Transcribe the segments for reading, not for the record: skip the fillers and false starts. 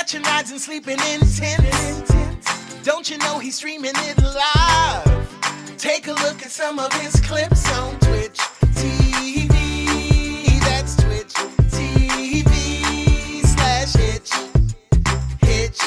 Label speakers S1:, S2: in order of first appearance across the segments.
S1: Catching rides and sleeping in tents. Don't you know he's streaming it live? Take a look at some of his clips on Twitch TV. That's Twitch TV/Hitch. Hitch. Hitch.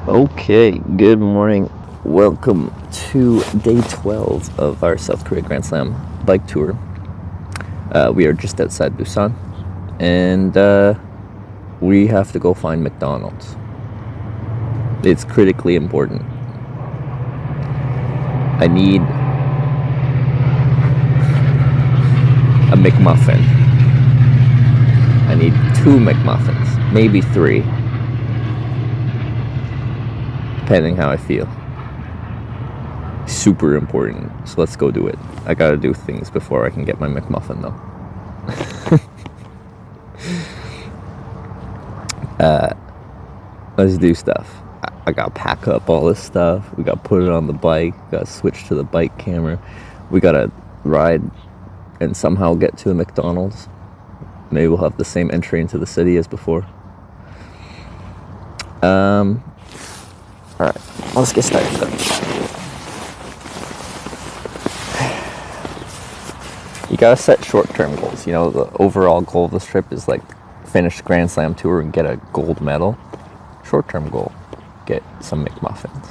S2: Okay, good morning. Welcome to day 12 of our South Korea Grand Slam bike tour. We are just outside Busan, and we have to go find McDonald's. It's critically important. I need a McMuffin. I need 2 McMuffins, maybe 3. Depending how I feel. Super important. So let's go do it. I gotta do things before I can get my McMuffin though. Let's do stuff. I gotta pack up all this stuff. We gotta put it on the bike. Gotta switch to the bike camera. We gotta ride and somehow get to a McDonald's. Maybe we'll have the same entry into the city as before. Alright, let's get started then. You gotta set short-term goals. You know, the overall goal of this trip is like finish Grand Slam tour and get a gold medal. Short-term goal, get some McMuffins.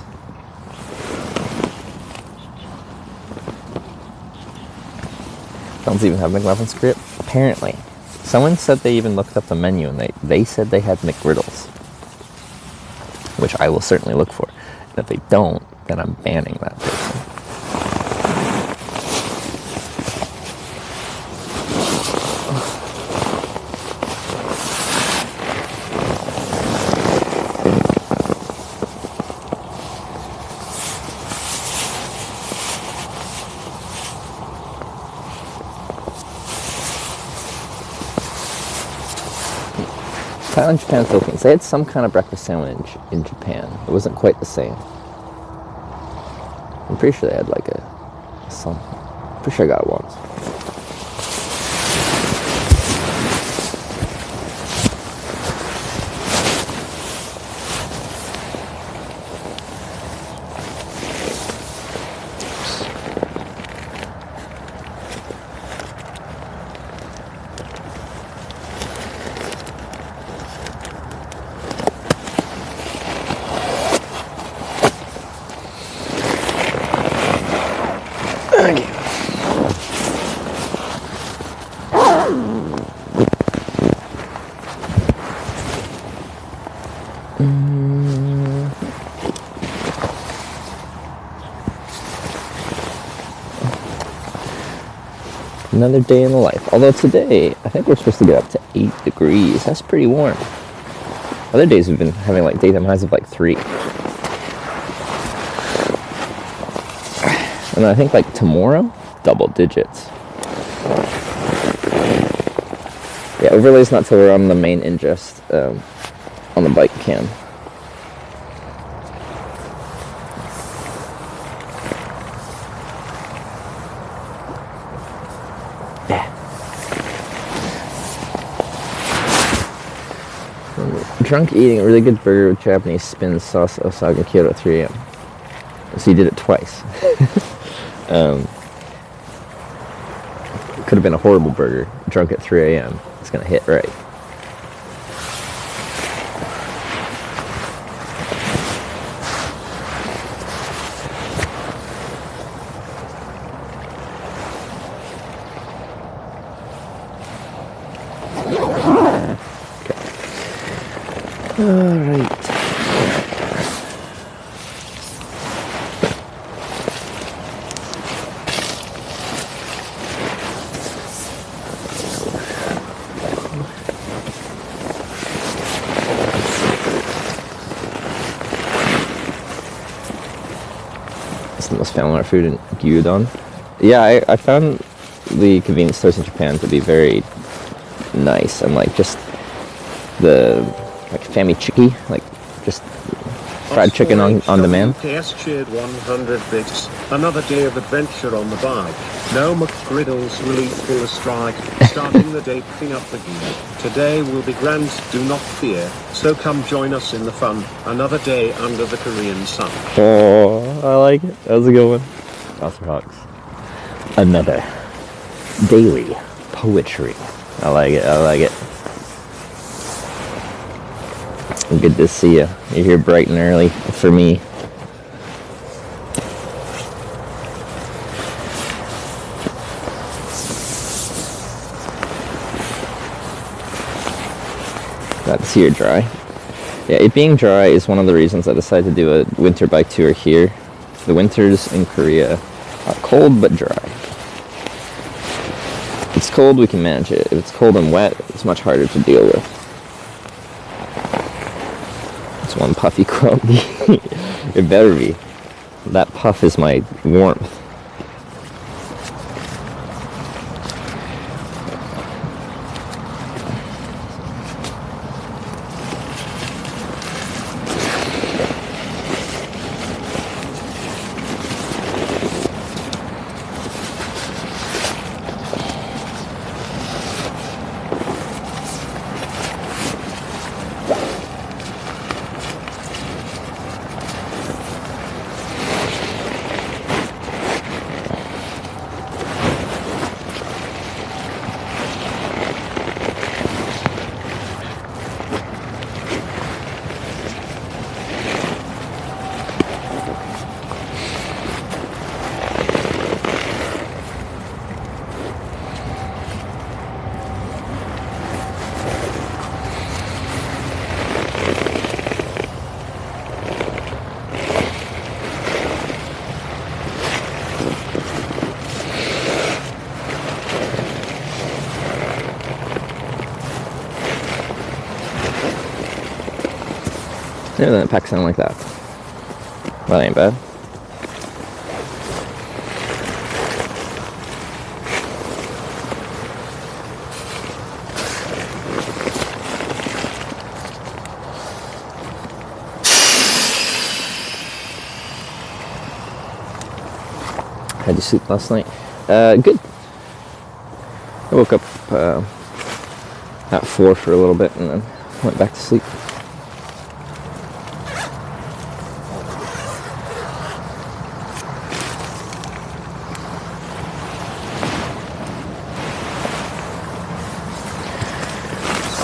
S2: McDonald's even have McMuffins for it? Apparently. Someone said they even looked up the menu and they said they had McGriddles, which I will certainly look for. And if they don't, then I'm banning that person. Thailand, Japan, Philippines. They had some kind of breakfast sandwich in Japan. It wasn't quite the same. I'm pretty sure they had like some. Pretty sure I got it once. Another day in the life. Although today, I think we're supposed to get up to 8 degrees. That's pretty warm. Other days we've been having like daytime highs of like 3. And I think like tomorrow, double digits. Yeah, overlay's not till we're on the main ingest on the bike cam. Drunk eating a really good burger with Japanese spin sauce Osaka Kyoto at 3 a.m. So he did it twice. Could have been a horrible burger. Drunk at 3 a.m. It's gonna hit right. Alright. It's the most familiar food in gyudon. Yeah, I found the convenience stores in Japan to be very nice and like just the like fami chiki, like just fried chicken on demand.
S3: PS cheered 100 bits. Another day of adventure on the bike. No McGriddles relief for the strike. Starting the day picking up the gear. Today will be grand, do not fear. So come join us in the fun. Another day under the Korean sun.
S2: Oh, I like it. That was a good one. Monster Hawks. Another daily poetry. I like it. I like it. Good to see you. You're here bright and early for me. Glad to see you're dry. Yeah, it being dry is one of the reasons I decided to do a winter bike tour here. The winters in Korea are cold but dry. If it's cold, we can manage it. If it's cold and wet, it's much harder to deal with. One puffy grumpy. It better be. That puff is my warmth. Yeah, then it packs down like that. That ain't bad. How'd you sleep last night? Good. I woke up at 4 for a little bit and then went back to sleep.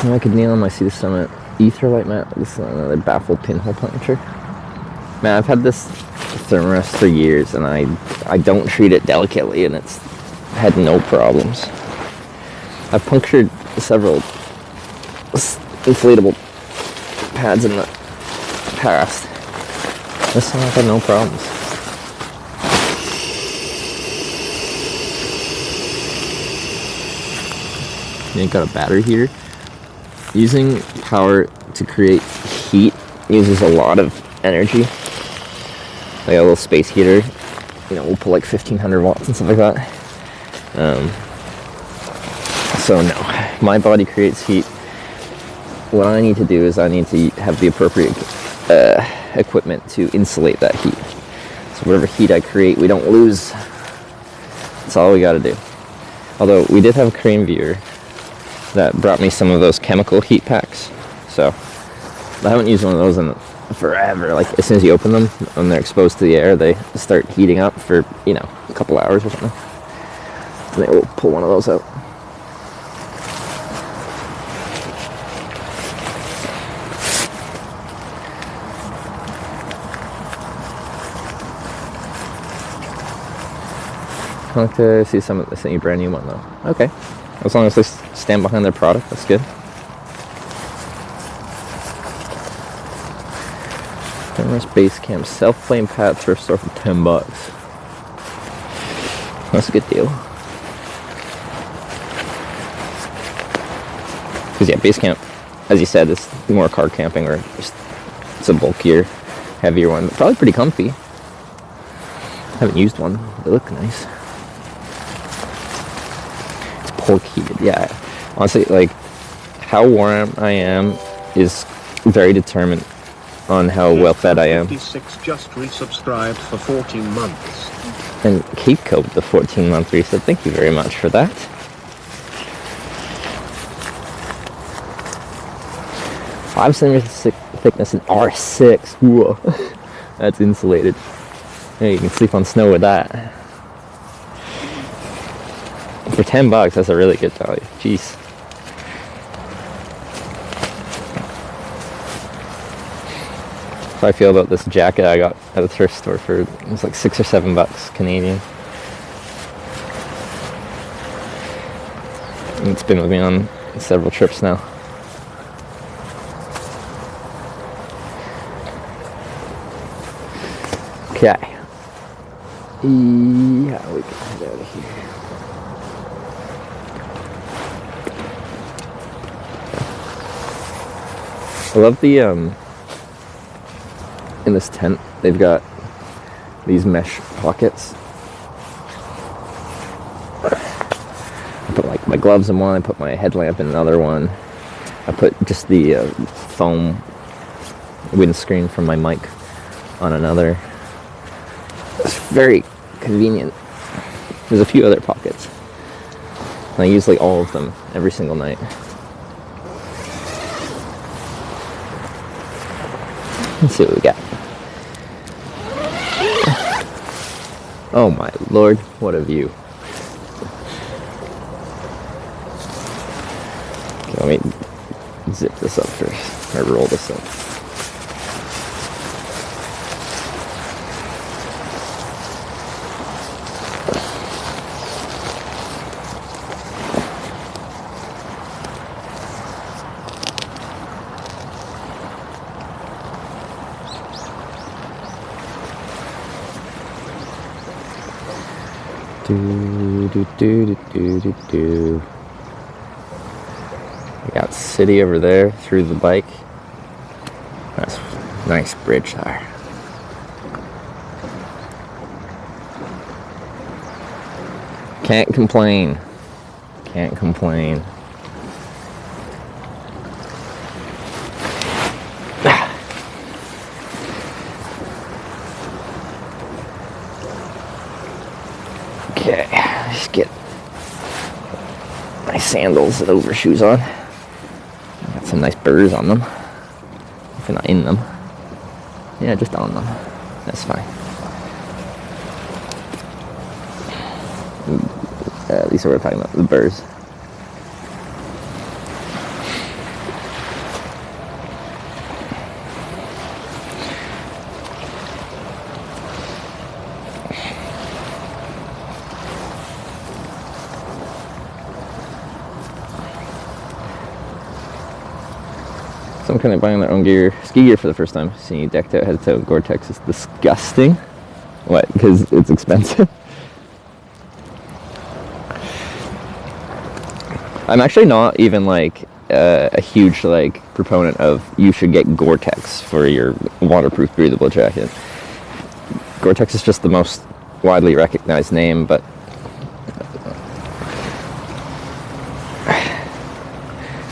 S2: So I could kneel on my Sea to Summit Etherlight mat. This is another baffled pinhole puncture. Man, I've had this thermarest for years and I don't treat it delicately and it's had no problems. I've punctured several inflatable pads in the past. This one I've had no problems. You got a battery heater. Using power to create heat uses a lot of energy. Like a little space heater, you know, we'll pull like 1500 watts and stuff like that. So no, my body creates heat. What I need to do is I need to have the appropriate equipment to insulate that heat. So whatever heat I create, we don't lose. That's all we got to do. Although we did have a crane viewer that brought me some of those chemical heat packs. So I haven't used one of those in forever. Like as soon as you open them, when they're exposed to the air, they start heating up for, you know, a couple hours or something. And they will pull one of those out. I like to see some of this a brand new one though. Okay. As long as they stand behind their product, that's good. Thermarest Base Camp self-flame pad thrift store for $10. That's a good deal. Because yeah, Base Camp, as you said, is more car camping or just it's a bulkier, heavier one, but probably pretty comfy. Haven't used one. They look nice. It's pork heated, yeah. Honestly, like how warm I am is very determined on how well fed I am.
S3: 56 just resubscribed for 14 months.
S2: And Cape Code, the 14-month reset. Thank you very much for that. Five centimeters thickness in R6. Whoa, that's insulated. Yeah, you can sleep on snow with that. For $10, that's a really good value. Jeez. How I feel about this jacket I got at the thrift store for, it was like $6 or $7 Canadian. And it's been with me on several trips now. Okay. Yeah, we can head out of here. I love the in this tent they've got these mesh pockets. I put like my gloves in one, I put my headlamp in another one. I put just the foam windscreen from my mic on another. It's very convenient. There's a few other pockets. And I use like all of them every single night. Let's see what we got. Oh my lord, what a view. Okay, let me zip this up first, or roll this up. Do. We got city over there through the bike. That's Nice bridge there. Can't complain. Can't complain. Okay, let's get my sandals and overshoes on. Got some nice burrs on them. If they're not in them. Yeah, just on them. That's fine. These are what we're talking about, the burrs. Some kind of buying their own gear, ski gear for the first time. Seeing you decked out head to toe in Gore-Tex is disgusting. What? Because it's expensive? I'm actually not even like a huge like proponent of you should get Gore-Tex for your waterproof breathable jacket. Gore-Tex is just the most widely recognized name, but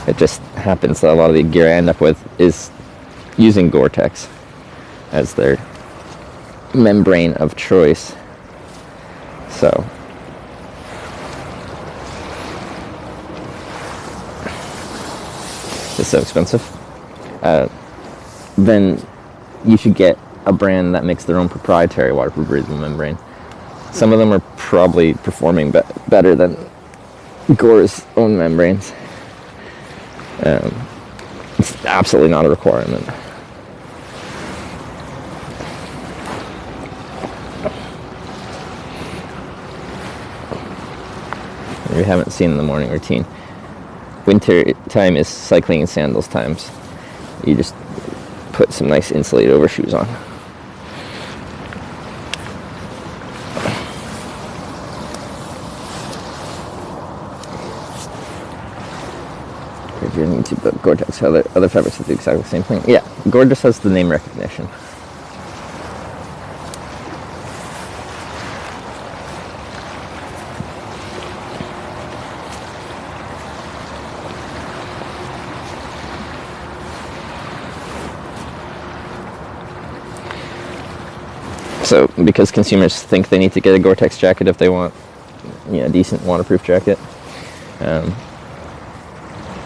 S2: it just happens that a lot of the gear I end up with is using Gore-Tex as their membrane of choice. So it's so expensive. Then you should get a brand that makes their own proprietary waterproof breathable membrane. Some of them are probably performing better than Gore's own membranes. It's absolutely not a requirement. If you haven't seen the morning routine, winter time is cycling in sandals times. You just put some nice insulated overshoes on. If you're on YouTube, but Gore-Tex, other fabrics that do exactly the same thing. Yeah, Gore just has the name recognition. So, because consumers think they need to get a Gore-Tex jacket if they want, a decent waterproof jacket,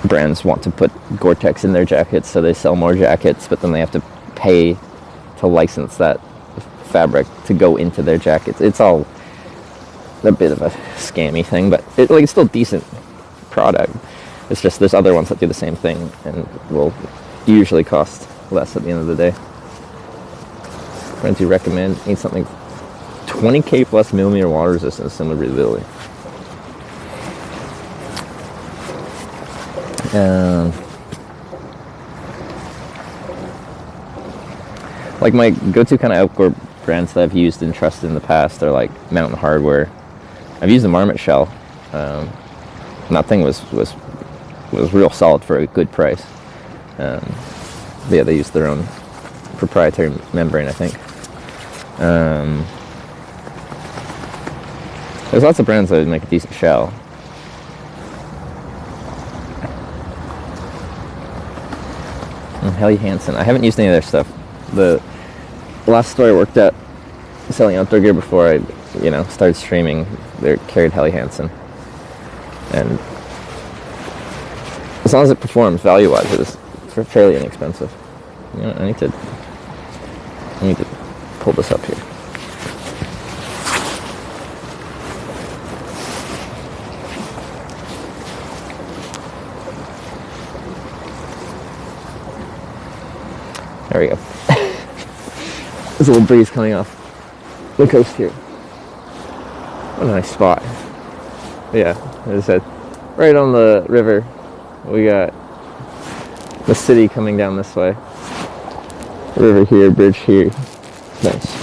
S2: brands want to put Gore-Tex in their jackets, so they sell more jackets, but then they have to pay to license that fabric to go into their jackets. It's all a bit of a scammy thing, but it's still decent product. It's just there's other ones that do the same thing and will usually cost less at the end of the day. Brands you recommend need something 20K plus millimeter water resistance, similar breathability. Like my go-to kind of outdoor brands that I've used and trusted in the past are like Mountain Hardware. I've used the Marmot shell. And that thing was real solid for a good price. But yeah, they use their own proprietary membrane, I think. There's lots of brands that would make a decent shell. Helly Hansen. I haven't used any of their stuff. The last store I worked at selling outdoor gear before I, started streaming, they carried Helly Hansen. And as long as it performs value-wise, it is fairly inexpensive. I need to pull this up here. There we go. There's a little breeze coming off the coast here. What a nice spot. But yeah, as I said, right on the river, we got the city coming down this way. River here, bridge here. Nice.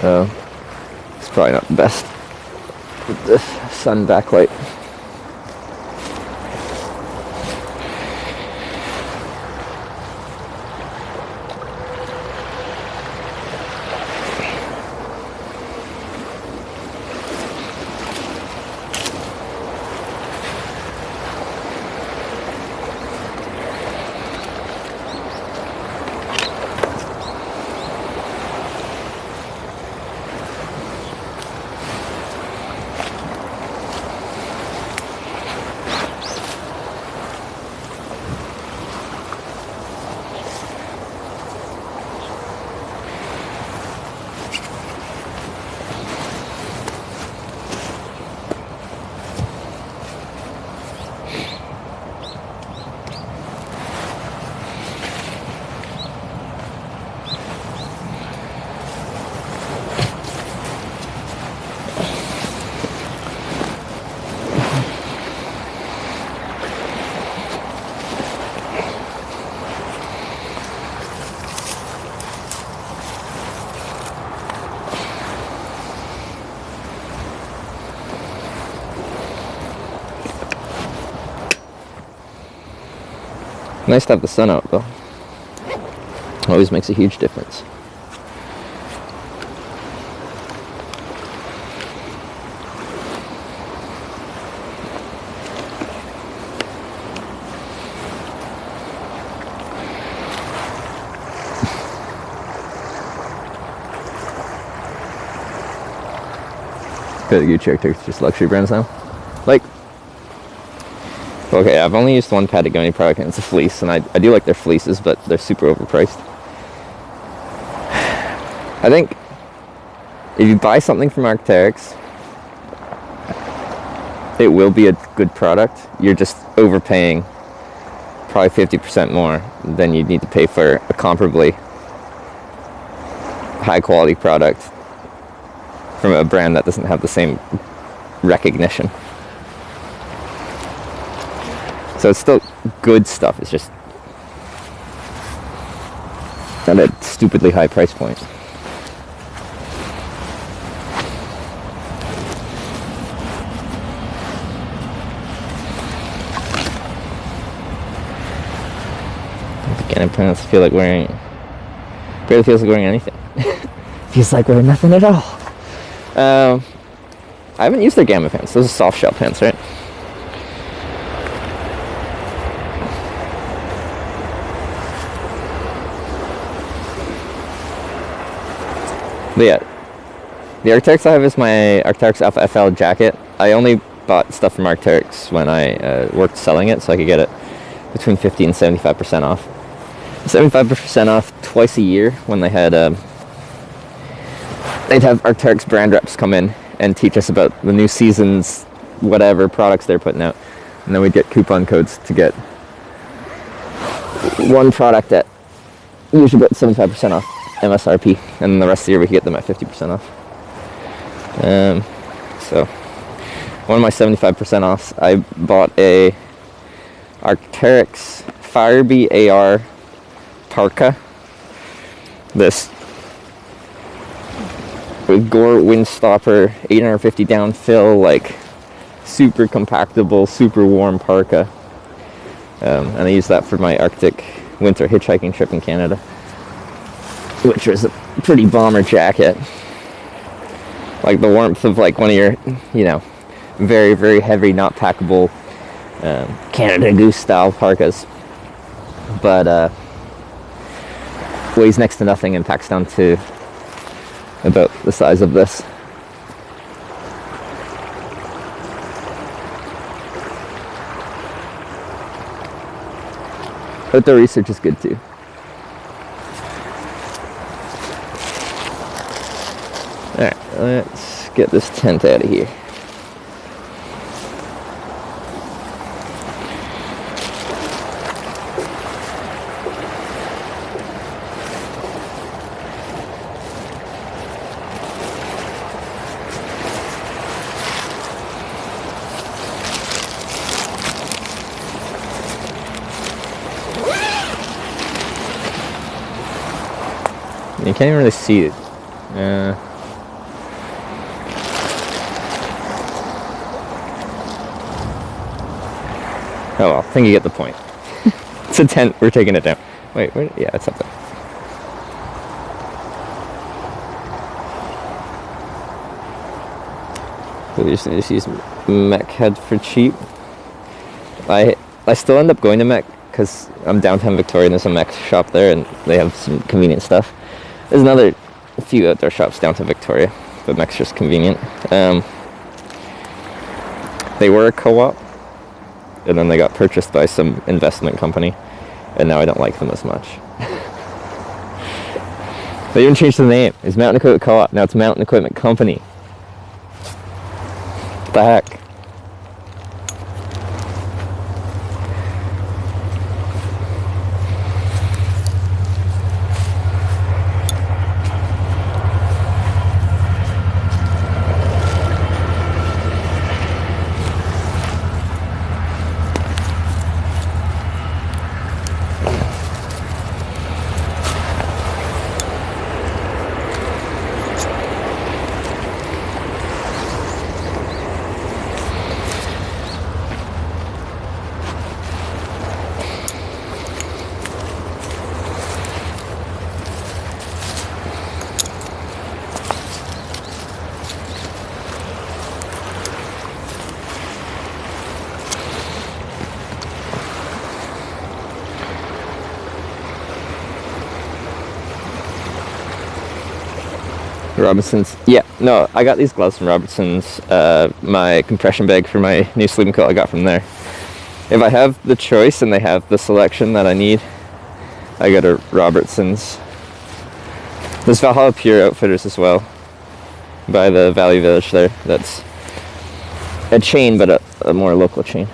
S2: It's probably not the best with the sun backlight. Nice to have the sun out though. Always makes a huge difference. Good Gucci Arctic's just luxury brands now. Like, okay, I've only used one Patagonia product and it's a fleece, and I do like their fleeces, but they're super overpriced. I think if you buy something from Arc'teryx, it will be a good product. You're just overpaying probably 50% more than you'd need to pay for a comparably high quality product from a brand that doesn't have the same recognition. So it's still good stuff, it's just at a stupidly high price point. Again, it plans to feel like wearing, barely feels like wearing anything. Feels like wearing nothing at all. I haven't used their Gamma pants. Those are soft shell pants, right? But yeah, the Arc'teryx I have is my Arc'teryx Alpha FL jacket. I only bought stuff from Arc'teryx when I worked selling it, so I could get it between 50 and 75% off. 75% off twice a year when they had they'd have Arc'teryx brand reps come in and teach us about the new season's whatever products they're putting out, and then we'd get coupon codes to get one product at usually about 75% off MSRP, and then the rest of the year we could get them at 50% off. So one of my 75% offs, I bought a Arc'teryx Firebee AR parka. This with Gore Windstopper 850 down fill, like super compactable, super warm parka. And I used that for my Arctic winter hitchhiking trip in Canada, which was a pretty bomber jacket. Like the warmth of like one of your, you know, very, very heavy, not packable Canada Goose style parkas. But weighs next to nothing and packs down to about the size of this. Outdoor research is good too. Alright, let's get this tent out of here. You can't even really see it. Oh well, I think you get the point. It's a tent. We're taking it down. Wait, where? Yeah, it's up there. We just use Mech Head for cheap. I still end up going to Mech because I'm downtown Victoria and there's a Mech shop there and they have some convenient stuff. There's another few outdoor shops downtown Victoria, but Mech's just convenient. They were a co-op, and then they got purchased by some investment company, and now I don't like them as much. They even changed the name. It's Mountain Equipment Co-op. Now it's Mountain Equipment Company. What the heck? Robinsons. Yeah, no, I got these gloves from Robinsons. My compression bag for my new sleeping coat I got from there. If I have the choice and they have the selection that I need, I go to Robertsons. There's Valhalla Pure Outfitters as well, by the Valley Village there. That's a chain, but a more local chain.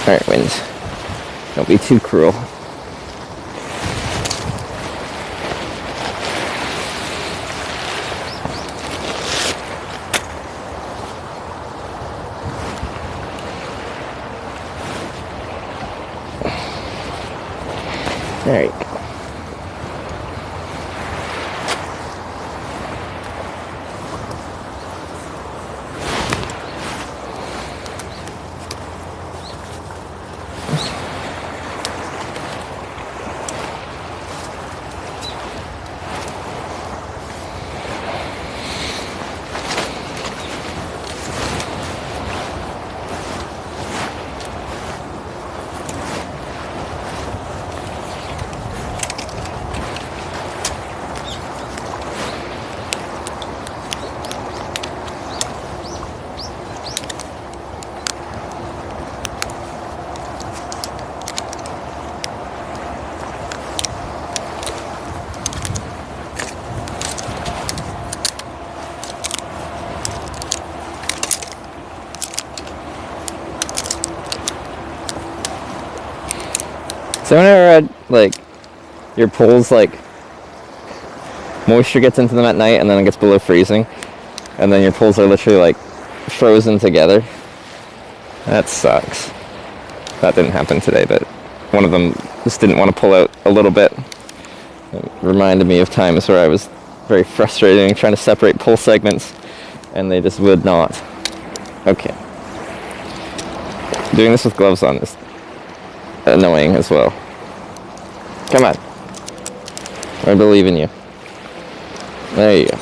S2: Alright, wind. Don't be too cruel. Alright. So whenever like your poles, like moisture gets into them at night and then it gets below freezing and then your poles are literally like frozen together, that sucks. That didn't happen today, but one of them just didn't want to pull out a little bit. It reminded me of times where I was very frustrated trying to separate pole segments and they just would not. Okay. Doing this with gloves on is annoying as well. Come on. I believe in you. There you go.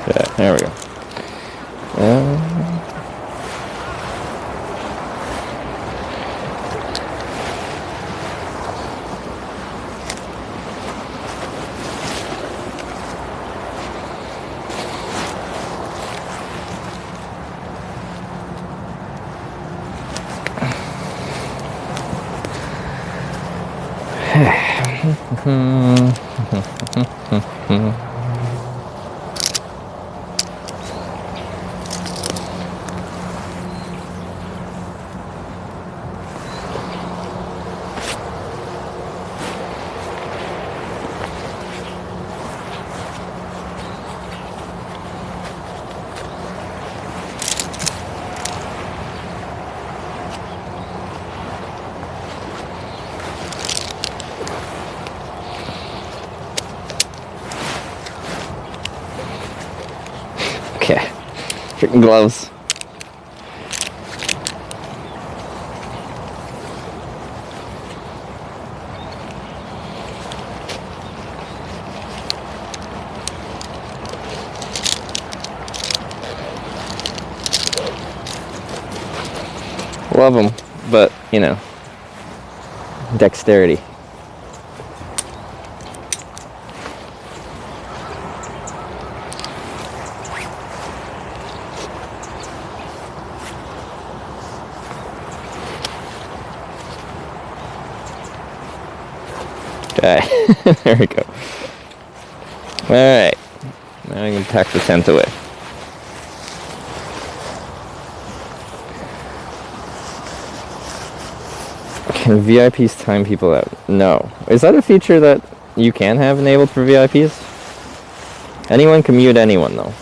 S2: Yeah, there we go. Okay. Freaking gloves. Love them, but, you know, dexterity. Okay, there we go. Alright, now I can pack the tent away. Can VIPs time people out? No. Is that a feature that you can have enabled for VIPs? Anyone can mute anyone, though.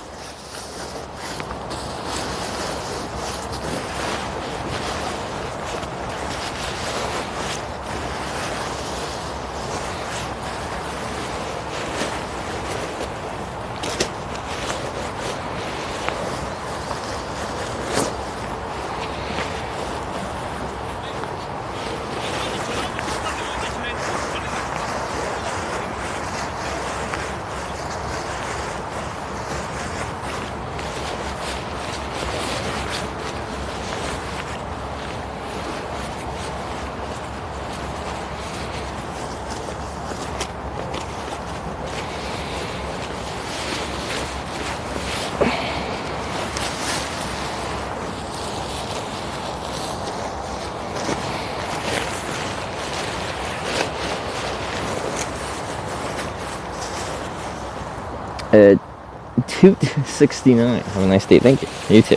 S2: Toot 69. Have a nice day. Thank you. You too.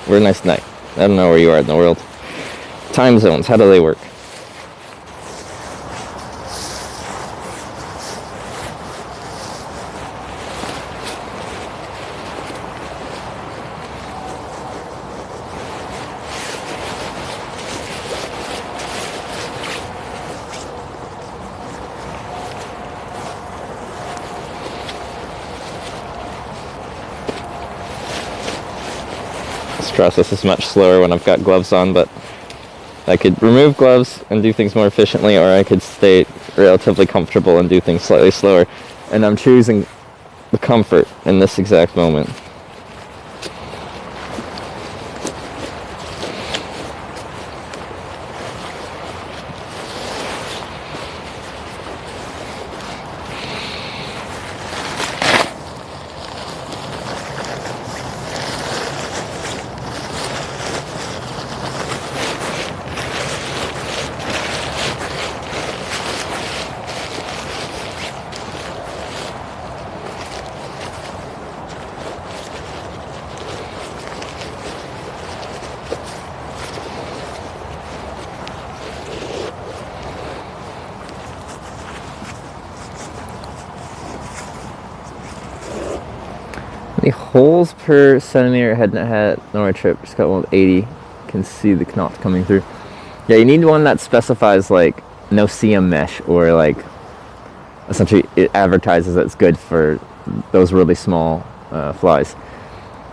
S2: We're a nice night. I don't know where you are in the world. Time zones, how do they work? This process is much slower when I've got gloves on, but I could remove gloves and do things more efficiently, or I could stay relatively comfortable and do things slightly slower. And I'm choosing the comfort in this exact moment. The holes per centimeter head and hat Norway trip. Just got one with 80. Can see the knot coming through. Yeah, you need one that specifies like no CM mesh, or like essentially it advertises that it's good for those really small flies.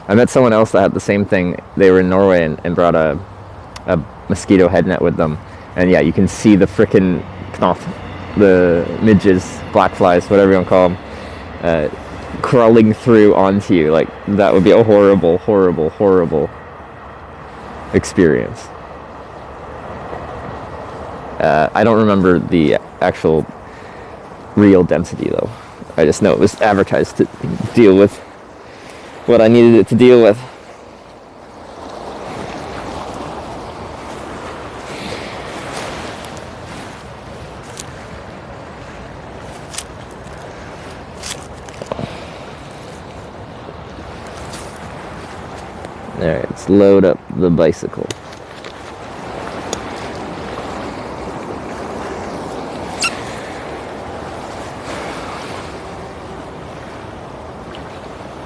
S2: I met someone else that had the same thing. They were in Norway and brought a mosquito head net with them, and yeah, you can see the frickin' knot, the midges, black flies, whatever you want to call them. Crawling through onto you. Like, that would be a horrible, horrible, horrible experience. I don't remember the actual real density though. I just know it was advertised to deal with what I needed it to deal with. Alright, let's load up the bicycle.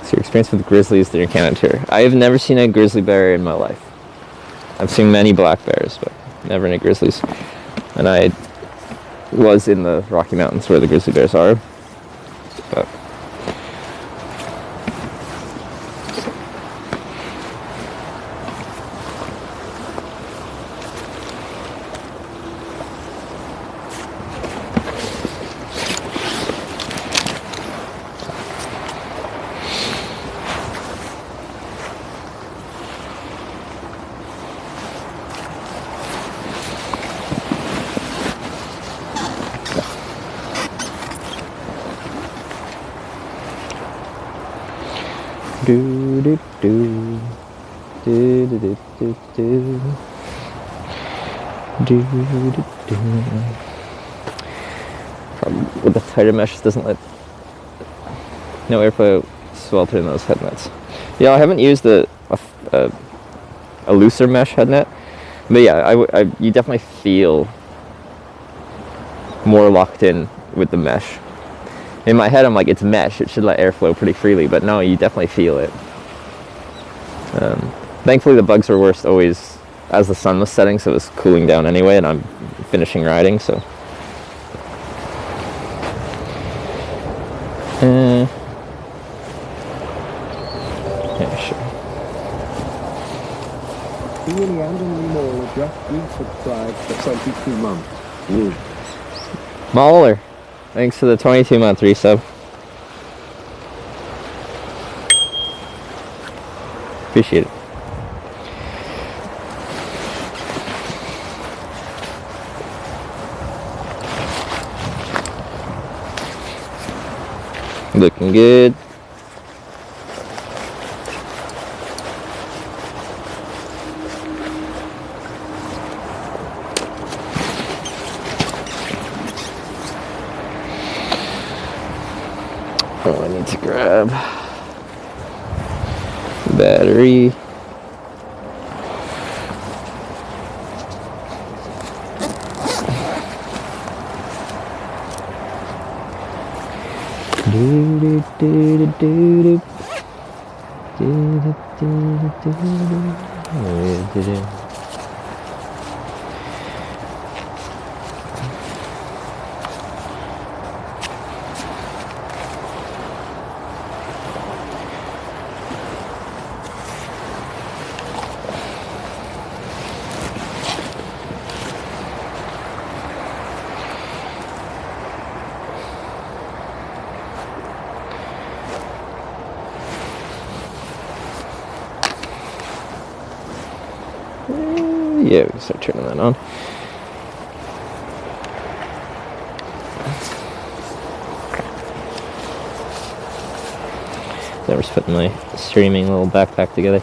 S2: So your experience with grizzlies that you encountered here. I have never seen a grizzly bear in my life. I've seen many black bears, but never any grizzlies. And I was in the Rocky Mountains where the grizzly bears are. But do do do do do do do do do do do. Problem with the tighter mesh doesn't let no airflow swelter in those head nets. Yeah, I haven't used a looser mesh head net, but yeah, you definitely feel more locked in with the mesh. In my head, I'm like, it's mesh, it should let airflow pretty freely, but no, you definitely feel it. Thankfully, the bugs were worst always as the sun was setting, so it was cooling down anyway, and I'm finishing riding, so. Yeah, sure.
S3: Ian Randomly Mauler just resubscribed for 22 months. Woo.
S2: Mauler, thanks for the 22-month resub. Appreciate it. Looking good. Oh, I need to grab battery. Do do do do do do do do do. Yeah, we can start turning that on. Then we're just putting my streaming little backpack together.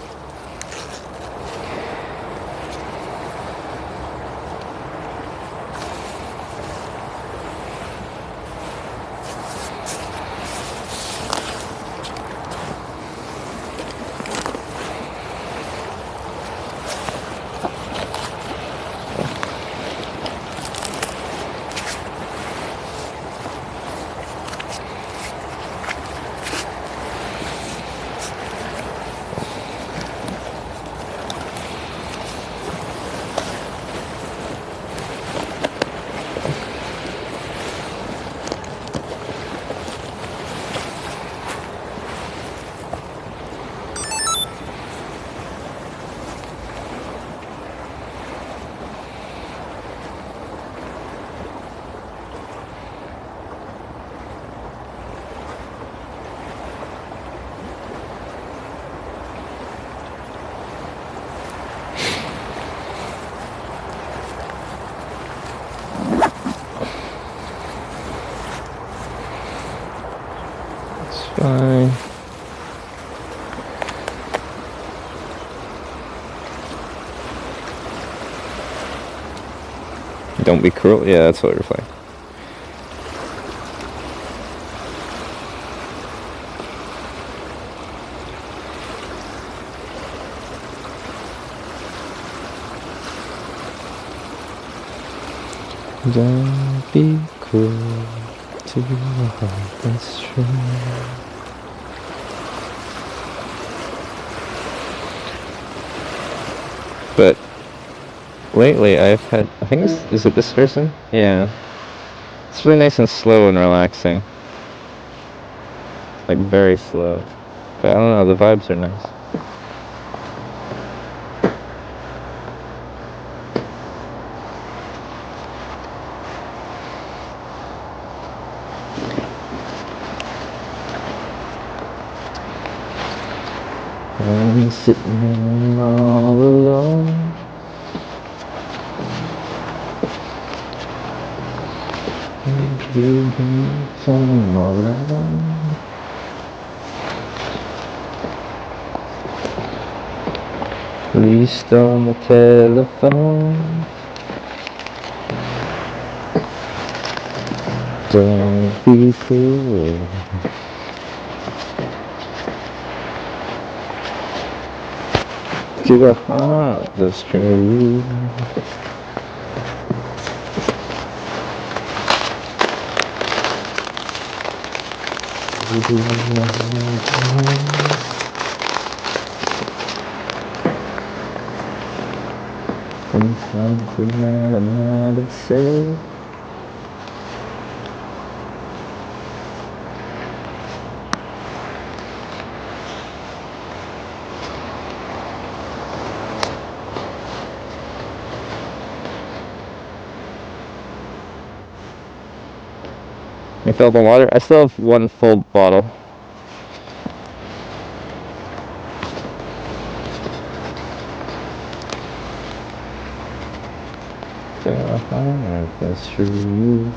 S2: Fine. Don't be cruel. Yeah, that's what you're playing. Don't be cruel to a heartless tree. But lately I've had, I think is it this person? Yeah. It's really nice and slow and relaxing. Like very slow. But I don't know, the vibes are nice. I'm sitting all alone. You've been falling all around. Please on the telephone. Don't be cruel. To the heart that's true. And something that I never say. You filled the water? I still have one full bottle. That's true.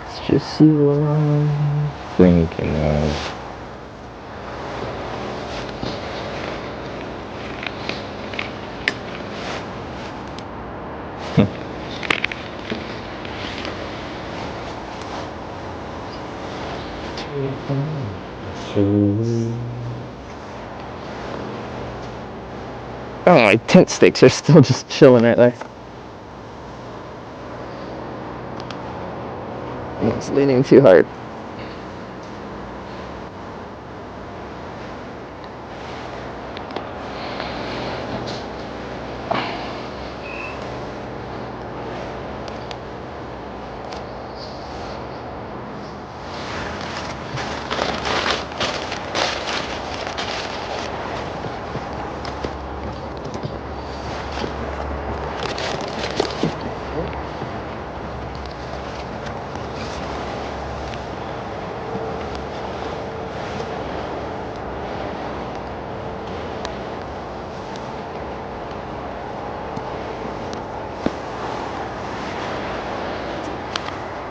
S2: It's just you I'm thinking of. Oh, my tent stakes are still just chilling right there. It's leaning too hard.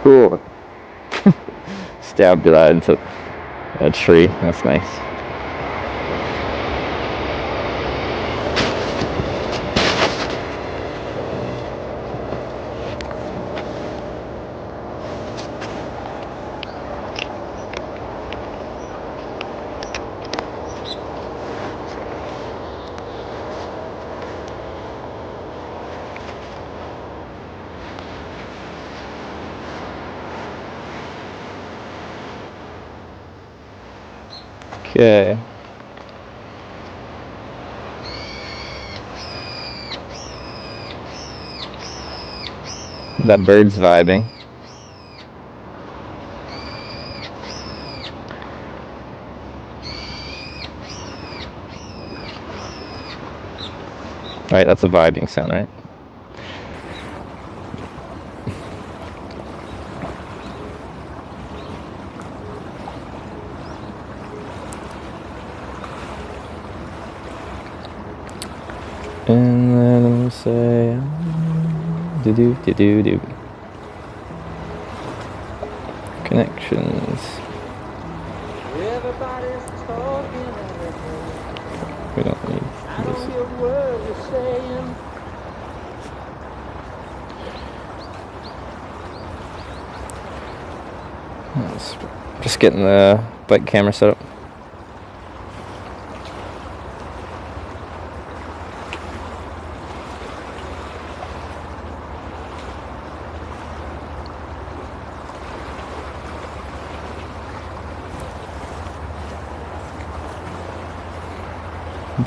S2: Cool. Stabbed that into a tree. That's nice. Okay. That bird's vibing. Right, that's a vibing sound, right? And then we'll say do do do do do. Connections.
S4: Everybody's talking
S2: We don't need
S4: I don't
S2: music.
S4: hear a word you're saying.
S2: Just getting the bike camera set up.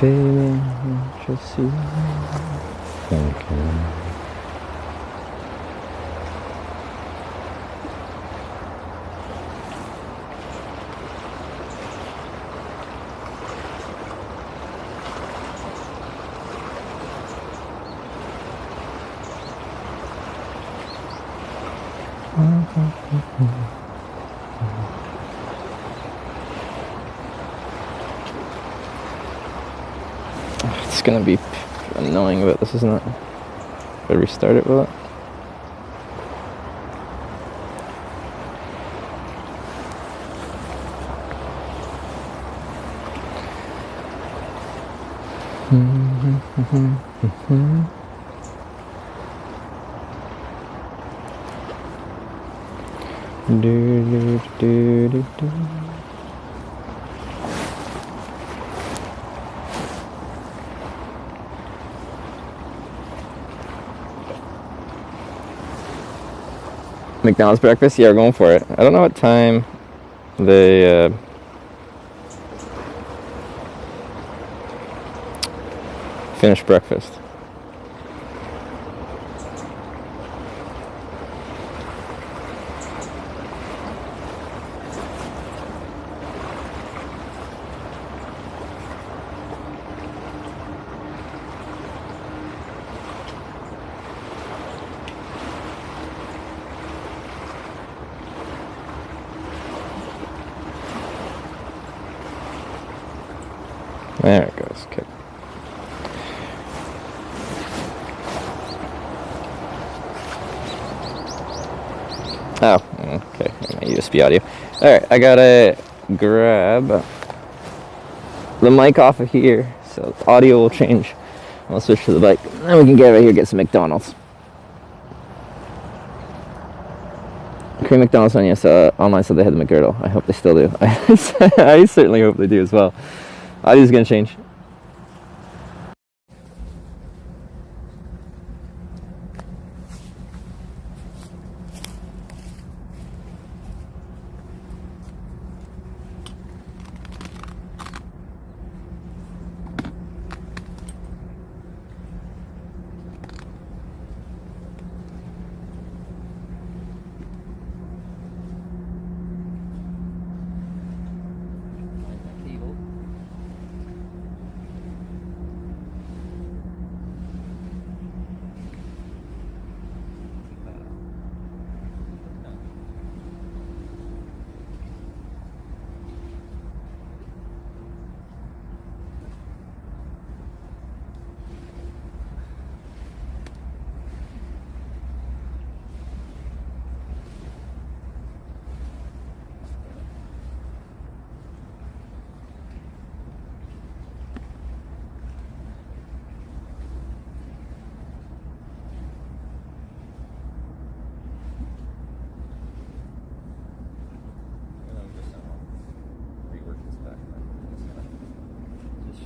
S2: Baby, just see. Okay. It's gonna be annoying about this, isn't it? If I restart it, will it? McDonald's breakfast? Yeah, we're going for it. I don't know what time they finish breakfast. There it goes. Okay. Oh, okay. My USB audio. Alright, I gotta grab the mic off of here, so the audio will change. I'll switch to the bike. Then we can get over here and get some McDonald's. Cream McDonald's on online said they had the McGirdle. I hope they still do. I certainly hope they do as well. Audio's gonna change.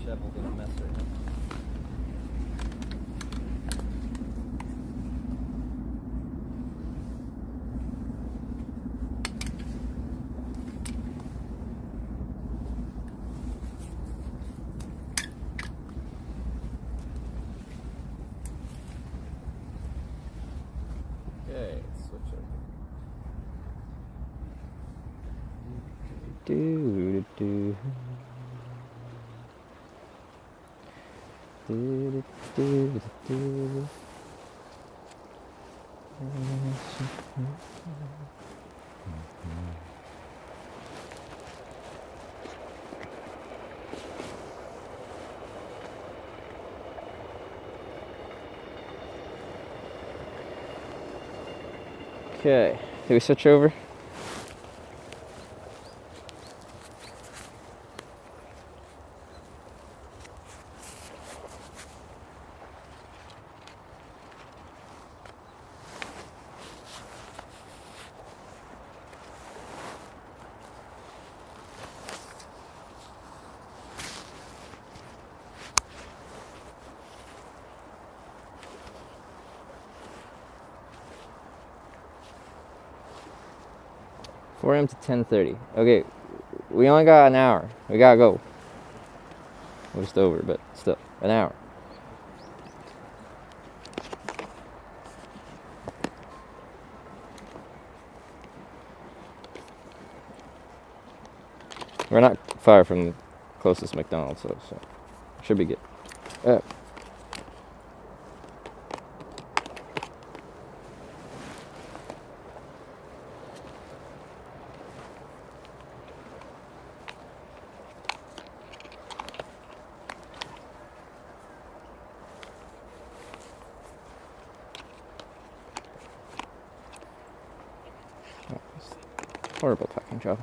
S2: Shoveled in a mess right now. Okay, switch over. Do. Okay, do we switch over? 4 a.m. to 10:30. Okay, we only got an hour. We gotta go. We're just over, but still, an hour. We're not far from the closest McDonald's, so should be good. Horrible parking job.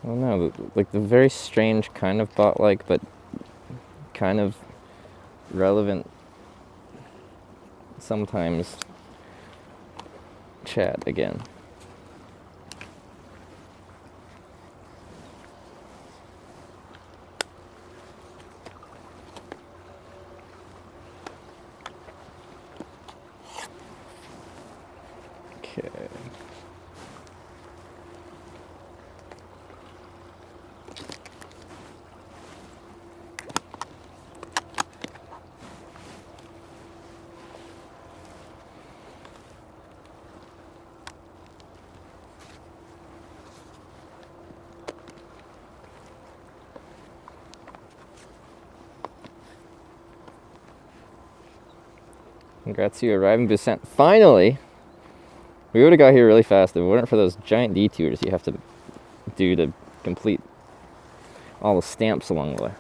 S2: I don't know, like the very strange kind of bot-like, but kind of relevant sometimes chat again. Okay. Congrats, you arrived in Busan. Finally! We would have got here really fast if it weren't for those giant detours you have to do to complete all the stamps along the way.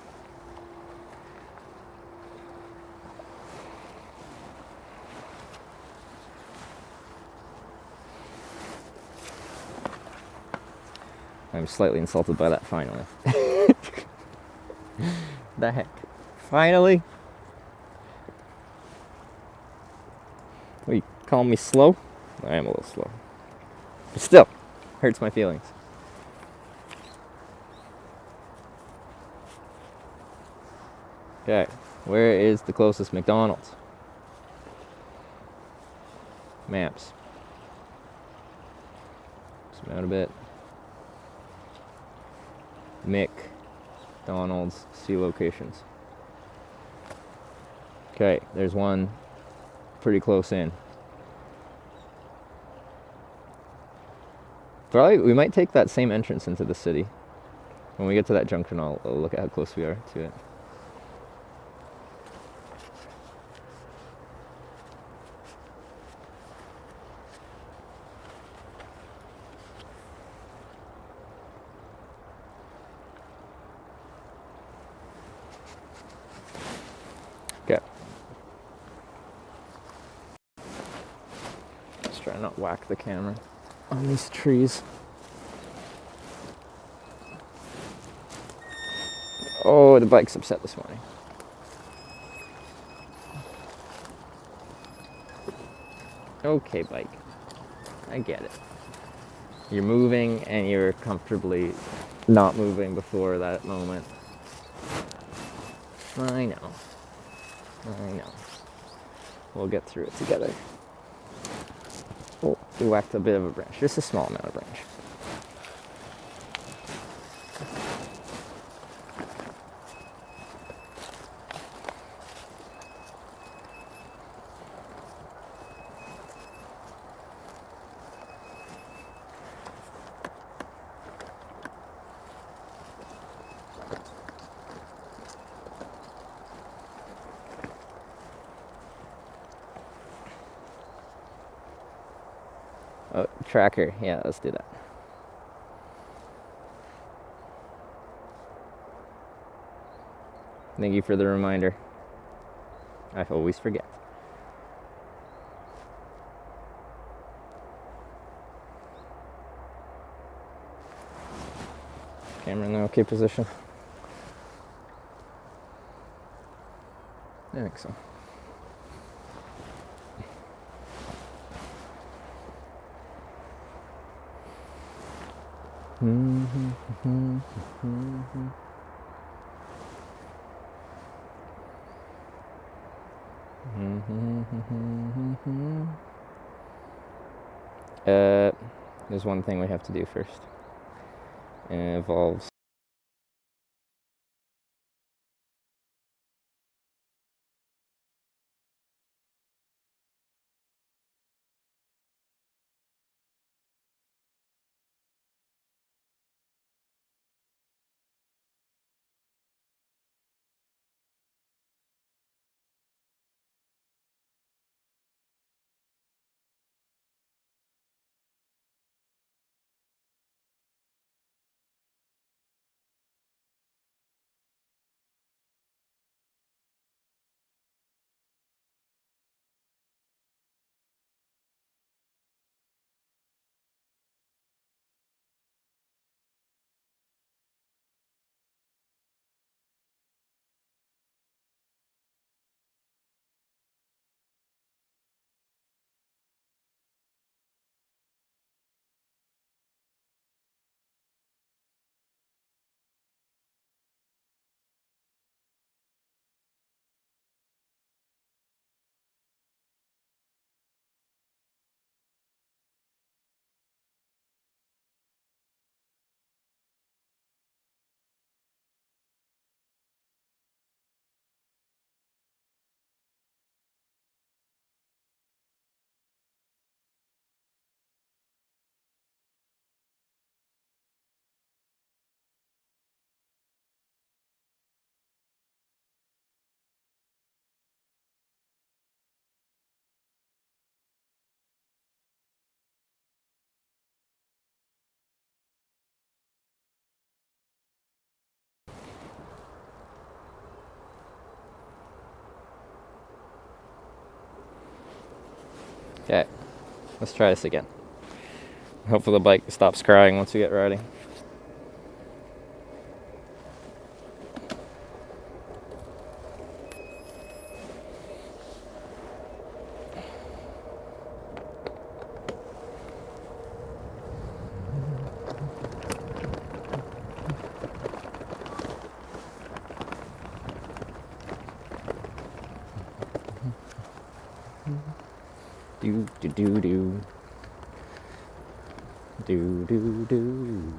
S2: I'm slightly insulted by that, finally. The heck? Finally? What, you calling me slow? I am a little slow. But still, hurts my feelings. Okay, where is the closest McDonald's? Maps. Zoom out a bit. McDonald's, see locations. Okay, there's one pretty close in. Probably, we might take that same entrance into the city. When we get to that junction, I'll look at how close we are to it. Okay. Let's try not whack the camera on these trees. Oh, the bike's upset this morning. Okay, bike. I get it. You're moving and you're comfortably not moving before that moment. I know. I know. We'll get through it together. Oh, we whacked a bit of a branch. Just a small amount of branch. Oh, tracker. Yeah, let's do that. Thank you for the reminder. I always forget. Camera in the okay position. I think so. There's one thing we have to do first. And it involves okay. Let's try this again. Hopefully the bike stops crying once we get riding. Do do do do. Do do do.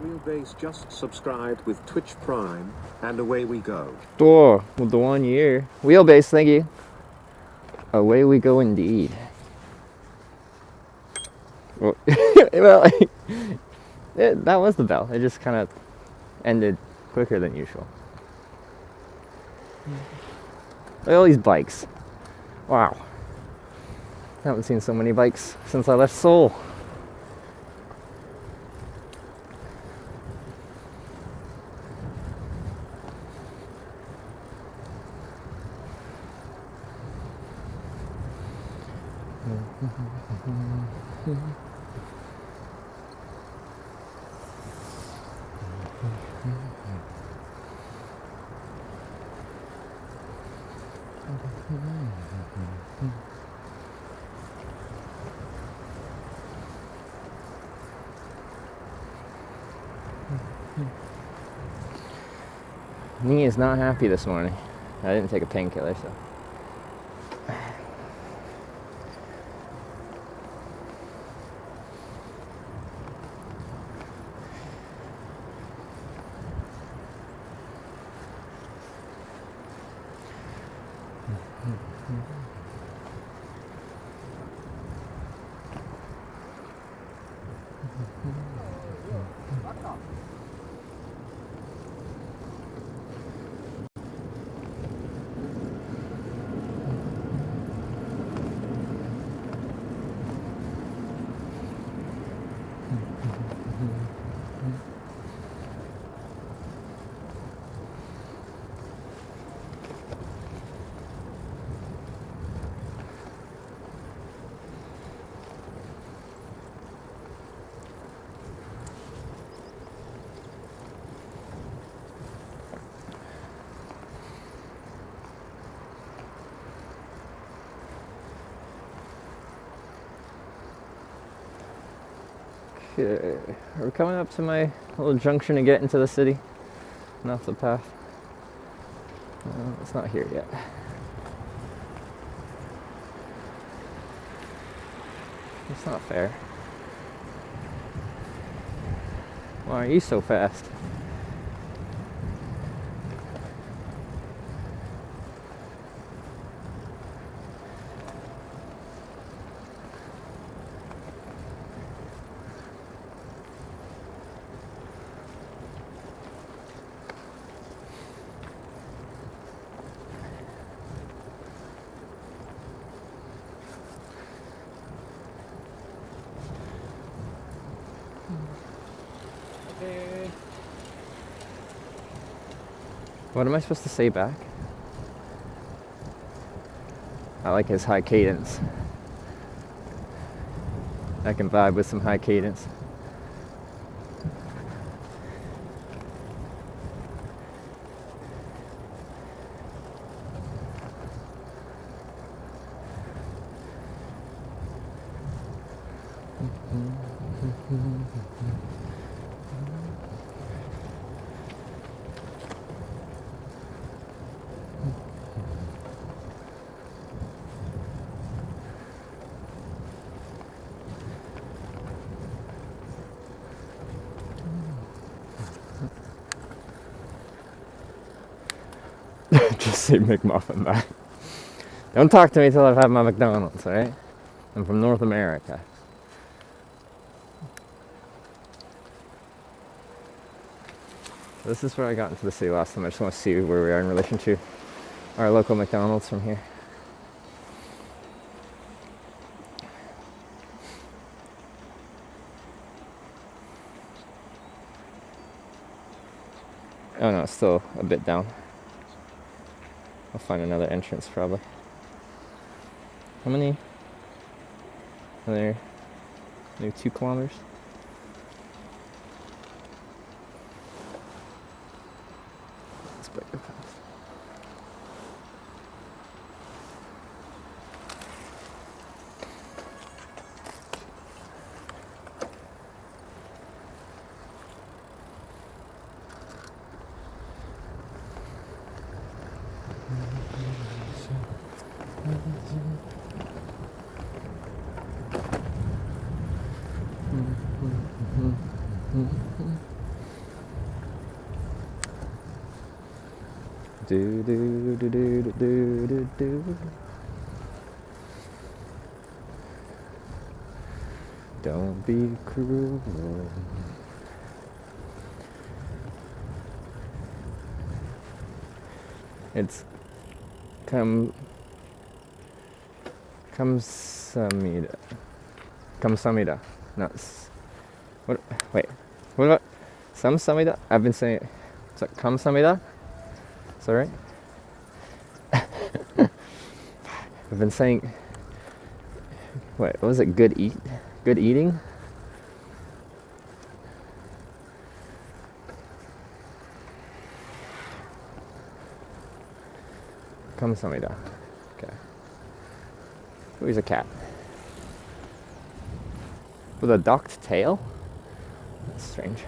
S3: Wheelbase just subscribed with Twitch Prime, and away we go.
S2: Door with the 1 year. Wheelbase, thank you. Away we go indeed. Well, that was the bell. It just kind of ended quicker than usual. Look at all these bikes. Wow. I haven't seen so many bikes since I left Seoul. Me is not happy this morning. I didn't take a painkiller, so. Okay, we're coming up to my little junction to get into the city and off the path. It's not here yet. It's not fair. Why are you so fast? What am I supposed to say back? I like his high cadence. I can vibe with some high cadence. Just say McMuffin back. Don't talk to me till I've had my McDonald's, alright? I'm from North America. This is where I got into the city last time. I just want to see where we are in relation to our local McDonald's from here. Oh no, it's still a bit down. I'll find another entrance probably. How many? Another 2 kilometers? Let's break the path. Do do do do do do do. Don't be cruel. It's Kamsamida. Not what? Wait. What about Samsamida? I've been saying. Is that Kamsamida? Is that right? I've been saying. What was it? Good eating. Kamsamida. Okay. Oh, he's a cat. With a docked tail? That's strange.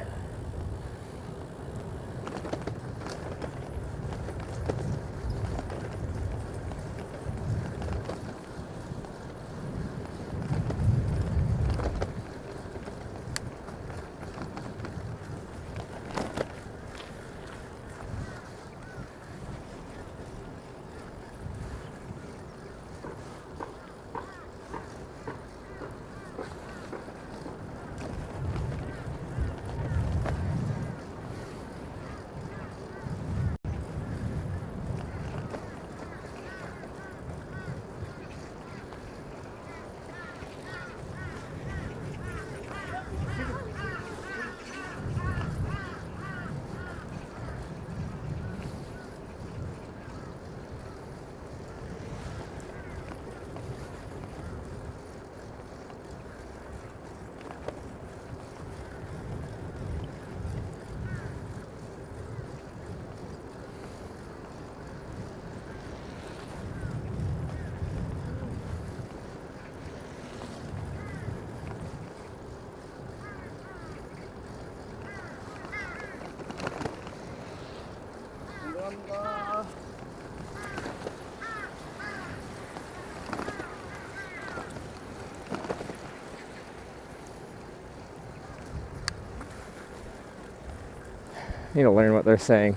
S5: need to learn what they're saying.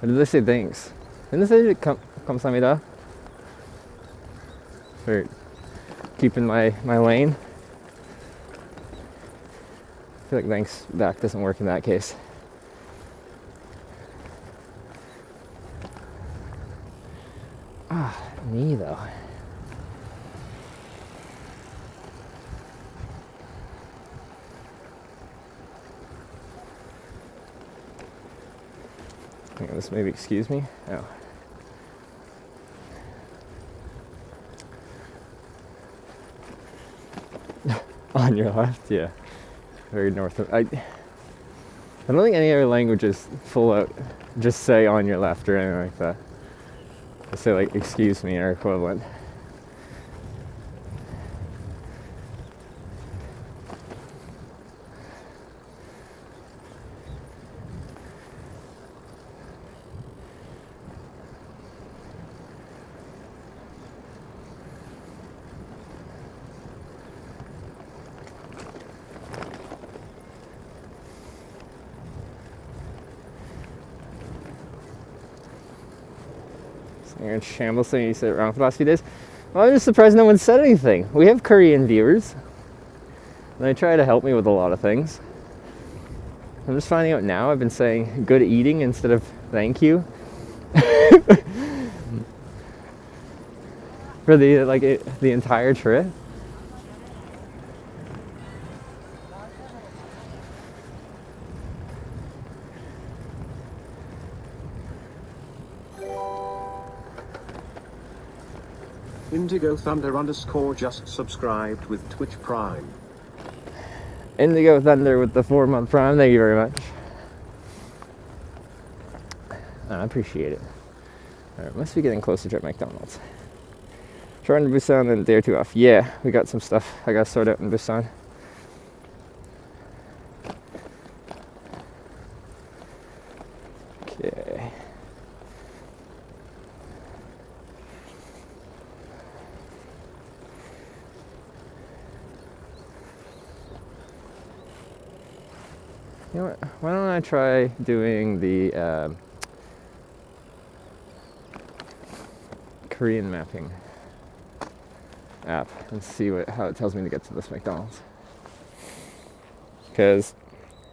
S5: Or did they say thanks? Didn't they say 감사합니다? For keeping my lane? I feel like thanks back doesn't work in that case. Me though. Hang on, this maybe excuse me? Oh. On your left? Yeah. Very north of... I don't think any other languages full out just say on your left or anything like that. They say like excuse me or equivalent. You're in shambles saying you said it wrong for the last few days. Well, I'm just surprised no one said anything. We have Korean viewers. And they try to help me with a lot of things. I'm just finding out now I've been saying good eating instead of thank you. For the entire trip.
S3: Indigo Thunder _ just subscribed with Twitch Prime.
S5: Indigo Thunder with the 4-month prime. Thank you very much. I appreciate it. Alright, must be getting closer to McDonald's. Trying to Busan and a day or two off. Yeah, we got some stuff I gotta sort out in Busan. Okay. You know what? Why don't I try doing the Korean mapping app and see how it tells me to get to this McDonald's. Because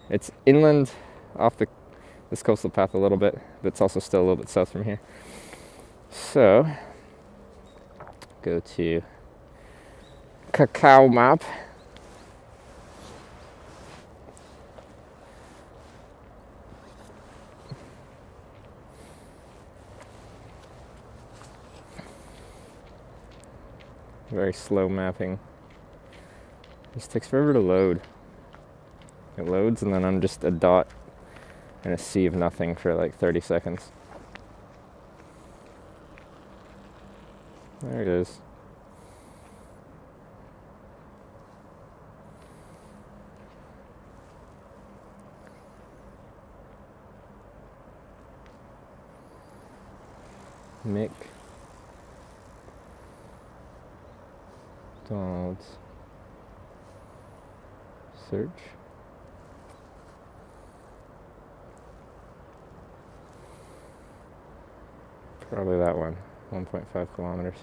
S5: it's inland off this coastal path a little bit, but it's also still a little bit south from here. So, go to Kakao Map. Very slow mapping. This takes forever to load. It loads and then I'm just a dot in a sea of nothing for like 30 seconds. There it is. McDonald's. Search. Probably that one. 1.5 kilometers.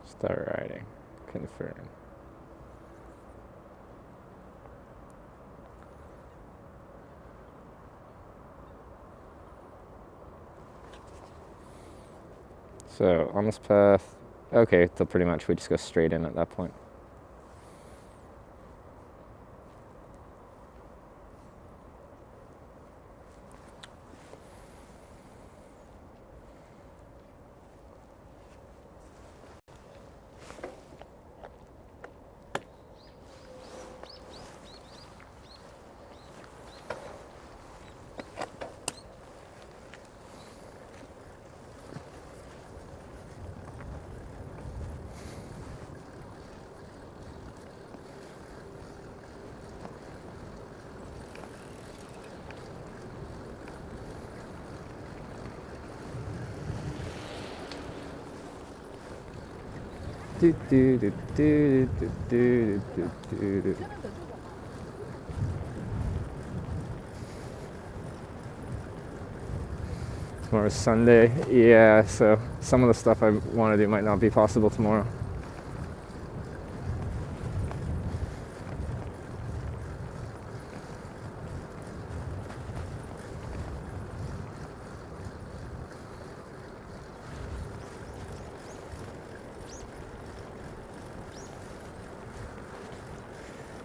S5: Start writing. Confirm. So on this path, okay, so pretty much we just go straight in at that point. Tomorrow's Sunday. Yeah, so some of the stuff I want to do might not be possible tomorrow.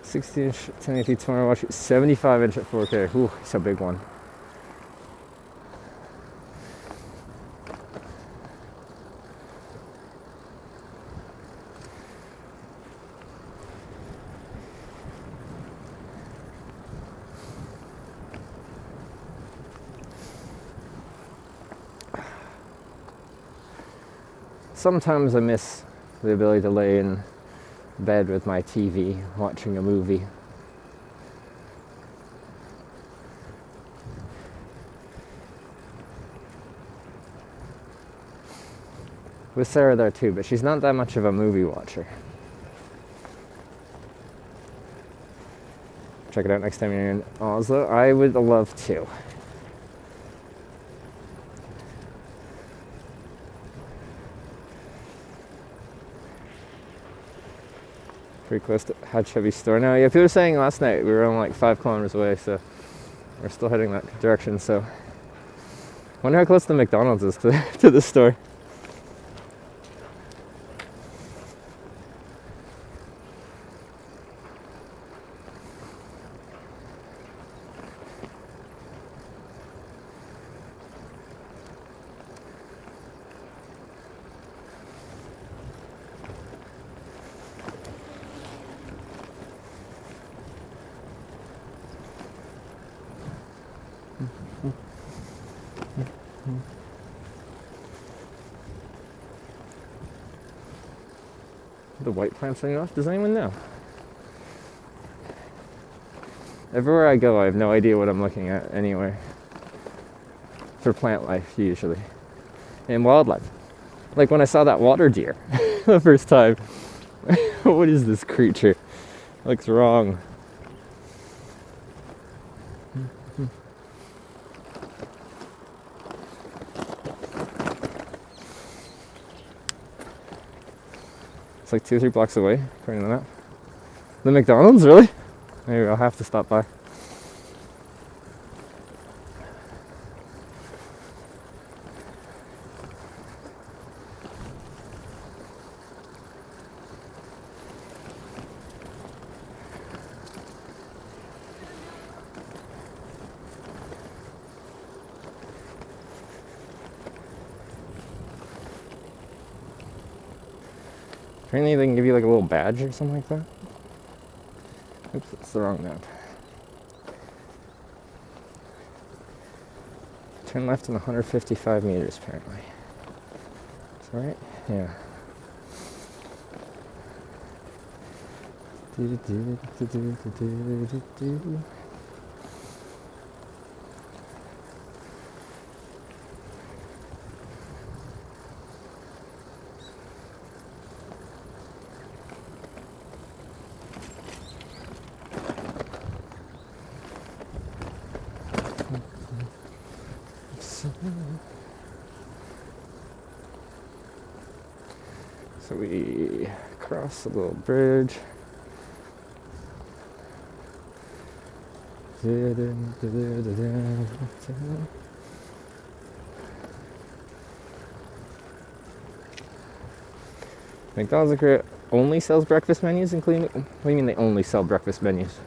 S5: "60-inch 1080 tomorrow, watch it 75-inch at 4K. Ooh, it's a big one. Sometimes I miss the ability to lay in bed with my TV, watching a movie. With Sarah there too, but she's not that much of a movie watcher. Check it out next time you're in Oslo. I would love to. Pretty close to Hatchheavy store now. Yeah, people were saying last night we were only like 5 kilometers away, so we're still heading that direction. So, wonder how close the McDonald's is to the store. The white plants hanging off? Does anyone know? Everywhere I go, I have no idea what I'm looking at anywhere. For plant life, usually. And wildlife. Like when I saw that water deer the first time. What is this creature? Looks wrong. It's like 2 or 3 blocks away, according to the map. The McDonald's, really? Maybe I'll have to stop by. Apparently they can give you like a little badge or something like that. Oops, it's the wrong map. Turn left in 155 meters, apparently. Is that right? Yeah. So we cross a little bridge. McDonald's in Korea only sells breakfast menus, including. What do you mean they only sell breakfast menus?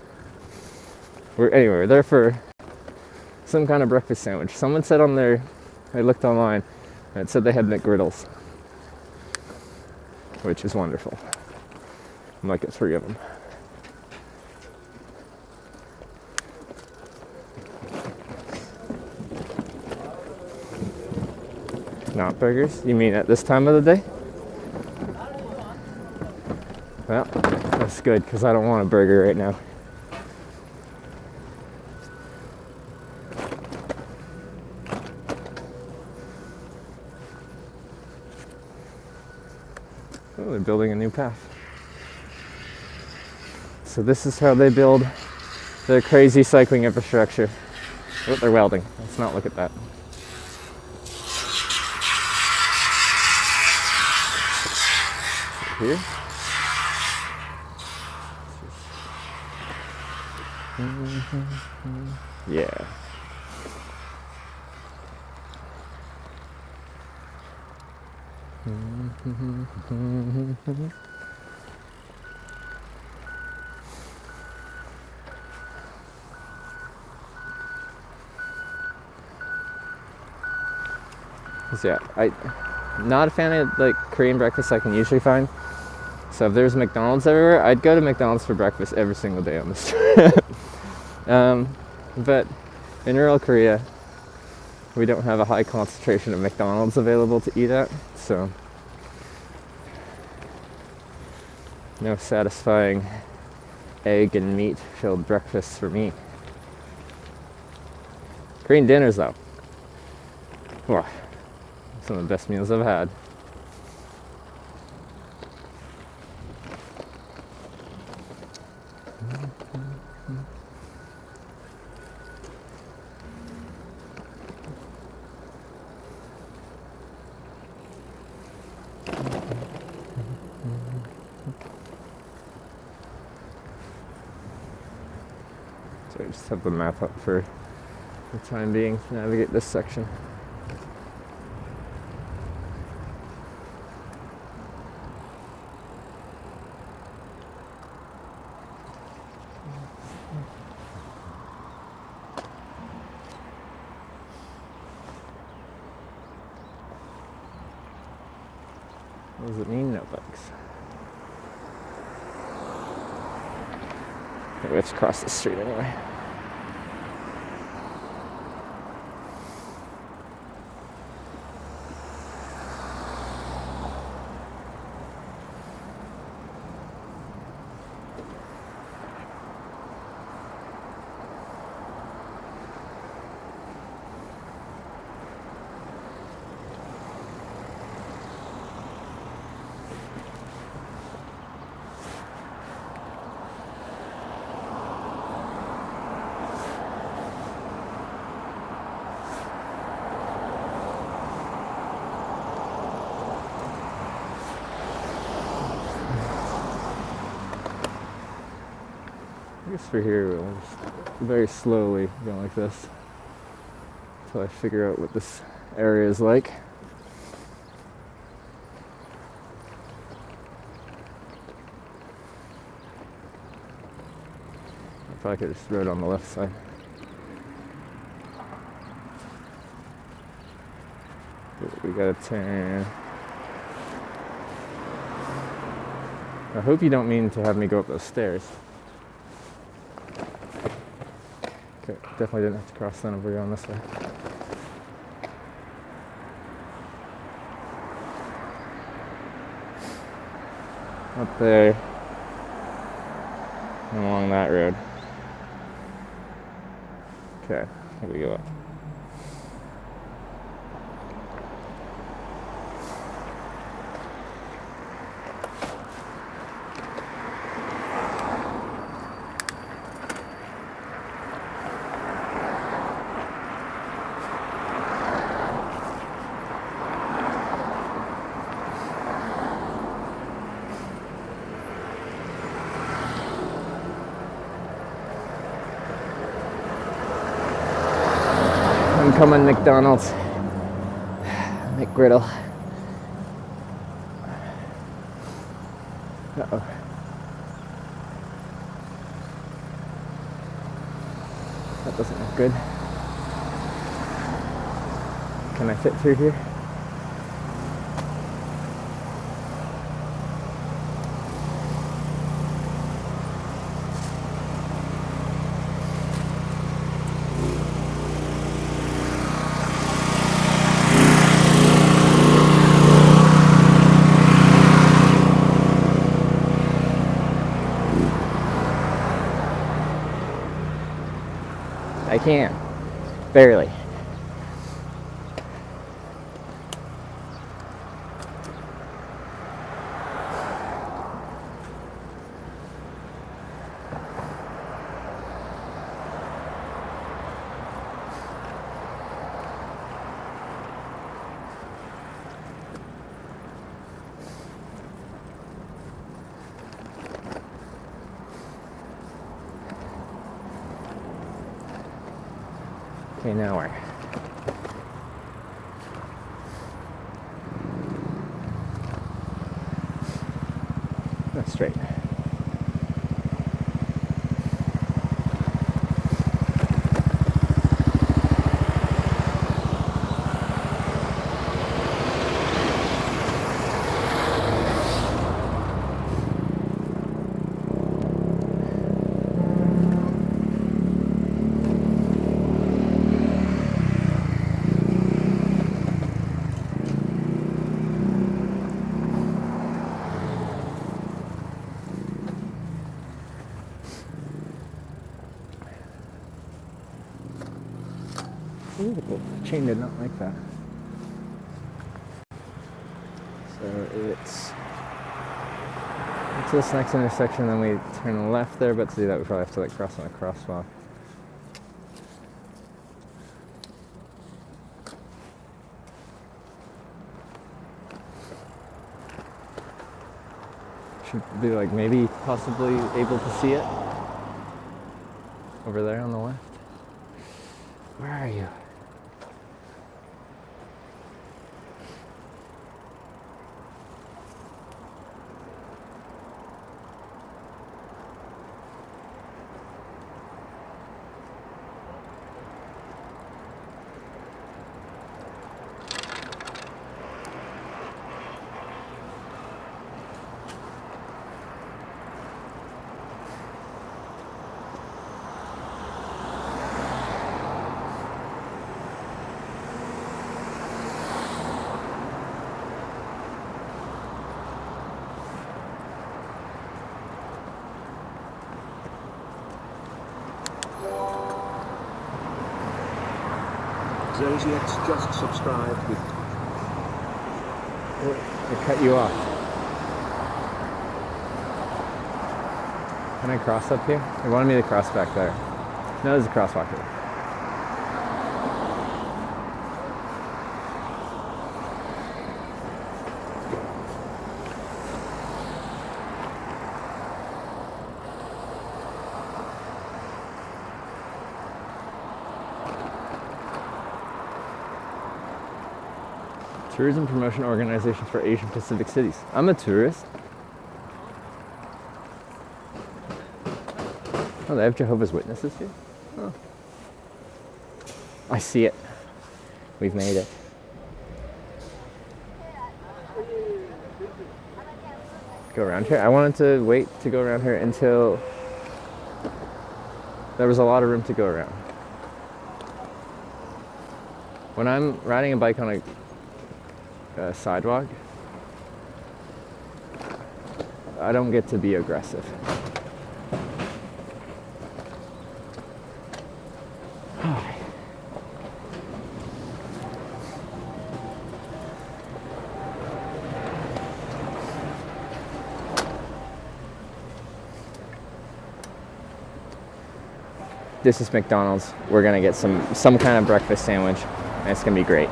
S5: We're there for some kind of breakfast sandwich. Someone said on there, I looked online, and it said they had McGriddles, which is wonderful. I might get 3 of them. Not burgers? You mean at this time of the day? Well, that's good, because I don't want a burger right now. Oh, they're building a new path. So this is how they build their crazy cycling infrastructure. Oh, they're welding. Let's not look at that. Here. Yeah. So yeah, I'm not a fan of like Korean breakfast I can usually find. So if there's McDonald's everywhere, I'd go to McDonald's for breakfast every single day on this trip. But in rural Korea, we don't have a high concentration of McDonald's available to eat at, so no satisfying egg and meat filled breakfasts for me. Korean dinners though, wow, some of the best meals I've had. So I just have the map up for the time being to navigate this section. What does it mean, no bugs? We have to cross the street anyway. I guess for here, we'll just very slowly go like this until I figure out what this area is like. If I could just rode on the left side. We gotta turn. I hope you don't mean to have me go up those stairs. Okay, definitely didn't have to cross then if we're going this way. Up there, and along that road. Okay, here we go up. Coming McDonald's McGriddle. Uh-oh. That doesn't look good. Can I fit through here? I can, barely. an hour. That's straight. Ooh, the chain did not like that. So it's to this next intersection, then we turn left there, but to do that we probably have to like cross on a crosswalk. Should be like maybe possibly able to see it over there on the left. Where are you?
S3: Zoziex just subscribed with
S5: I cut you off. Can I cross up here? They wanted me to cross back there. No, there's a crosswalk here. Tourism Promotion Organization for Asian Pacific Cities. I'm a tourist. Oh, they have Jehovah's Witnesses here? Oh. I see it. We've made it. Go around here? I wanted to wait to go around here until there was a lot of room to go around. When I'm riding a bike on a sidewalk, I don't get to be aggressive. This is McDonald's. We're gonna get some kind of breakfast sandwich, and it's gonna be great.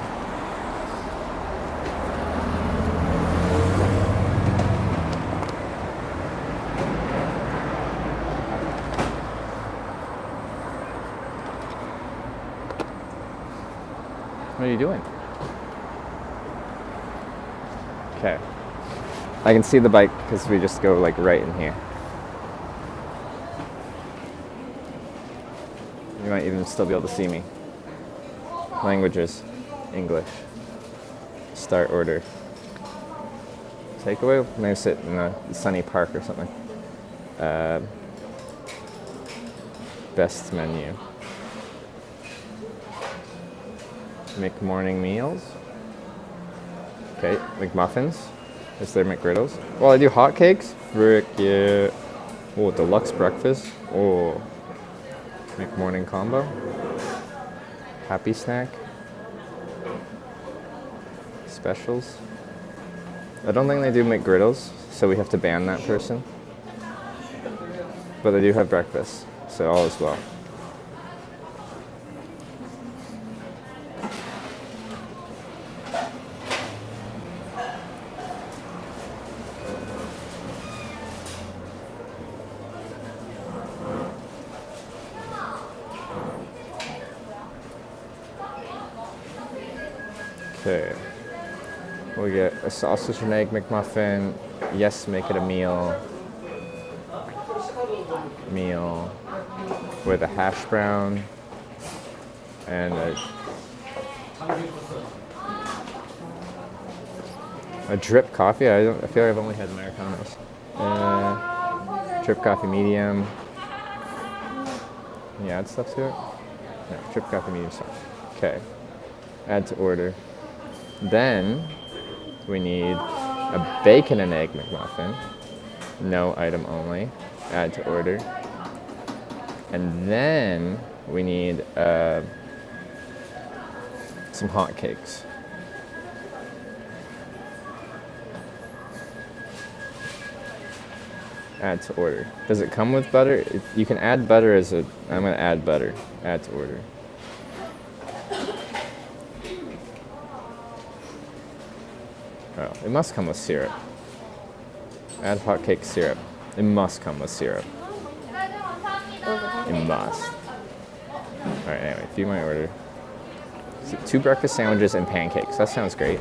S5: What are you doing? Okay. I can see the bike because we just go like right in here. You might even still be able to see me. Languages, English. Start order. Takeaway? Maybe sit in a sunny park or something. Best menu. Make morning meals. Okay, McMuffins. Is there McGriddles? Well, I do hotcakes. Frick yeah. Oh, deluxe breakfast. Oh. McMorning combo. Happy snack. Specials. I don't think they do McGriddles, so we have to ban that person. But they do have breakfast, so all is well. Okay. We get a sausage and egg McMuffin. Yes, make it a meal. Meal with a hash brown and a drip coffee. I feel like I've only had Americanos. Drip coffee medium. Can you add stuff to it? No, drip coffee medium stuff. Okay. Add to order. Then we need a bacon and egg McMuffin. No item only. Add to order. And then we need some hot cakes. Add to order. Does it come with butter? You can add butter as a... I'm going to add butter. Add to order. Oh, it must come with syrup. Add hot cake syrup. It must come with syrup. It must. Alright, anyway, view my order. So 2 breakfast sandwiches and pancakes. That sounds great.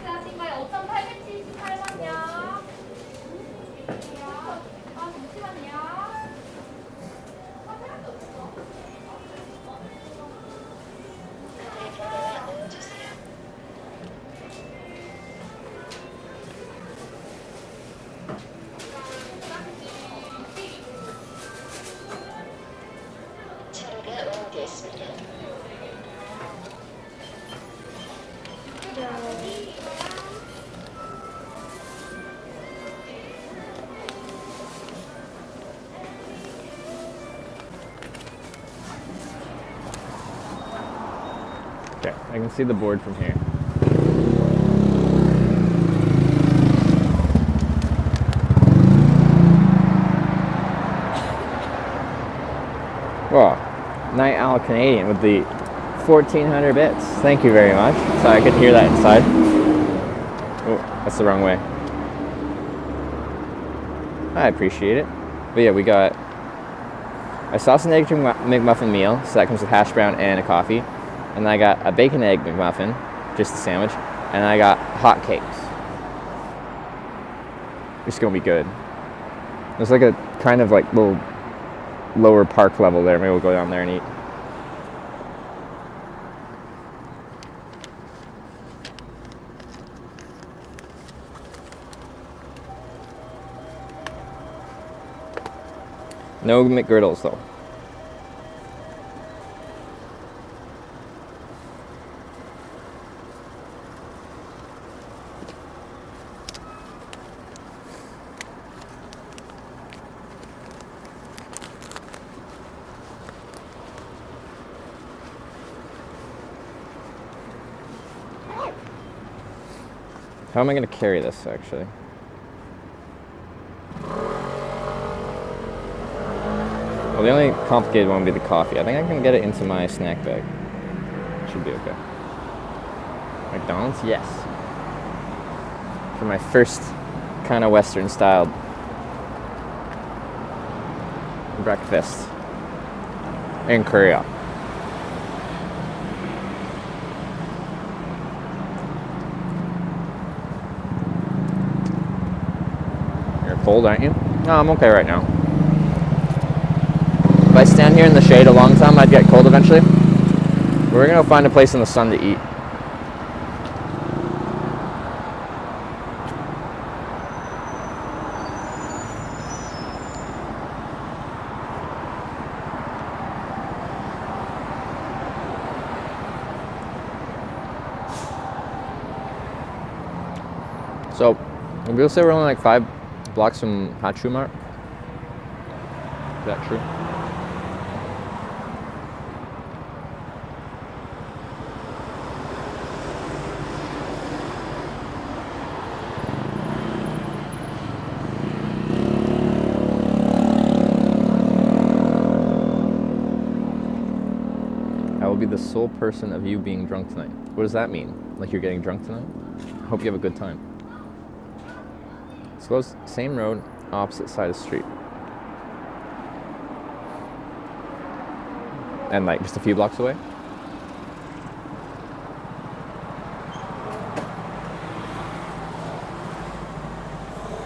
S5: Okay, I can see the board from here. Well, Night Owl Canadian with the 1400 bits. Thank you very much. Sorry, I couldn't hear that inside. Oh, that's the wrong way. I appreciate it. But yeah, we got a sausage and egg McMuffin meal, so that comes with hash brown and a coffee. And I got a bacon egg McMuffin, just a sandwich, and I got hot cakes. It's gonna be good. There's like a kind of like little lower park level there. Maybe we'll go down there and eat. No McGriddles though. How am I going to carry this, actually? Well, the only complicated one would be the coffee. I think I can get it into my snack bag. Should be okay. McDonald's? Yes. For my first kind of Western styled breakfast in Korea. You're cold, aren't you? No, I'm okay right now. If I stand here in the shade a long time, I'd get cold eventually. We're gonna find a place in the sun to eat. So, we'll say we're only like 5 blocks from Hachu Mart. Is that true? I will be the sole person of you being drunk tonight. What does that mean? Like you're getting drunk tonight? I hope you have a good time. Close, same road, opposite side of the street. And like just a few blocks away.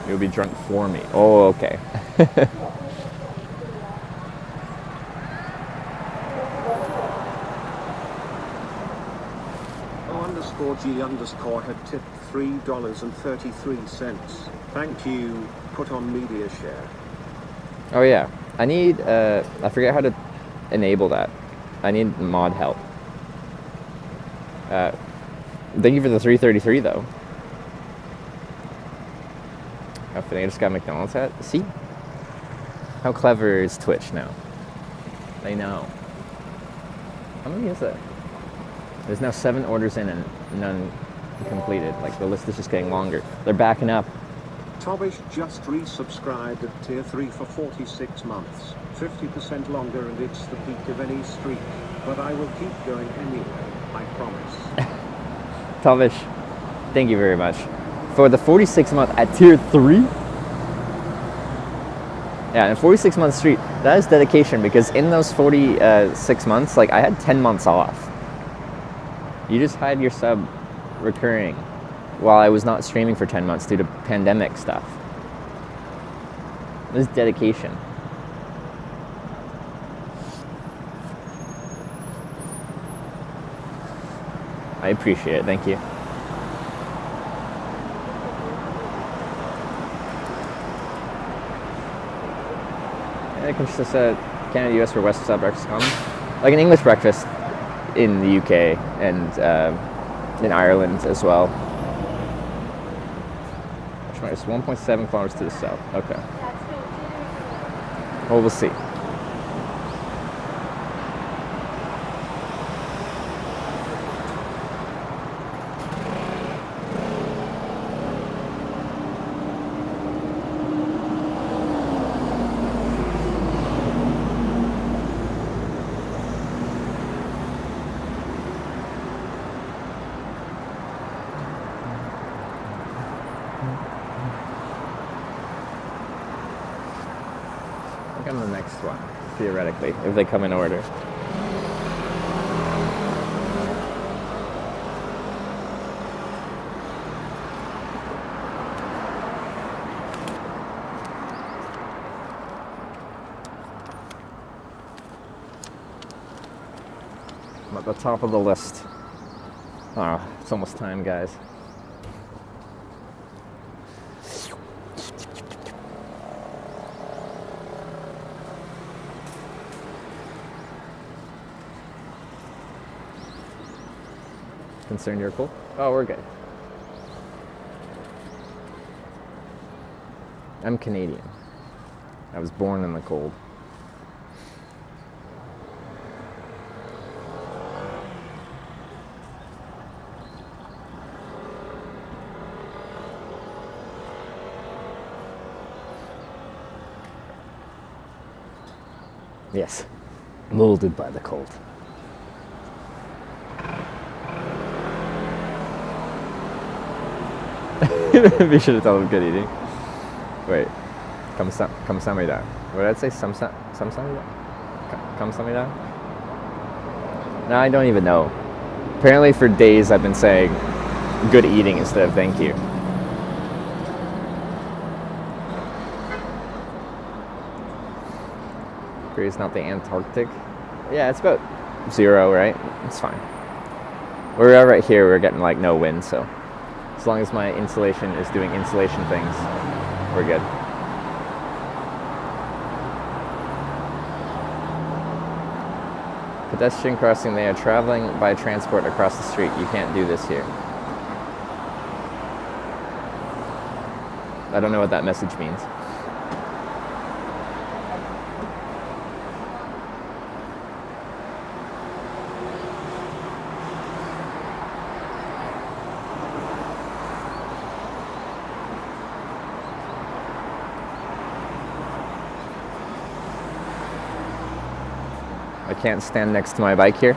S5: You'll be drunk for me. Oh, okay.
S3: O_G_ had tipped $3.33. Thank you. Put on media share.
S5: Oh yeah, I need, I forget how to enable that. I need mod help. Thank you for the 333 though. I think I just got McDonald's hat. See? How clever is Twitch now? They know. How many is that? There's now 7 orders in and none completed. Like the list is just getting longer. They're backing up.
S3: Tobish just resubscribed at tier 3 for 46 months. 50% longer and it's the peak of any streak. But I will keep going anyway, I promise.
S5: Tavish, thank you very much. For the 46 month at tier 3? Yeah, and 46 month streak, that is dedication because in those 46 months, like I had 10 months off. You just had your sub recurring while I was not streaming for 10 months due to pandemic stuff. This is dedication. I appreciate it, thank you. And it consists of Canada, US for West Side breakfast common. Like an English breakfast in the UK and in Ireland as well. It's 1.7 kilometers to the south. Okay. Well, we'll see. I'm the next one, theoretically, if they come in order. I'm at the top of the list. Oh, it's almost time, guys. Concerned you're cool? Oh, we're good. I'm Canadian. I was born in the cold. Yes, molded by the cold. Be sure to tell them good eating. Wait, kamsamida. What did I say? Samsamida? Kamsamida? No, I don't even know. Apparently for days I've been saying good eating instead of thank you. Korea's not the Antarctic. Yeah, it's about 0, right? It's fine. We're right here, we're getting like no wind, so as long as my insulation is doing insulation things, we're good. Pedestrian crossing, they are traveling by transport across the street. You can't do this here. I don't know what that message means. I can't stand next to my bike here.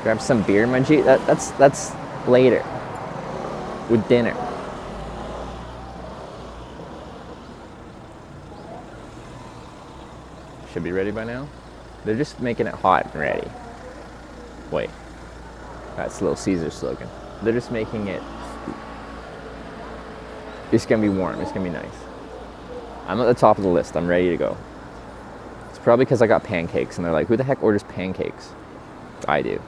S5: Grab some beer, my G. That's later. with dinner. Should be ready by now. They're just making it hot and ready. Wait, that's Little Caesar slogan. They're just making it. It's gonna be warm. It's gonna be nice. I'm at the top of the list. I'm ready to go. It's probably because I got pancakes, and they're like, "Who the heck orders pancakes?" I do.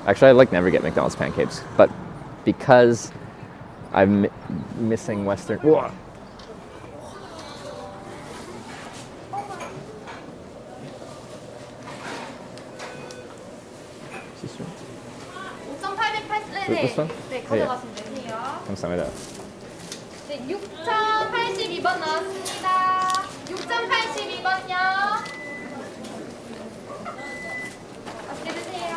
S5: Actually, I like never get McDonald's pancakes, but because I'm missing Western. Whoa.
S6: 네,
S5: one?
S6: 네, 가져가시면 되세요.
S5: 감사합니다.
S6: 네, 6082번 나왔습니다. 6082번요. 맛있게 드세요.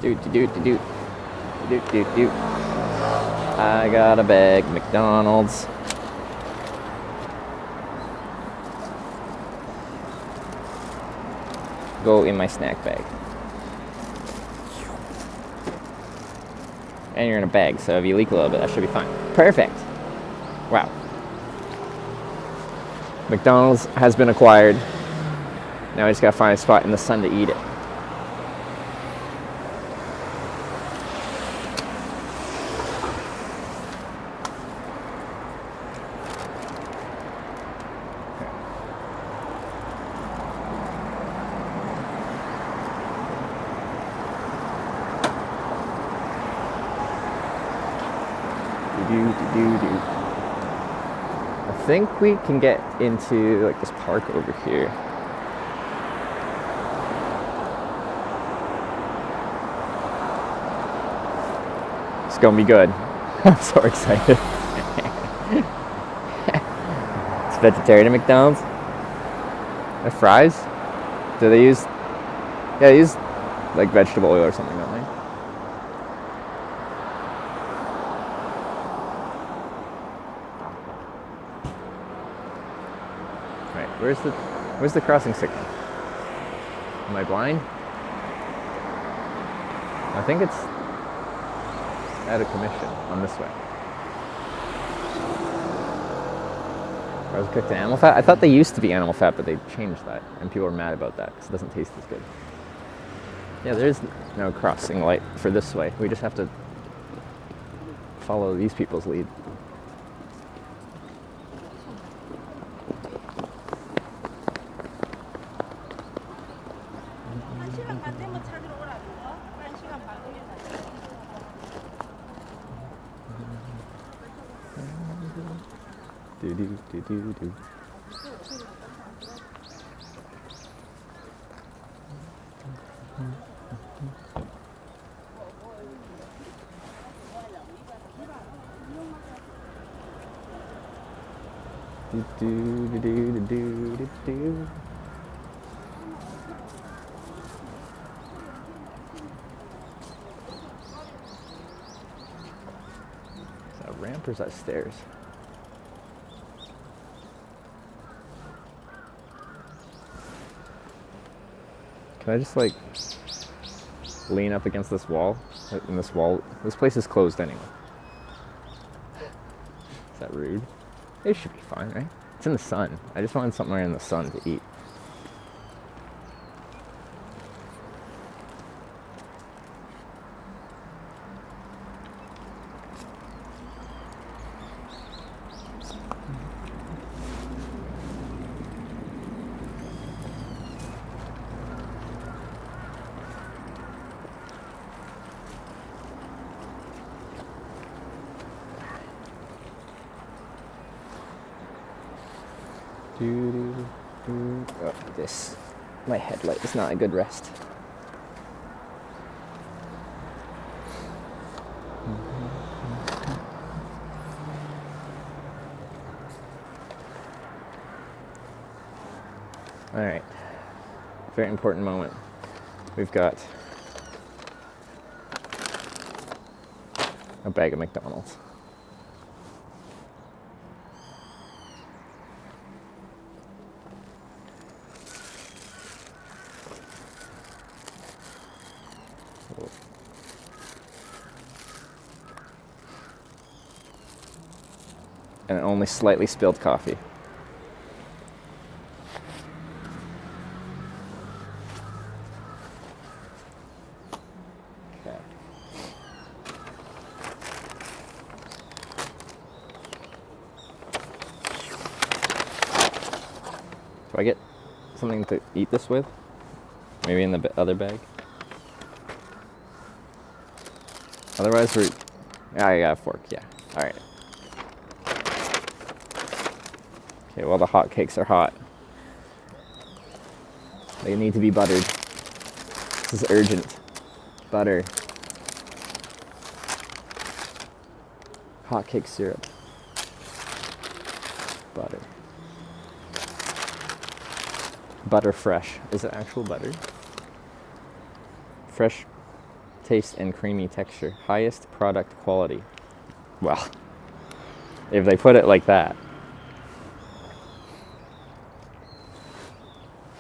S5: Do. I got a bag, McDonald's. Go in my snack bag. And you're in a bag, so if you leak a little bit, that should be fine. Perfect. Wow. McDonald's has been acquired. Now I just gotta find a spot in the sun to eat it. I think we can get into like this park over here. It's gonna be good. I'm so excited. It's vegetarian at McDonald's. Their fries? Do they use? Yeah, they use like vegetable oil or something, don't they? Where's the crossing signal? Am I blind? I think it's out of commission on this way. I was cooked in animal fat. I thought they used to be animal fat, but they changed that, and people are mad about that because it doesn't taste as good. Yeah, there's no crossing light for this way. We just have to follow these people's lead. Do. Is that a ramp or is that stairs? Can I just like lean up against this wall? In this wall, this place is closed anyway. Is that rude? It should be fine, right? It's in the sun. I just wanted somewhere in the sun to eat. Oh, this. My headlight is not a good rest. All right. Very important moment. We've got a bag of McDonald's. Cool. And only slightly spilled coffee. Okay. Do I get something to eat this with? Maybe in the other bag? Otherwise we're... Yeah, I got a fork, yeah. Alright. Okay, well the hot cakes are hot. They need to be buttered. This is urgent. Butter. Hot cake syrup. Butter. Butter fresh. Is it actual butter? Fresh taste and creamy texture. Highest product quality. Well, if they put it like that,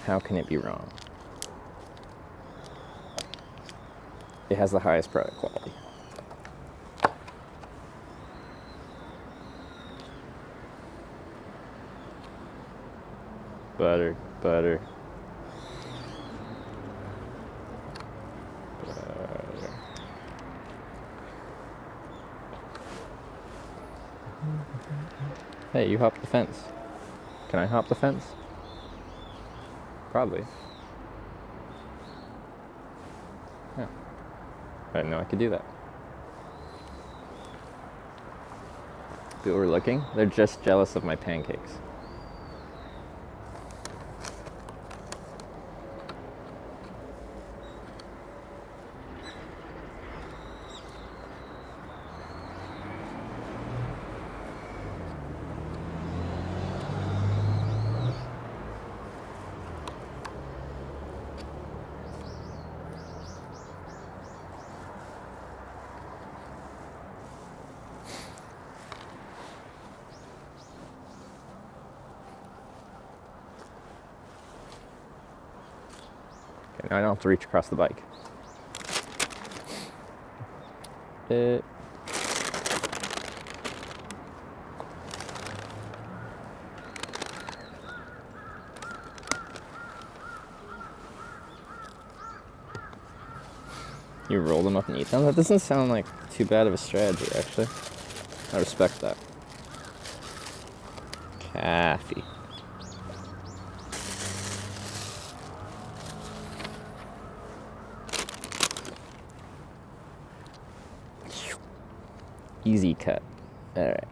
S5: how can it be wrong? It has the highest product quality. Butter, butter. Butter. Hey, you hopped the fence. Can I hop the fence? Probably. Yeah. I didn't know I could do that. People were looking. They're just jealous of my pancakes. Okay, now I don't have to reach across the bike. You roll them up and eat them? That doesn't sound like too bad of a strategy, actually. I respect that. Coffee. Easy cut. All right.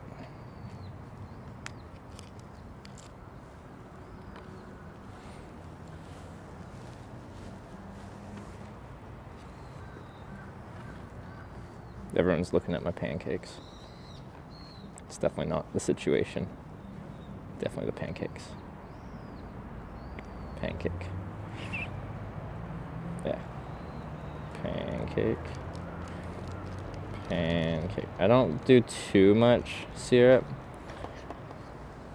S5: Everyone's looking at my pancakes. It's definitely not the situation. Definitely the pancakes. Pancake. Yeah. Pancake. Pancake. I don't do too much syrup.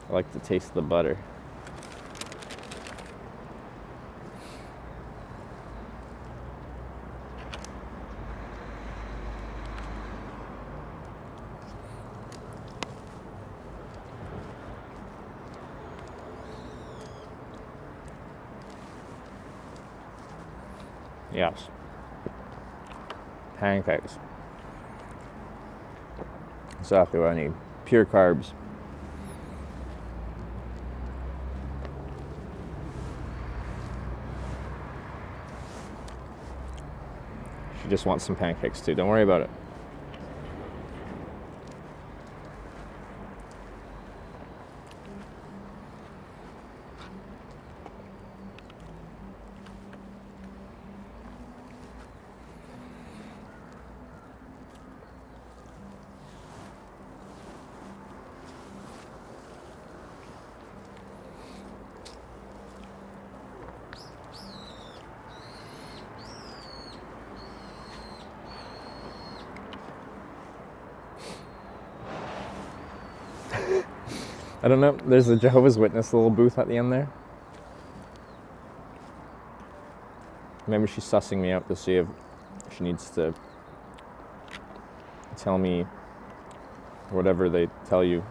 S5: I like to taste the butter. Yes. Pancakes. Exactly what I need. Pure carbs. She just wants some pancakes too. Don't worry about it. I don't know. There's a Jehovah's Witness little booth at the end there. Maybe she's sussing me out to see if She needs to tell me whatever they tell you.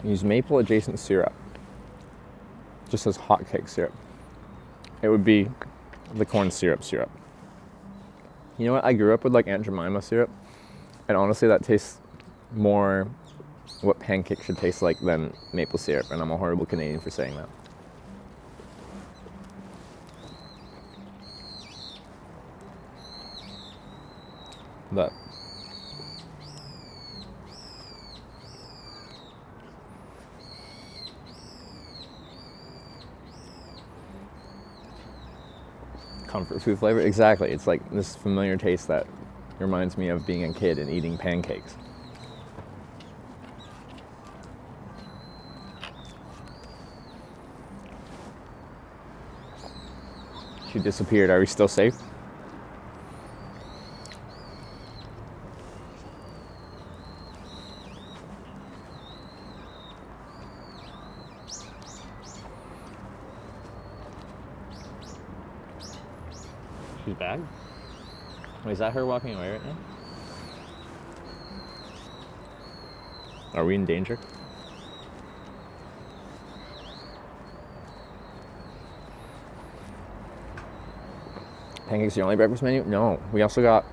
S5: Use maple adjacent syrup. Just says hotcake syrup. It would be the corn syrup. You know what? I grew up with like Aunt Jemima syrup, and honestly, that tastes more what pancakes should taste like than maple syrup, and I'm a horrible Canadian for saying that. But comfort food flavor, exactly. It's like this familiar taste that reminds me of being a kid and eating pancakes. She disappeared. Are we still safe? She's back? Wait, is that her walking away right now? Are we in danger? Pancakes the only breakfast menu? No. We also got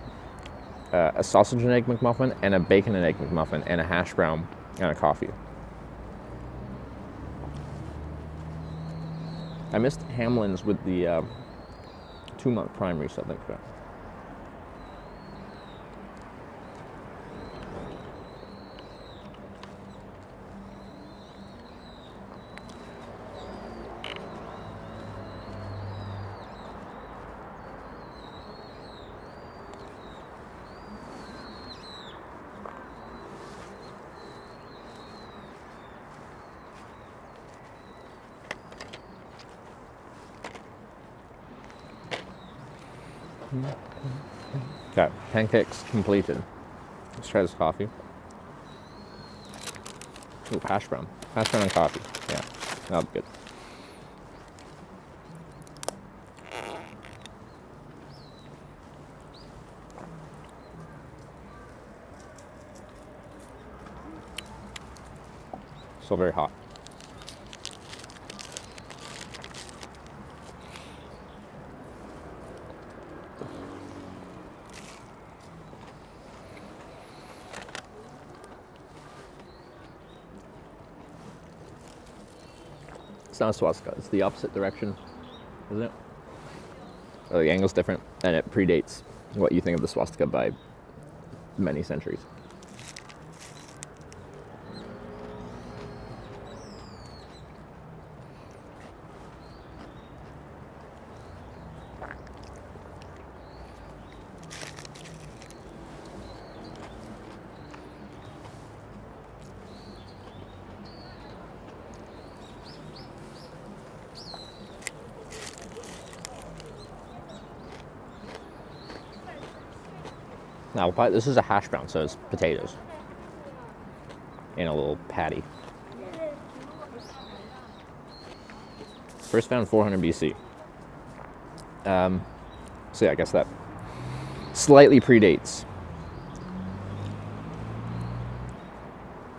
S5: a sausage and egg McMuffin and a bacon and egg McMuffin and a hash brown and a coffee. I missed Hamlin's with the 2-month primary, so thanks for that. Okay, pancakes completed. Let's try this coffee. Ooh, hash brown. Hash brown and coffee. Yeah, that'll be good. Still very hot. It's not a swastika, it's the opposite direction, isn't it? Oh, the angle's different, and it predates what you think of the swastika by many centuries. Now, this is a hash brown, so it's potatoes in a little patty. First found 400 BC. So yeah, I guess that slightly predates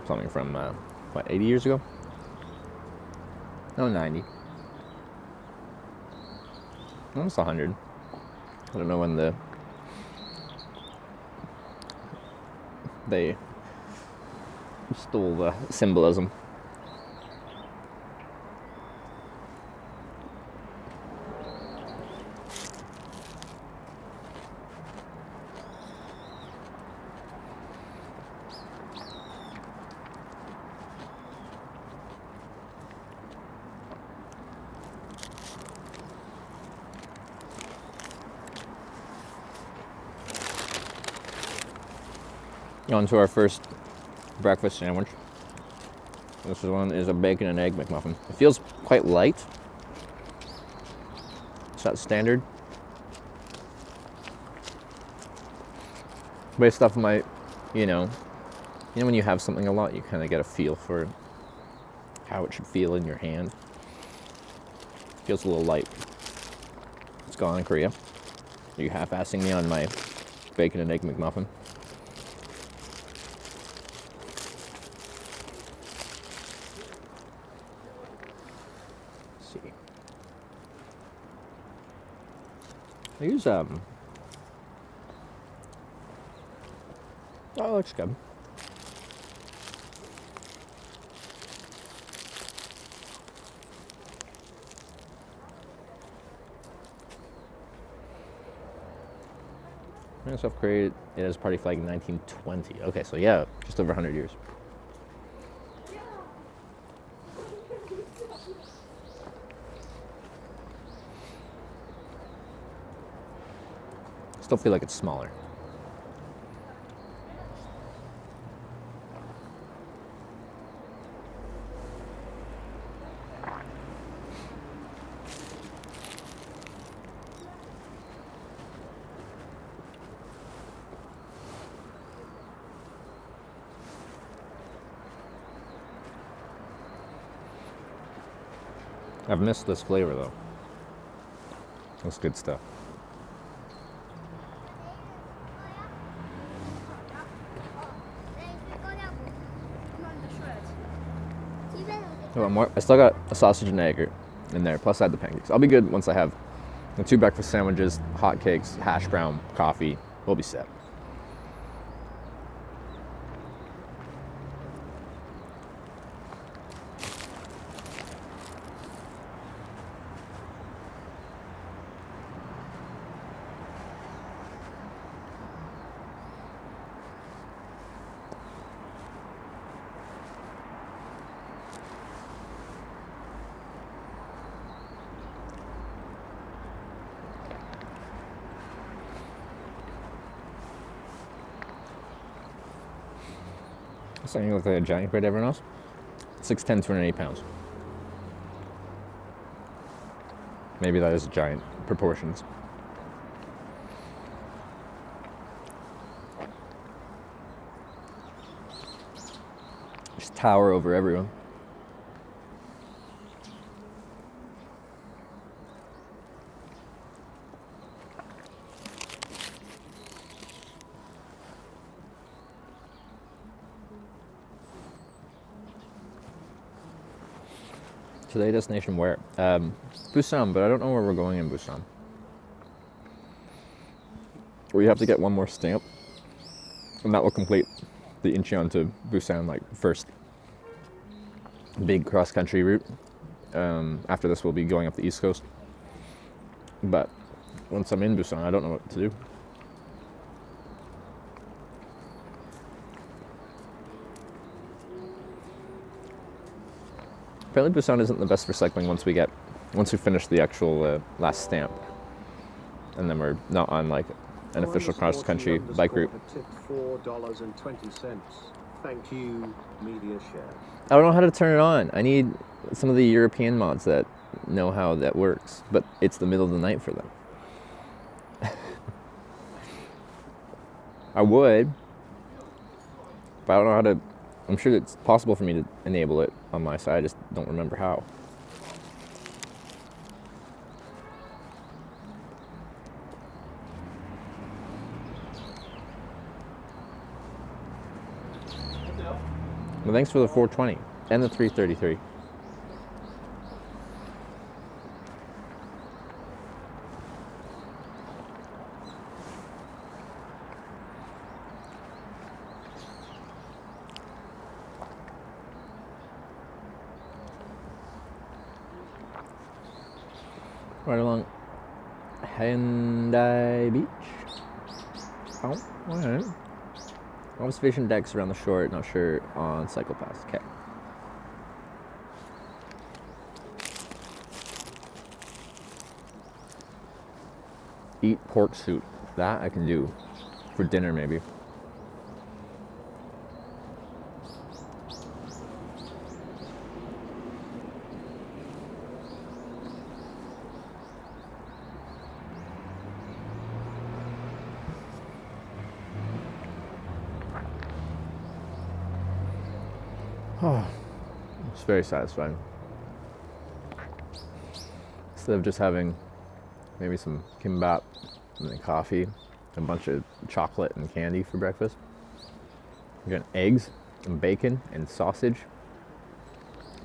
S5: something from, what, 80 years ago? No, 90. Almost 100. I don't know when they stole the symbolism. On to our first breakfast sandwich. This one is a bacon and egg McMuffin. It feels quite light. Is that standard? based off my, you know, when you have something a lot, you kind of get a feel for how it should feel in your hand. Feels a little light. It's gone in Korea. Are you half-assing me on my bacon and egg McMuffin? Let's see. I use oh, it looks good. South Korea, it has party flag in 1920. Okay, so yeah, just over 100 years. Still feel like it's smaller. I've missed this flavor though. That's good stuff. Oh, one more. I still got a sausage and egg in there, plus I had the pancakes. I'll be good once I have the 2 breakfast sandwiches, hot cakes, hash brown, coffee. We'll be set. Something look like a giant compared to everyone else. 6'10", 280 pounds. Maybe that is giant proportions. Just tower over everyone. Today destination where? Busan, but I don't know where we're going in Busan. We have to get one more stamp, and that will complete the Incheon to Busan, like, first big cross-country route. After this, we'll be going up the East Coast. But once I'm in Busan, I don't know what to do. Apparently Busan isn't the best for cycling once we finish the actual last stamp. And then we're not on like an official cross-country bike route.
S3: $4.20. Thank you, media share.
S5: I don't know how to turn it on. I need some of the European mods that know how that works, but it's the middle of the night for them. I would, but I don't know how to. I'm sure it's possible for me to enable it on my side, I just don't remember how. Well, thanks for the 420 and the 333. Right along Hendae Beach. Oh, alright. Observation decks around the shore, not sure on Cycle Pass. Okay. Eat pork soup. That I can do for dinner maybe. It's very satisfying. Instead of just having maybe some kimbap and then coffee, a bunch of chocolate and candy for breakfast, you're getting eggs and bacon and sausage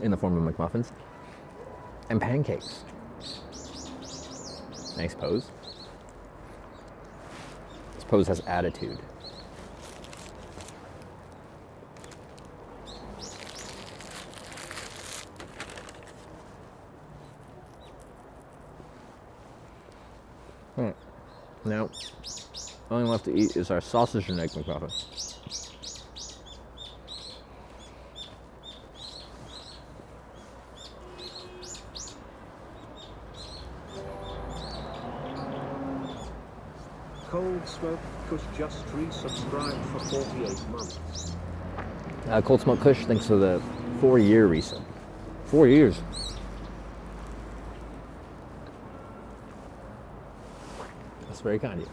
S5: in the form of McMuffins and pancakes. Nice pose. This pose has attitude. Now, only left to eat is our sausage and egg McMuffin.
S3: Cold Smoke Kush just resubscribed for 48 months.
S5: Cold Smoke Kush thanks for the 4-year reset. 4 years. That's very kind of you.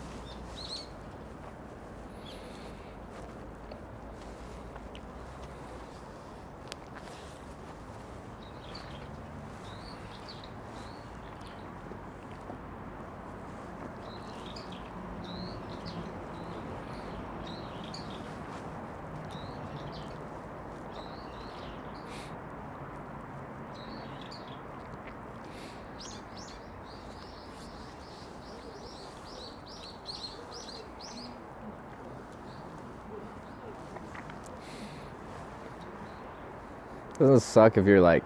S5: Doesn't it suck if you're like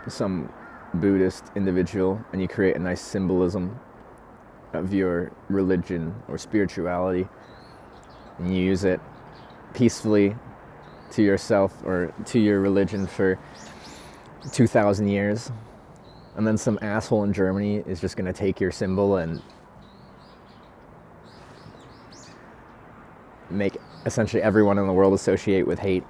S5: some Buddhist individual and you create a nice symbolism of your religion or spirituality and you use it peacefully to yourself or to your religion for 2,000 years, and then some asshole in Germany is just going to take your symbol and make essentially everyone in the world associate with hate.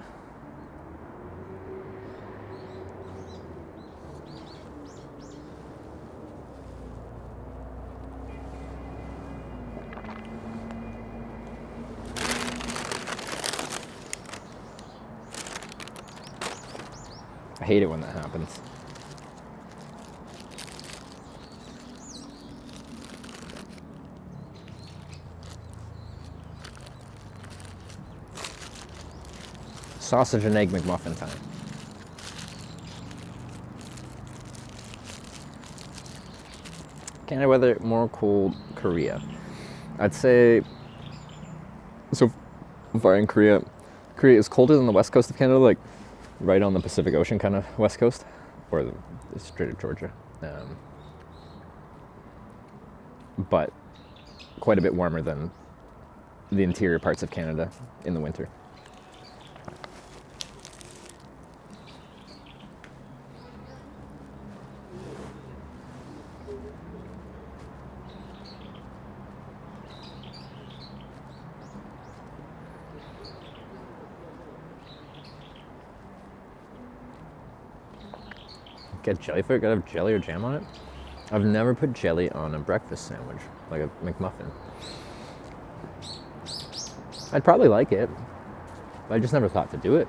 S5: I hate it when that happens. Sausage and egg McMuffin time. Canada weather, more cold Korea. I'd say, so far in Korea is colder than the west coast of Canada, like right on the Pacific Ocean kind of west coast, or the Strait of Georgia. But quite a bit warmer than the interior parts of Canada in the winter. Get jellyfish? Gotta have jelly or jam on it? I've never put jelly on a breakfast sandwich, like a McMuffin. I'd probably like it, but I just never thought to do it.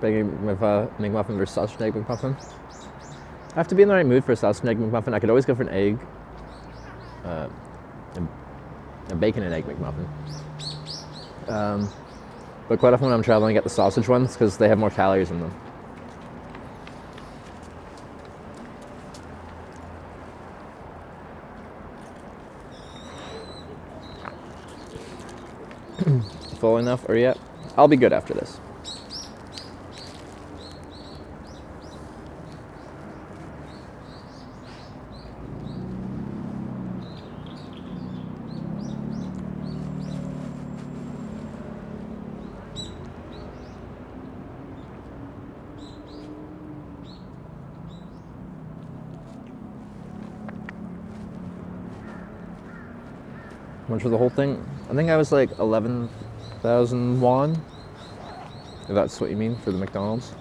S5: Bacon with McMuffin versus sausage and egg McMuffin. I have to be in the right mood for a sausage and egg McMuffin. I could always go for an egg, a bacon and egg McMuffin. But quite often when I'm traveling, I get the sausage ones because they have more calories in them. Full enough or yet? I'll be good after this. How much for the whole thing? I think I was like 11,000 won, if that's what you mean, for the McDonald's.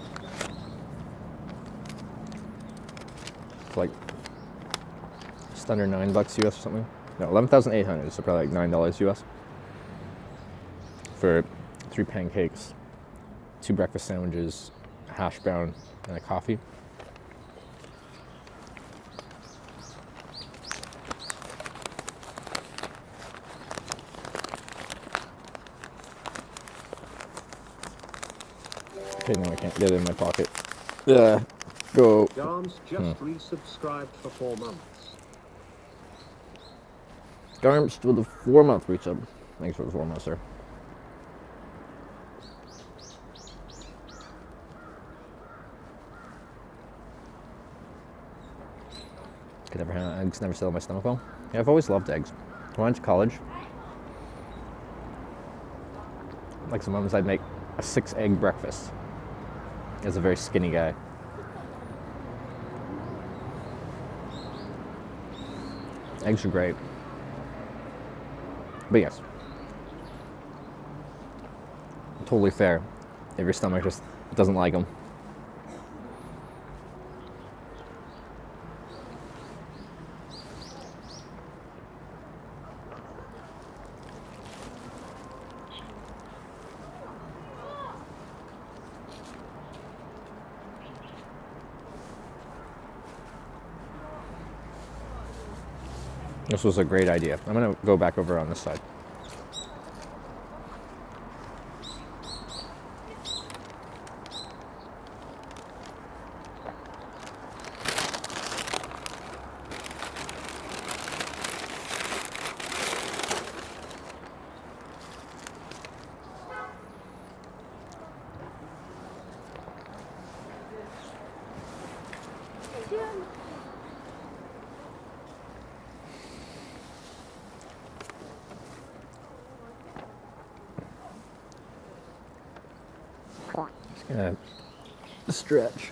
S5: It's like just under $9 US or something. No, 11,800, so probably like $9 US for 3 pancakes, 2 breakfast sandwiches, a hash brown, and a coffee. Okay, no, I can't get it in my pocket. Yeah, go.
S3: Garms just resubscribed for 4 months.
S5: Garms with a 4-month resub. Thanks for the 4 months, sir. Could never have eggs, never settle my stomach well. Yeah, I've always loved eggs. When I went to college, like sometimes I'd make a 6-egg breakfast as a very skinny guy. Eggs are great. But yes, totally fair if your stomach just doesn't like them. This was a great idea. I'm gonna go back over on this side. Just gonna stretch.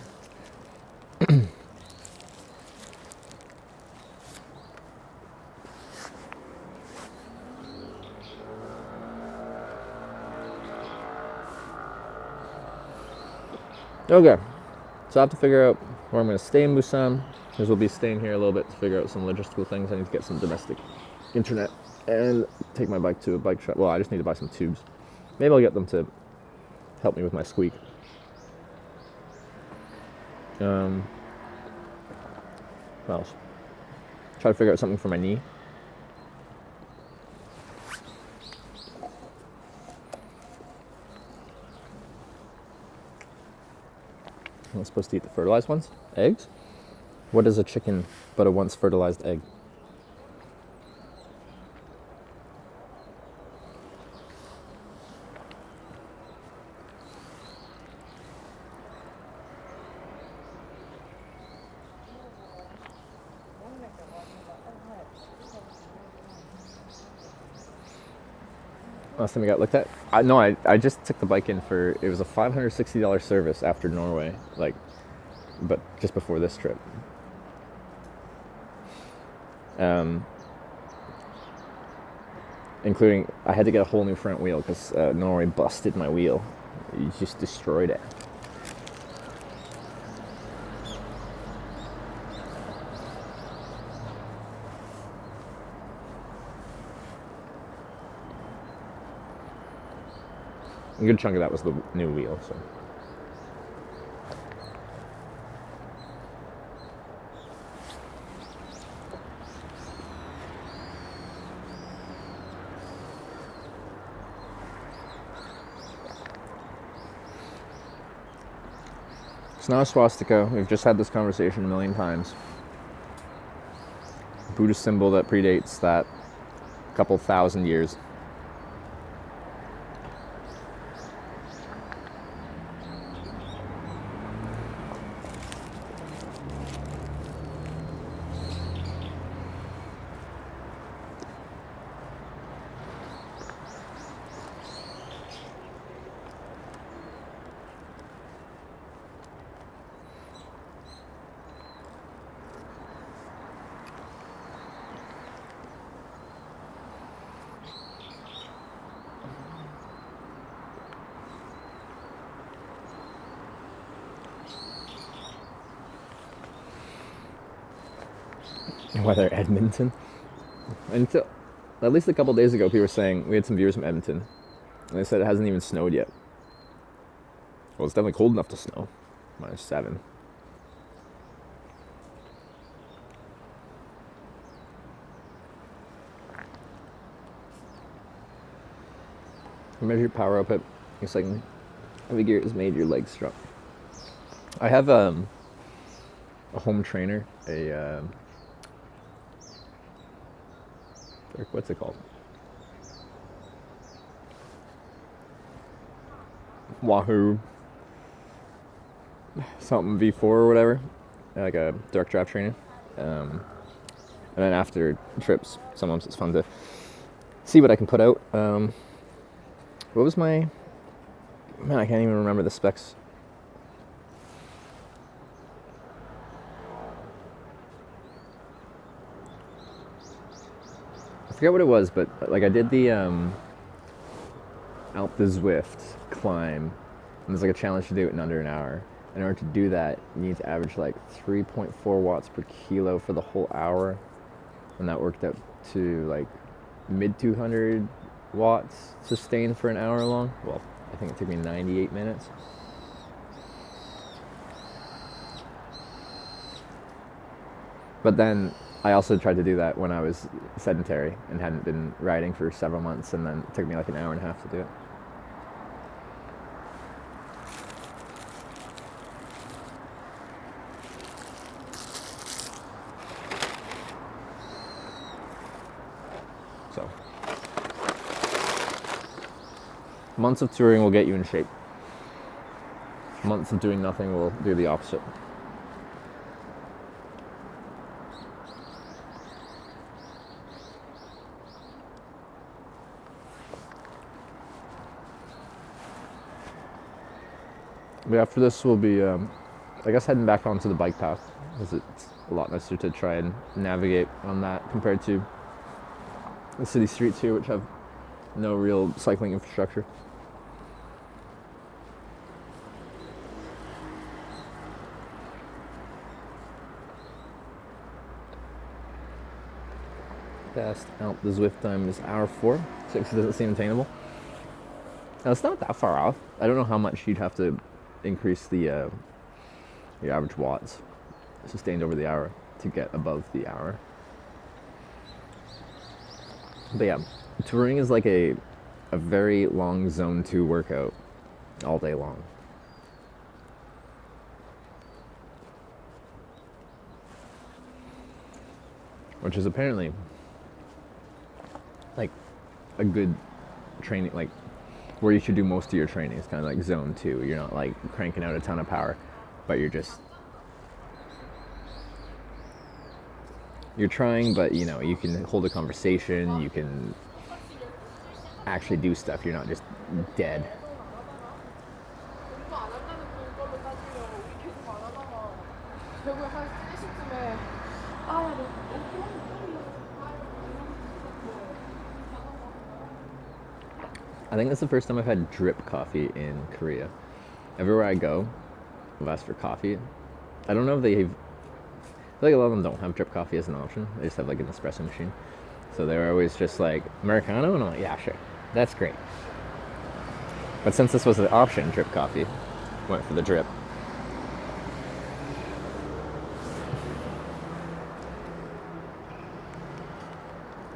S5: Okay, so I have to figure out where I'm going to stay in Busan, because we'll be staying here a little bit to figure out some logistical things. I need to get some domestic internet and take my bike to a bike shop. Well, I just need to buy some tubes. Maybe I'll get them to help me with my squeak. What else? Try to figure out something for my knee. I'm not supposed to eat the fertilized ones? Eggs? What is a chicken but a once fertilized egg? Last time we got looked at? I just took the bike in for, it was a $560 service after Norway, but just before this trip. Including, I had to get a whole new front wheel because Norway busted my wheel. He just destroyed it. A good chunk of that was the new wheel, so. It's not a swastika. We've just had this conversation a million times. Buddhist symbol that predates that couple thousand years. Whether Edmonton. Until at least a couple days ago, people were saying, we had some viewers from Edmonton, and they said it hasn't even snowed yet. Well, it's definitely cold enough to snow. -7. Measure your power output. It's like every gear is made your legs strong. I have a home trainer, what's it called? Wahoo something V4 or whatever, like a direct draft trainer. And then after trips, sometimes it's fun to see what I can put out. What was my... Man, I can't even remember the specs. I forget what it was, but like I did the Alp the Zwift climb, and there's like a challenge to do it in under an hour. In order to do that, you need to average like 3.4 watts per kilo for the whole hour, and that worked out to like mid 200 watts sustained for an hour long. Well, I think it took me 98 minutes. But then I also tried to do that when I was sedentary and hadn't been riding for several months, and then it took me like an hour and a half to do it. So, months of touring will get you in shape. Months of doing nothing will do the opposite. But after this, we'll be, I guess, heading back onto the bike path, because it's a lot nicer to try and navigate on that compared to the city streets here, which have no real cycling infrastructure. Fast out the Zwift time is hour 4. 6 doesn't seem attainable. Now, it's not that far off. I don't know how much you'd have to increase the your average watts sustained over the hour to get above the hour. But yeah, touring is like a very long zone 2 workout all day long. Which is apparently like a good training, like where you should do most of your training. Is kind of like zone 2. You're not like cranking out a ton of power, but you're trying, but you know, you can hold a conversation, you can actually do stuff. You're not just dead. I think that's the first time I've had drip coffee in Korea. Everywhere I go, I've asked for coffee. I don't know if I feel like a lot of them don't have drip coffee as an option. They just have like an espresso machine. So they're always just like, Americano? And I'm like, yeah, sure. That's great. But since this was an option, drip coffee, went for the drip.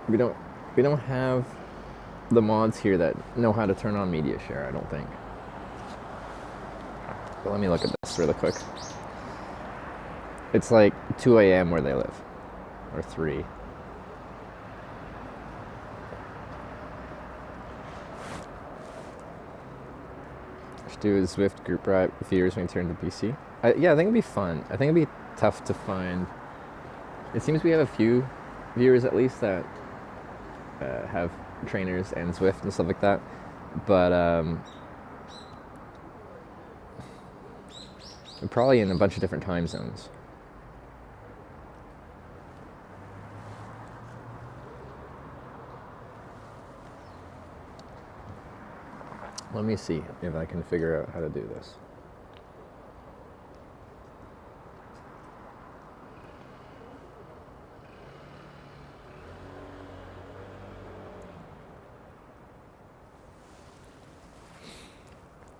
S5: We don't have the mods here that know how to turn on media share, I don't think. But let me look at this really quick. It's like 2 a.m. where they live, or 3. Should do a Zwift group ride with viewers when we turn to PC. Yeah, I think it'd be fun. I think it'd be tough to find. It seems we have a few viewers at least that have trainers and Zwift and stuff like that, but we're probably in a bunch of different time zones. Let me see if I can figure out how to do this.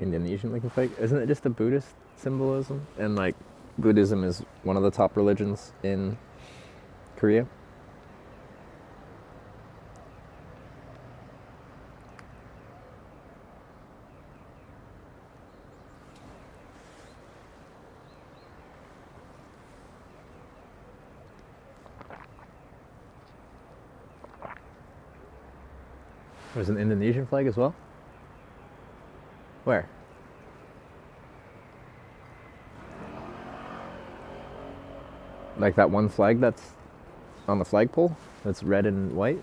S5: Indonesian looking flag. Isn't it just a Buddhist symbolism? And like Buddhism is one of the top religions in Korea. There's an Indonesian flag as well? Where? Like that one flag that's on the flagpole? That's red and white?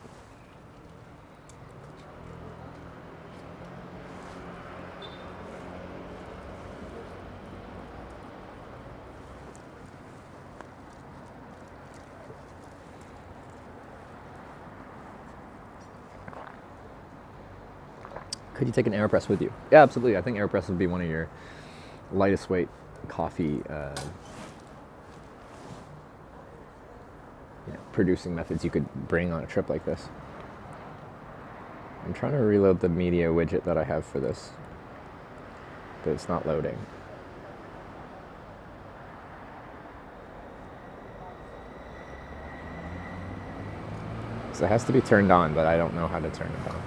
S5: Could you take an AeroPress with you? Yeah, absolutely. I think AeroPress would be one of your lightest weight coffee producing methods you could bring on a trip like this. I'm trying to reload the media widget that I have for this, but it's not loading. So it has to be turned on, but I don't know how to turn it on.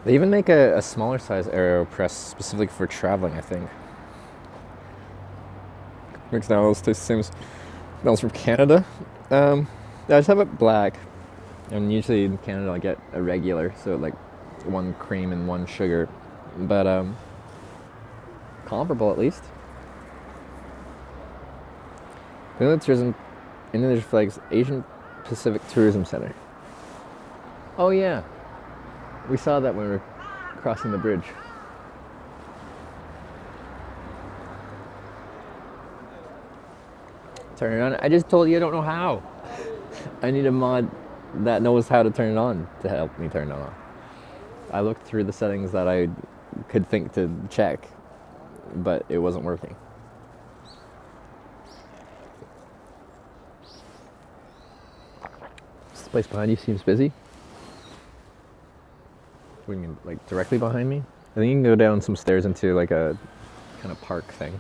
S5: They even make a smaller size AeroPress specifically for traveling, I think. McDonald's tastes the same as McDonald's from Canada. I just have it black. And usually in Canada I get a regular, so like one cream and one sugar. But comparable at least. Indonesian flags, Asian Pacific Tourism Center. Oh yeah. We saw that when we were crossing the bridge. Turn it on. I just told you I don't know how. I need a mod that knows how to turn it on to help me turn it on. I looked through the settings that I could think to check, but it wasn't working. This place behind you seems busy. What do you mean, like directly behind me? I think you can go down some stairs into like a kind of park thing.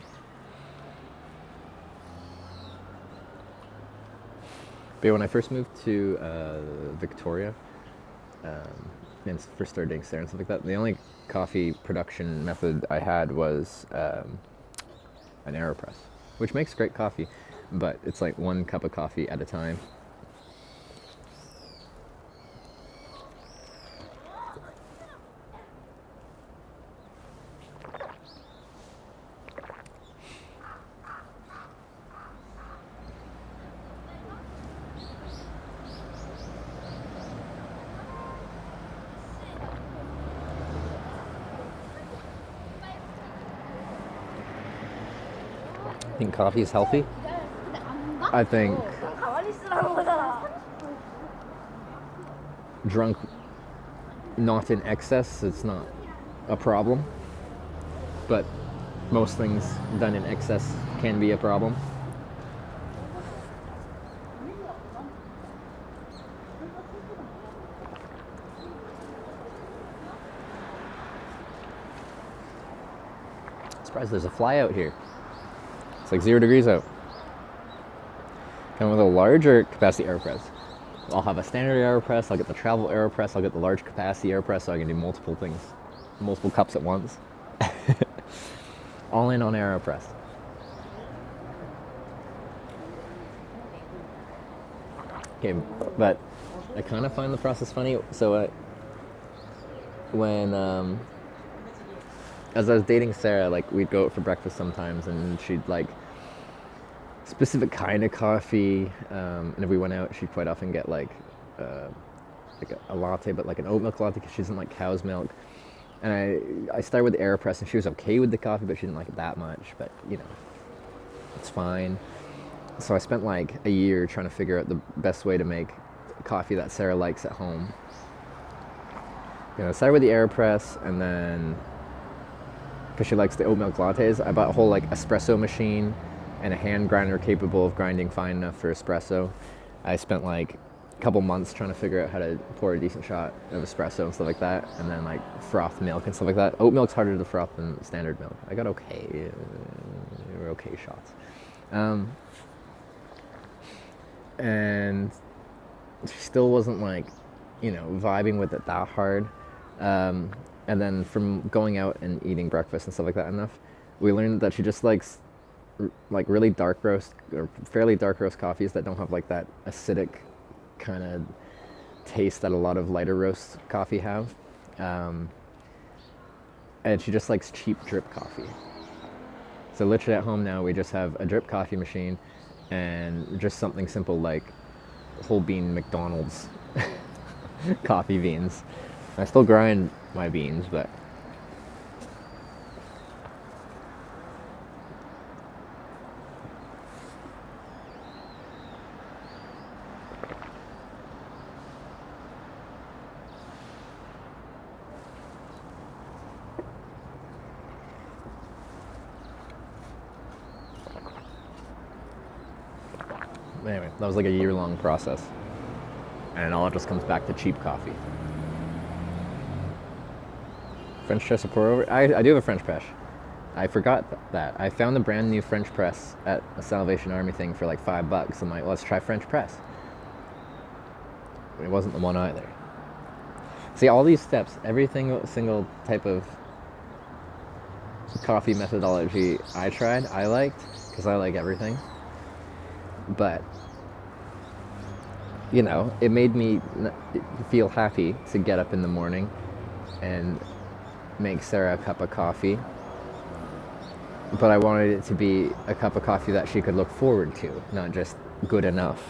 S5: But yeah, when I first moved to Victoria, and first started doing Sarah and stuff like that, the only coffee production method I had was an AeroPress, which makes great coffee, but it's like one cup of coffee at a time. Think coffee is healthy? I think drunk not in excess, it's not a problem. But most things done in excess can be a problem. Surprised there's a fly out here. It's like 0 degrees out. Come with a larger capacity AeroPress. I'll have a standard AeroPress, I'll get the travel AeroPress, I'll get the large capacity AeroPress so I can do multiple things, multiple cups at once. All in on AeroPress. Okay, but I kind of find the process funny. So when as I was dating Sarah, like we'd go out for breakfast sometimes, and she'd like specific kind of coffee, and if we went out, she'd quite often get like a latte, but like an oat milk latte because she doesn't like cow's milk. And I started with the AeroPress, and she was okay with the coffee, but she didn't like it that much. But you know, it's fine. So I spent like a year trying to figure out the best way to make coffee that Sarah likes at home. You know, I started with the AeroPress, and then because she likes the oat milk lattes, I bought a whole like espresso machine and a hand grinder capable of grinding fine enough for espresso. I spent like couple months trying to figure out how to pour a decent shot of espresso and stuff like that, and then like froth milk and stuff like that. Oat milk's harder to froth than standard milk. I got okay shots. And she still wasn't like, vibing with it that hard. And then from going out and eating breakfast and stuff like that enough, we learned that she just likes like really dark roast or fairly dark roast coffees that don't have like that acidic kind of taste that a lot of lighter roast coffee have. And she just likes cheap drip coffee. So literally at home now we just have a drip coffee machine and just something simple like whole bean McDonald's coffee beans. I still grind my beans, but anyway, that was like a year-long process. And all it just comes back to cheap coffee. French press to pour over? I do have a French press. I forgot that. I found a brand new French press at a Salvation Army thing for like $5. I'm like, let's try French press. It wasn't the one either. See, all these steps, every single type of coffee methodology I tried, I liked, because I like everything. But it made me feel happy to get up in the morning and make Sarah a cup of coffee. But I wanted it to be a cup of coffee that she could look forward to, not just good enough.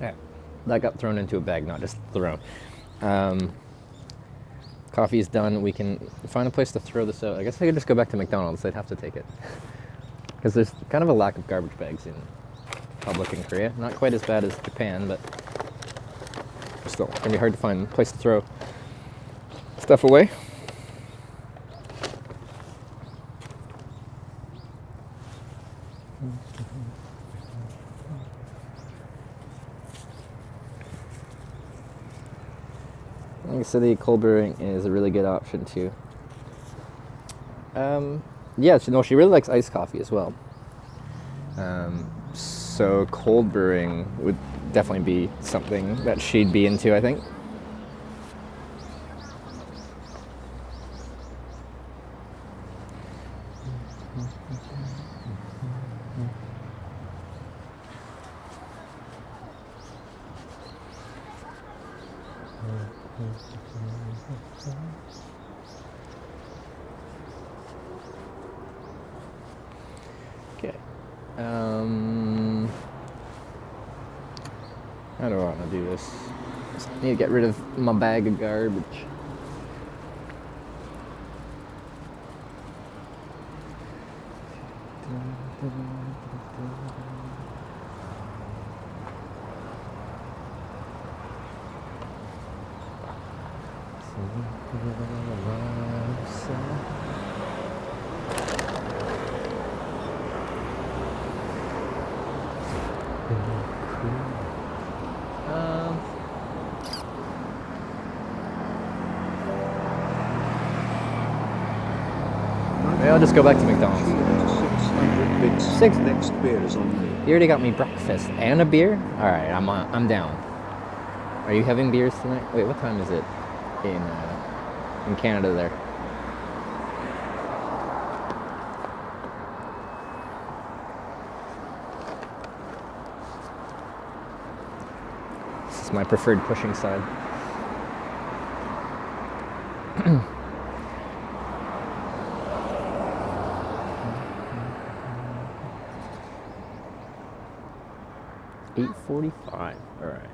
S5: Yeah, that got thrown into a bag, not just thrown. Coffee's done. We can find a place to throw this out. I guess I could just go back to McDonald's. They'd have to take it. Because there's kind of a lack of garbage bags in public in Korea. Not quite as bad as Japan, but still, it's going to be hard to find a place to throw stuff away. City cold brewing is a really good option too. Yeah, she really likes iced coffee as well. So cold brewing would definitely be something that she'd be into, I think. Okay. How do I want to do this? Just need to get rid of my bag of garbage. Maybe I'll just go back to McDonald's.
S3: 600 bits.
S5: Six.
S3: Next beer is on me.
S5: You already got me breakfast and a beer? Alright, I'm down. Are you having beers tonight? Wait, what time is it in Canada there? This is my preferred pushing side. $8.45. All right.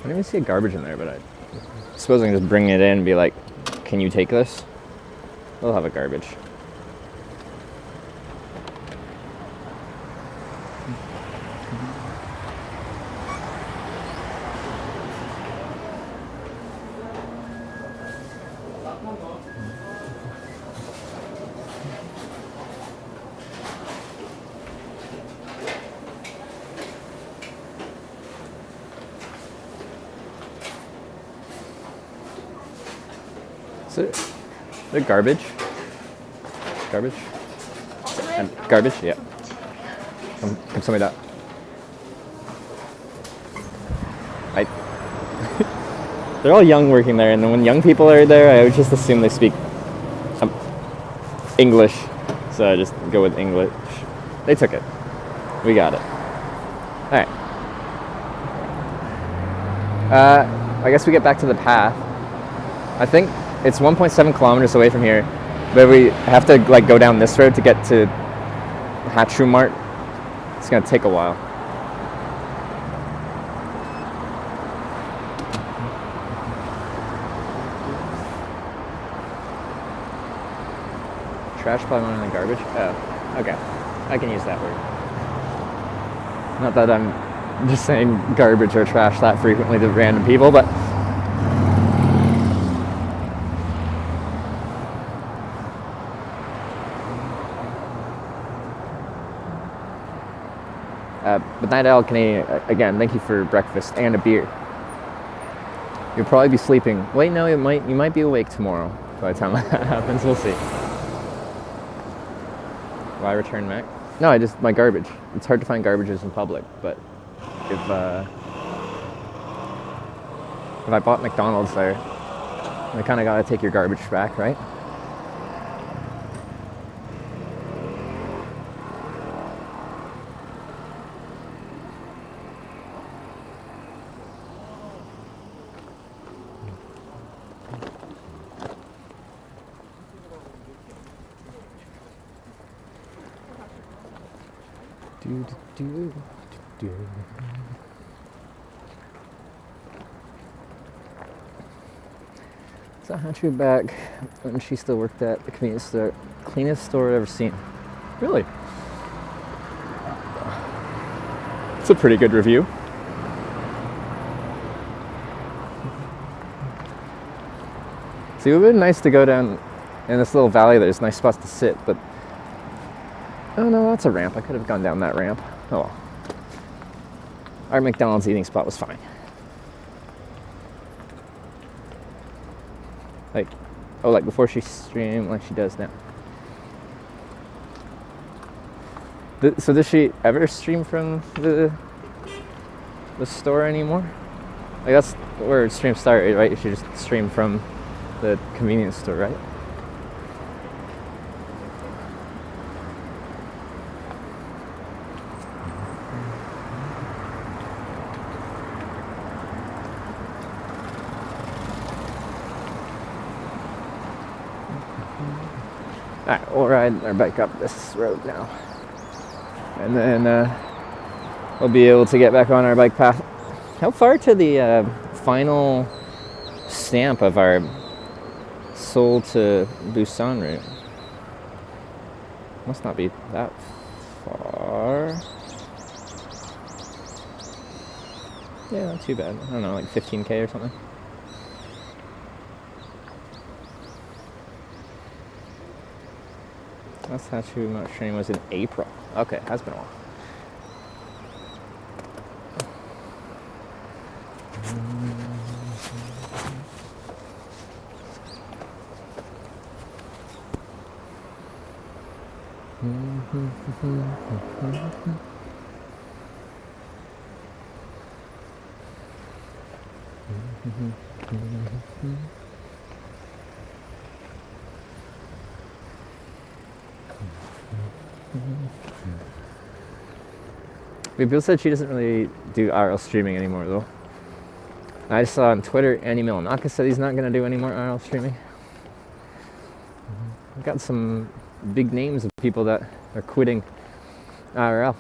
S5: I didn't even see a garbage in there, but I suppose I can just bring it in and be like, can you take this? They'll have a garbage. Is there garbage? Garbage? And garbage? Yeah. Come tell me that. They're all young working there, and when young people are there, I would just assume they speak English, so I just go with English. They took it. We got it. All right. I guess we get back to the path. I think it's 1.7 kilometers away from here, but we have to like go down this road to get to Hatchu Mart. It's gonna take a while. Trash probably in the garbage? Oh, okay. I can use that word. Not that I'm just saying garbage or trash that frequently to random people, but but Night Owl Canadian, again, thank you for breakfast and a beer. You'll probably be sleeping. Wait, no, you might be awake tomorrow by the time that happens. We'll see. Why return Mac? No, my garbage. It's hard to find garbages in public, but if I bought McDonald's there, I kind of got to take your garbage back, right? So Hatchu back when she still worked at the convenience store. Cleanest store I've ever seen. Really? It's a pretty good review. See, it would have been nice to go down in this little valley. There's nice spots to sit, but oh no, that's a ramp. I could have gone down that ramp. Oh well. Our McDonald's eating spot was fine. Like before she streamed like she does now. So does she ever stream from the store anymore? Like that's where stream started, right? She just streamed from the convenience store, right? Alright, we'll ride our bike up this road now. And then we'll be able to get back on our bike path. How far to the final stamp of our Seoul to Busan route? Must not be that far. Yeah, not too bad. I don't know, like 15K or something. Last Hatchu Mart training was in April. Okay, has been a while. People said she doesn't really do IRL streaming anymore though. I just saw on Twitter, Annie Milanaka said he's not going to do any more IRL streaming. We've got some big names of people that are quitting IRL.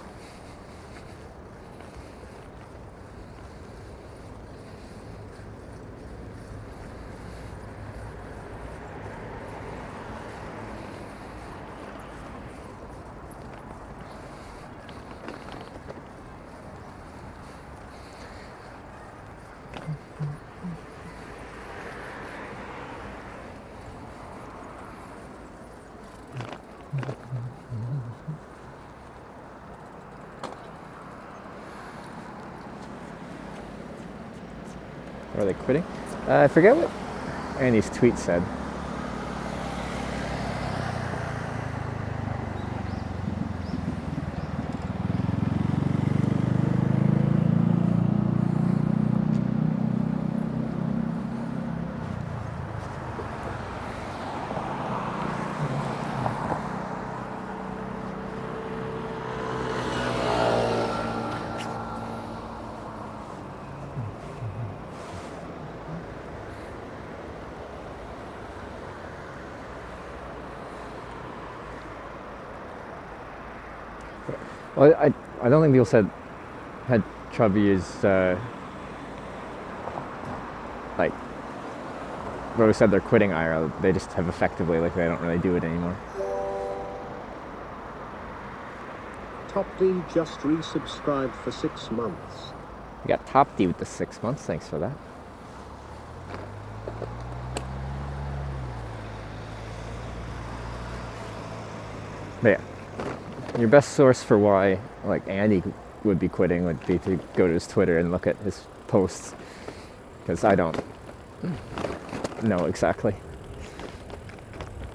S5: Are they quitting? I forget what Annie's tweet said. Well, I don't think people said had trouble use like where we said they're quitting IRL. They just have effectively like they don't really do it anymore.
S3: Top D just resubscribed for 6 months.
S5: We got Top D with the 6 months. Thanks for that. But yeah. Your best source for why, like, Andy would be quitting would be to go to his Twitter and look at his posts, because I don't know exactly.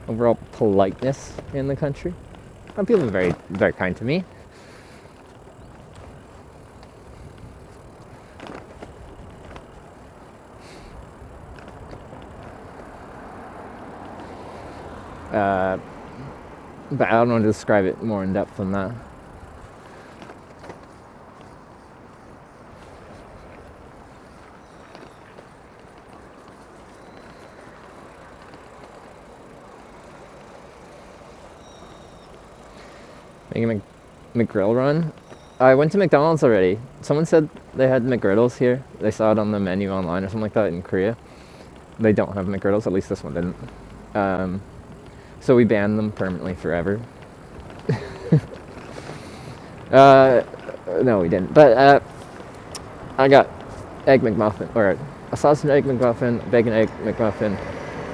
S5: Overall politeness in the country. People are very, very kind to me. But I don't want to describe it more in depth than that. Making a McGrill run. I went to McDonald's already. Someone said they had McGriddles here. They saw it on the menu online or something like that in Korea. They don't have McGriddles, at least this one didn't. So we banned them permanently forever. No, we didn't. But I got egg McMuffin, or a sausage egg McMuffin, bacon egg McMuffin,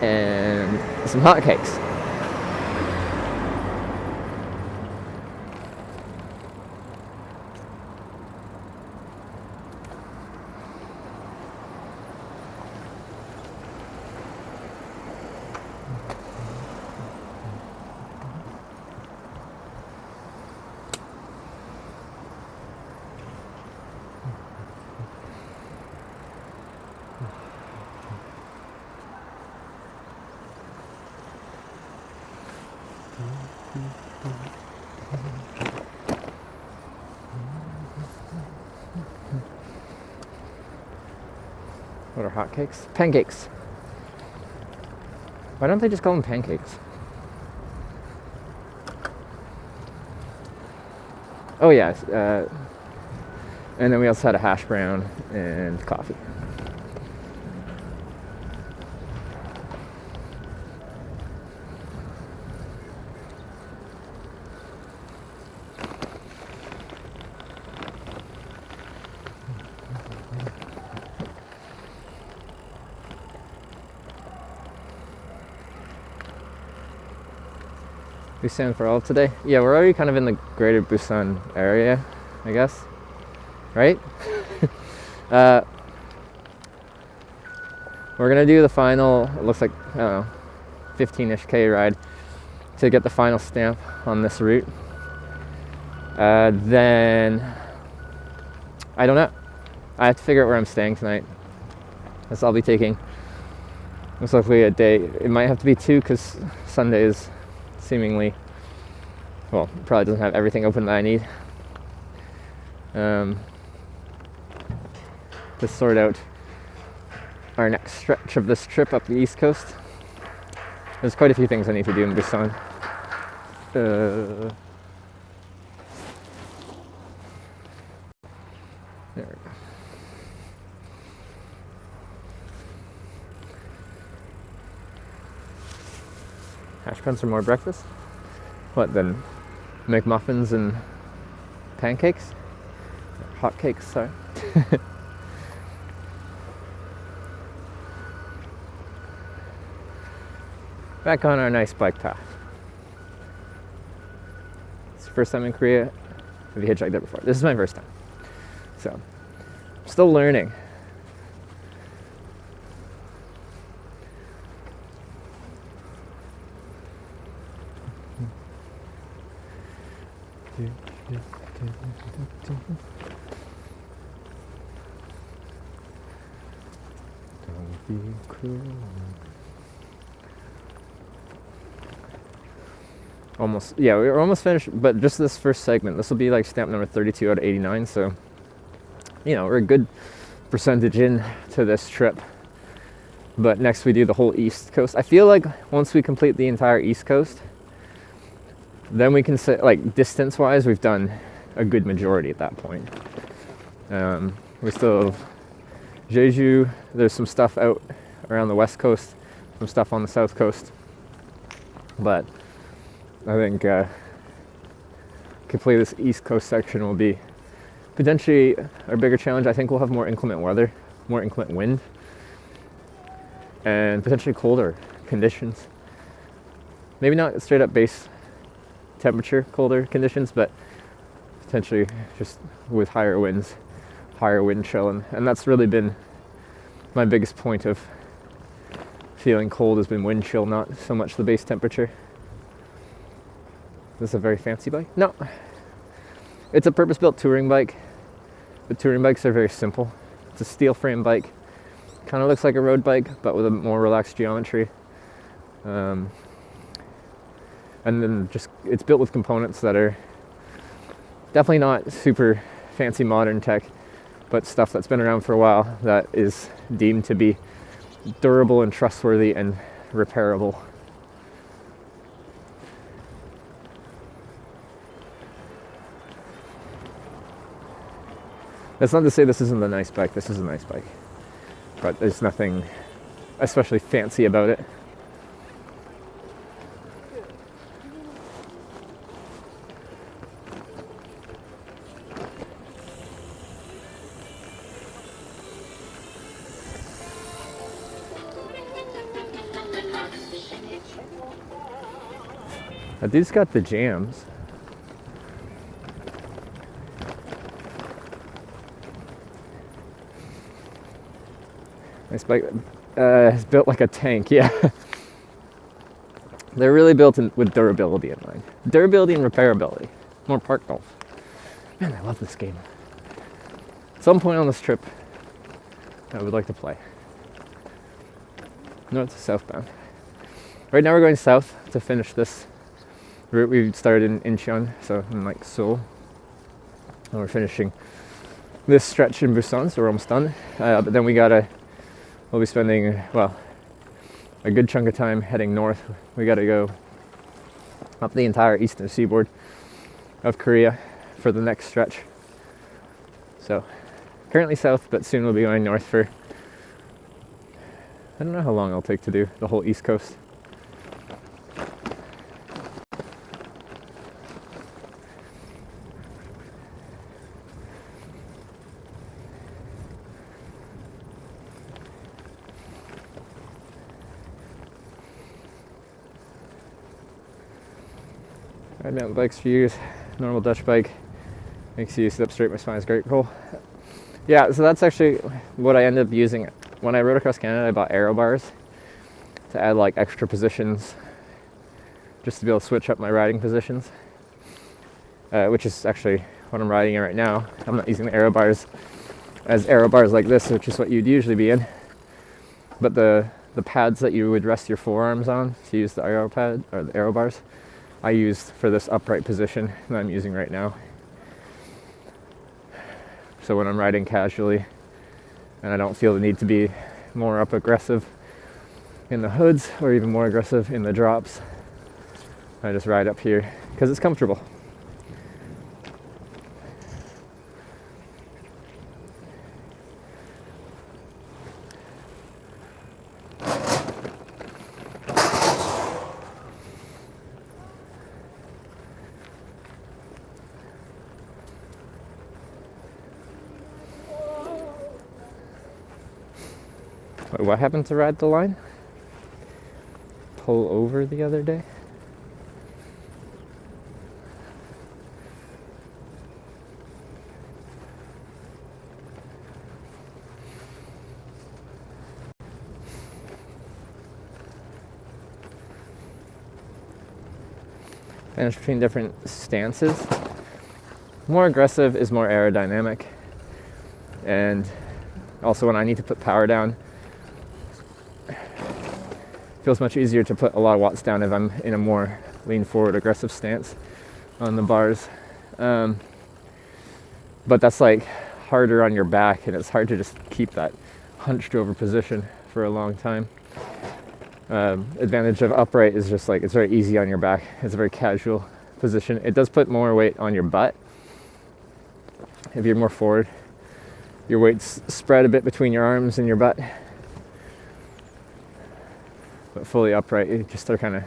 S5: and some hotcakes. What are hotcakes? Pancakes. Why don't they just call them pancakes? Oh yeah, and then we also had a hash brown and coffee. Busan for all today? Yeah, we're already kind of in the greater Busan area, I guess. Right? We're gonna do the final, it looks like, I don't know, 15-ish K ride to get the final stamp on this route. Then, I don't know. I have to figure out where I'm staying tonight. This I'll be taking most likely a day. It might have to be 2 because Sunday is seemingly, well, probably doesn't have everything open that I need. To sort out our next stretch of this trip up the East Coast. There's quite a few things I need to do in Busan. There we go. Hash browns for more breakfast? What then? Make muffins and pancakes? Hot cakes, sorry. Back on our nice bike path. It's the first time in Korea. Have you hitchhiked there before? This is my first time. So, I'm still learning. Don't be cruel. Almost, yeah, we were almost finished, but just this first segment. This will be like stamp number 32 out of 89, so, you know, we're a good percentage in to this trip. But next we do the whole East Coast. I feel like once we complete the entire East Coast, then we can say, like, distance-wise, we've done a good majority at that point. We still have Jeju. There's some stuff out around the West Coast, some stuff on the South Coast. But I think complete this East Coast section will be potentially our bigger challenge. I think we'll have more inclement weather, more inclement wind, and potentially colder conditions. Maybe not straight up base temperature colder conditions, but potentially just with higher winds, higher wind chill, and that's really been my biggest point of feeling cold, has been wind chill, not so much the base temperature. This is a very fancy bike? No. It's a purpose-built touring bike. The touring bikes are very simple. It's a steel frame bike. Kind of looks like a road bike, but with a more relaxed geometry. And then just, it's built with components that are definitely not super fancy modern tech, but stuff that's been around for a while that is deemed to be durable and trustworthy and repairable. That's not to say this isn't a nice bike. This is a nice bike. But there's nothing especially fancy about it. That dude's got the jams. This bike is built like a tank, yeah. They're really built with durability in mind. Durability and repairability. More park golf. Man, I love this game. At some point on this trip, I would like to play. North to southbound. Right now we're going south to finish this route. We started in Incheon, so in like Seoul. And we're finishing this stretch in Busan, so we're almost done. But then we'll be spending, well, a good chunk of time heading north. We gotta go up the entire eastern seaboard of Korea for the next stretch. So, currently south, but soon we'll be going north for, I don't know how long it'll take to do the whole East Coast. I've mountain bikes for years. Normal Dutch bike makes you sit up straight. My spine is great. Cool. Yeah, so that's actually what I ended up using. When I rode across Canada, I bought aero bars to add like extra positions, just to be able to switch up my riding positions, which is actually what I'm riding in right now. I'm not using the aero bars as aero bars like this, which is what you'd usually be in. But the pads that you would rest your forearms on to use the aero pad or the aero bars, I used for this upright position that I'm using right now. So when I'm riding casually and I don't feel the need to be more up aggressive in the hoods or even more aggressive in the drops, I just ride up here because it's comfortable. Wait, what happened to Ride the Line? Pull over the other day? And it's between different stances. More aggressive is more aerodynamic. And also when I need to put power down, it feels much easier to put a lot of watts down if I'm in a more lean forward aggressive stance on the bars. But that's like harder on your back, and it's hard to just keep that hunched over position for a long time. Advantage of upright is just like it's very easy on your back. It's a very casual position. It does put more weight on your butt. If you're more forward, your weight's spread a bit between your arms and your butt. But fully upright, you just are kind of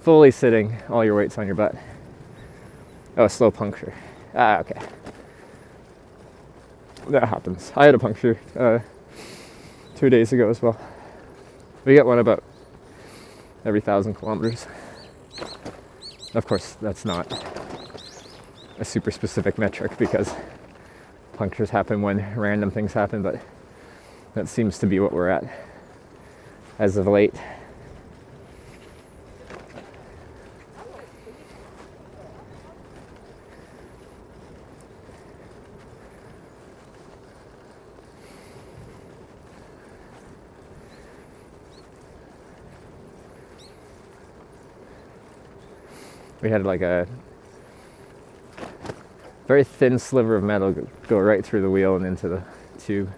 S5: fully sitting, all your weight's on your butt. Oh, a slow puncture. Ah, okay. That happens. I had a puncture 2 days ago as well. We get one about every 1,000 kilometers. Of course, that's not a super specific metric because punctures happen when random things happen, but that seems to be what we're at as of late. We had like a very thin sliver of metal go right through the wheel and into the tube.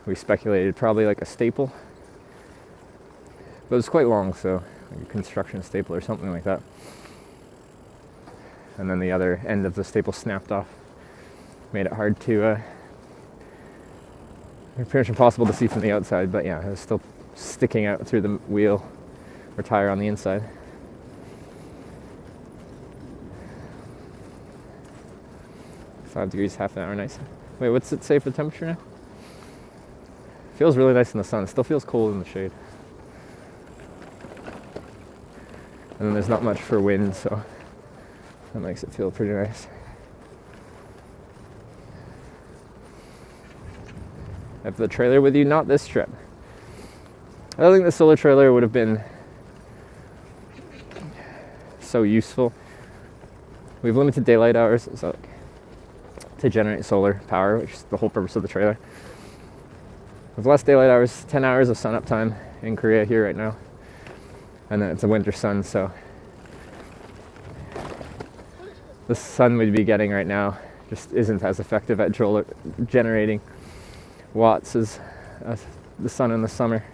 S5: We speculated probably like a staple, but it was quite long, so like a construction staple or something like that. And then the other end of the staple snapped off, made it hard to, pretty much impossible to see from the outside, but yeah, it was still sticking out through the wheel or tire on the inside. 5 degrees, half an hour, nice. Wait, what's it say for the temperature now? Feels really nice in the sun. It still feels cold in the shade. And then there's not much for wind, so that makes it feel pretty nice. I have the trailer with you, not this trip. I don't think the solar trailer would have been so useful. We have limited daylight hours, so to generate solar power, which is the whole purpose of the trailer. With less daylight hours, 10 hours of sun up time in Korea here right now. And then it's a winter sun, so the sun we'd be getting right now just isn't as effective at generating watts as the sun in the summer.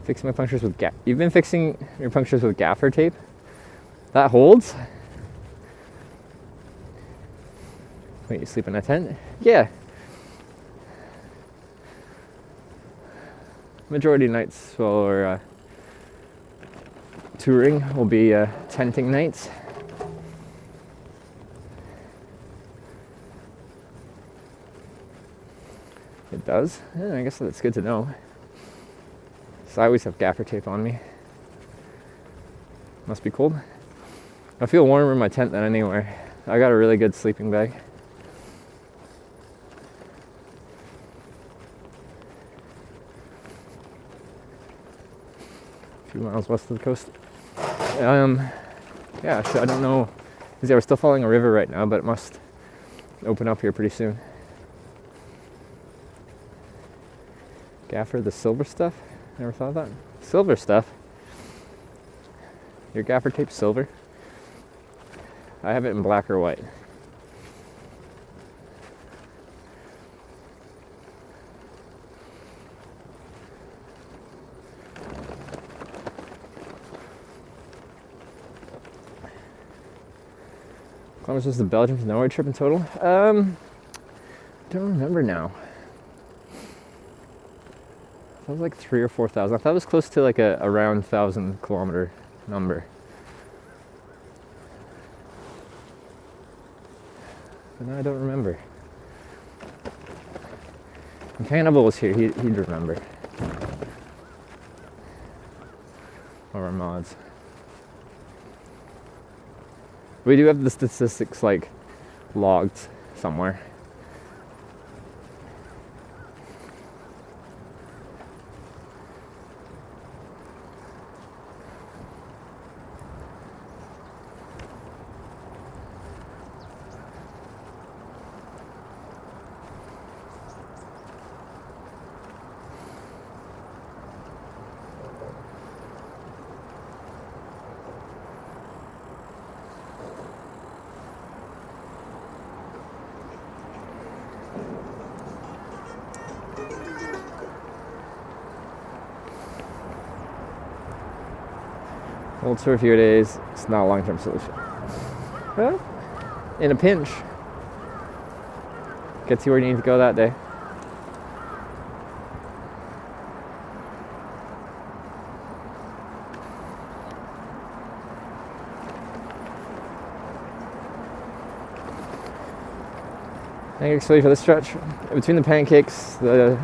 S5: Fixing my punctures with You've been fixing your punctures with gaffer tape? That holds? Wait, you sleep in a tent? Yeah. Majority nights while we're touring will be tenting nights. It does? Yeah, I guess that's good to know. So I always have gaffer tape on me. Must be cold. I feel warmer in my tent than anywhere. I got a really good sleeping bag. A few miles west of the coast. Yeah, so I don't know Because yeah, we're still following a river right now, but it must open up here pretty soon. Gaffer, the silver stuff? Never thought of that. Silver stuff? Your gaffer tape silver? I have it in black or white. How much was the Belgium to Norway trip in total? Don't remember now. That was like 3,000 or 4,000. I thought it was close to like a around 1,000 kilometer number. But now I don't remember. If Hannibal was here, he'd remember. Or our mods. We do have the statistics like logged somewhere. Hold for a few days. It's not a long-term solution. Well, in a pinch, gets you where you need to go that day. Pancakes ready for the stretch. Between the pancakes, the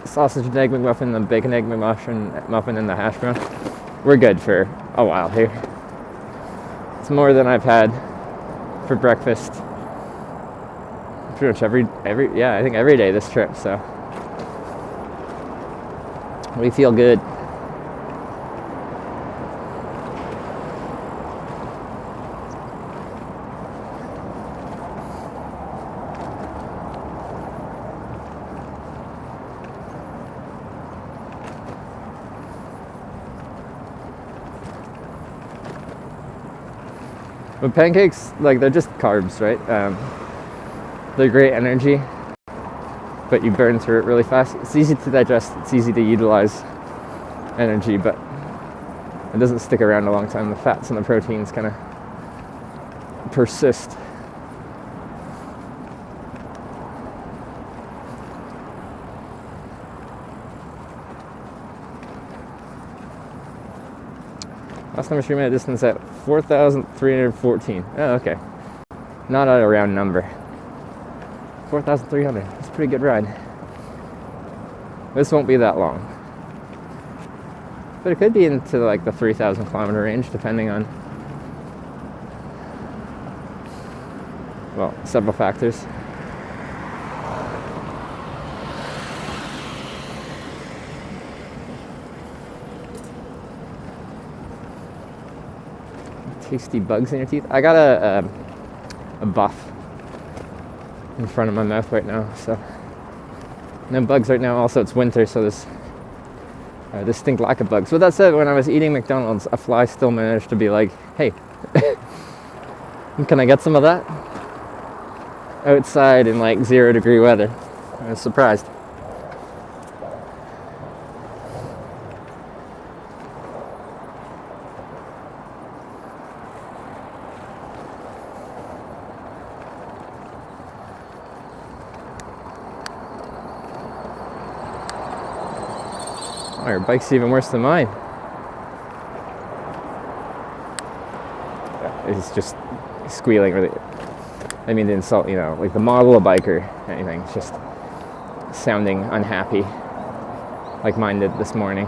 S5: sausage and egg McMuffin, the bacon egg muffin, and the hash brown, we're good for a while here. It's more than I've had for breakfast pretty much I think every day this trip, so we feel good. But pancakes, like, they're just carbs, right? They're great energy, but you burn through it really fast. It's easy to digest, it's easy to utilize energy, but it doesn't stick around a long time. The fats and the proteins kind of persist. Last time I streamed at a distance at 4,314. Oh, okay. Not at a round number. 4,300. That's a pretty good ride. This won't be that long. But it could be into like the 3,000 kilometer range, depending on, well, several factors. Tasty bugs in your teeth. I got a buff in front of my mouth right now, so no bugs right now. Also, it's winter, so there's a distinct lack of bugs. But that said, when I was eating McDonald's, a fly still managed to be like, "Hey, can I get some of that?" Outside in like 0-degree weather. I was surprised. Oh, your bike's even worse than mine. It's just squealing really. I mean, to insult, like the model of bike or anything. It's just sounding unhappy, like mine did this morning.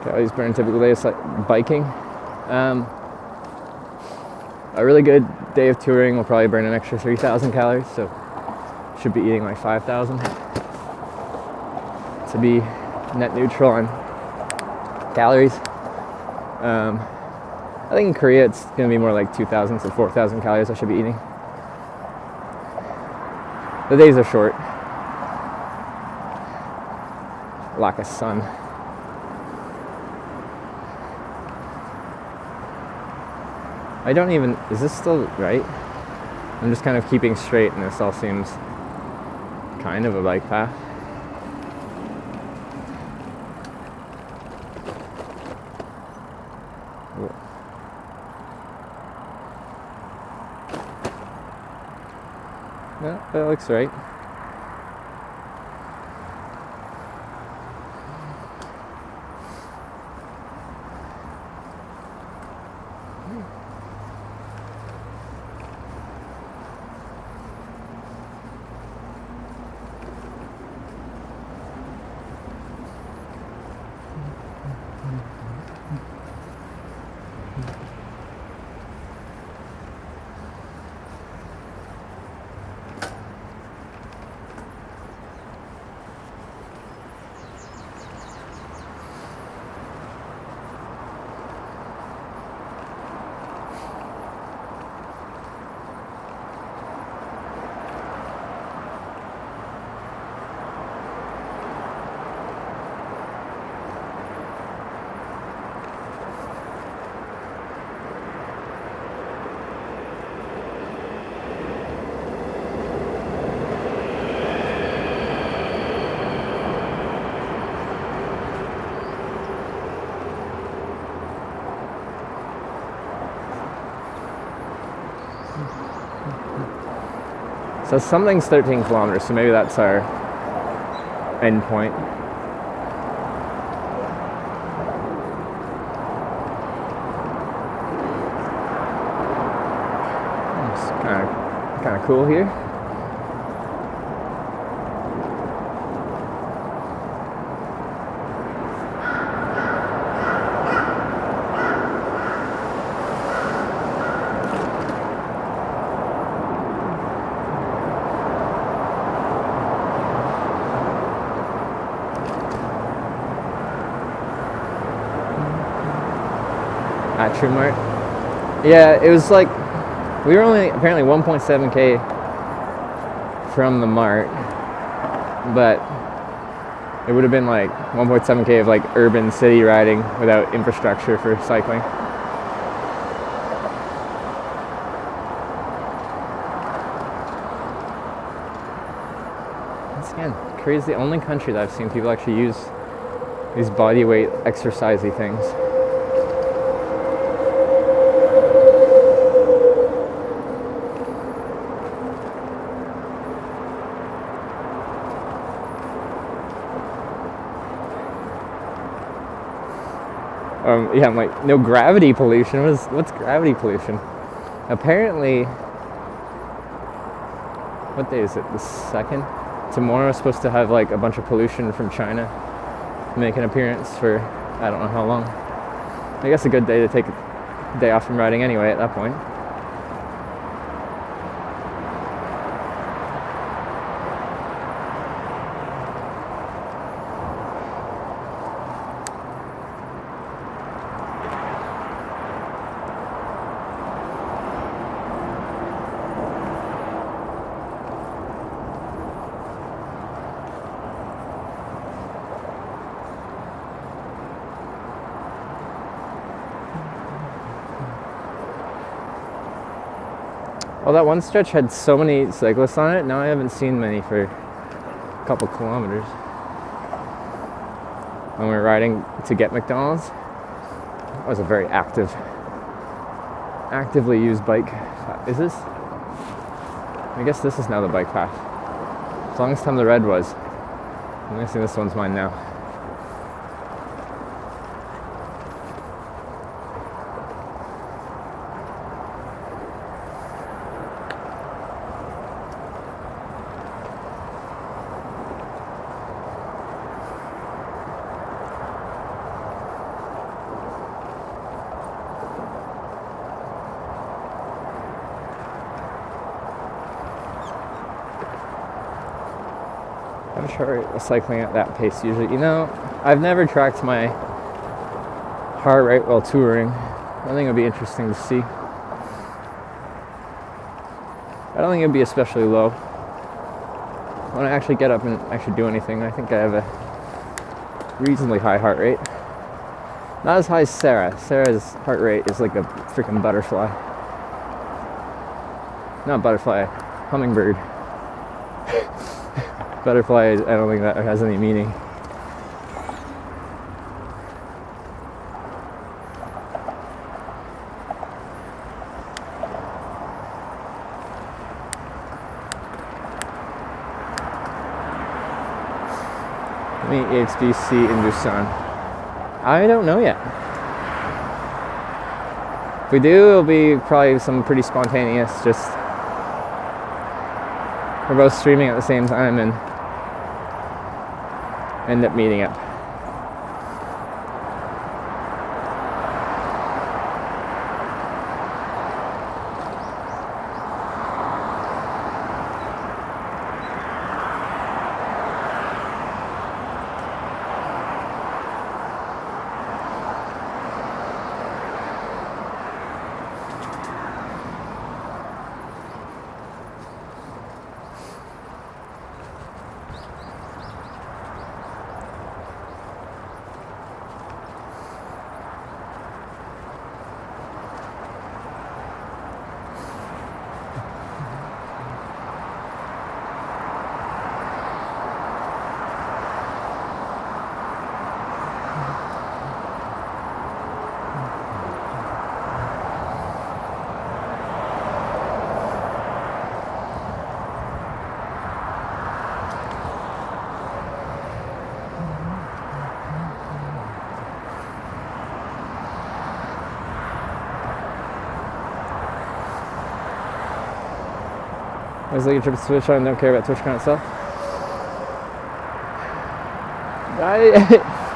S5: Calories burned typical day is like biking. A really good day of touring will probably burn an extra 3,000 calories, so should be eating like 5,000 to be net neutral on calories. I think in Korea it's going to be more like 2,000 to 4,000 calories I should be eating. The days are short. Lack of sun. I don't even, is this still right? I'm just kind of keeping straight and this all seems kind of a bike path. Yeah, that looks right. So something's 13 kilometers, so maybe that's our end point. It's kind of cool here. At True Mart. Yeah, it was like, we were only apparently 1.7k from the Mart, but it would have been like 1.7k of like urban city riding without infrastructure for cycling. Once again, Korea is the only country that I've seen people actually use these bodyweight exercisey things. Yeah, I'm like, no gravity pollution. What's gravity pollution? Apparently, what day is it? The 2nd? Tomorrow is supposed to have like a bunch of pollution from China make an appearance for I don't know how long. I guess a good day to take a day off from riding anyway at that point. Well, that one stretch had so many cyclists on it. Now I haven't seen many for a couple kilometers. When we were riding to get McDonald's, that was a very actively used bike. Is this? I guess this is now the bike path. As long as time the red was. I'm guessing this one's mine now. I'm sure cycling at that pace usually, I've never tracked my heart rate while touring. I think it would be interesting to see. I don't think it would be especially low. When I actually get up and actually do anything, I think I have a reasonably high heart rate. Not as high as Sarah. Sarah's heart rate is like a freaking butterfly. Not butterfly, hummingbird. Butterfly, I don't think that has any meaning. HBC in Busan. I don't know yet. If we do, it'll be probably some pretty spontaneous, just we're both streaming at the same time and end up meeting up. I was looking to Twitch on, don't care about TwitchCon itself.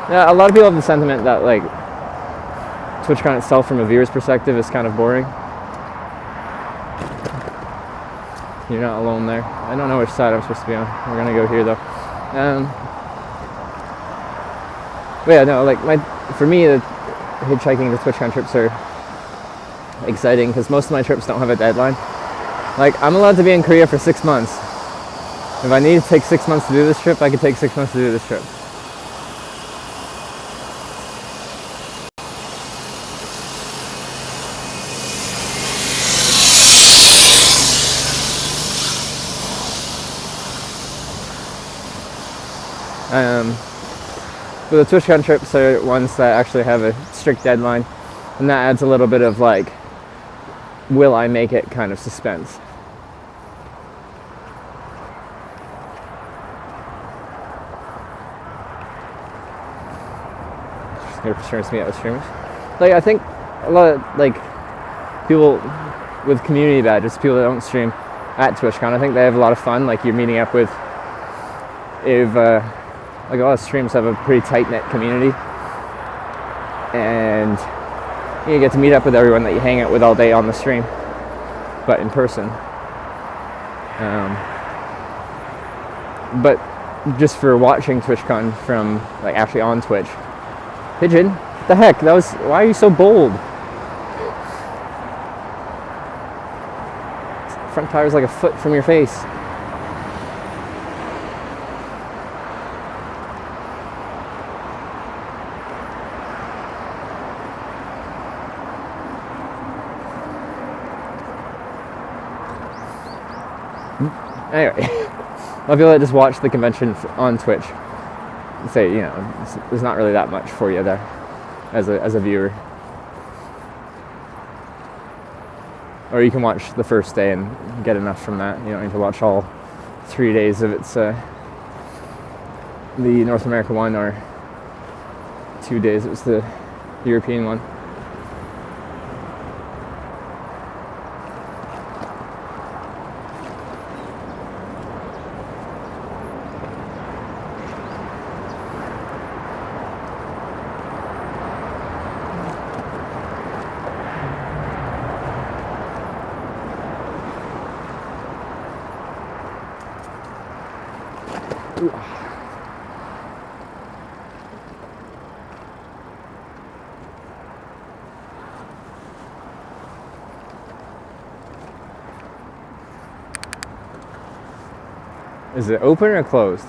S5: Yeah, a lot of people have the sentiment that like TwitchCon itself from a viewer's perspective is kind of boring. You're not alone there. I don't know which side I'm supposed to be on. We're gonna go here though. But yeah, no, like for me, the hitchhiking to TwitchCon trips are exciting because most of my trips don't have a deadline. Like, I'm allowed to be in Korea for 6 months. If I need to take 6 months to do this trip, I can take 6 months to do this trip. But the TwitchCon trips are ones that actually have a strict deadline, and that adds a little bit of like, will I make it kind of suspense. Your parents meet up with streamers. Like, I think a lot of like people with community badges, people that don't stream at TwitchCon, I think they have a lot of fun. Like, you're meeting up with, if like a lot of streams have a pretty tight-knit community, and you get to meet up with everyone that you hang out with all day on the stream, but in person. But just for watching TwitchCon from like actually on Twitch. Pigeon, what the heck? Why are you so bold? Front tire's like a foot from your face. Anyway, a lot of people that just watch the convention on Twitch say, you know, there's not really that much for you there as a viewer. Or you can watch the first day and get enough from that. You don't need to watch all 3 days of its the North America one, or 2 days it was the European one. Is it open or closed?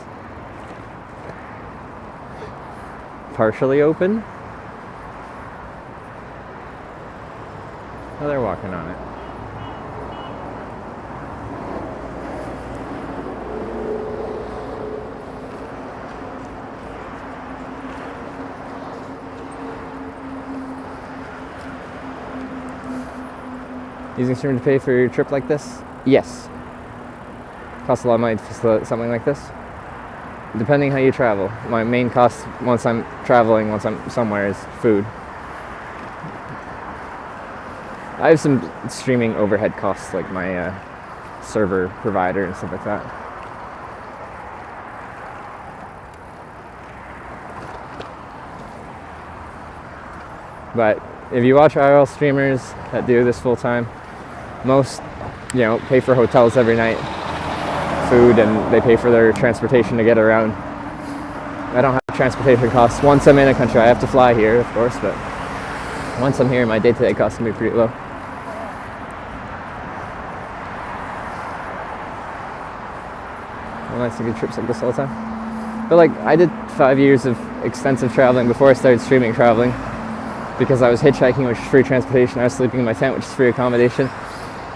S5: Partially open? Oh, they're walking on it. Using streamer to pay for your trip like this? Yes. Costs a lot of money to facilitate something like this. Depending how you travel. My main cost once I'm traveling, once I'm somewhere, is food. I have some streaming overhead costs, like my server provider and stuff like that. But if you watch IRL streamers that do this full time, most, pay for hotels every night, food, and they pay for their transportation to get around. I don't have transportation costs. Once I'm in a country, I have to fly here, of course, but once I'm here, my day-to-day costs can be pretty low. I like to do trips like this all the time. But I did 5 years of extensive traveling before I started streaming traveling, because I was hitchhiking, which is free transportation. I was sleeping in my tent, which is free accommodation.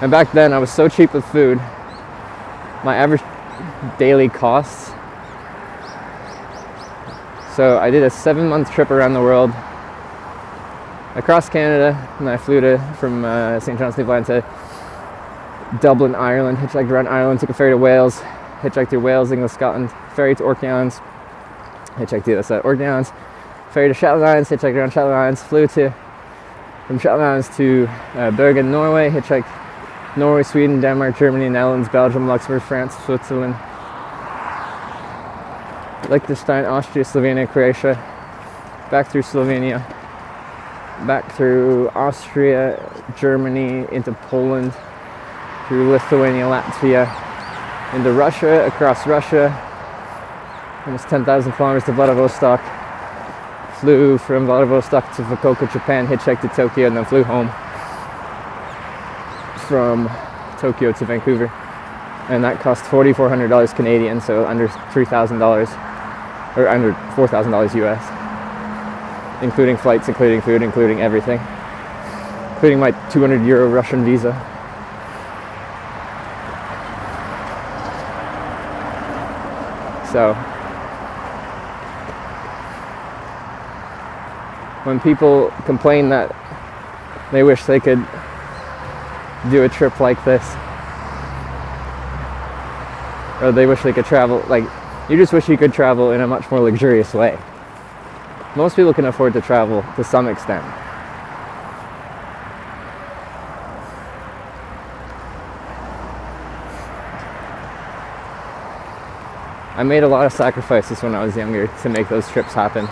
S5: And back then, I was so cheap with food. My average daily costs. So I did a 7-month trip around the world, across Canada, and I flew from St. John's, Newfoundland to Dublin, Ireland, hitchhiked around Ireland, took a ferry to Wales, hitchhiked through Wales, England, Scotland, ferry to Orkneys, hitchhiked to the other side of Orkneys, ferry to Shetland Islands, hitchhiked around Shetland Islands, flew from Shetland Islands to Bergen, Norway, hitchhiked Norway, Sweden, Denmark, Germany, Netherlands, Belgium, Luxembourg, France, Switzerland, Liechtenstein, Austria, Slovenia, Croatia, back through Slovenia, back through Austria, Germany, into Poland, through Lithuania, Latvia, into Russia, across Russia, almost 10,000 kilometers to Vladivostok, flew from Vladivostok to Fukuoka, Japan, hitchhiked to Tokyo, and then flew home from Tokyo to Vancouver, and that cost $4,400 Canadian, so under $3,000 or under $4,000 US, including flights, including food, including everything, including my 200 euro Russian visa. So when people complain that they wish they could do a trip like this, or they wish they could travel, you just wish you could travel in a much more luxurious way. Most people can afford to travel to some extent. I made a lot of sacrifices when I was younger to make those trips happen.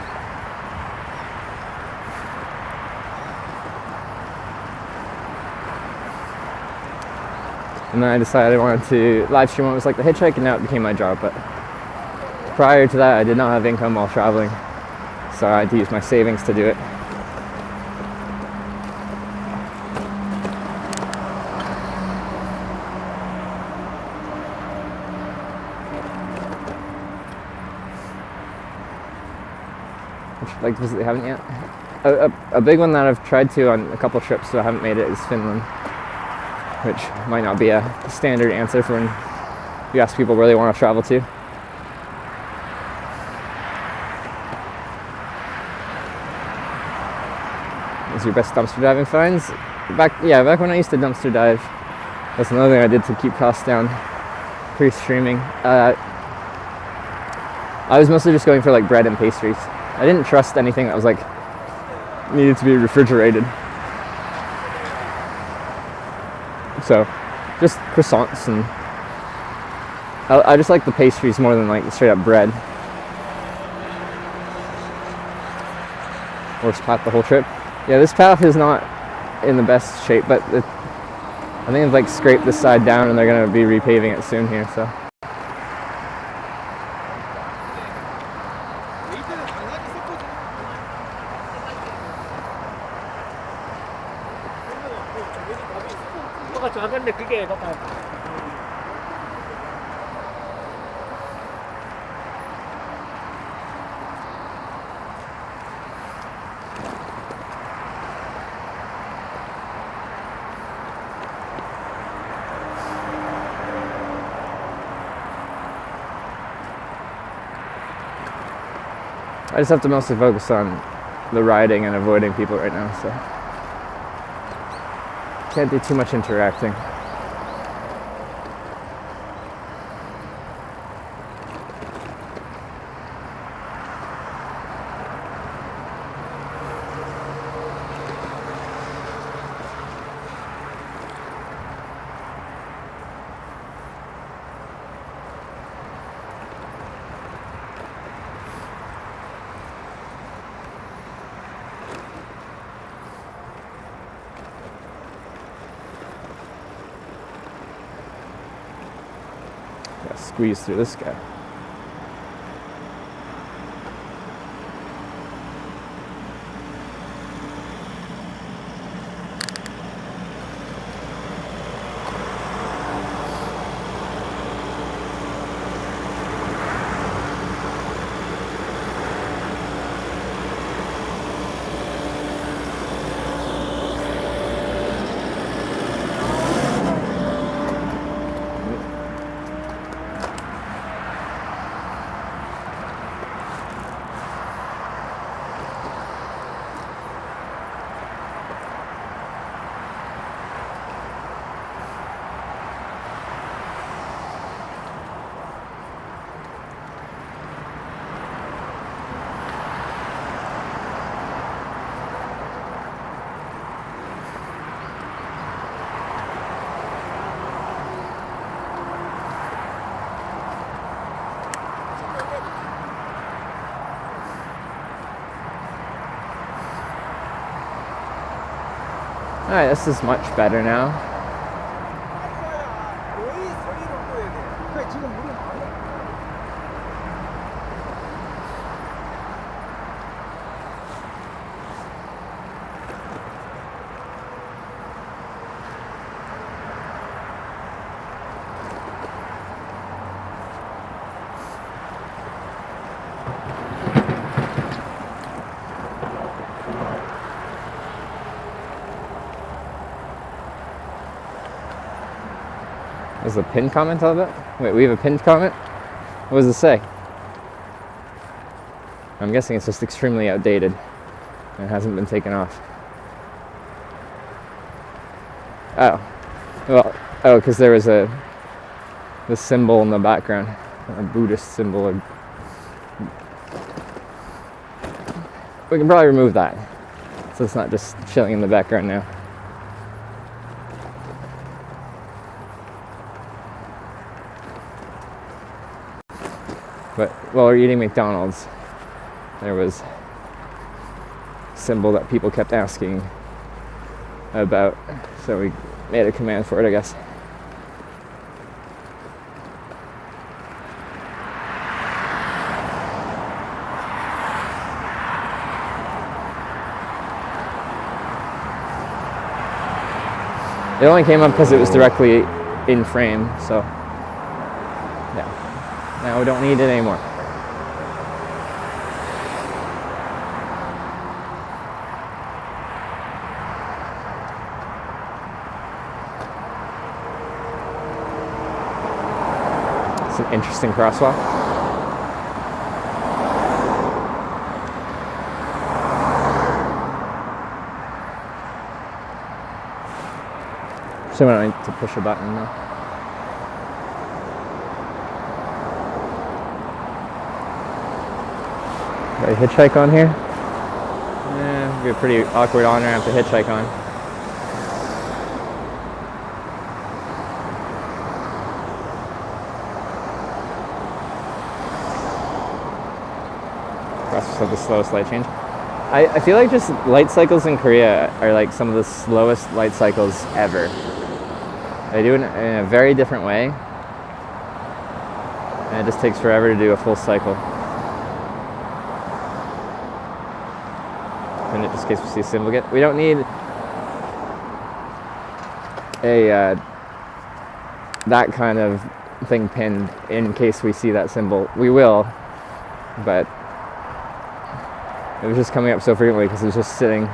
S5: And then I decided I wanted to live stream what was like the hitchhike, and now it became my job. But prior to that, I did not have income while traveling, so I had to use my savings to do it. Would you like to visit? They haven't yet. A big one that I've tried to on a couple trips, so I haven't made it, is Finland, which might not be a standard answer for when you ask people where they want to travel to. What's your best dumpster diving finds? Back when I used to dumpster dive, that's another thing I did to keep costs down pre-streaming. I was mostly just going for bread and pastries. I didn't trust anything that was needed to be refrigerated. So, just croissants, and I just like the pastries more than straight up bread. Worst path the whole trip. Yeah, this path is not in the best shape, but I think they've scraped this side down, and they're going to be repaving it soon here. So.
S4: 작은데 그게
S5: I just have to mostly focus on the riding and avoiding people right now, so can't do too much interacting. Gotta squeeze through this guy. Alright, this is much better now. There's a pinned comment of it? Wait, we have a pinned comment? What does it say? I'm guessing it's just extremely outdated and hasn't been taken off. Oh. Well, oh, because there was this symbol in the background. A Buddhist symbol. We can probably remove that, so it's not just chilling in the background now. But while we're eating McDonald's, there was a symbol that people kept asking about, so we made a command for it, I guess. It only came up because it was directly in frame, so yeah. Now we don't need it anymore. It's an interesting crosswalk. So I don't need to push a button now. Got a hitchhike on here? Yeah, it'd be a pretty awkward on-ramp to hitchhike on. Process of the slowest light change. I feel like just light cycles in Korea are like some of the slowest light cycles ever. They do it in a very different way, and it just takes forever to do a full cycle. In this case, we see a symbol again. We don't need a that kind of thing pinned in case we see that symbol. We will, but it was just coming up so frequently because it was just sitting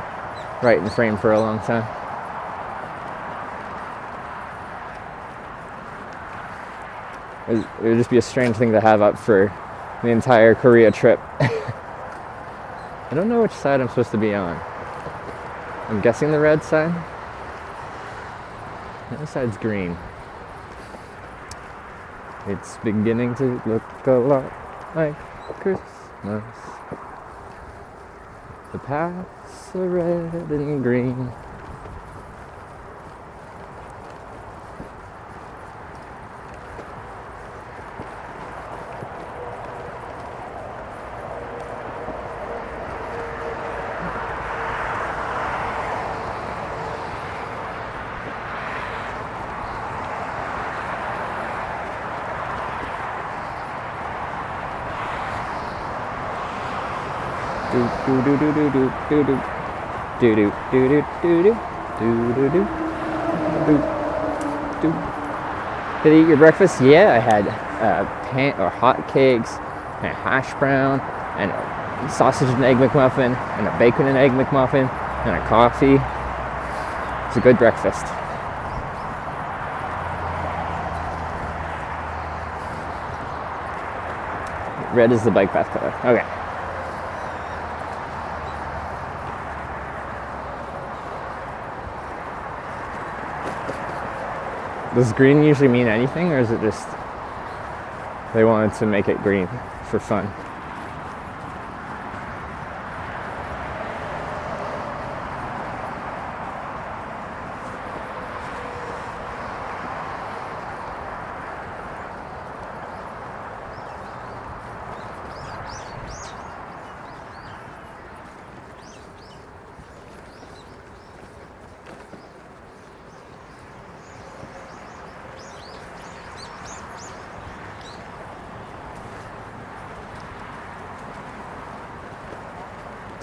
S5: right in frame for a long time. It would just be a strange thing to have up for the entire Korea trip. I don't know which side I'm supposed to be on. I'm guessing the red side. The other side's green. It's beginning to look a lot like Christmas. The paths are red and green. Did you eat your breakfast? Yeah, I had hot cakes, and a hash brown, and a sausage and egg McMuffin, and a bacon and egg McMuffin, and a coffee. It's a good breakfast. Red is the bike path color. Okay. Does green usually mean anything, or is it just they wanted to make it green for fun?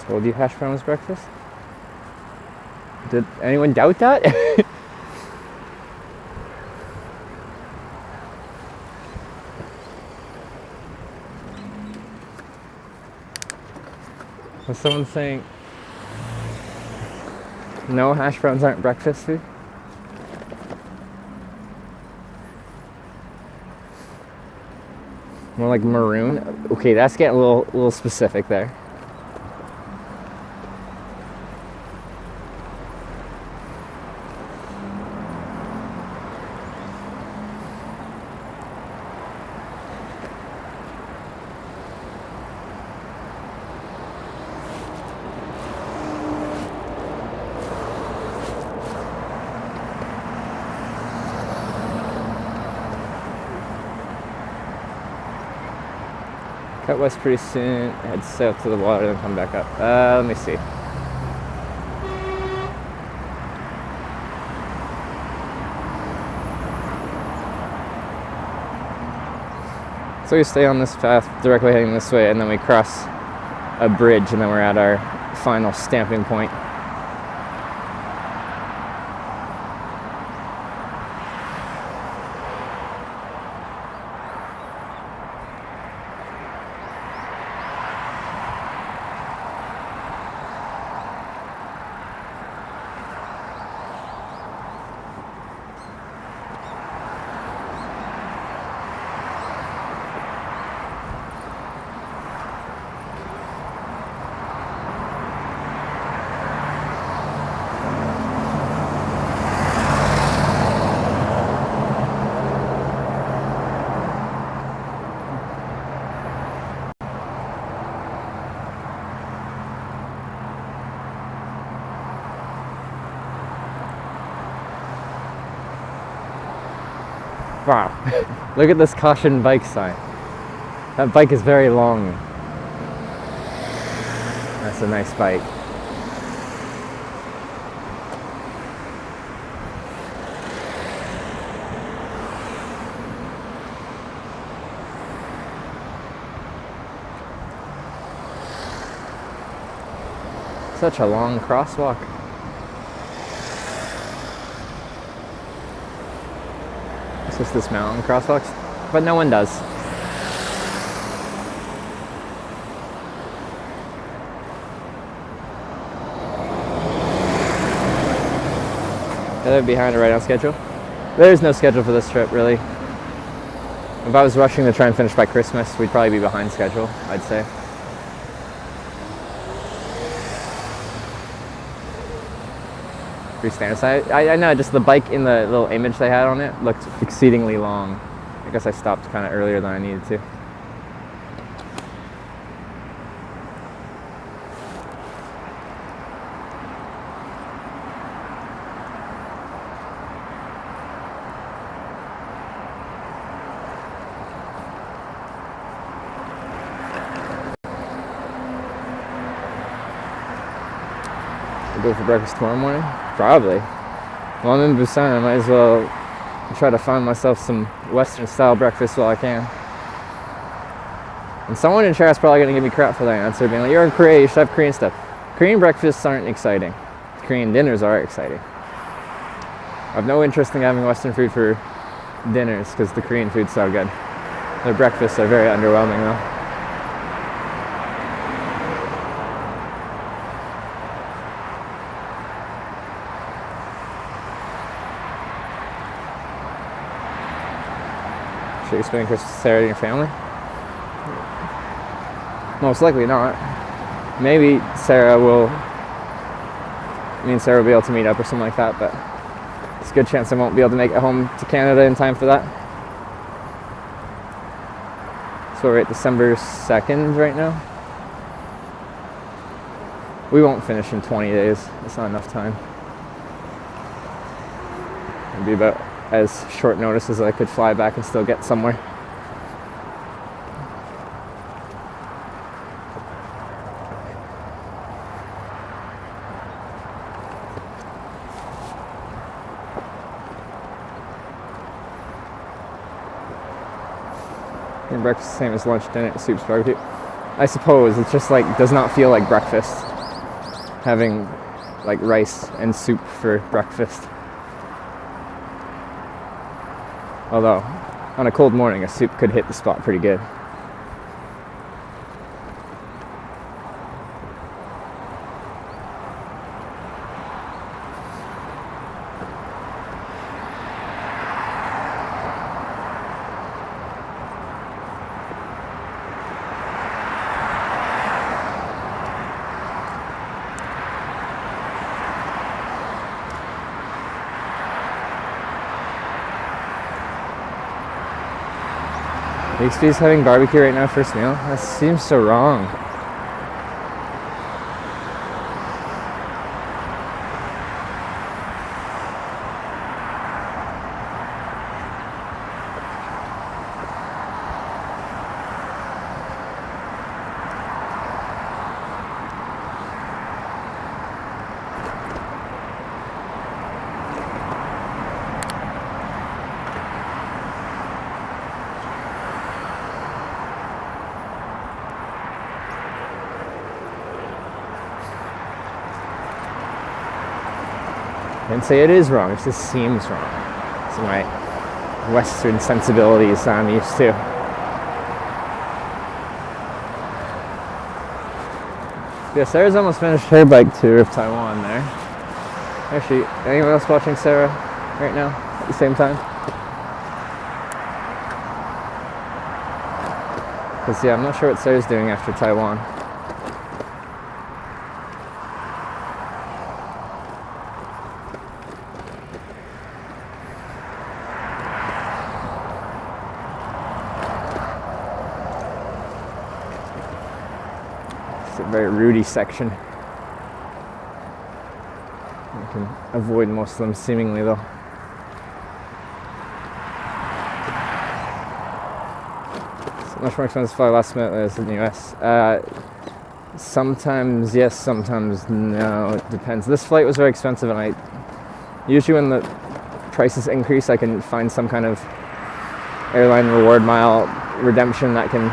S5: Told you hash brown was breakfast? Did anyone doubt that? Was someone saying no, hash browns aren't breakfast food? More like maroon? Okay, that's getting a little specific there. Cut west pretty soon, head south to the water, then come back up. Let me see. So we stay on this path, directly heading this way, and then we cross a bridge, and then we're at our final stamping point. Wow, look at this caution bike sign. That bike is very long. That's a nice bike. Such a long crosswalk. It's just this mountain crosswalks, but no one does. They're behind or right on schedule? There's no schedule for this trip, really. If I was rushing to try and finish by Christmas, we'd probably be behind schedule, I'd say. pretty standard size. I know, just the bike in the little image they had on it looked exceedingly long. I guess I stopped kind of earlier than I needed to. Go for breakfast tomorrow morning? Probably. Well, I'm in Busan, I might as well try to find myself some Western style breakfast while I can. And someone in chat is probably going to give me crap for that answer, being like, you're in Korea, you should have Korean stuff. Korean breakfasts aren't exciting. Korean dinners are exciting. I have no interest in having Western food for dinners because the Korean food's so good. Their breakfasts are very underwhelming though. Should you spend Christmas with Sarah and your family? Most likely not. Maybe me and Sarah will be able to meet up or something like that, but it's a good chance I won't be able to make it home to Canada in time for that. So we're at December 2nd right now. We won't finish in 20 days. It's not enough time. It'll be about as short notice as I could fly back and still get somewhere. And breakfast the same as lunch, dinner, soups, barbecue. I suppose it's just like does not feel like breakfast. Having like rice and soup for breakfast. Although, on a cold morning, a soup could hit the spot pretty good. Bixby's having barbecue right now, first meal? That seems so wrong. I didn't say it is wrong, it just seems wrong. It's my Western sensibilities I'm used to. Yeah, Sarah's almost finished her bike tour of Taiwan there. Actually, anyone else watching Sarah right now at the same time? Because yeah, I'm not sure what Sarah's doing after Taiwan. Very rooty section. I can avoid most of them seemingly though. It's much more expensive to fly last minute than it is in the US. Sometimes yes, sometimes no. It depends. This flight was very expensive, and usually when the prices increase, I can find some kind of airline reward mile redemption that can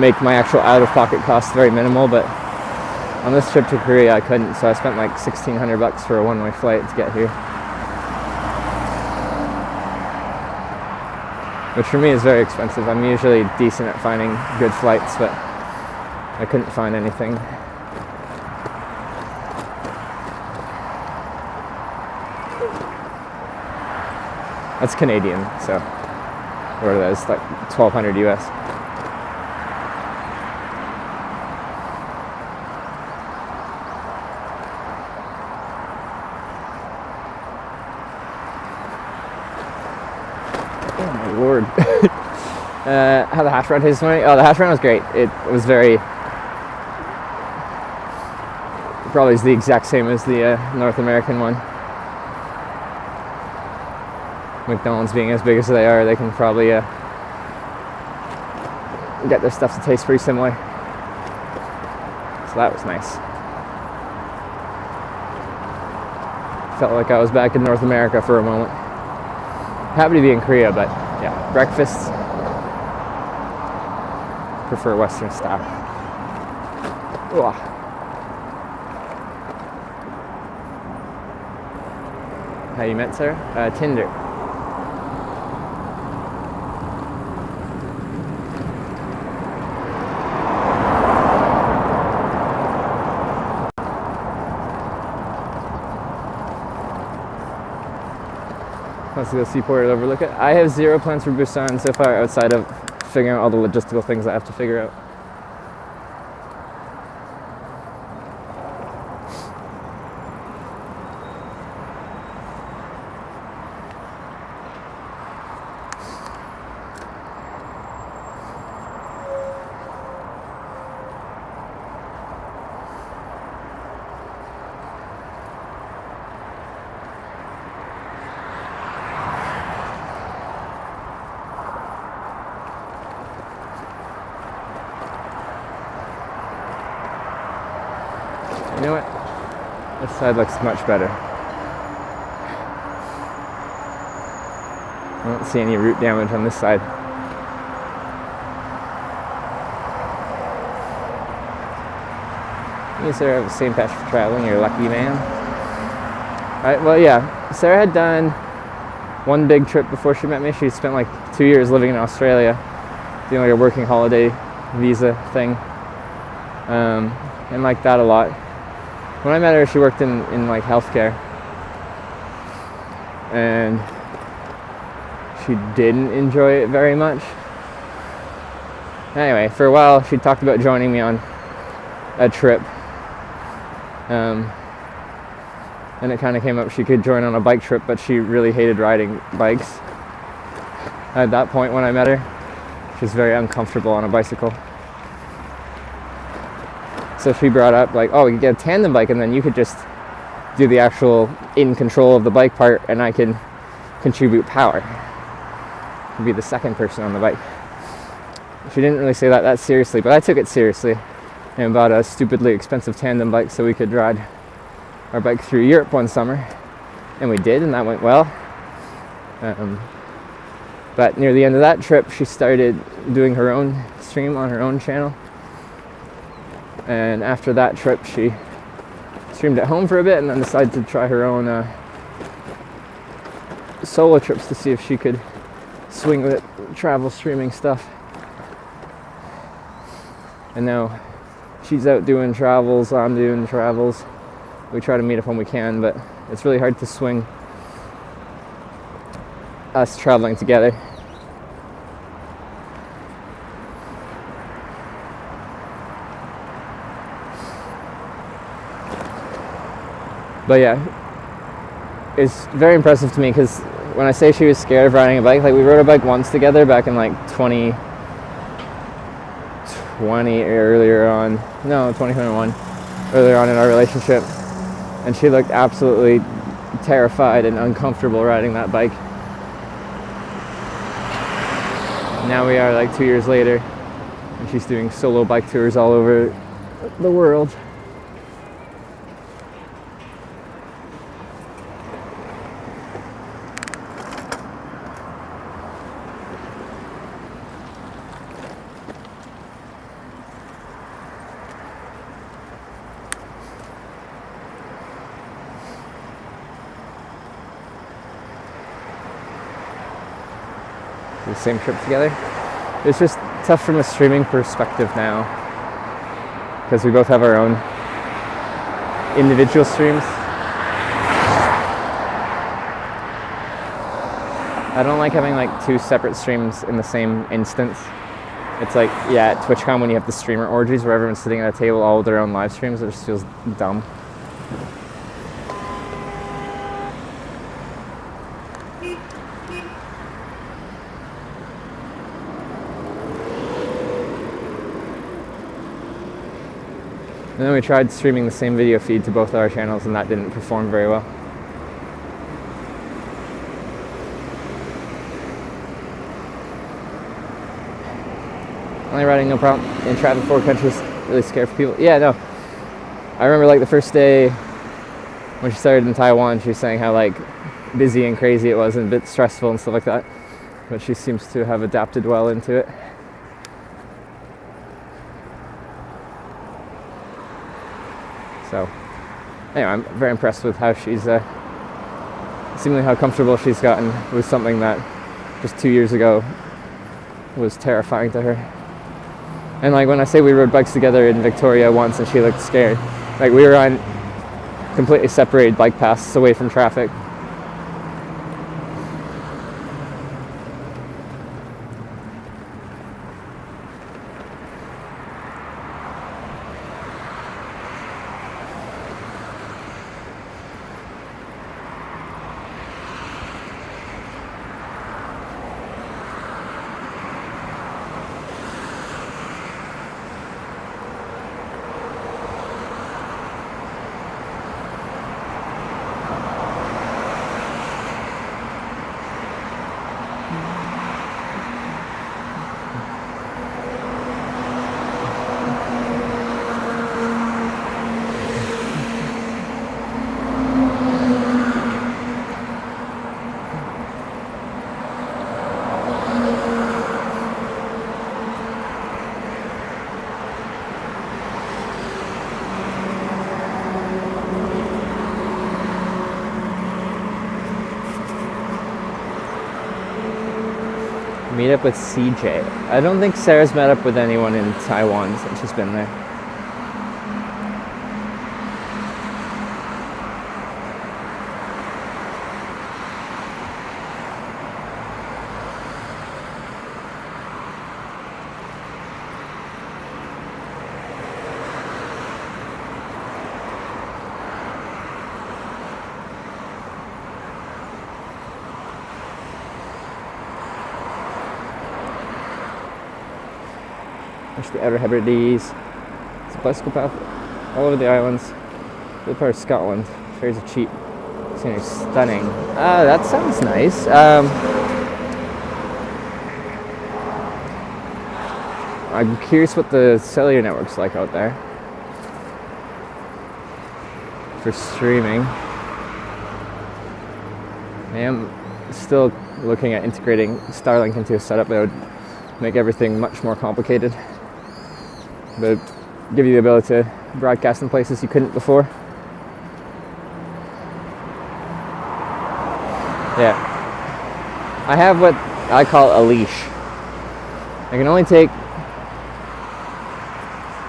S5: make my actual out-of-pocket costs very minimal, but on this trip to Korea I couldn't, so I spent like $1,600 for a one-way flight to get here, which for me is very expensive. I'm usually decent at finding good flights, but I couldn't find anything. That's Canadian, so what are those, like 1,200 US. Lord. How the hash brown tastes this morning? Oh, the hash brown was great. It was very, probably is the exact same as the North American one. McDonald's being as big as they are, they can probably get their stuff to taste pretty similar. So that was nice. Felt like I was back in North America for a moment. Happy to be in Korea, but yeah, breakfasts, prefer Western style. Ugh. How you met, Sarah? Tinder. Wants to go seaport or overlook it. I have zero plans for Busan so far outside of figuring out all the logistical things I have to figure out. You know what? This side looks much better. I don't see any root damage on this side. You and Sarah have the same passion for traveling. You're a lucky man. Alright, well, yeah. Sarah had done one big trip before she met me. She spent like 2 years living in Australia, doing like a working holiday visa thing, and liked that a lot. When I met her, she worked in like healthcare, and she didn't enjoy it very much. Anyway, for a while, she talked about joining me on a trip, and it kind of came up she could join on a bike trip, but she really hated riding bikes. At that point, when I met her, she was very uncomfortable on a bicycle. So she brought up like, oh, we could get a tandem bike and then you could just do the actual in control of the bike part and I can contribute power. Be the second person on the bike. She didn't really say that seriously, but I took it seriously and bought a stupidly expensive tandem bike so we could ride our bike through Europe one summer. And we did, and that went well. But near the end of that trip, she started doing her own stream on her own channel. And after that trip, she streamed at home for a bit and then decided to try her own solo trips to see if she could swing with it, travel streaming stuff. And now she's out doing travels, I'm doing travels. We try to meet up when we can, but it's really hard to swing us traveling together. But yeah, it's very impressive to me because when I say she was scared of riding a bike, like we rode a bike once together back in like 2020 earlier on, no, 2021, earlier on in our relationship. And she looked absolutely terrified and uncomfortable riding that bike. Now we are like 2 years later and she's doing solo bike tours all over the world. The same trip together. It's just tough from a streaming perspective now because we both have our own individual streams. I don't like having like two separate streams in the same instance. It's like, yeah, at TwitchCon when you have the streamer orgies where everyone's sitting at a table all with their own live streams, it just feels dumb. And then we tried streaming the same video feed to both of our channels, and that didn't perform very well. Only riding, no problem. In travel 4 countries, really scary for people. Yeah, no. I remember like the first day when she started in Taiwan, she was saying how like busy and crazy it was and a bit stressful and stuff like that. But she seems to have adapted well into it. So, anyway, I'm very impressed with how she's, seemingly how comfortable she's gotten with something that just 2 years ago was terrifying to her. And like when I say we rode bikes together in Victoria once and she looked scared, like we were on completely separated bike paths away from traffic. Meet up with CJ. I don't think Sarah's met up with anyone in Taiwan since she's been there. There's the Outer Hebrides. It's a bicycle path all over the islands. The part of Scotland. Fares are cheap. Scenery stunning. That sounds nice. I'm curious what the cellular network's like out there for streaming. I am still looking at integrating Starlink into a setup that would make everything much more complicated, but give you the ability to broadcast in places you couldn't before. Yeah. I have what I call a leash. I can only take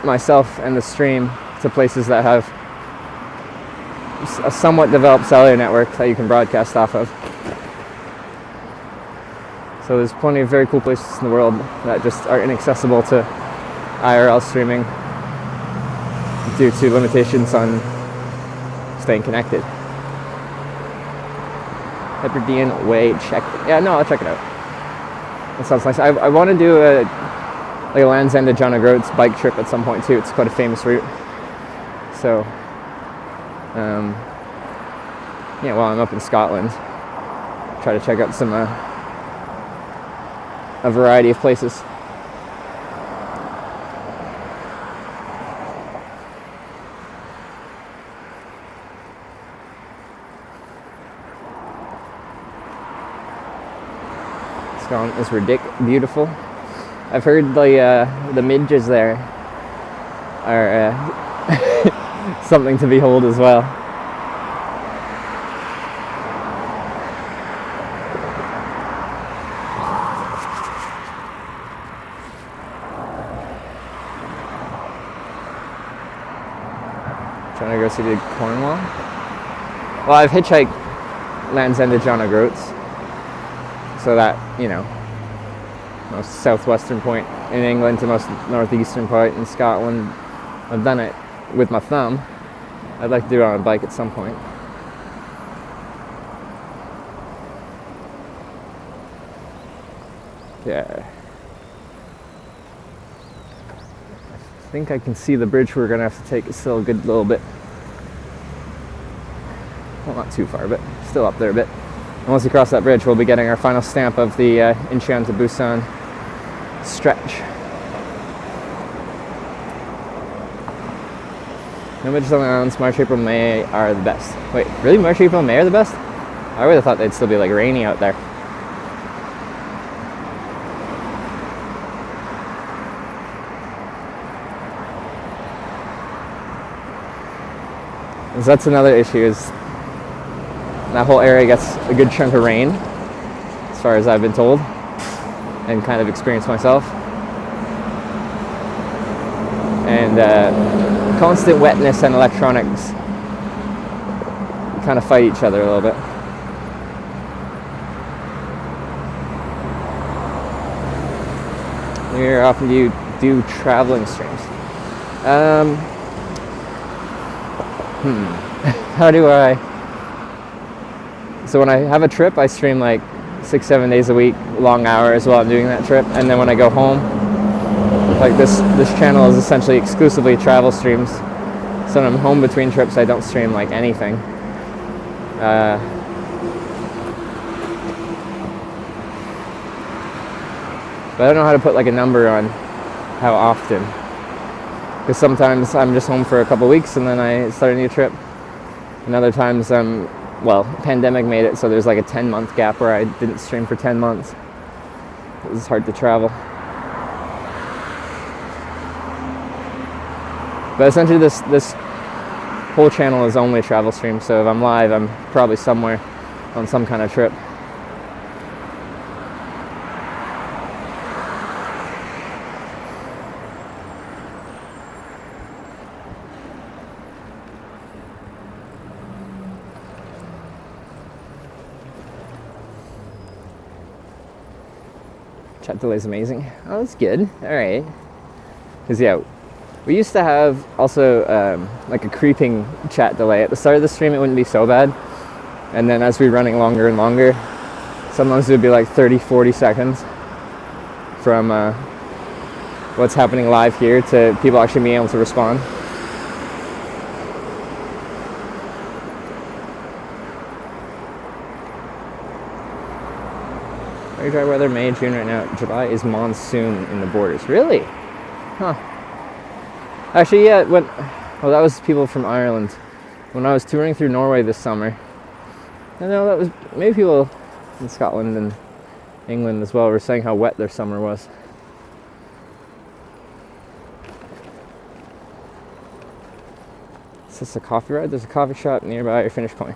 S5: myself and the stream to places that have a somewhat developed cellular network that you can broadcast off of. So there's plenty of very cool places in the world that just are inaccessible to IRL streaming due to limitations on staying connected. Hebridean Way, check. Yeah, no, I'll check it out. That sounds nice. I want to do a Land's End to John O'Groats bike trip at some point too. It's quite a famous route. So, yeah, while I'm up in Scotland, try to check out some a variety of places. Scotland is beautiful. I've heard the midges there are something to behold as well. Trying to go see the Cornwall. Well, I've hitchhiked Land's End to John O'Groats, so that, you know, most southwestern point in England to most northeastern point in Scotland. I've done it with my thumb. I'd like to do it on a bike at some point. Yeah. I think I can see the bridge we're gonna have to take. It's still a good little bit. Well, not too far, but still up there a bit. And once we cross that bridge, we'll be getting our final stamp of the Incheon to Busan stretch. No winters on the islands. March, April, May are the best. Wait, really? March, April, May are the best? I would have thought they'd still be like rainy out there. 'Cause that's another issue, is that whole area gets a good chunk of rain, as far as I've been told and kind of experienced myself. And constant wetness and electronics kind of fight each other a little bit. Where often do you do traveling streams? How do I? So when I have a trip, I stream like 6-7 days a week, long hours while I'm doing that trip. And then when I go home, like this channel is essentially exclusively travel streams. So when I'm home between trips, I don't stream like anything. But I don't know how to put like a number on how often. Because sometimes I'm just home for a couple weeks and then I start a new trip. And other times pandemic made it so there's like a 10-month gap where I didn't stream for 10 months. It was hard to travel. But essentially this whole channel is only travel stream, so if I'm live, I'm probably somewhere on some kind of trip. Chat delay is amazing. Oh, that's good. All right. Because yeah, we used to have also like a creeping chat delay. At the start of the stream, it wouldn't be so bad. And then as we're running longer and longer, sometimes it would be like 30-40 seconds from what's happening live here to people actually being able to respond. Very dry weather, May, June right now. July is monsoon in the borders. Really? Huh. Actually, yeah, that was people from Ireland. When I was touring through Norway this summer, I know that was maybe people in Scotland and England as well were saying how wet their summer was. Is this a coffee ride? There's a coffee shop nearby or finish point.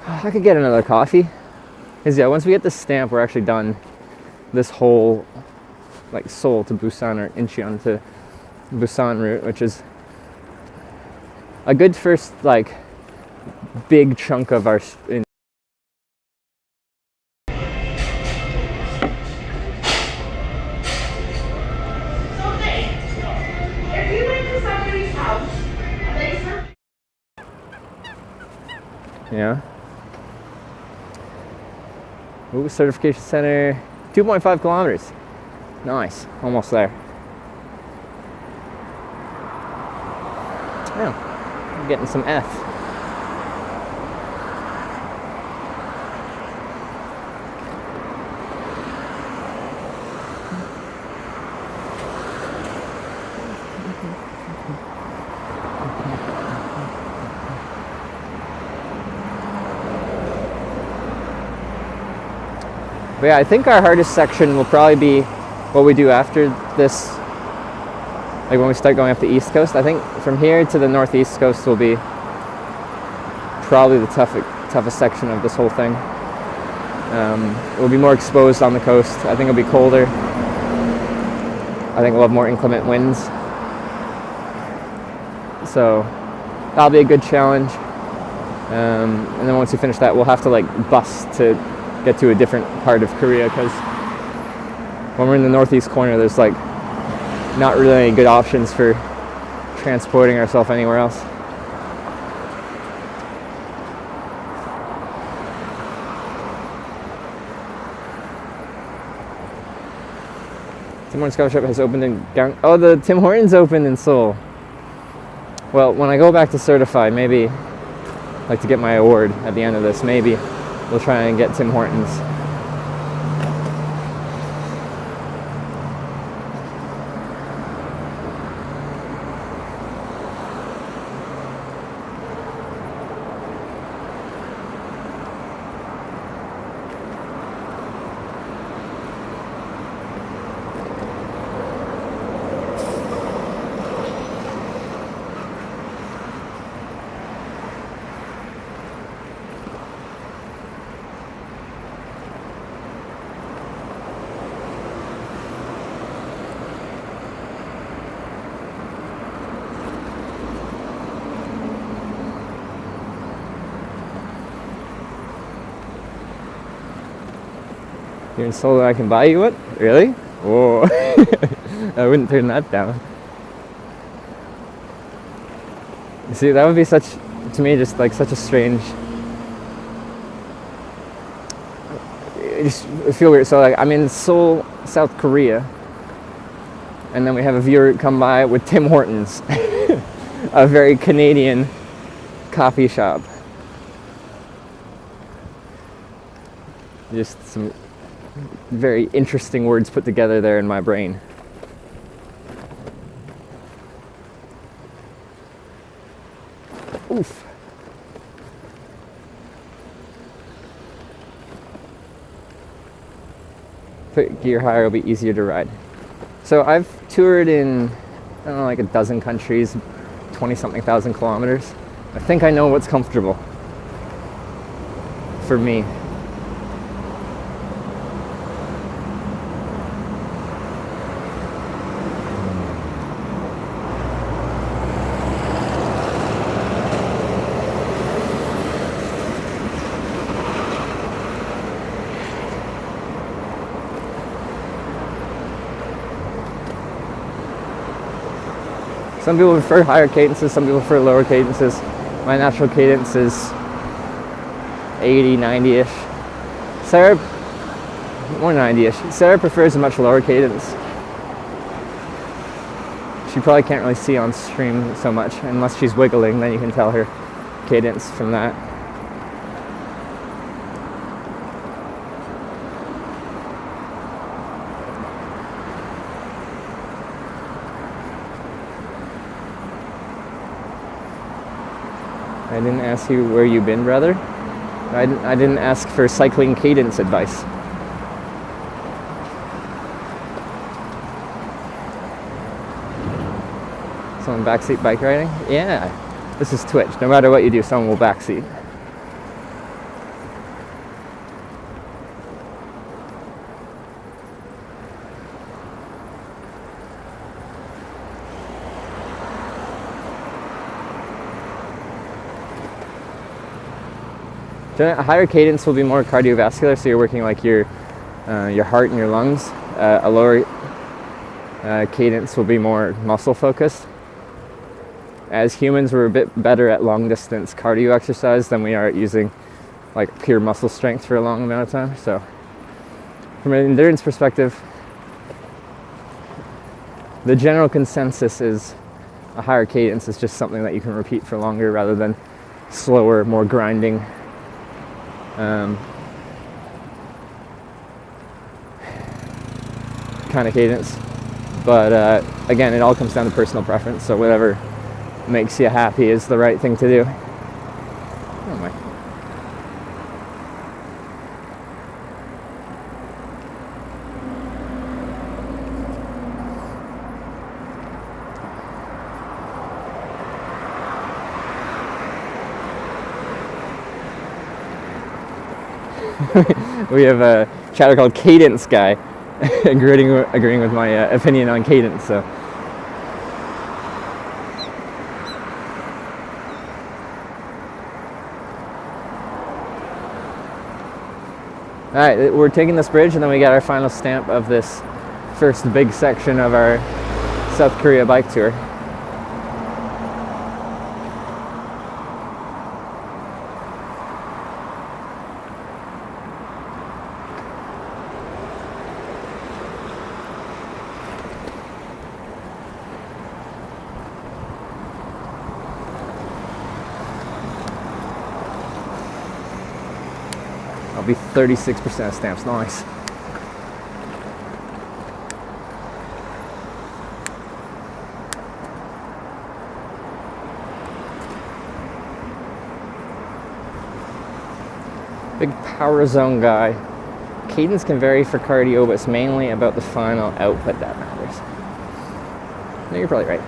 S5: I could get another coffee. Because yeah, once we get the stamp, we're actually done this whole like Seoul to Busan or Incheon to Busan route, which is a good first like big chunk of our yeah. Ooh, certification center, 2.5 kilometers. Nice, almost there. Yeah, I'm getting some F. But yeah, I think our hardest section will probably be what we do after this, like when we start going up the east coast. I think from here to the northeast coast will be probably the toughest section of this whole thing. We'll be more exposed on the coast. I think it'll be colder. I think we'll have more inclement winds. So that'll be a good challenge. And then once we finish that, we'll have to like bus to get to a different part of Korea, because when we're in the northeast corner, there's like not really any good options for transporting ourselves anywhere else. Tim Hortons coffee shop has opened in oh, the Tim Hortons opened in Seoul. Well, when I go back to certify, maybe, like to get my award at the end of this, maybe we'll try and get Tim Hortons. You're in Seoul, I can buy you one? Really? Whoa. I wouldn't turn that down. You see, that would be such, to me, just like such a strange. I just feel weird. So like, I'm in Seoul, South Korea, and then we have a viewer come by with Tim Hortons, a very Canadian coffee shop. Just some very interesting words put together there in my brain. Oof. Put gear higher, it'll be easier to ride. So I've toured in, I don't know, like a dozen countries, 20-something thousand kilometers. I think I know what's comfortable for me. Some people prefer higher cadences, some people prefer lower cadences. My natural cadence is 80, 90-ish. Sarah, more 90-ish. Sarah prefers a much lower cadence. She probably can't really see on stream so much, unless she's wiggling, then you can tell her cadence from that. I didn't ask you where you've been, brother. I didn't ask for cycling cadence advice. Someone backseat bike riding? Yeah. This is Twitch. No matter what you do, someone will backseat. A higher cadence will be more cardiovascular, so you're working like your heart and your lungs. A lower cadence will be more muscle focused. As humans, we're a bit better at long distance cardio exercise than we are at using like pure muscle strength for a long amount of time. So from an endurance perspective, the general consensus is a higher cadence is just something that you can repeat for longer rather than slower, more grinding. Kind of cadence, but again, it all comes down to personal preference, so whatever makes you happy is the right thing to do. Oh my. We have a chatter called Cadence Guy agreeing with my opinion on cadence. So, all right, we're taking this bridge, and then we got our final stamp of this first big section of our South Korea bike tour. I'll be 36% of stamps. Nice. Big power zone guy. Cadence can vary for cardio, but it's mainly about the final output that matters. No, you're probably right.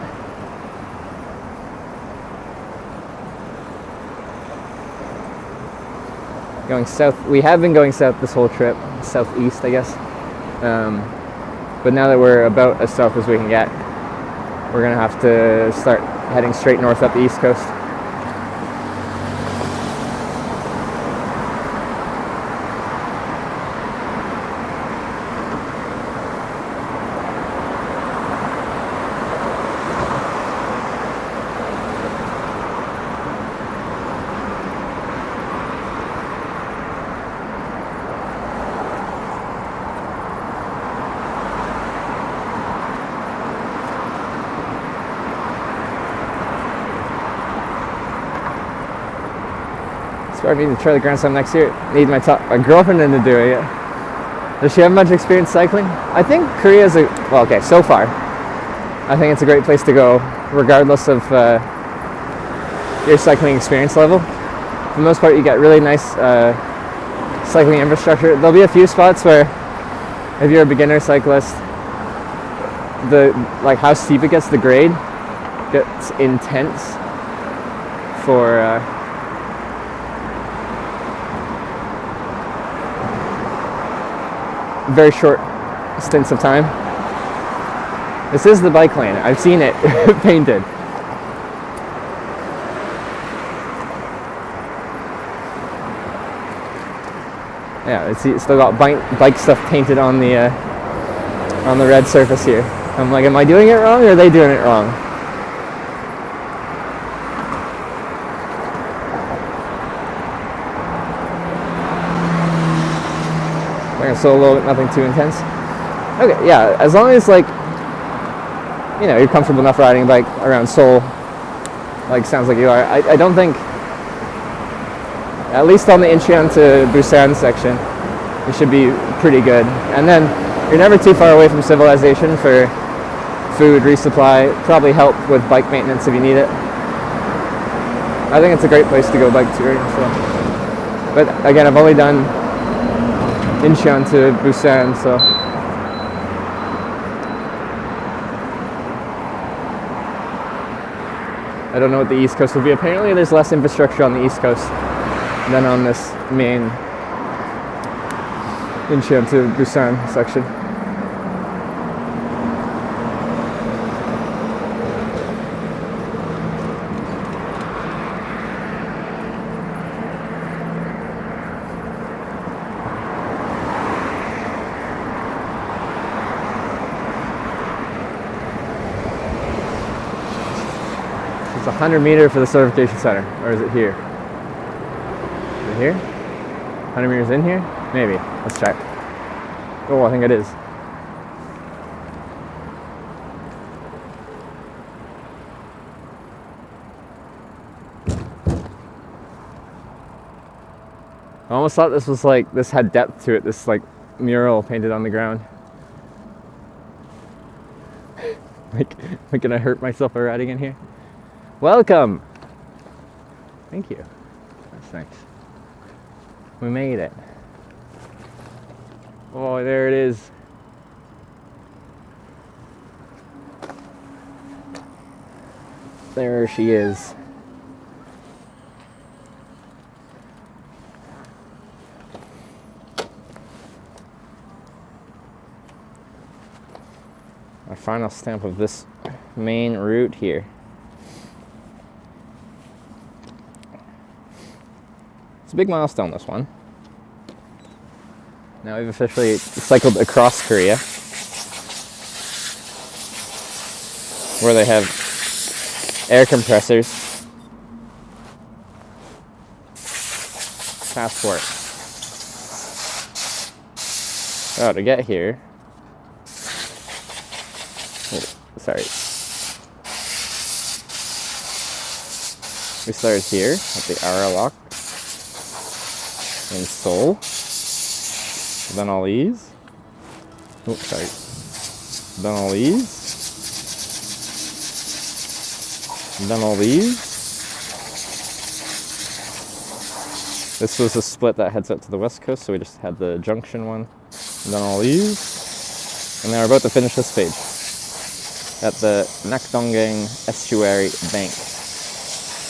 S5: Going south. We have been going south this whole trip. Southeast, I guess. But now that we're about as south as we can get, we're going to have to start heading straight north up the East Coast. I need to try the Grand Slam next year. Need my girlfriend in to do it. Does she have much experience cycling? I think Korea's so far, I think it's a great place to go, regardless of your cycling experience level. For the most part, you get really nice cycling infrastructure. There'll be a few spots where, if you're a beginner cyclist, how steep it gets, the grade gets intense for. Very short stints of time. This is the bike lane. I've seen it painted. Yeah, it's still got bike stuff painted on the red surface here. I'm like, am I doing it wrong or are they doing it wrong? Solo, nothing too intense. Okay, yeah, as long as you're comfortable enough riding a bike around Seoul, sounds like you are. I don't think, at least on the Incheon to Busan section, it should be pretty good. And then you're never too far away from civilization for food resupply. Probably help with bike maintenance if you need it. I think it's a great place to go bike touring. So, but again, I've only done Incheon to Busan, so I don't know what the East Coast will be. Apparently there's less infrastructure on the East Coast than on this main Incheon to Busan section. It's 100 meter for the certification center, or is it here? Is it here? 100 meters in here? Maybe. Let's check. Oh, I think it is. I almost thought this was this had depth to it, this mural painted on the ground. Can I hurt myself by riding in here? Welcome! Thank you. That's nice. We made it. Oh, there it is. There she is. Our final stamp of this main route here. It's a big milestone, this one. Now we've officially cycled across Korea, where they have air compressors, passport. Oh, to get here, sorry. We started here at the Ara lock. in Seoul. Then all these. Oh, sorry. Then all these. Then all these. This was a split that heads out to the west coast, so we just had the junction one. And then all these. And then we're about to finish this page at the Nakdongang Estuary Bank.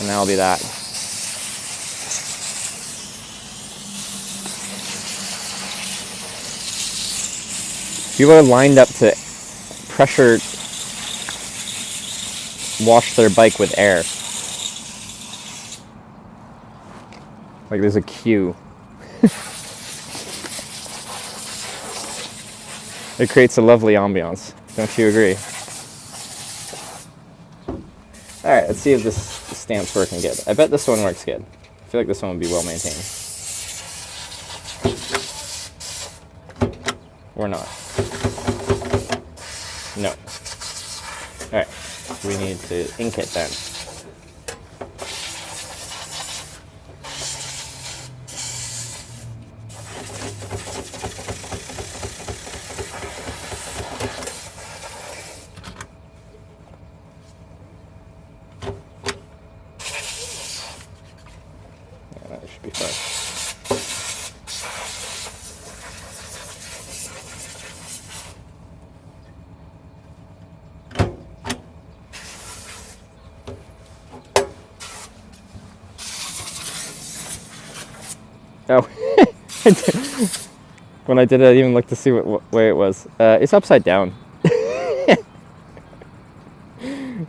S5: And that'll be that. People are lined up to pressure wash their bike with air. Like there's a queue. It creates a lovely ambiance. Don't you agree? Alright, let's see if this stamp's working good. I bet this one works good. I feel like this one would be well maintained. Or not. No. Alright, we need to ink it then. Yeah, that should be fine. Oh, when I did it, I didn't even look to see what way it was. It's upside down.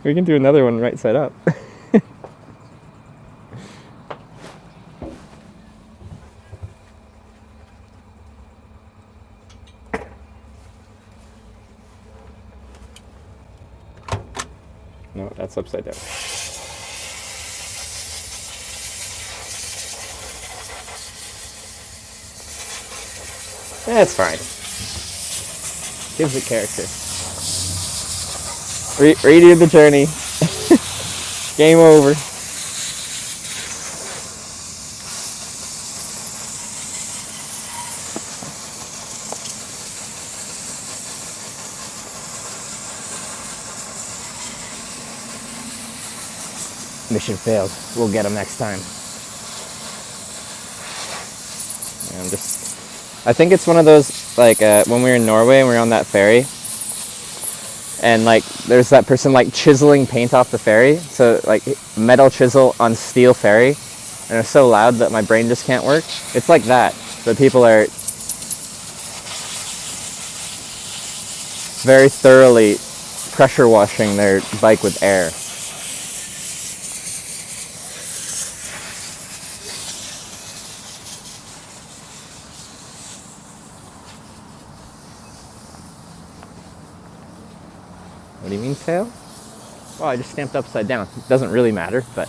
S5: We can do another one right side up. No, that's upside down. That's fine. Gives it character. Redo the journey. Game over. Mission failed. We'll get him next time. And I think it's one of those, like, when we were in Norway and we were on that ferry, and, like, there's that person, like, chiseling paint off the ferry, so, like, metal chisel on steel ferry, and it's so loud that my brain just can't work. It's like that, but people are very thoroughly pressure washing their bike with air. What do you mean fail? Well, I just stamped upside down. It doesn't really matter, but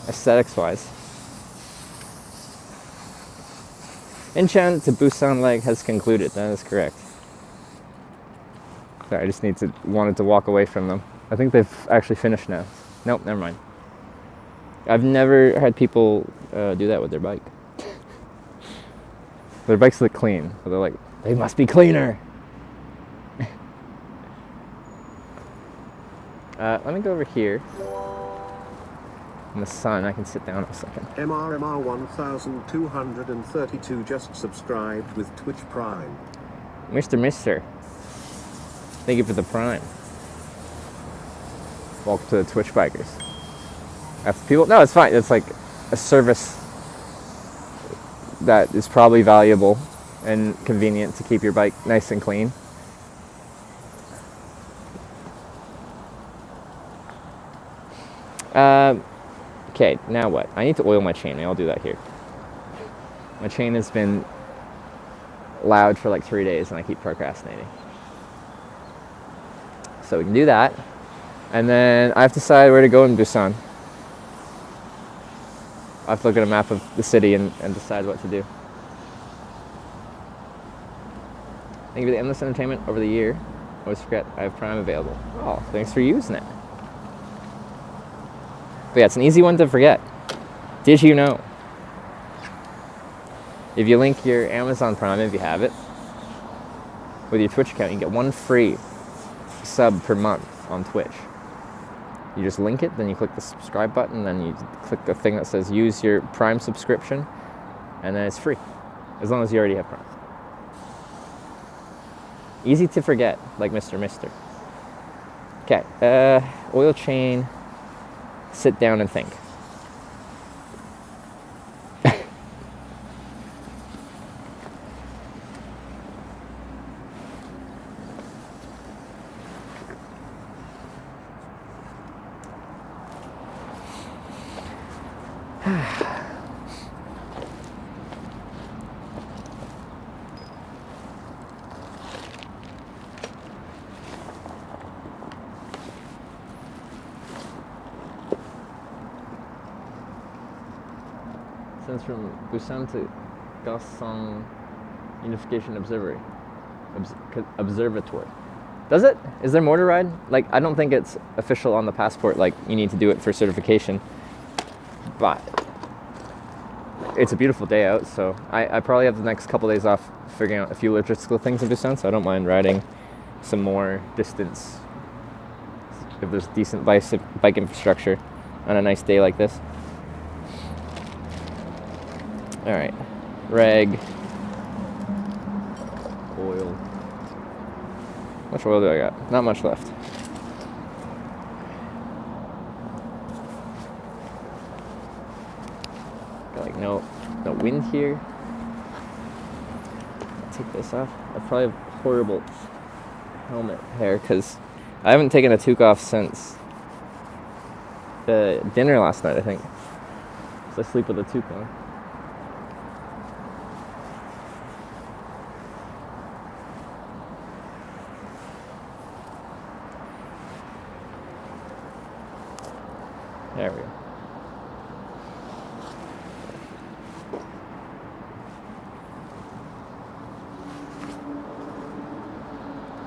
S5: aesthetics-wise. Yangsan to Busan leg has concluded. That is correct. Sorry, I just wanted to walk away from them. I think they've actually finished now. Nope, never mind. I've never had people do that with their bike. Their bikes look clean. So they're like, they must be cleaner. Let me go over here. In the sun, I can sit down a second.
S3: MRMR 1232 just subscribed with Twitch Prime.
S5: Mister. Thank you for the Prime. Welcome to the Twitch Bikers. No, it's fine. It's like a service that is probably valuable and convenient to keep your bike nice and clean. Okay, now what? I need to oil my chain. I'll do that here. My chain has been loud for like 3 days and I keep procrastinating. So we can do that. And then I have to decide where to go in Busan. I have to look at a map of the city and decide what to do. Thank you for the endless entertainment over the year. Always forget I have Prime available. Oh, thanks for using it. But yeah, it's an easy one to forget. Did you know? If you link your Amazon Prime, if you have it, with your Twitch account, you get 1 free sub per month on Twitch. You just link it, then you click the subscribe button, then you click the thing that says use your Prime subscription, and then it's free, as long as you already have Prime. Easy to forget, like Mr. Mister. Okay, oil chain, sit down and think. Sends from Busan to Yangsan Unification Observatory. Does it? Is there more to ride? Like, I don't think it's official on the passport, like you need to do it for certification. But it's a beautiful day out, so I probably have the next couple days off figuring out a few logistical things in Busan, so I don't mind riding some more distance if there's decent bike infrastructure on a nice day like this. All right, reg, oil. How much oil do I got? Not much left. Got like no wind here. I'll take this off. I probably have horrible helmet hair because I haven't taken a toque off since the dinner last night, I think. So I sleep with a toque on. There we go.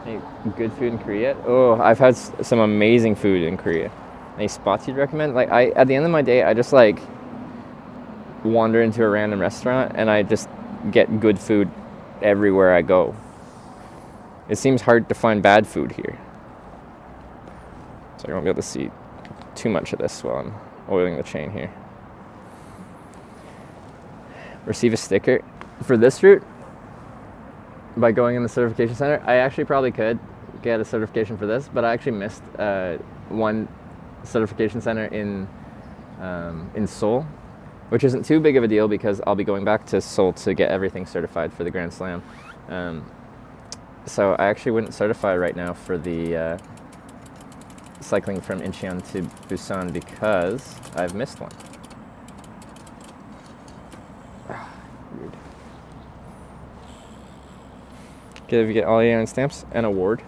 S5: Any good food in Korea? Oh, I've had some amazing food in Korea. Any spots you'd recommend? Like, at the end of my day, I just like wander into a random restaurant and I just get good food everywhere I go. It seems hard to find bad food here. So I won't be able to see too much of this while I'm oiling the chain here. Receive a sticker for this route by going in the certification center. I actually probably could get a certification for this, but I actually missed one certification center in Seoul, which isn't too big of a deal because I'll be going back to Seoul to get everything certified for the Grand Slam. So I actually wouldn't certify right now for the cycling from Incheon to Busan because I've missed one. Weird. Okay, if you get all your iron stamps, an award,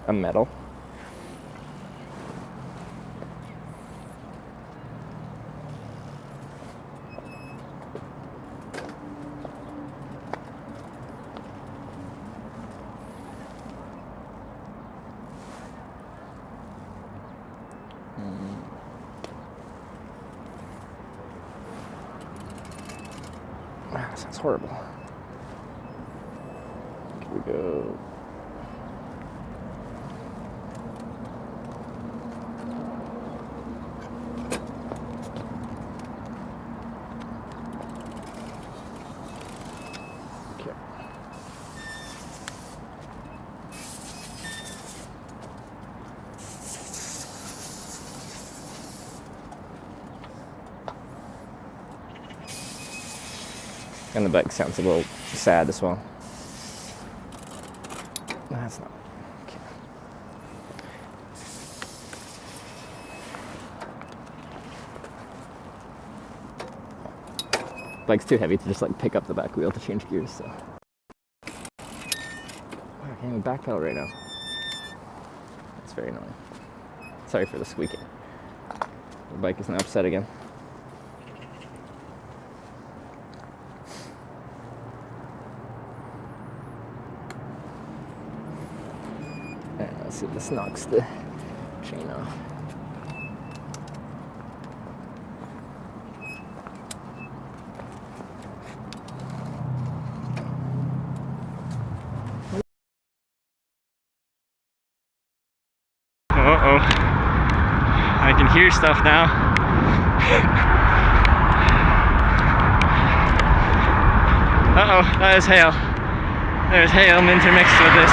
S5: a medal, That sounds horrible. Here we go. Okay. And the bike sounds a little sad as well. That's not. Okay. Bike's too heavy to just like pick up the back wheel to change gears, so. I can't even backpedal right now. That's very annoying. Sorry for the squeaking. The bike is now upset again. Let's see if this knocks the chain off. stuff now. Uh-oh, that is hail. There's hail intermixed with this.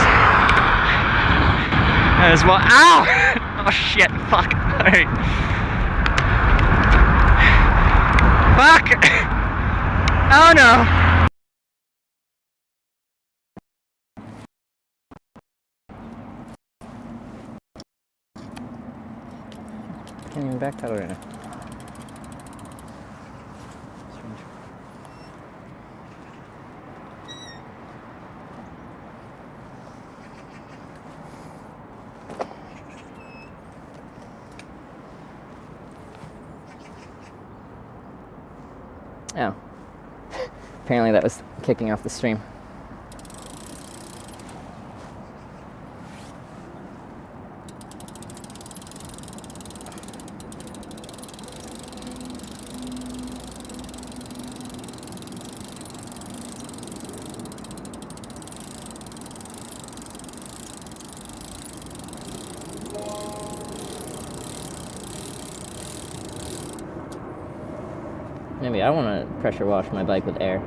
S5: That is what. Ow! Oh shit, fuck. Alright. Fuck! Oh no! Can't even backpedal right now. Strange. Oh. Apparently that was kicking off the stream. Maybe I want to pressure wash my bike with air.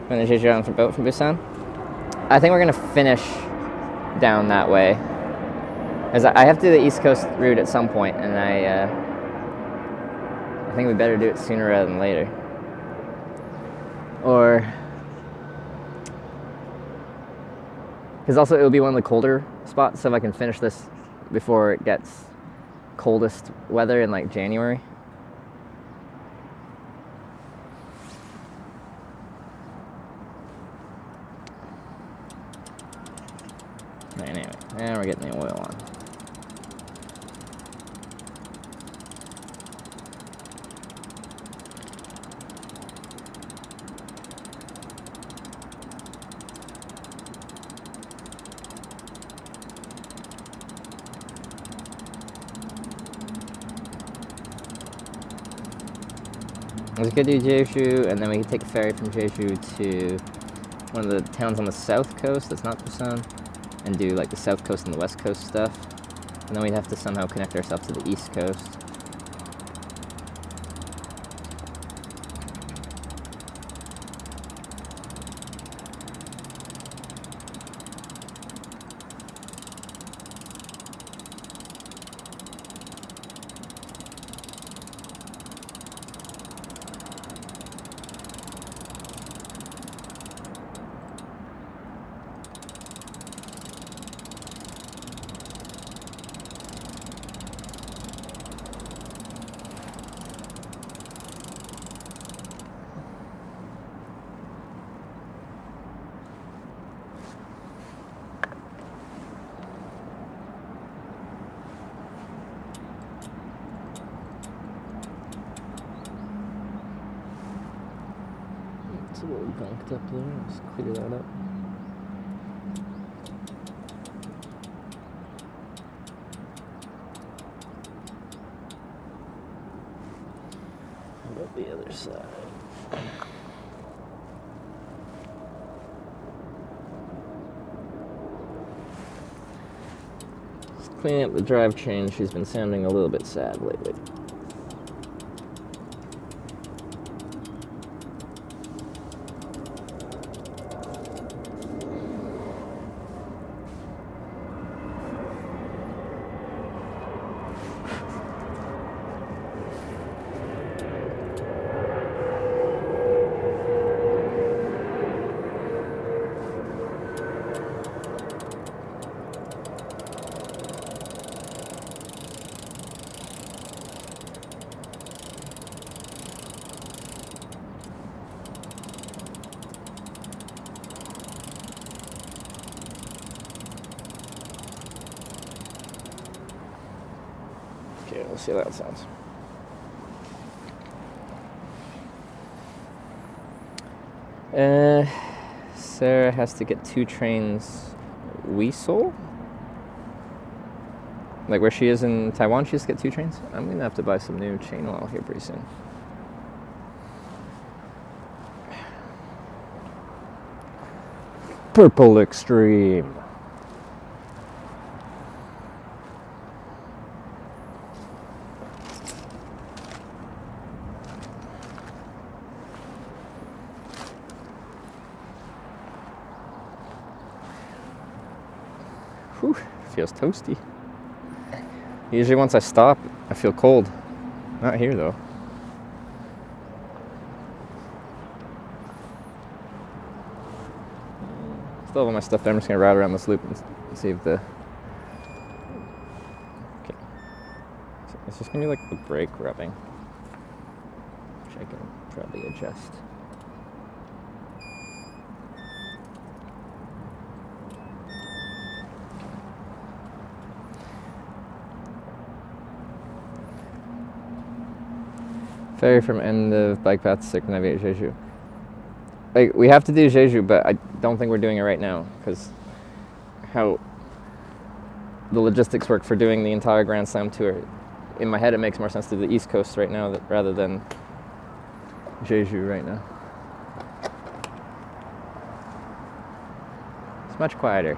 S5: When did you get on the boat from Busan? I think we're going to finish down that way. As I have to do the East Coast route at some point, and I think we better do it sooner rather than later. Or... because also it will be one of the colder spots, so if I can finish this before it gets coldest weather in like January. Anyway, and we're getting the oil on. Let's go do Jeju, and then we can take a ferry from Jeju to one of the towns on the south coast that's not Busan, and do like the south coast and the west coast stuff. And then we'd have to somehow connect ourselves to the east coast. It's a little bunked up there. Let's clear that up. How about the other side? Just cleaning up the drivetrain. She's been sounding a little bit sad lately. Okay, let's see how that sounds. Sarah has to get 2 trains Weasel? Like where she is in Taiwan, she has to get 2 trains? I'm gonna have to buy some new chain oil here pretty soon. Purple Extreme. Whew, feels toasty. Usually once I stop, I feel cold. Not here though. Still have all my stuff there. I'm just gonna ride around this loop and see if the... Okay. So it's just gonna be like the brake rubbing, which I can probably adjust. Ferry from end of bike path to circumnavigate Jeju. Like, we have to do Jeju, but I don't think we're doing it right now because how the logistics work for doing the entire Grand Slam tour. In my head, it makes more sense to do the East Coast right now rather than Jeju right now. It's much quieter.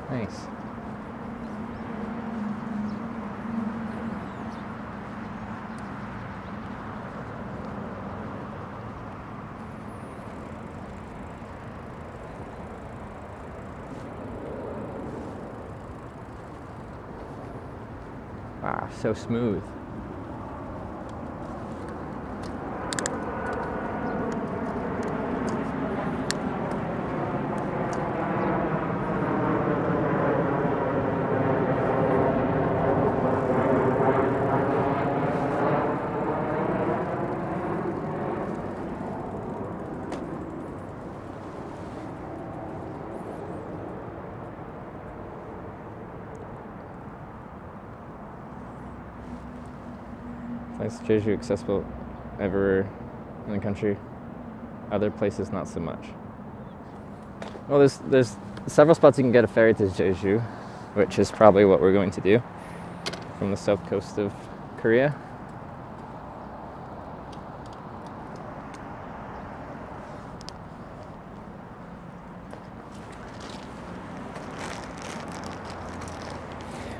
S5: Nice. Wow, so smooth. Is Jeju accessible everywhere in the country? Other places, not so much. Well, there's several spots you can get a ferry to Jeju, which is probably what we're going to do from the south coast of Korea.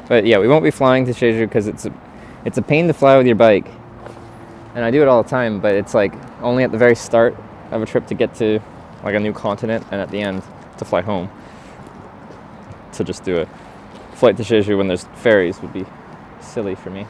S5: But yeah, we won't be flying to Jeju because it's a pain to fly with your bike. And I do it all the time, but it's like only at the very start of a trip to get to like a new continent, and at the end to fly home. To just do a flight to Jeju when there's ferries would be silly for me.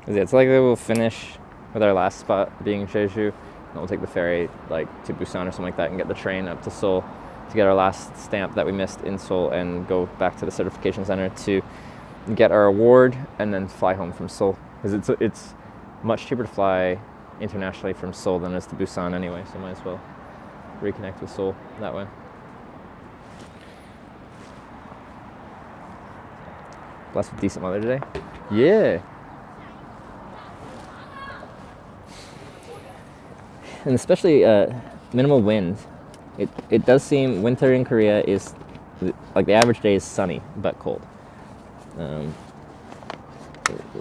S5: Yeah, it's likely we'll finish with our last spot being Jeju, and we'll take the ferry like to Busan or something like that and get the train up to Seoul to get our last stamp that we missed in Seoul and go back to the certification center to get our award and then fly home from Seoul. Because it's much cheaper to fly internationally from Seoul than it is to Busan anyway, so might as well reconnect with Seoul that way. Blessed with decent weather today. Yeah. And especially minimal wind. It does seem winter in Korea is like the average day is sunny but cold.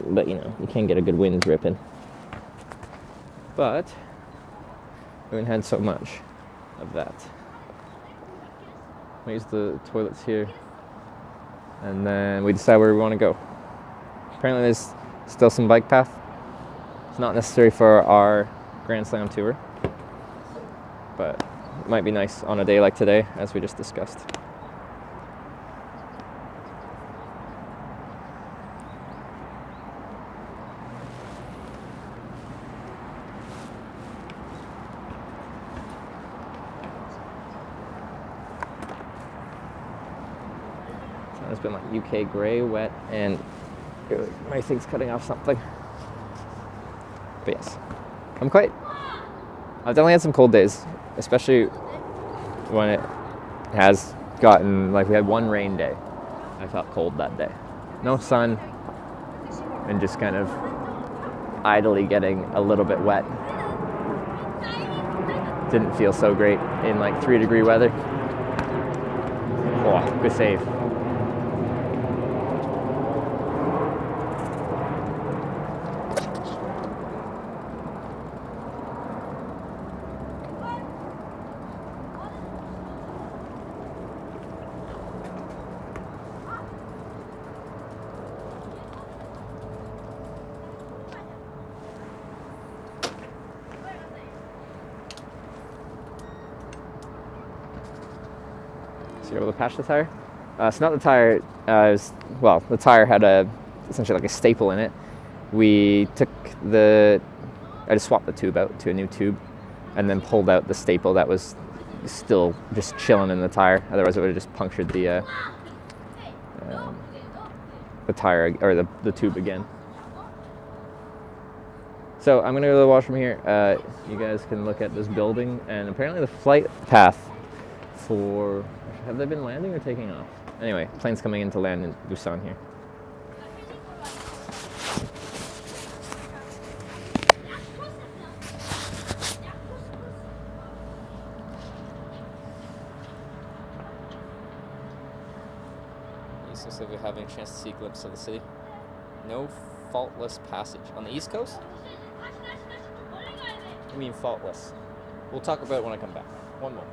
S5: But you know, you can get a good wind ripping. But we haven't had so much of that. We use the toilets here, and then we decide where we want to go. Apparently, there's still some bike path. It's not necessary for our Grand Slam tour, but it might be nice on a day like today, as we just discussed. So it's been like UK grey, wet, and my thing's cutting off something. But yes, I've definitely had some cold days, especially when it has gotten, like we had one rain day. I felt cold that day. No sun, and just kind of idly getting a little bit wet. Didn't feel so great in like 3-degree weather. Oh, good save. you're able to patch the tire. It's not the tire. The tire had essentially like a staple in it. I just swapped the tube out to a new tube, and then pulled out the staple that was still just chilling in the tire. Otherwise, it would have just punctured the tire or the tube again. So I'm gonna go to the washroom here. You guys can look at this building, and apparently the flight path have they been landing or taking off? Anyway, plane's coming in to land in Busan here. Looks like we're having a chance to see a glimpse of the city. No faultless passage. On the East Coast? I mean faultless. We'll talk about it when I come back. One moment.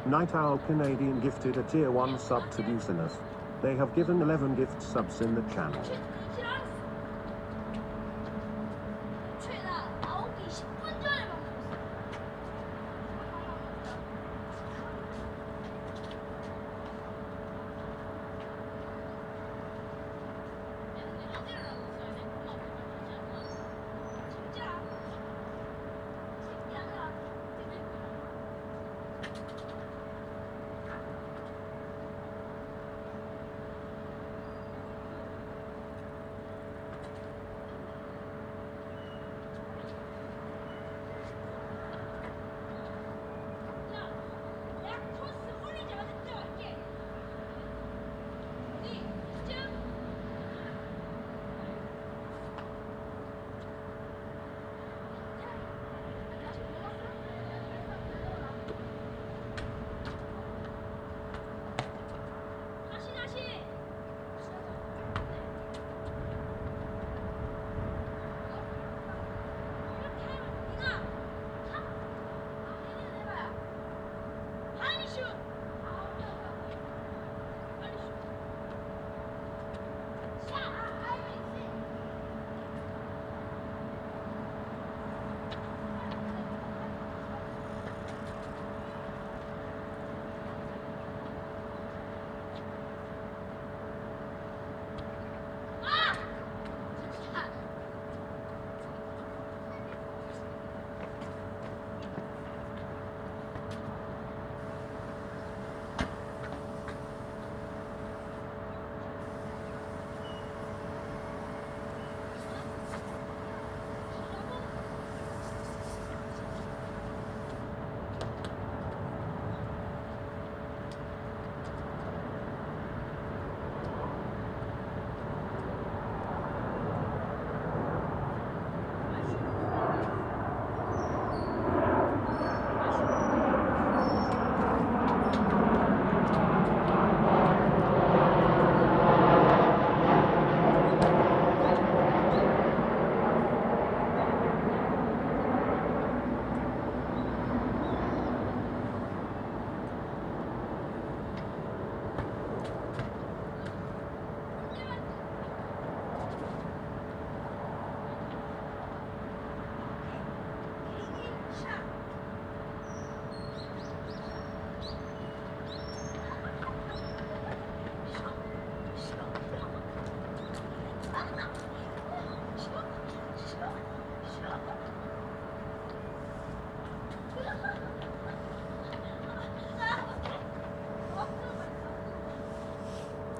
S3: Night Owl Canadian gifted a tier 1 sub to Busaners. They have given 11 gift subs in the channel.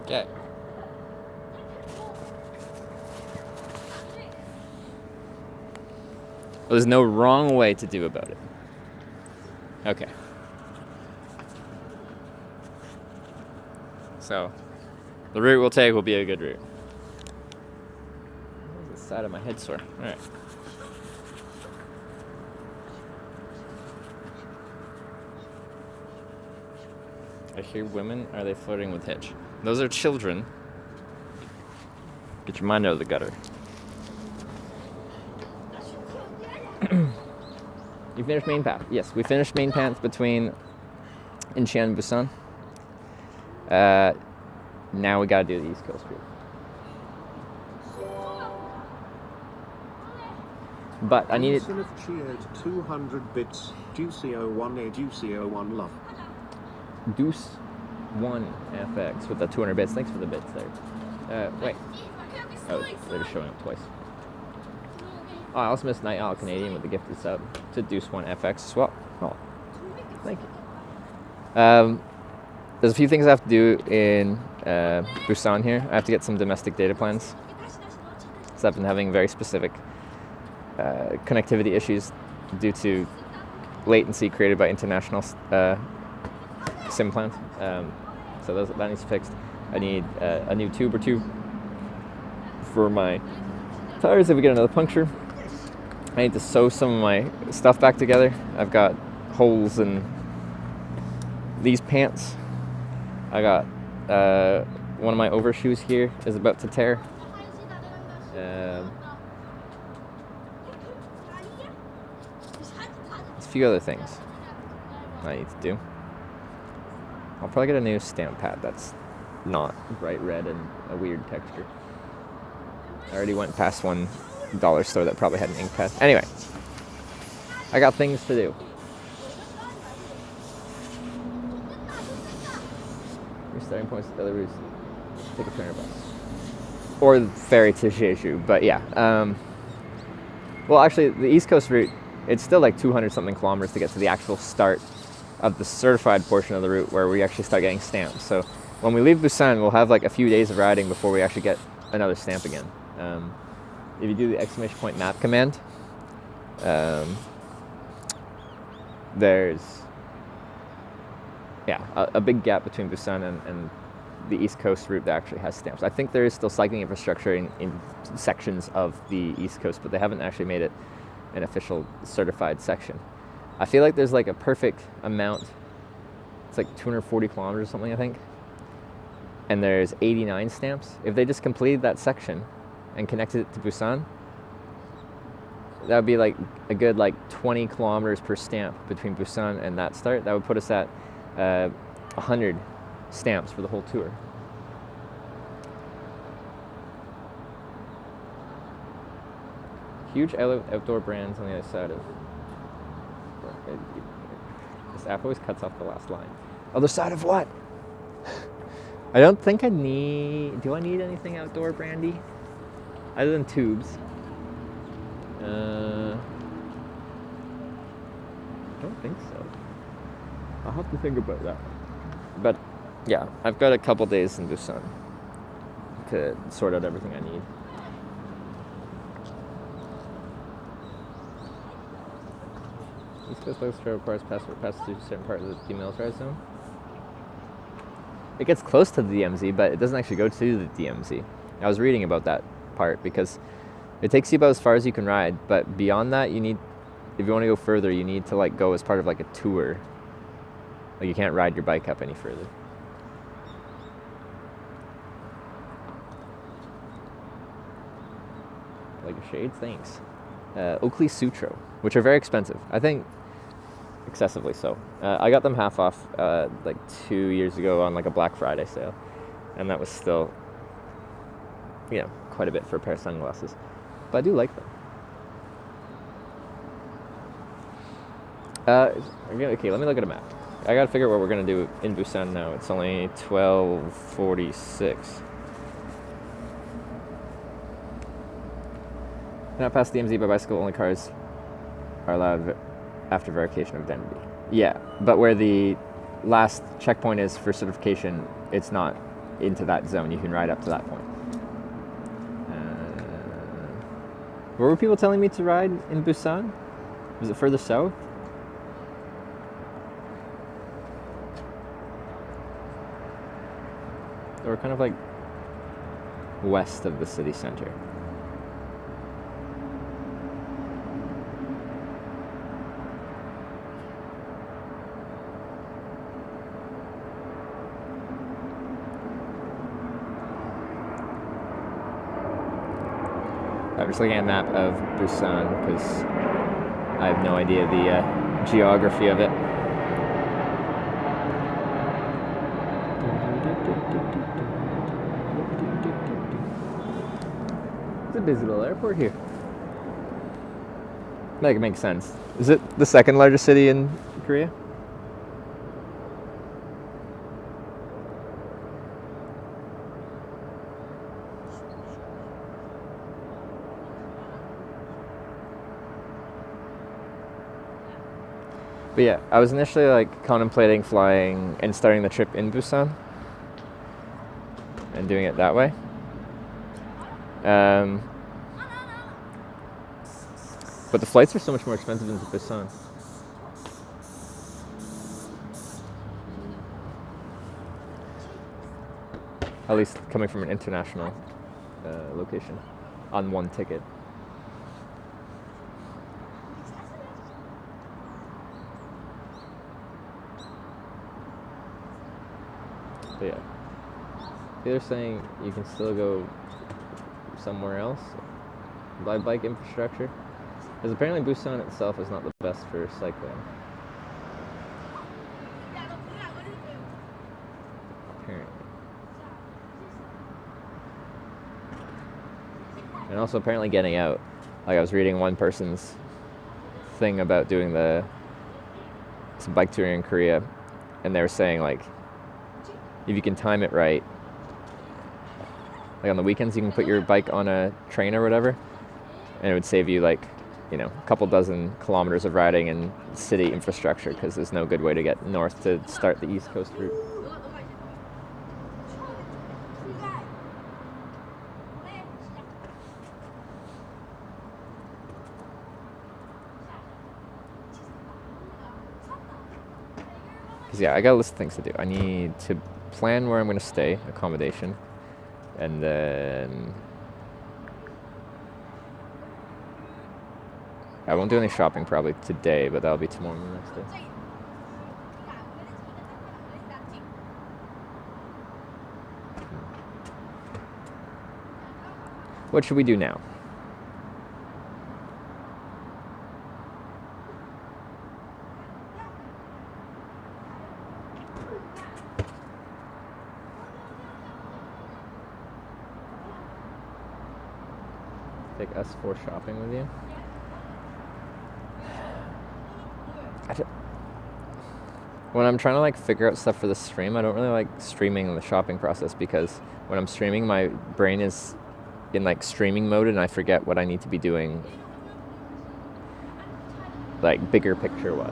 S5: Okay. There's no wrong way to do about it. Okay. So, the route we'll take will be a good route. The side of my head sore. All right. I hear women. Are they flirting with Hitch? Those are children. Get your mind out of the gutter. You finished main path? Yes, we finished main path between Incheon and Busan. Now we gotta do the East Coast route. But I needed.
S3: Yangsan have cheered 200 bits. Juicy01 Juicy01 love.
S5: Deuce 1 FX with the 200 bits. Thanks for the bits there. Wait. Oh, they're just showing up twice. Oh, I also missed Night Owl Canadian with the gifted sub to Deuce 1 FX as well. Oh, thank you. There's a few things I have to do in Busan here. I have to get some domestic data plans. So I've been having very specific connectivity issues due to latency created by international SIM plans. So that needs fixed. I need a new tube or two for my tires if we get another puncture. I need to sew some of my stuff back together. I've got holes in these pants. I got one of my overshoes here is about to tear. There's a few other things I need to do. I'll probably get a new stamp pad that's not bright red and a weird texture. I already went past one dollar store that probably had an ink pad. Anyway, I got things to do. Your starting point's the other routes. Take a train or bus. Or the ferry to Jeju, but yeah. Well, actually, the East Coast route, it's still like 200 something kilometers to get to the actual start of the certified portion of the route where we actually start getting stamps. So when we leave Busan, we'll have like a few days of riding before we actually get another stamp again. If you do the exclamation point map command, there's a big gap between Busan and the East Coast route that actually has stamps. I think there is still cycling infrastructure in sections of the East Coast, but they haven't actually made it an official certified section. I feel like there's like a perfect amount. It's like 240 kilometers or something, I think. And there's 89 stamps. If they just completed that section and connected it to Busan, that would be like a good like 20 kilometers per stamp between Busan and that start. That would put us at 100 stamps for the whole tour. Huge outdoor brands on the other side of. This app always cuts off the last line. Other side of what? I don't think I need. Do I need anything outdoor brandy? Other than tubes. I don't think so. I'll have to think about that. But yeah, I've got a couple days in Busan to sort out everything I need. East Coast Bus Trail requires passport passes through certain parts of the demilitarized zone. It gets close to the DMZ, but it doesn't actually go to the DMZ. I was reading about that part because it takes you about as far as you can ride, but beyond that, you need, if you want to go further, you need to like go as part of like a tour. Like you can't ride your bike up any further. Like your shades, thanks. Oakley Sutro, which are very expensive. I think excessively so. I got them half off like 2 years ago on like a Black Friday sale, and that was still, you know, quite a bit for a pair of sunglasses. But I do like them. Okay, let me look at a map. I gotta figure out what we're gonna do in Busan now. It's only 12:46. Not past the DMZ by bicycle, only cars are allowed after verification of identity. Yeah, but where the last checkpoint is for certification, it's not into that zone. You can ride up to that point. Where were people telling me to ride in Busan? Was it further south? Or kind of like west of the city center. I'm just looking at a map of Busan because I have no idea the geography of it. It's a busy little airport here. That makes sense. Is it the second largest city in Korea? But yeah, I was initially like contemplating flying and starting the trip in Busan and doing it that way. But the flights are so much more expensive into Busan. At least coming from an international location on one ticket. But yeah, they're saying you can still go somewhere else, buy bike infrastructure, because apparently Busan itself is not the best for cycling. Apparently. And also apparently getting out. Like I was reading one person's thing about doing some bike touring in Korea, and they were saying like, if you can time it right, like on the weekends you can put your bike on a train or whatever, and it would save you like, you know, a couple dozen kilometers of riding in city infrastructure because there's no good way to get north to start the East Coast route. Because yeah, I got a list of things to do. I need to plan where I'm going to stay, accommodation, and then I won't do any shopping probably today, but that'll be tomorrow and the next day. What should we do now? Take S4 shopping with you. When I'm trying to like figure out stuff for the stream, I don't really like streaming the shopping process because when I'm streaming, my brain is in like streaming mode and I forget what I need to be doing, like bigger picture wise.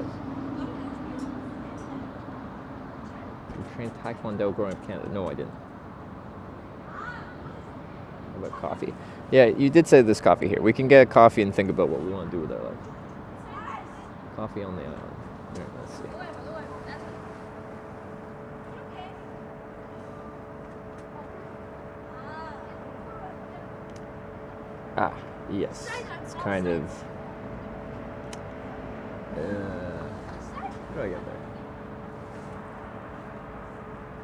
S5: You trained Taekwondo growing up in Canada? No, I didn't. How about coffee? Yeah, you did say there's coffee here. We can get a coffee and think about what we want to do with our life. Coffee on the island. Here, let's see. Ah, yes. It's kind of... how do I get there?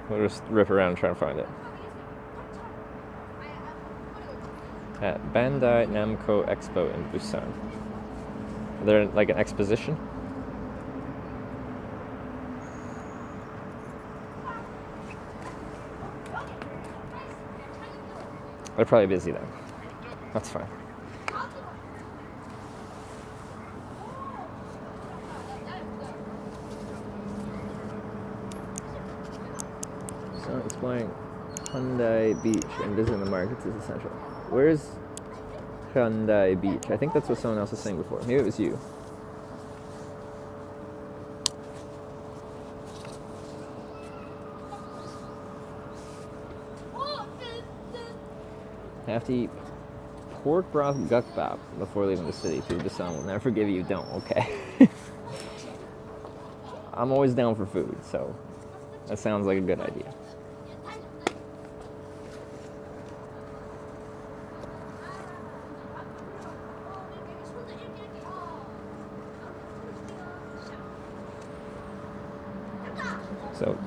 S5: We'll just rip around and try and find it. At Bandai Namco Expo in Busan. Are there like an exposition? They're probably busy then. That's fine. So exploring Hyundai Beach and visiting the markets is essential. Where's Hyundai Beach? I think that's what someone else was saying before. Maybe it was you. I have to eat pork broth gukbap before leaving the city. Food Busan will never forgive you. Don't, okay? I'm always down for food, so that sounds like a good idea. So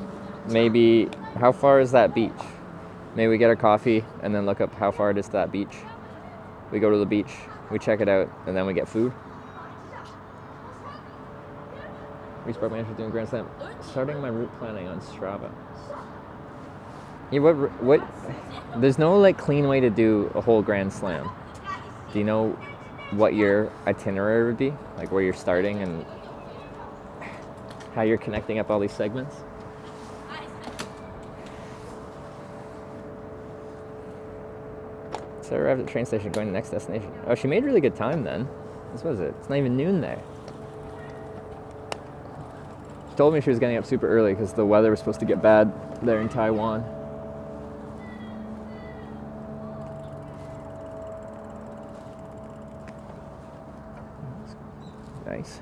S5: maybe, how far is that beach? Maybe we get our coffee and then look up how far it is to that beach. We go to the beach, we check it out, and then we get food. Respark my interest doing Grand Slam. Starting my route planning on Strava. Yeah, what? There's no like clean way to do a whole Grand Slam. Do you know what your itinerary would be? Like where you're starting and how you're connecting up all these segments? So I arrived at the train station going to the next destination. Oh, she made really good time then. This was it. It's not even noon there. She told me she was getting up super early because the weather was supposed to get bad there in Taiwan. Nice.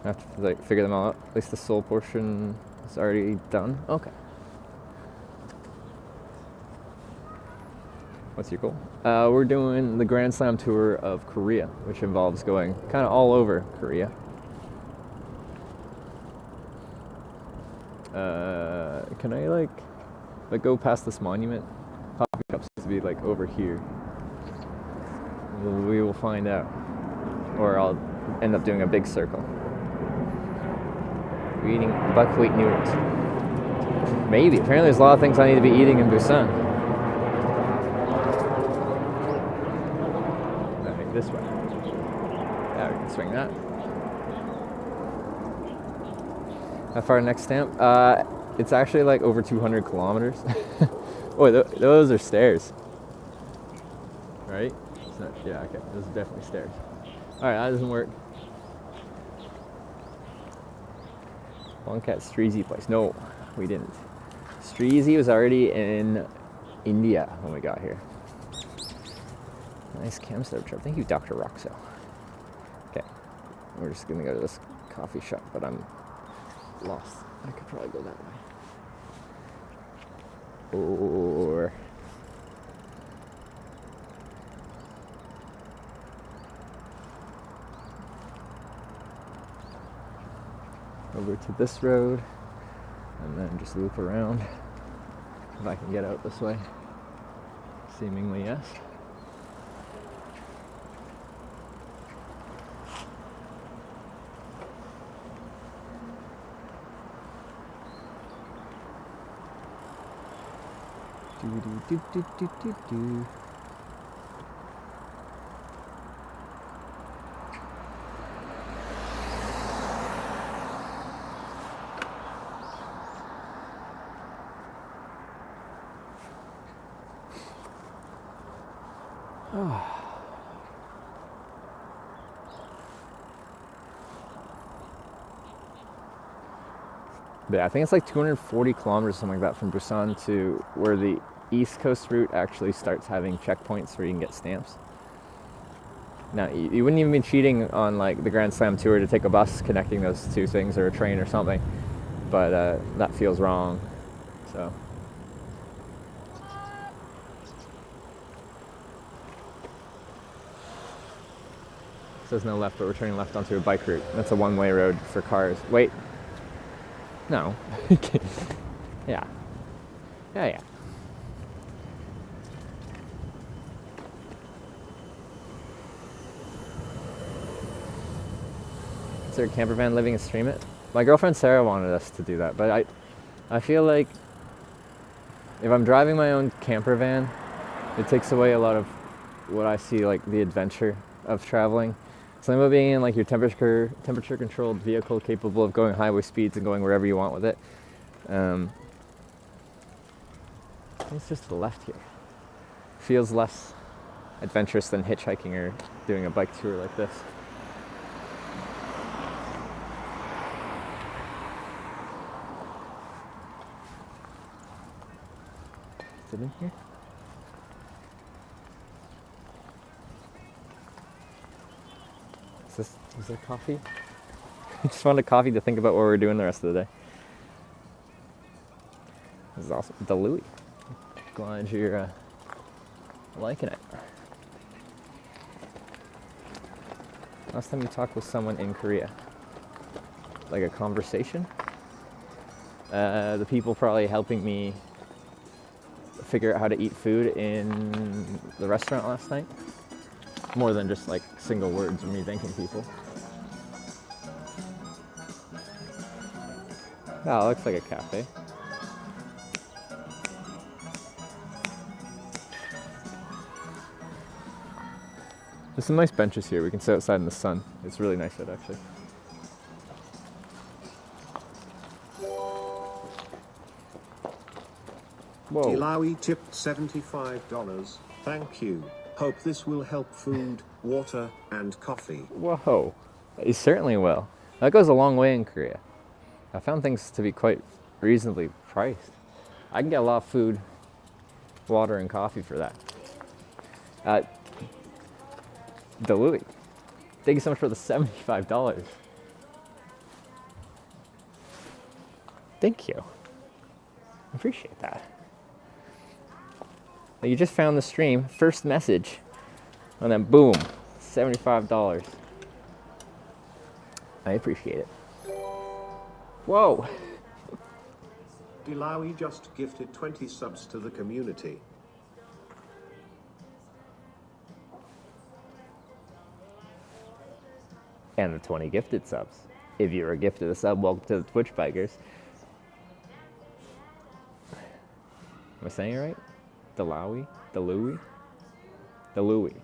S5: I have to like figure them all out. At least the Seoul portion is already done. Okay. What's your goal? We're doing the Grand Slam tour of Korea, which involves going kind of all over Korea. Can I like go past this monument? Coffee shop seems to be like over here. We will find out. Or I'll end up doing a big circle. We're eating buckwheat noodles. Maybe. Apparently there's a lot of things I need to be eating in Busan. I think this way. Yeah, we can swing that. How far next stamp? It's actually like over 200 kilometers. Oh, those are stairs. Right? It's not, yeah, okay. Those are definitely stairs. Alright, that doesn't work. Longcat Streezy place. No, we didn't. Streezy was already in India when we got here. Nice cam stove trip. Thank you, Dr. Roxo. Okay, we're just gonna go to this coffee shop, but I'm lost. I could probably go that way. Or over to this road and then just loop around if I can get out this way. Seemingly yes. Do. Yeah, I think it's like 240 kilometers, something like that, from Busan to where the East Coast route actually starts having checkpoints where you can get stamps. Now, you wouldn't even be cheating on like the Grand Slam tour to take a bus connecting those two things or a train or something, but that feels wrong. So. It says no left, but we're turning left onto a bike route. That's a one-way road for cars. Wait. No. Yeah. Yeah. Is there a camper van living and stream it? My girlfriend Sarah wanted us to do that, but I feel like if I'm driving my own camper van, it takes away a lot of what I see like the adventure of traveling. Something about being in like your temperature controlled vehicle capable of going highway speeds and going wherever you want with it. It's just to the left here. Feels less adventurous than hitchhiking or doing a bike tour like this. Is it in here? Is there coffee? I just wanted coffee to think about what we're doing the rest of the day. This is awesome. The Louis. Glad you're liking it. Last time you talked with someone in Korea, like a conversation, the people probably helping me figure out how to eat food in the restaurant last night, more than just like single words of me thanking people. Oh, it looks like a cafe. There's some nice benches here. We can sit outside in the sun. It's really nice out, actually. Whoa.
S3: Ilawi tipped $75. Thank you. Hope this will help food, water, and coffee.
S5: Whoa. It certainly will. That goes a long way in Korea. I found things to be quite reasonably priced. I can get a lot of food, water, and coffee for that. The Louis. Thank you so much for the $75. Thank you. I appreciate that. You just found the stream, first message, and then boom, $75. I appreciate it. Whoa.
S3: Ilawi just gifted 20 subs to the community.
S5: And the 20 gifted subs. If you were gifted a sub, welcome to the Twitch Bikers. Am I saying it right? The Louis? The Louis? The Louis.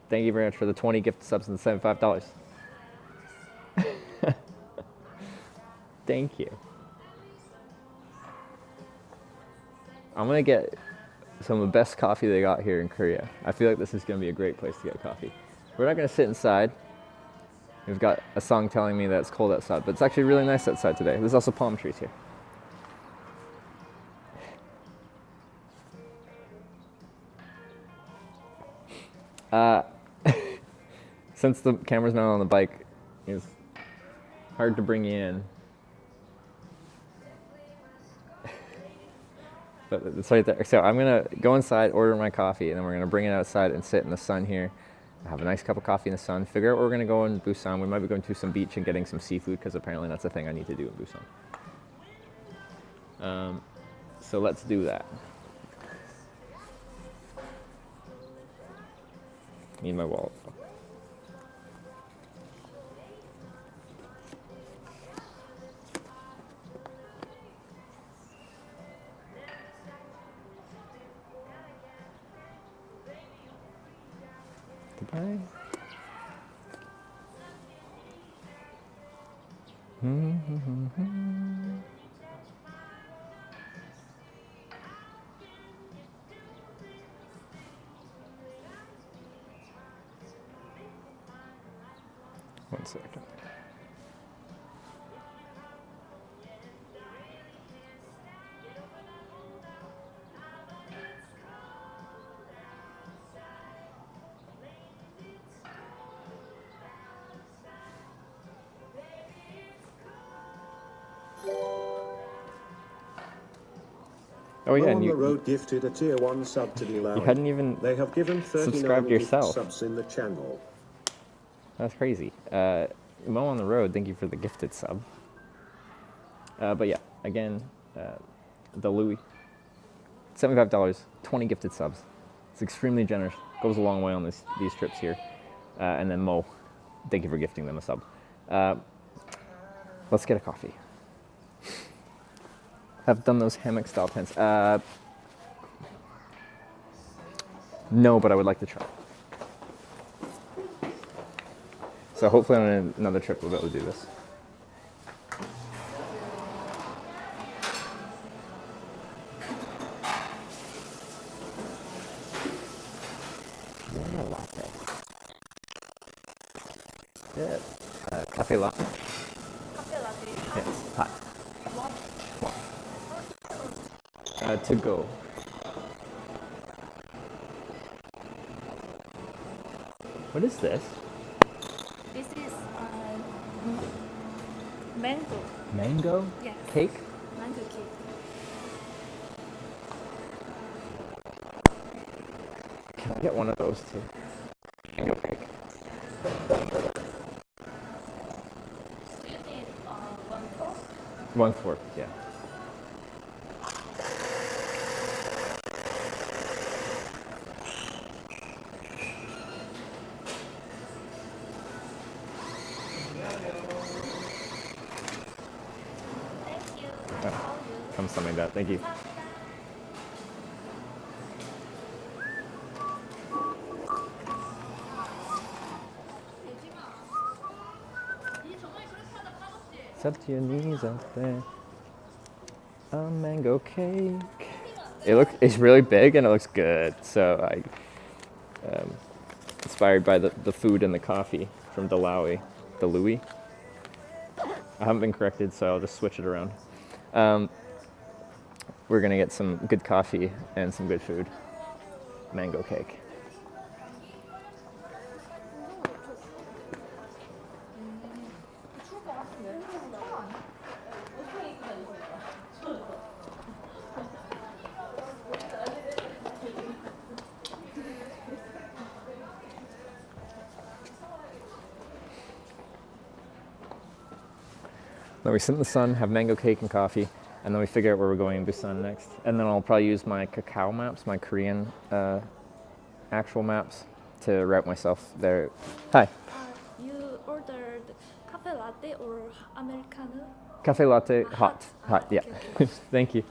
S5: Thank you very much for the 20 gift subs and the $75. Thank you. I'm gonna get some of the best coffee they got here in Korea. I feel like this is gonna be a great place to get coffee. We're not gonna sit inside. We've got a song telling me that it's cold outside, but it's actually really nice outside today. There's also palm trees here. Since the camera's not on the bike, it's hard to bring you in. But it's right there. So I'm gonna go inside, order my coffee, and then we're gonna bring it outside and sit in the sun here. Have a nice cup of coffee in the sun. Figure out where we're gonna go in Busan. We might be going to some beach and getting some seafood because apparently that's a thing I need to do in Busan. So let's do that. Need my wallet. Goodbye. One second. Oh yeah, and
S3: On the
S5: you
S3: Road gifted a tier 1 sub to the Ilawi.
S5: hadn't even
S3: They have given 39
S5: subscribed yourself.
S3: subs in the channel.
S5: That's crazy. Mo on the Road, thank you for the gifted sub. But yeah, again, the Louis, $75, 20 gifted subs. It's extremely generous. Goes a long way on these trips here. And then Mo, thank you for gifting them a sub. Let's get a coffee. Have done those hammock style tents. No, but I would like to try. So hopefully on another trip we'll be able to do this. Yeah, cafe latte. Yes, hot. to go. What is this?
S7: This is mango.
S5: Mango
S7: Yes.
S5: cake?
S7: Mango cake.
S5: Can I get one of those too? Mango cake.
S7: You need one fork.
S5: 1 fork, yeah.
S7: Thank you.
S5: Come something like that. Thank you. It's up to your knees out there. A mango cake. It's really big and it looks good. So I inspired by the food and the coffee from the Louis. I haven't been corrected, so I'll just switch it around. We're gonna get some good coffee and some good food. Mango cake. Then we sit in the sun, have mango cake and coffee, and then we figure out where we're going in Busan next. And then I'll probably use my cacao maps, my Korean actual maps, to route myself there. Hi.
S7: You ordered cafe latte or americano?
S5: Cafe latte, hot. Hot, yeah.
S7: Okay.
S5: Thank you.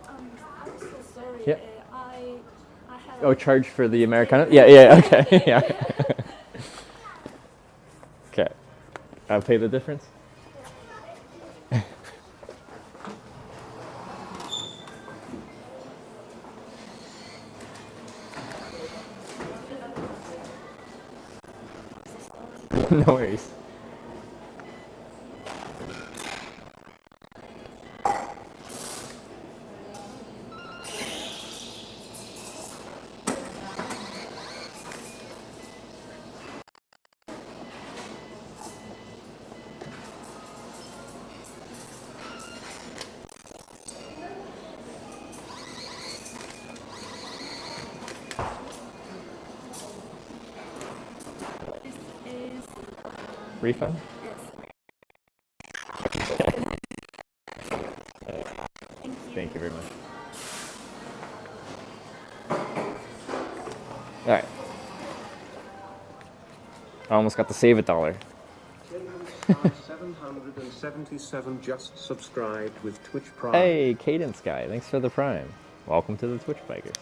S7: I'm so sorry.
S5: Yeah.
S7: I have.
S5: Oh, charge for the Americano? Yeah, okay. Yeah. Okay. I'll pay the difference. No worries.
S7: This is
S5: Refund? Thank you very much. All right. I almost got to save $1.
S3: 777 just subscribed with Twitch Prime.
S5: Hey, Cadence guy, thanks for the Prime. Welcome to the Twitch Bikers.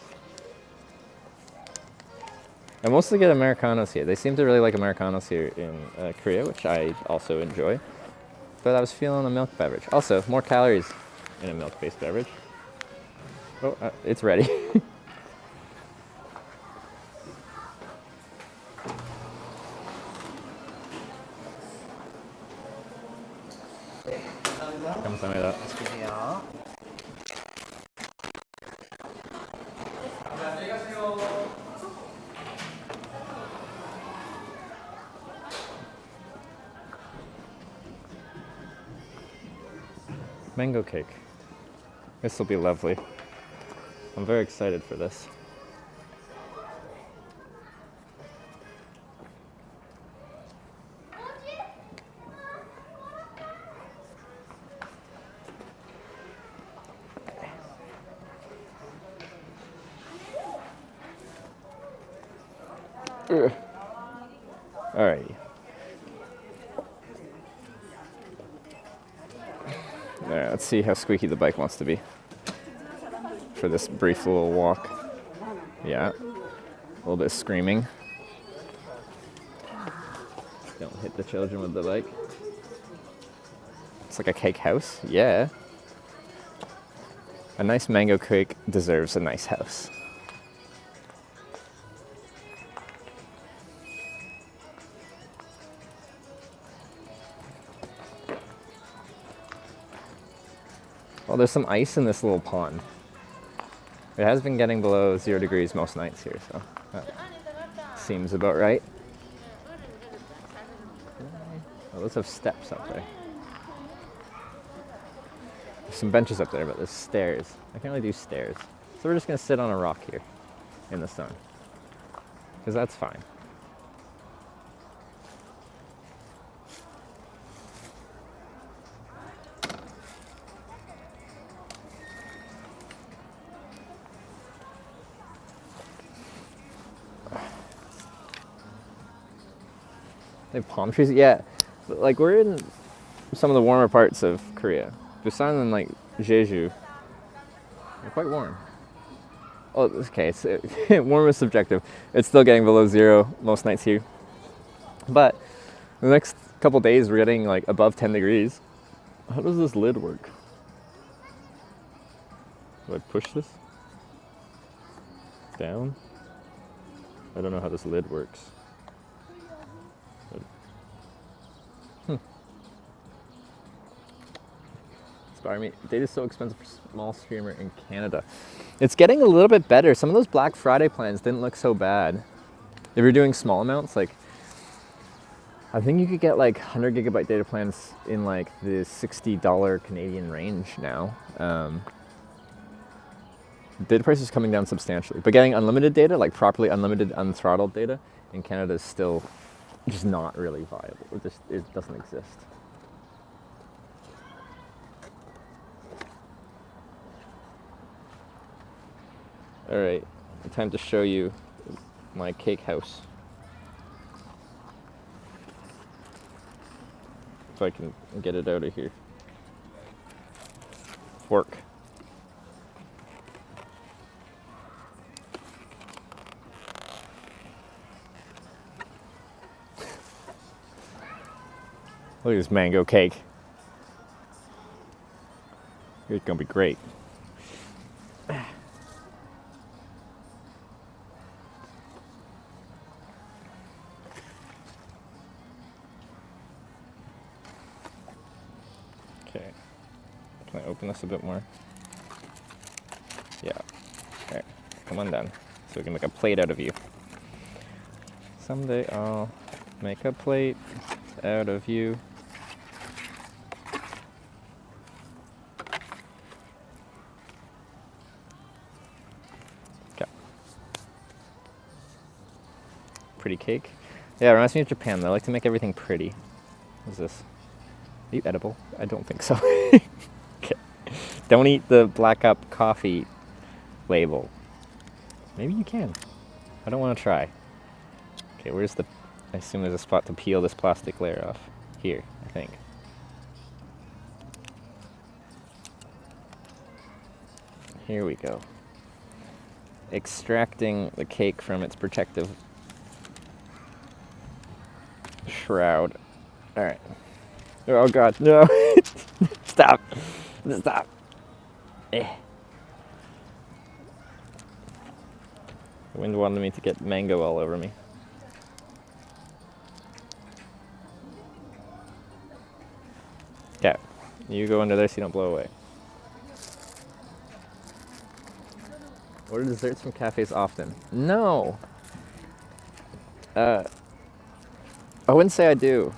S5: I mostly get Americanos here. They seem to really like Americanos here in Korea, which I also enjoy. But I was feeling a milk beverage. Also, more calories in a milk-based beverage. Oh, it's ready. 감사합니다. Mango cake. This will be lovely. I'm very excited for this. Alrighty. Alright, let's see how squeaky the bike wants to be for this brief little walk. Yeah, a little bit of screaming. Don't hit the children with the bike. It's like a cake house, yeah. A nice mango cake deserves a nice house. Well, there's some ice in this little pond. It has been getting below 0 degrees most nights here, so that seems about right. Oh, let's have steps up there. There's some benches up there, but there's stairs. I can only do stairs. So we're just gonna sit on a rock here in the sun, because that's fine. They have palm trees? Yeah. But, like, we're in some of the warmer parts of Korea. Busan and, like, Jeju. They're quite warm. Oh, okay, it's warm is subjective. It's still getting below 0 most nights here. But the next couple days, we're getting, like, above 10 degrees. How does this lid work? Do I push this down? I don't know how this lid works. Inspire me. Data is so expensive for small streamer in Canada. It's getting a little bit better. Some of those Black Friday plans didn't look so bad. If you're doing small amounts, like, I think you could get like 100 gigabyte data plans in like the $60 Canadian range now. Data price is coming down substantially, but getting unlimited data, like properly unlimited, unthrottled data in Canada is still just not really viable. It doesn't exist. All right, time to show you my cake house. If I can get it out of here. Fork. Look at this mango cake. It's gonna be great. Okay. Can I open this a bit more? Yeah. Alright, come on down. So we can make a plate out of you. Someday I'll make a plate out of you. Okay. Pretty cake. Yeah, it reminds me of Japan. They like to make everything pretty. What's this? Are you edible? I don't think so. Okay. Don't eat the black up coffee label. Maybe you can. I don't want to try. Okay, where's the... I assume there's a spot to peel this plastic layer off. Here, I think. Here we go. Extracting the cake from its protective shroud. Alright. Oh god, no! Stop! Stop! The wind wanted me to get mango all over me. Okay, you go under there so you don't blow away. Order desserts from cafes often? No! I wouldn't say I do.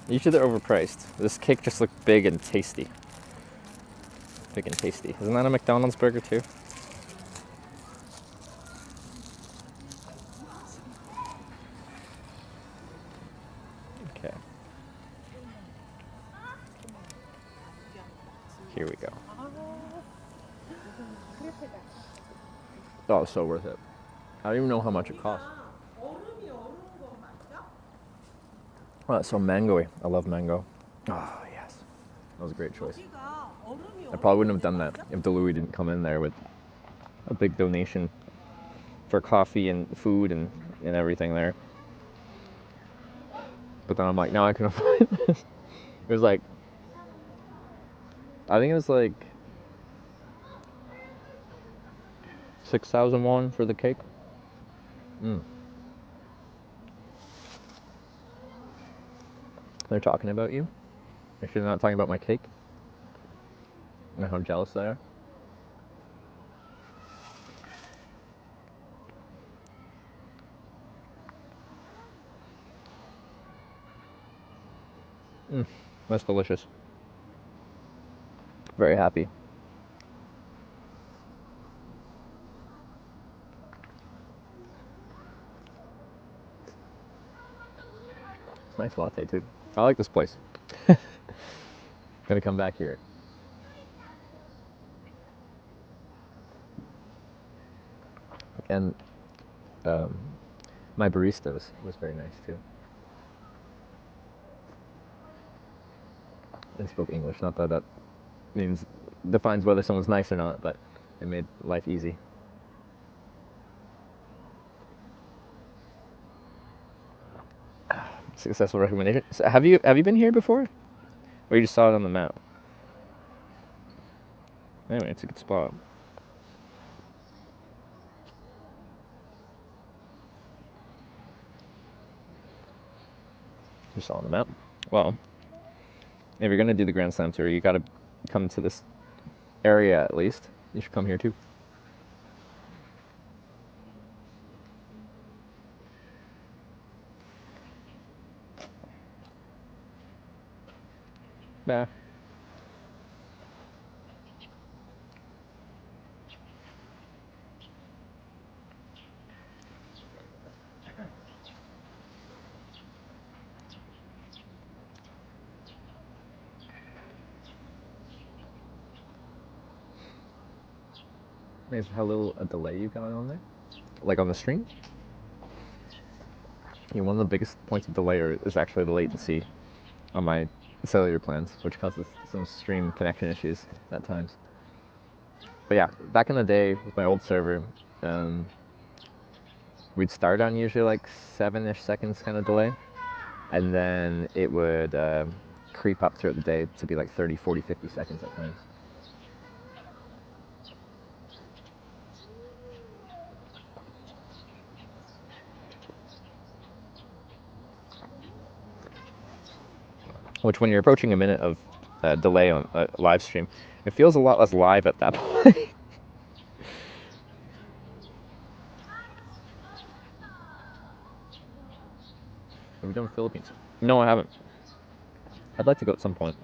S5: Usually they're overpriced. This cake just looked big and tasty. Big and tasty. Isn't that a McDonald's burger too? Okay. Here we go. Oh, it's so worth it. I don't even know how much it costs. Oh, it's so mangoey. I love mango. Oh, yes. That was a great choice. I probably wouldn't have done that if DeLuey didn't come in there with a big donation for coffee and food and everything there. But then I'm like, now I can afford this. It was like, I think it was like 6,000 won for the cake. They're talking about you. If you're not talking about my cake.
S2: And how jealous they are. That's delicious. Very happy. Nice latte too. I like this place. Gonna come back here. And my barista was very nice too. They spoke English, not that means defines whether someone's nice or not, but it made life easy. Successful recommendation. So have you been here before? Or you just saw it on the map? Anyway, it's a good spot. You saw on the map? Well, if you're gonna do the Grand Slam tour, you gotta come to this area at least. You should come here too. Bah. Amazing how little a delay you got on there. Like on the stream. One of the biggest points of delay is actually the latency on my cellular plans, which causes some stream connection issues at times. But yeah, back in the day with my old server, we'd start on usually like 7-ish seconds kind of delay, and then it would creep up throughout the day to be like 30, 40, 50 seconds at times. Which, when you're approaching a minute of delay on a live stream, it feels a lot less live at that point. Have you done Philippines? No, I haven't. I'd like to go at some point.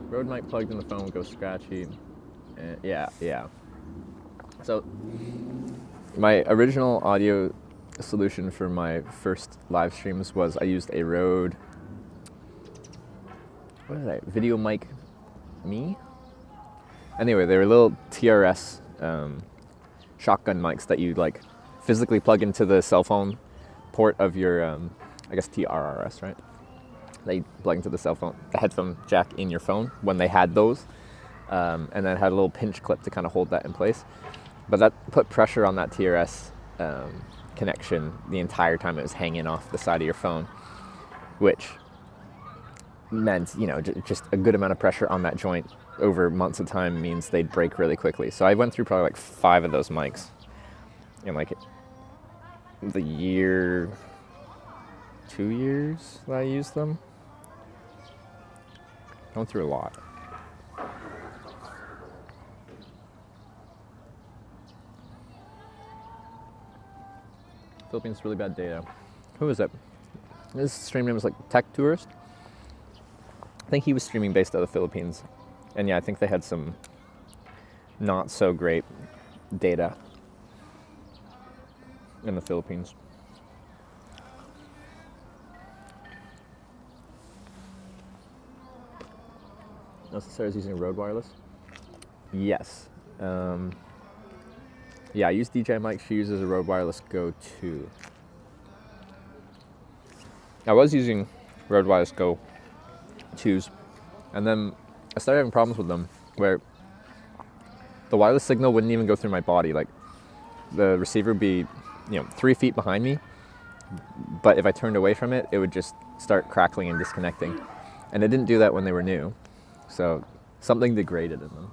S2: Rode mic plugged in the phone goes scratchy. Yeah. So, my original audio solution for my first live streams was I used a Rode, Video Mic Me? Anyway, they were little TRS shotgun mics that you like physically plug into the cell phone port of your, I guess TRRS, right? They plug into the cell phone, the headphone jack in your phone when they had those, and then it had a little pinch clip to kind of hold that in place. But that put pressure on that TRS connection the entire time it was hanging off the side of your phone, which meant, just a good amount of pressure on that joint over months of time means they'd break really quickly. So I went through probably like 5 of those mics in like the 2 years that I used them. I went through a lot. Philippines, really bad data. Who is it? His stream name was like Tech Tourist. I think he was streaming based out of the Philippines. And yeah, I think they had some not so great data in the Philippines. Sarah's using Rode Wireless? Yes. Yeah, I use DJI mic. She uses a Rode Wireless Go 2. I was using Rode Wireless Go 2s, and then I started having problems with them where the wireless signal wouldn't even go through my body. Like, the receiver would be, 3 feet behind me, but if I turned away from it, it would just start crackling and disconnecting. And it didn't do that when they were new. So
S5: something degraded in them.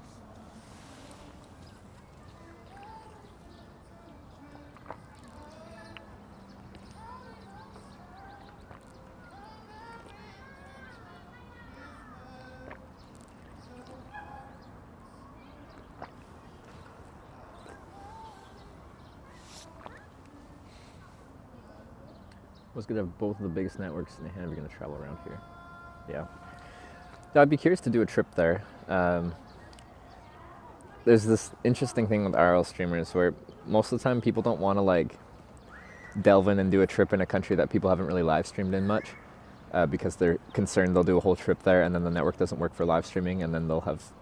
S5: Was going to have both of the biggest networks in hand if you're going to travel around here. Yeah. Now, I'd be curious to do a trip there. There's this interesting thing with RL streamers where most of the time people don't want to like delve in and do a trip in a country that people haven't really live streamed in much because they're concerned they'll do a whole trip there and then the network doesn't work for live streaming and then they'll have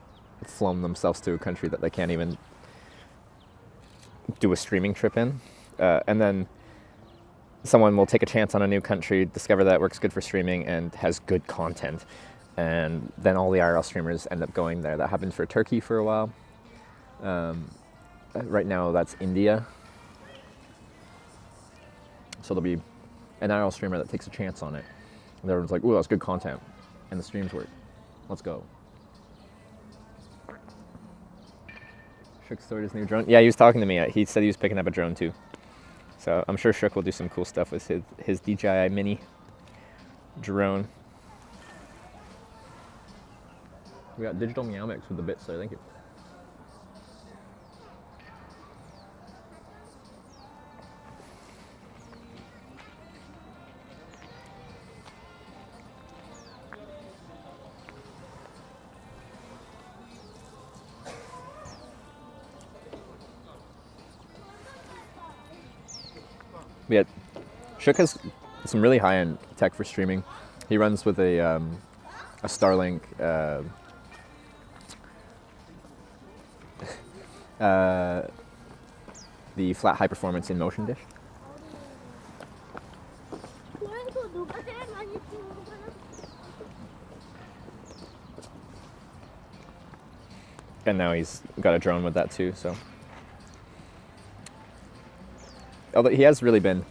S5: flown themselves to a country that they can't even do a streaming trip in. And then someone will take a chance on a new country, discover that it works good for streaming and has good content. And then all the IRL streamers end up going there. That happened for Turkey for a while. Right now that's India. So there'll be an IRL streamer that takes a chance on it. And everyone's like, ooh, that's good content. And the streams work. Let's go. Shook stored his new drone. Yeah, he was talking to me. He said he was picking up a drone too. So I'm sure Shook will do some cool stuff with his DJI Mini drone. We got digital meow mix with the bits there, thank you. Yeah, Shook has some really high-end tech for streaming. He runs with a Starlink the flat high performance in motion dish. And now he's got a drone with that too, so. Although he has really been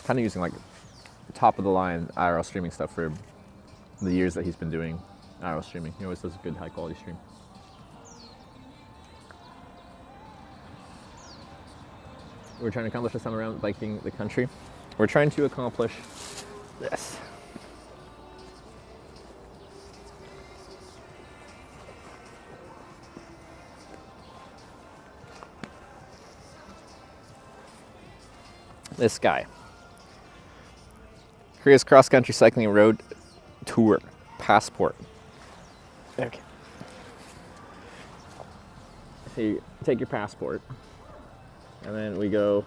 S5: kind of using like top of the line IRL streaming stuff for the years that he's been doing IRL streaming. He always does a good high quality stream. We're trying to accomplish this time around biking the country. We're trying to accomplish this. This guy. Korea's cross-country cycling road tour passport. Okay. So you take your passport, and then we go,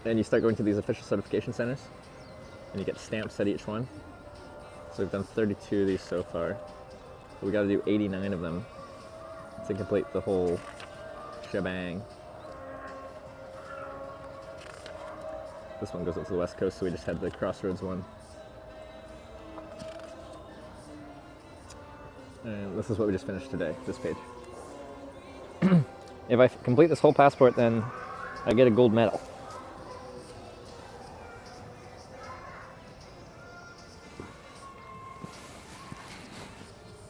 S5: and you start going to these official certification centers, and you get stamps at each one. So we've done 32 of these so far. So we got to do 89 of them to complete the whole shebang. This one goes up to the west coast, so we just had the Crossroads one. And this is what we just finished today, this page. If I complete this whole passport, then I get a gold medal.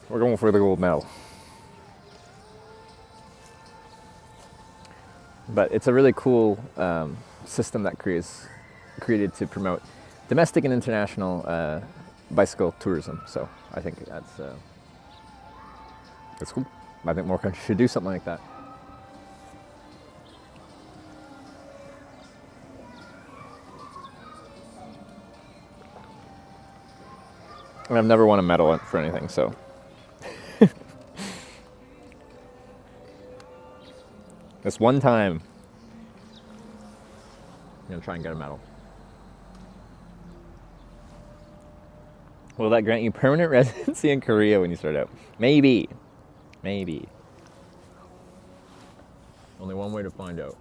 S5: We're going for the gold medal. But it's a really cool system that created to promote domestic and international bicycle tourism. So I think that's cool. I think more countries should do something like that. And I've never won a medal for anything, so. This one time, I'm gonna try and get a medal. Will that grant you permanent residency in Korea when you start out? Maybe. Maybe. Only one way to find out.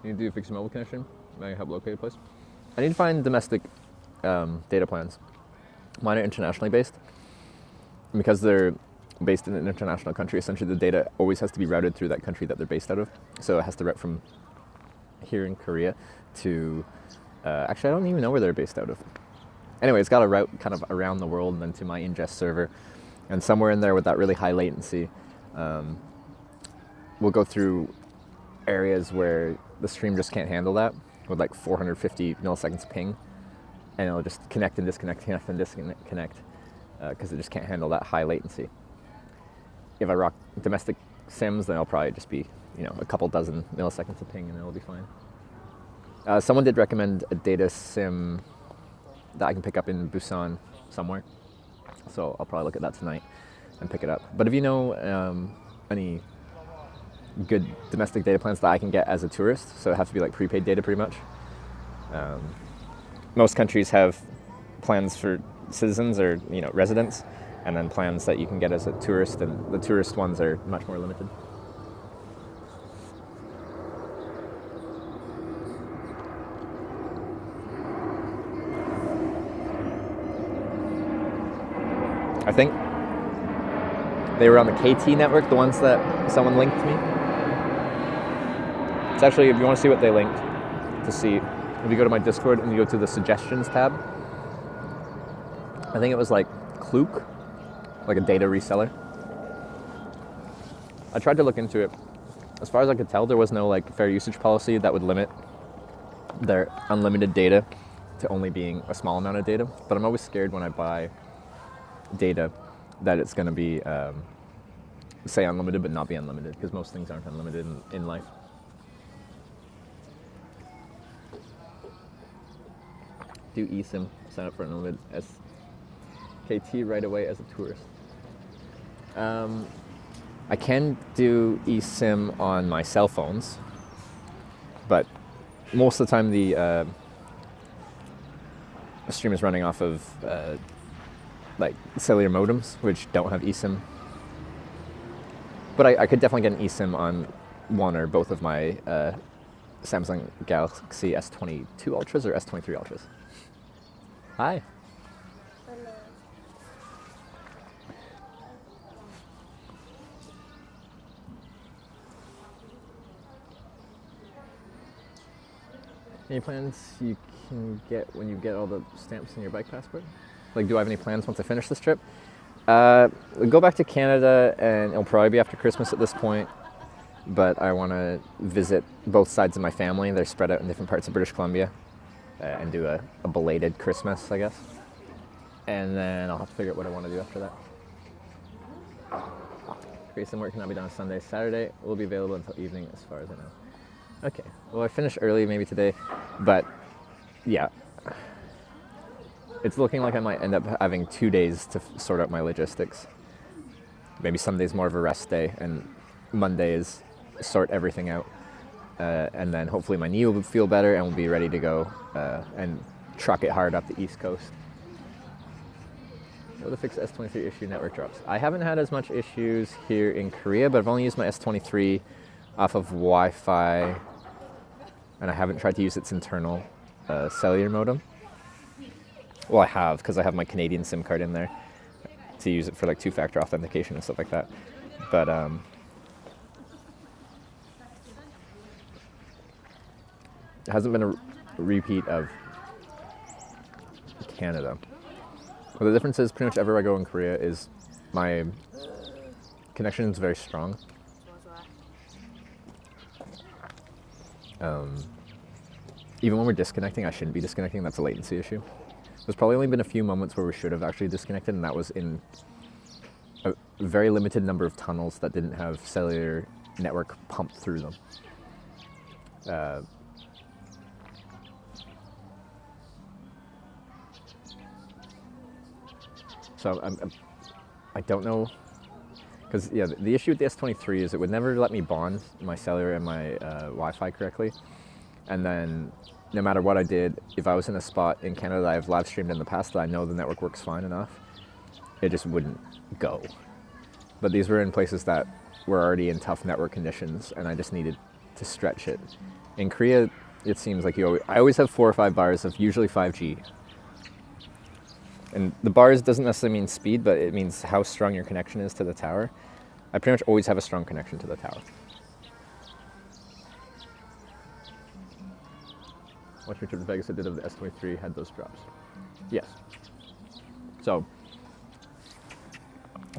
S5: You need to fix your mobile connection. May I help locate a place? I need to find domestic data plans. Mine are internationally based. Because they're based in an international country, essentially the data always has to be routed through that country that they're based out of. So it has to route from here in Korea to, actually I don't even know where they're based out of. Anyway, it's got a route kind of around the world and then to my ingest server. And somewhere in there with that really high latency, we'll go through areas where the stream just can't handle that with like 450 milliseconds ping. And it'll just connect and disconnect, connect and disconnect, because it just can't handle that high latency. If I rock domestic sims, then it'll probably just be, a couple dozen milliseconds of ping and it'll be fine. Someone did recommend a data sim that I can pick up in Busan somewhere. So I'll probably look at that tonight and pick it up. But if you know any good domestic data plans that I can get as a tourist, so it has to be like prepaid data pretty much. Most countries have plans for citizens or residents, and then plans that you can get as a tourist, and the tourist ones are much more limited. I think they were on the KT network, the ones that someone linked me. It's actually, if you want to see what they linked, to see, if you go to my Discord and you go to the suggestions tab, I think it was like Klook, like a data reseller. I tried to look into it. As far as I could tell, there was no like fair usage policy that would limit their unlimited data to only being a small amount of data. But I'm always scared when I buy data that it's going to be, say unlimited, but not be unlimited, because most things aren't unlimited in life. Do eSIM, sign up for unlimited SKT right away as a tourist. I can do eSIM on my cell phones, but most of the time the stream is running off of like cellular modems, which don't have eSIM. But I could definitely get an eSIM on one or both of my Samsung Galaxy S22 Ultras or S23 Ultras. Hi. Any plans you can get when you get all the stamps in your bike passport? Like, do I have any plans once I finish this trip? We'll go back to Canada, and it'll probably be after Christmas at this point. But I want to visit both sides of my family. They're spread out in different parts of British Columbia, and do a belated Christmas, I guess. And then I'll have to figure out what I want to do after that. Create some work cannot be done on Sunday. Saturday will be available until evening, as far as I know. Okay, well I finished early maybe today, but yeah. It's looking like I might end up having 2 days to sort out my logistics. Maybe Sunday's more of a rest day, and Monday is sort everything out. And then hopefully my knee will feel better and we'll be ready to go and truck it hard up the East Coast. What to fix S23 issue network drops? I haven't had as much issues here in Korea, but I've only used my S23 off of Wi-Fi, and I haven't tried to use its internal cellular modem. Well, I have, because I have my Canadian SIM card in there to use it for like two-factor authentication and stuff like that. But it hasn't been a repeat of Canada. Well, the difference is pretty much everywhere I go in Korea is my connection is very strong. Even when we're disconnecting, I shouldn't be disconnecting. That's a latency issue. There's probably only been a few moments where we should have actually disconnected, and that was in a very limited number of tunnels that didn't have cellular network pumped through them. So I don't know, because yeah, the issue with the S23 is it would never let me bond my cellular and my Wi-Fi correctly, and then no matter what I did, if I was in a spot in Canada that I've live streamed in the past that I know the network works fine enough, it just wouldn't go. But these were in places that were already in tough network conditions, and I just needed to stretch it. In Korea, it seems like I always have 4 or 5 bars of usually 5G. And the bars doesn't necessarily mean speed, but it means how strong your connection is to the tower. I pretty much always have a strong connection to the tower. watching a trip to Vegas I did of the S23 had those drops. Yes. So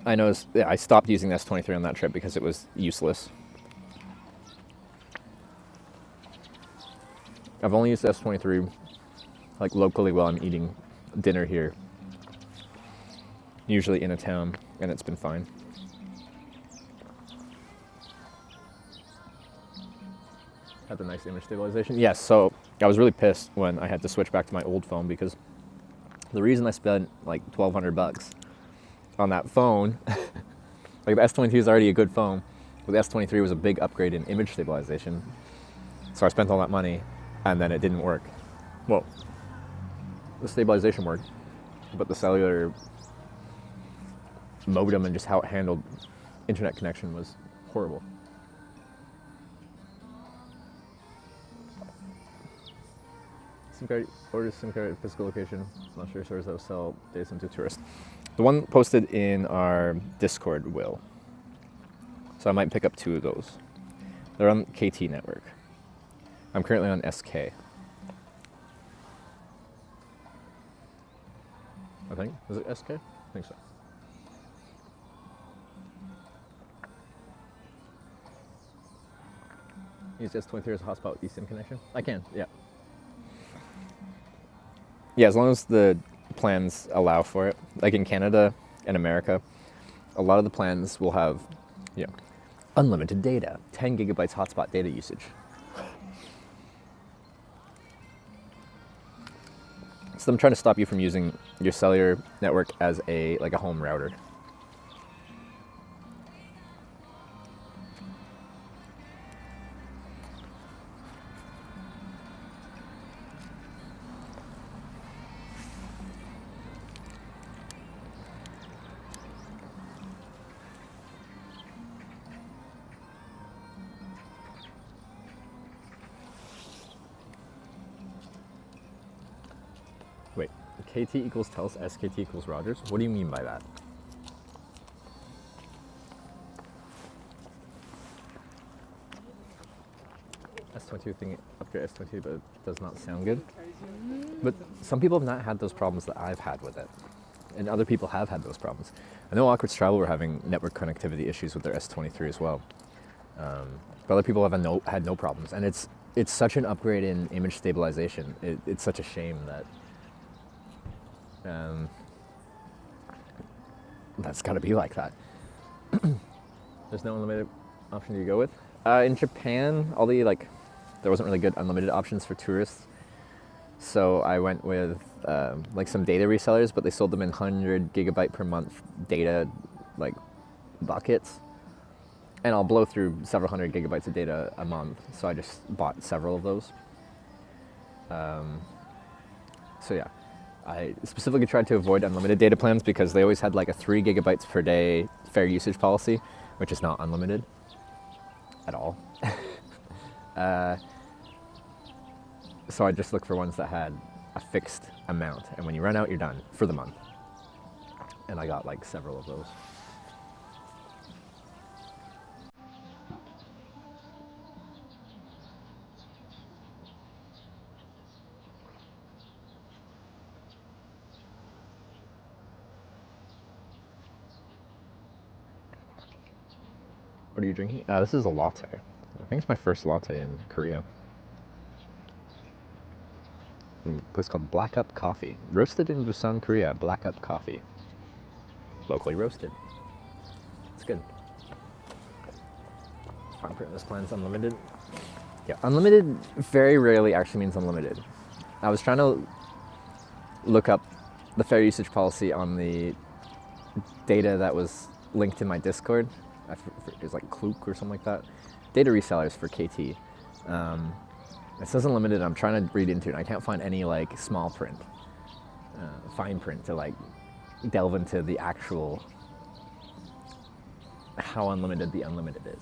S5: I noticed I stopped using the S23 on that trip because it was useless. I've only used the S23 like locally while I'm eating dinner here, usually in a town, and it's been fine. Had the nice image stabilization. Yes, so I was really pissed when I had to switch back to my old phone because the reason I spent like $1,200 on that phone, like the S23 is already a good phone, but the S23 was a big upgrade in image stabilization. So I spent all that money and then it didn't work. Well, the stabilization worked, but the cellular modem and just how it handled internet connection was horrible. SIM card, order SIM card at physical location. Not sure stores that will sell data SIM to tourists. The one posted in our Discord will. So I might pick up 2 of those. They're on KT network. I'm currently on SK. I think. Is it SK? I think so. Use S23 as a hotspot with eSIM connection? I can, yeah. Yeah, as long as the plans allow for it. Like in Canada and America, a lot of the plans will have, you know, unlimited data, 10 gigabytes hotspot data usage. So I'm trying to stop you from using your cellular network as a home router. Wait, KT equals Telus, SKT equals Rogers? What do you mean by that? S22 thing, upgrade S22, but it does not sound good. But some people have not had those problems that I've had with it. And other people have had those problems. I know Awkward Travel were having network connectivity issues with their S23 as well. But other people have had no problems. And it's such an upgrade in image stabilization. It's such a shame that that's got to be like that. There's no unlimited option to go with. In Japan, there wasn't really good unlimited options for tourists. So I went with some data resellers, but they sold them in 100 gigabyte per month data buckets. And I'll blow through several hundred gigabytes of data a month. So I just bought several of those. So yeah. I specifically tried to avoid unlimited data plans because they always had a 3 gigabytes per day fair usage policy, which is not unlimited at all. So I just looked for ones that had a fixed amount, and when you run out, you're done for the month. And I got several of those. What are you drinking? This is a latte. I think it's my first latte in Korea. From a place called Black Up Coffee. Roasted in Busan, Korea. Black Up Coffee. Locally roasted. It's good. Fine print. This plan's unlimited. Yeah, unlimited very rarely actually means unlimited. I was trying to look up the fair usage policy on the data that was linked in my Discord. It was Klook or something like that. Data resellers for KT. It says unlimited. I'm trying to read into it. And I can't find any small print, fine print to delve into the actual how unlimited the unlimited is.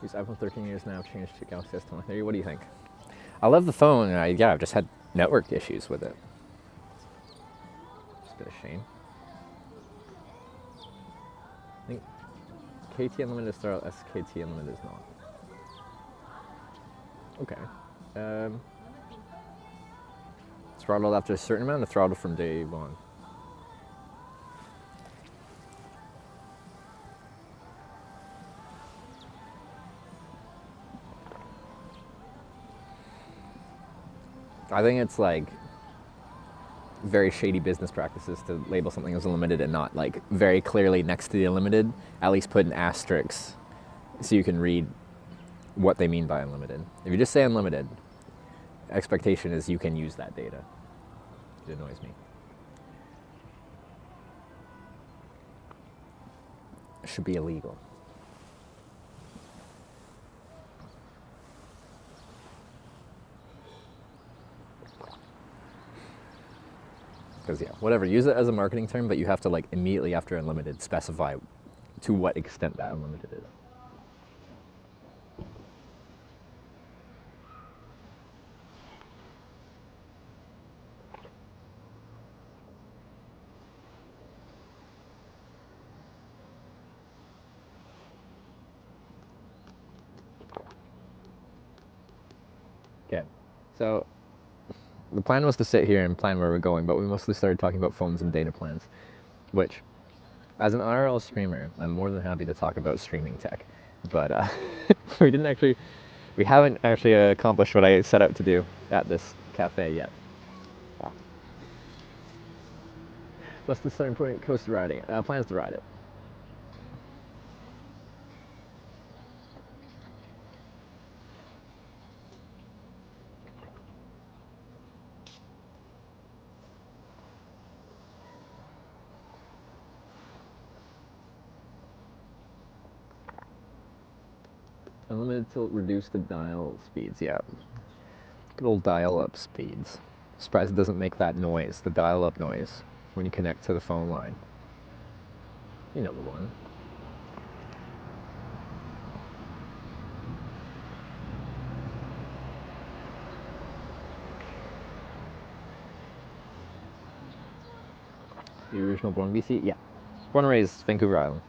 S5: These iPhone 13 years now have changed to Galaxy S23. What do you think? I love the phone, and I've just had network issues with it. It's a bit of a shame. think KT Unlimited is throttle, SKT Unlimited is not. Okay. Throttled after a certain amount, or throttle from day one? I think it's like very shady business practices to label something as unlimited and not like very clearly next to the unlimited, at least put an asterisk so you can read what they mean by unlimited. If you just say unlimited, expectation is you can use that data. It annoys me. It should be illegal. Because yeah, whatever, use it as a marketing term, but you have to like immediately after unlimited specify to what extent that unlimited is. Okay, so the plan was to sit here and plan where we're going, but we mostly started talking about phones and data plans, which, as an IRL streamer, I'm more than happy to talk about streaming tech, but we haven't actually accomplished what I set out to do at this cafe yet. Plus the starting point, coaster riding. Plans to ride it. Unlimited tilt, reduce the dial speeds, yeah. Good old dial-up speeds. Surprised it doesn't make that noise, the dial-up noise, when you connect to the phone line. You know the one. The original born BC? Yeah. Born and raised Vancouver Island.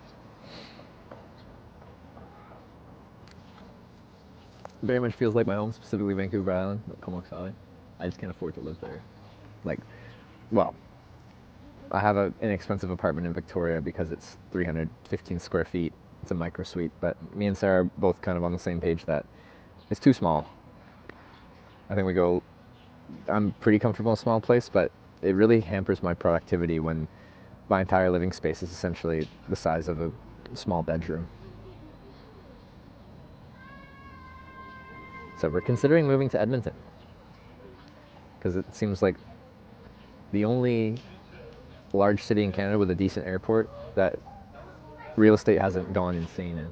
S5: Very much feels like my home, specifically Vancouver Island, Comox Valley. I just can't afford to live there. Like, well, I have an inexpensive apartment in Victoria because it's 315 square feet. It's a micro suite, but me and Sarah are both kind of on the same page that it's too small. I think I'm pretty comfortable in a small place, but it really hampers my productivity when my entire living space is essentially the size of a small bedroom. So we're considering moving to Edmonton because it seems like the only large city in Canada with a decent airport that real estate hasn't gone insane in.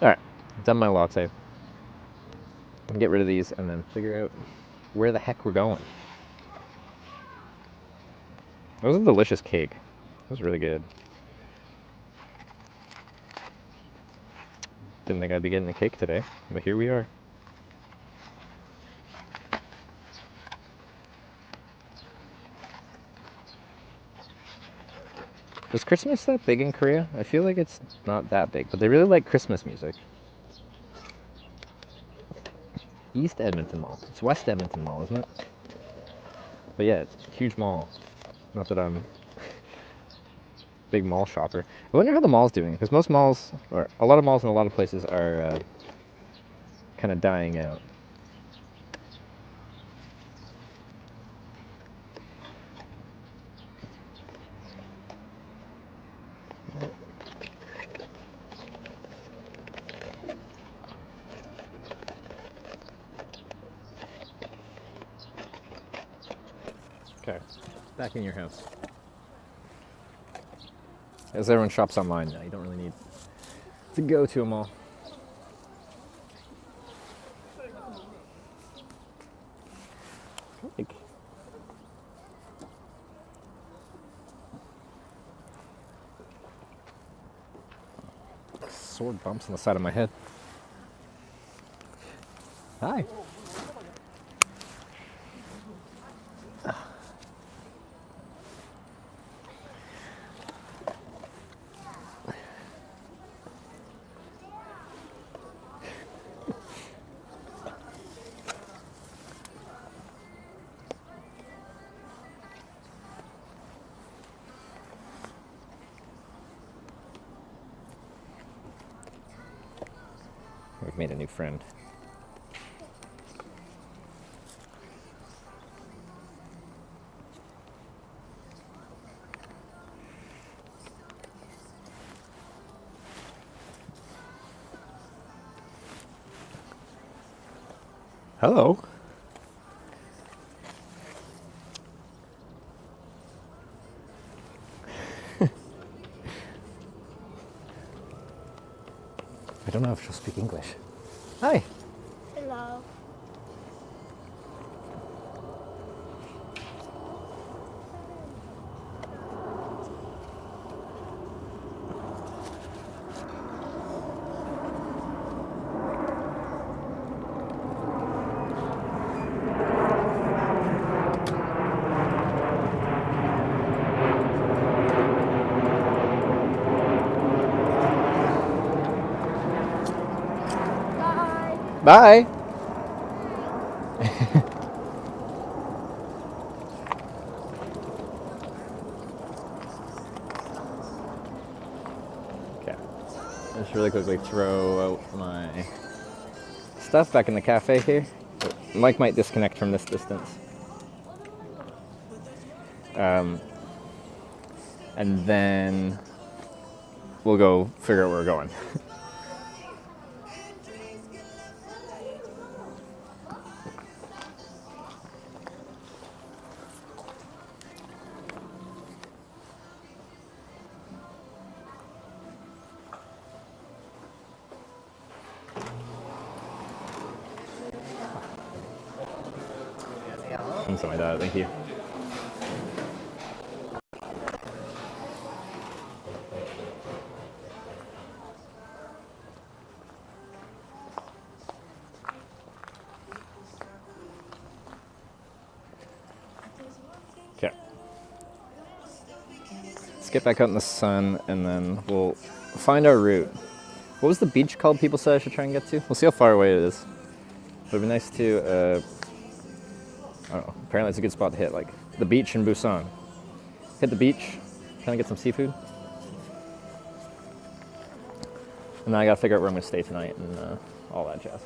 S5: Alright, done my latte. I can get rid of these and then figure out where the heck we're going. That was a delicious cake. That was really good. Didn't think I'd be getting a cake today, but here we are. Is Christmas that big in Korea? I feel like it's not that big, but they really like Christmas music. East Edmonton Mall. It's West Edmonton Mall, isn't it? But yeah, it's a huge mall. Not that I'm a big mall shopper. I wonder how the mall's doing, because most malls, or a lot of malls in a lot of places are kind of dying out. Okay, back in your house. As everyone shops online now, you don't really need to go to a mall. Like, sword bumps on the side of my head. Hi. We've made a new friend. Hello. I don't know if she'll speak English. Hi.
S7: Hello.
S5: Bye. Okay. Just really quickly throw out my stuff back in the cafe here. Mike might disconnect from this distance. And then we'll go figure out where we're going. Something like that, thank you. Okay. Let's get back out in the sun and then we'll find our route. What was the beach called people said I should try and get to? We'll see how far away it is. It would be nice to, I don't know, apparently it's a good spot to hit, like the beach in Busan. Hit the beach, kind of get some seafood. And then I gotta figure out where I'm gonna stay tonight and all that jazz.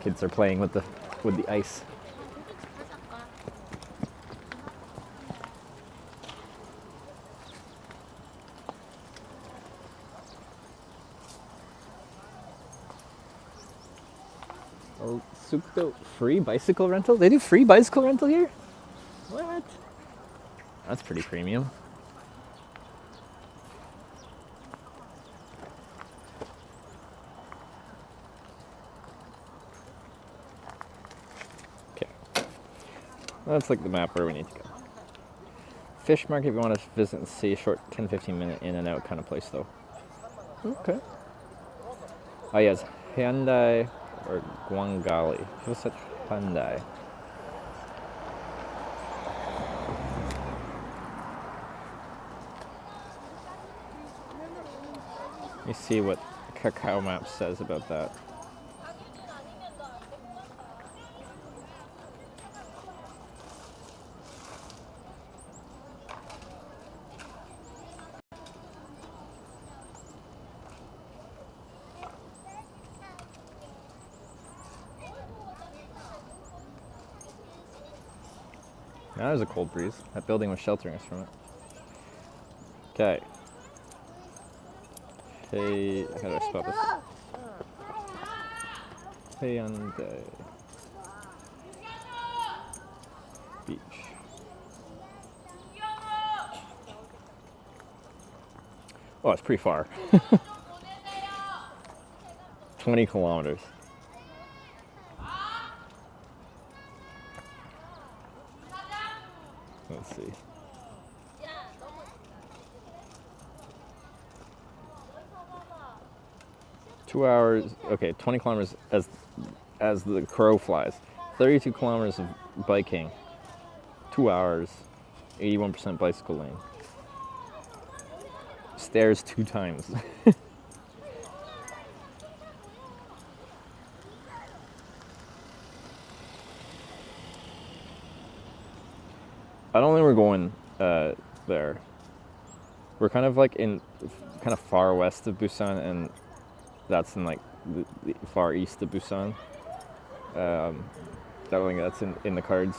S5: Kids are playing with the ice. Oh, Sukdo free bicycle rental? They do free bicycle rental here? What? That's pretty premium. That's like the map where we need to go. Fish market if you want to visit and see, a short 10-15 minute in and out kind of place though. Okay. Oh yes, Hyundai or Guangali. Who said Hyundai? Let me see what Kakao Map says about that. Now there's a cold breeze. That building was sheltering us from it. Okay. Okay, how do I spell this? Hyundai Beach. Oh, it's pretty far. 20 kilometers. Let's see. $2, okay, 20 kilometers as the crow flies. 32 kilometers of biking. 2 hours, 81% bicycle lane. Stairs 2 times. I don't think we're going there. We're kind of like in kind of far west of Busan, and that's in like the far east of Busan. I don't think that's in the cards.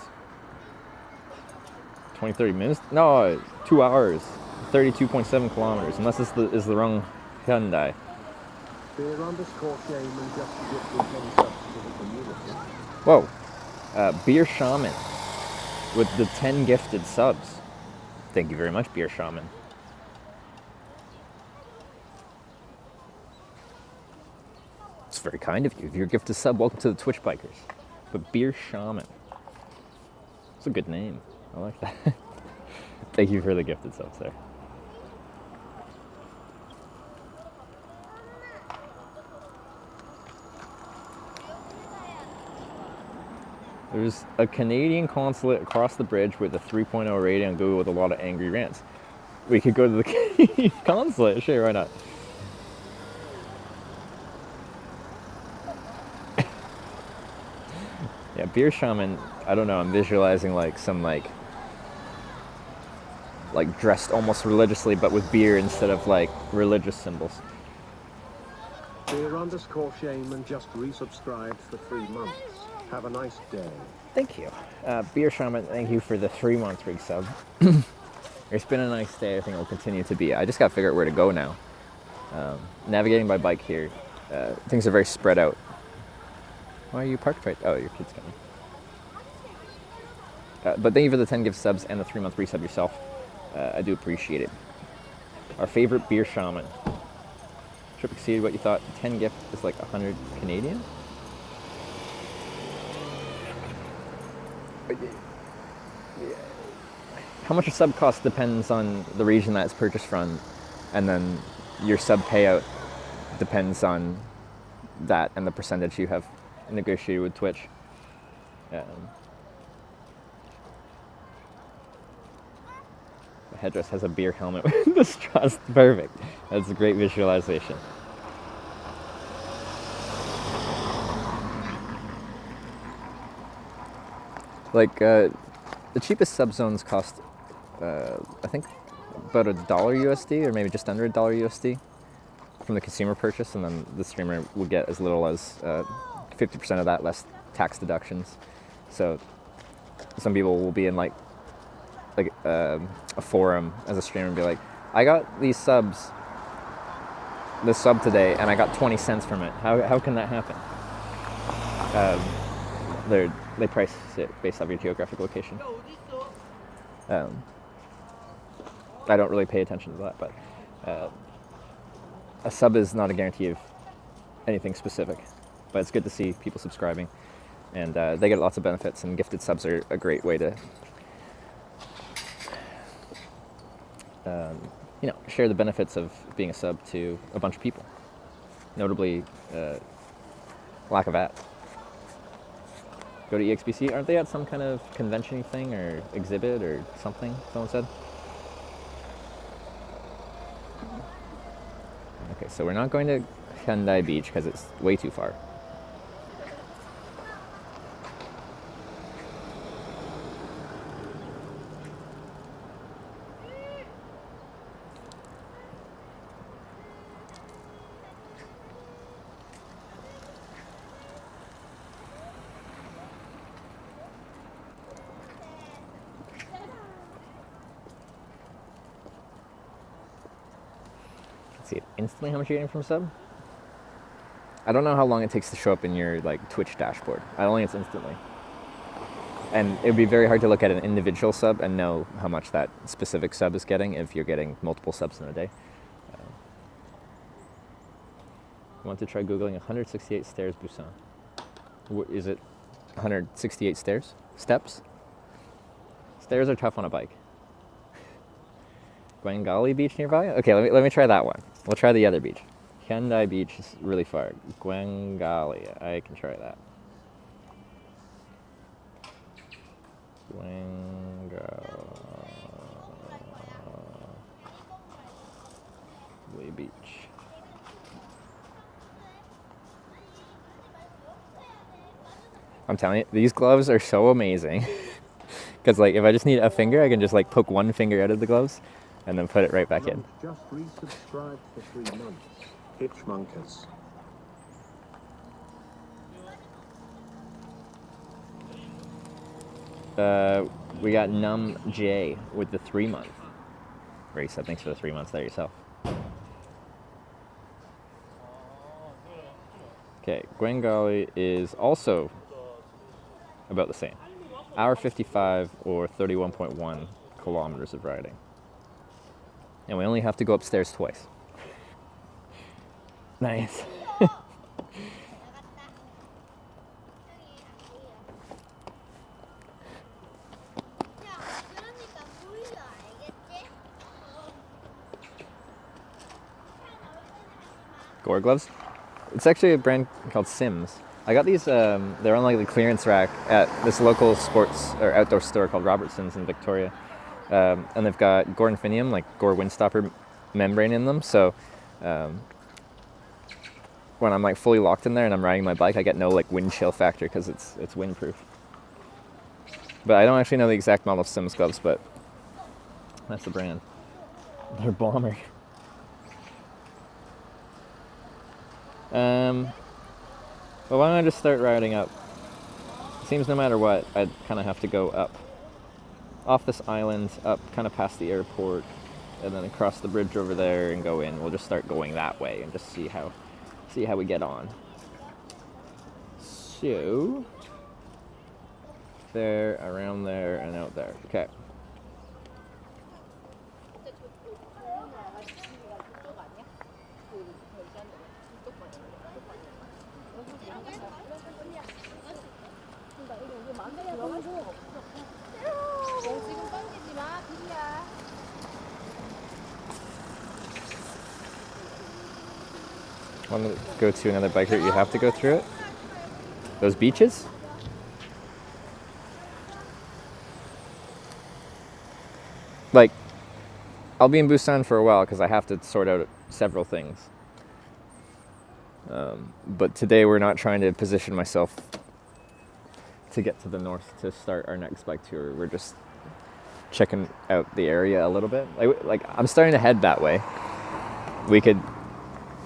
S5: 20-30 minutes? No, 2 hours, 32.7 kilometers. Unless this is the wrong Hyundai. Whoa, Beer Shaman with the 10 gifted subs. Thank you very much, Beer Shaman. It's very kind of you. If you're a gifted sub, welcome to the Twitch Bikers. But Beer Shaman. It's a good name. I like that. Thank you for the gifted subs there. There's a Canadian consulate across the bridge with a 3.0 rating on Google with a lot of angry rants. We could go to the Canadian consulate. Sure, why not? Yeah, Beer Shaman, I don't know, I'm visualizing like some like dressed almost religiously but with beer instead of like religious symbols.
S3: Beer_Shaman just resubscribed for 3 months. Have a nice day.
S5: Thank you. Beer Shaman, thank you for the 3-month resub. It's been a nice day. I think it will continue to be. I just got to figure out where to go now. Navigating by bike here, things are very spread out. Why are you parked right? Oh, your kid's coming. But thank you for the 10 gift subs and the 3-month resub yourself. I do appreciate it. Our favorite Beer Shaman. Trip exceeded what you thought. 10 gift is like 100 Canadian? How much a sub costs depends on the region that it's purchased from, and then your sub payout depends on that and the percentage you have negotiated with Twitch. The headdress has a beer helmet with the straws. Perfect. That's a great visualization. Like, the cheapest sub zones cost, I think, about $1 USD, or maybe just under $1 USD from the consumer purchase, and then the streamer will get as little as 50% of that, less tax deductions. So some people will be in like a forum as a streamer and be like, I got these subs, this sub today, and I got 20 cents from it. How can that happen? They price it based off your geographic location. I don't really pay attention to that, but a sub is not a guarantee of anything specific. But it's good to see people subscribing, and they get lots of benefits, and gifted subs are a great way to share the benefits of being a sub to a bunch of people, notably lack of ads. Go to EXBC. Aren't they at some kind of convention thing or exhibit or something? Someone said. Okay, so we're not going to Hyundai Beach because it's way too far. See it instantly how much you're getting from a sub. I don't know how long it takes to show up in your like Twitch dashboard. I don't think it's instantly. And it would be very hard to look at an individual sub and know how much that specific sub is getting if you're getting multiple subs in a day. Want to try Googling 168 stairs Busan. Is it 168 stairs? Steps? Stairs are tough on a bike. Gwangali Beach nearby? Okay, let me try that one. We'll try the other beach. Hyundai Beach is really far. Gwangali, I can try that. Gwangali Beach. I'm telling you, these gloves are so amazing. Because like, if I just need a finger, I can just like poke one finger out of the gloves and then put it right back in.
S3: Just resubscribed for 3 months. Hitchmonkers.
S5: We got Num J with the 3-month. Race, thanks for the 3 months there yourself. Okay, Gwangali is also about the same. Hour 55 or 31.1 kilometers of riding. And we only have to go upstairs twice. Nice. Gore gloves? It's actually a brand called Sims. I got these, they're on like the clearance rack at this local sports or outdoor store called Robertson's in Victoria. And they've got Gore Infinium, like Gore Windstopper membrane in them. So when I'm like fully locked in there and I'm riding my bike, I get no like wind chill factor because it's windproof. But I don't actually know the exact model of Sims gloves, but that's the brand. They're bomber. Well, why don't I just start riding up? It seems no matter what, I'd kind of have to go up. Off this island, up kind of past the airport, and then across the bridge over there and go in. We'll just start going that way and just see how we get on. So, there, around there, and out there. Okay. Want to go to another bike route, you have to go through it? Those beaches? Like, I'll be in Busan for a while because I have to sort out several things. But today we're not trying to position myself to get to the north to start our next bike tour. We're just checking out the area a little bit. Like I'm starting to head that way. We could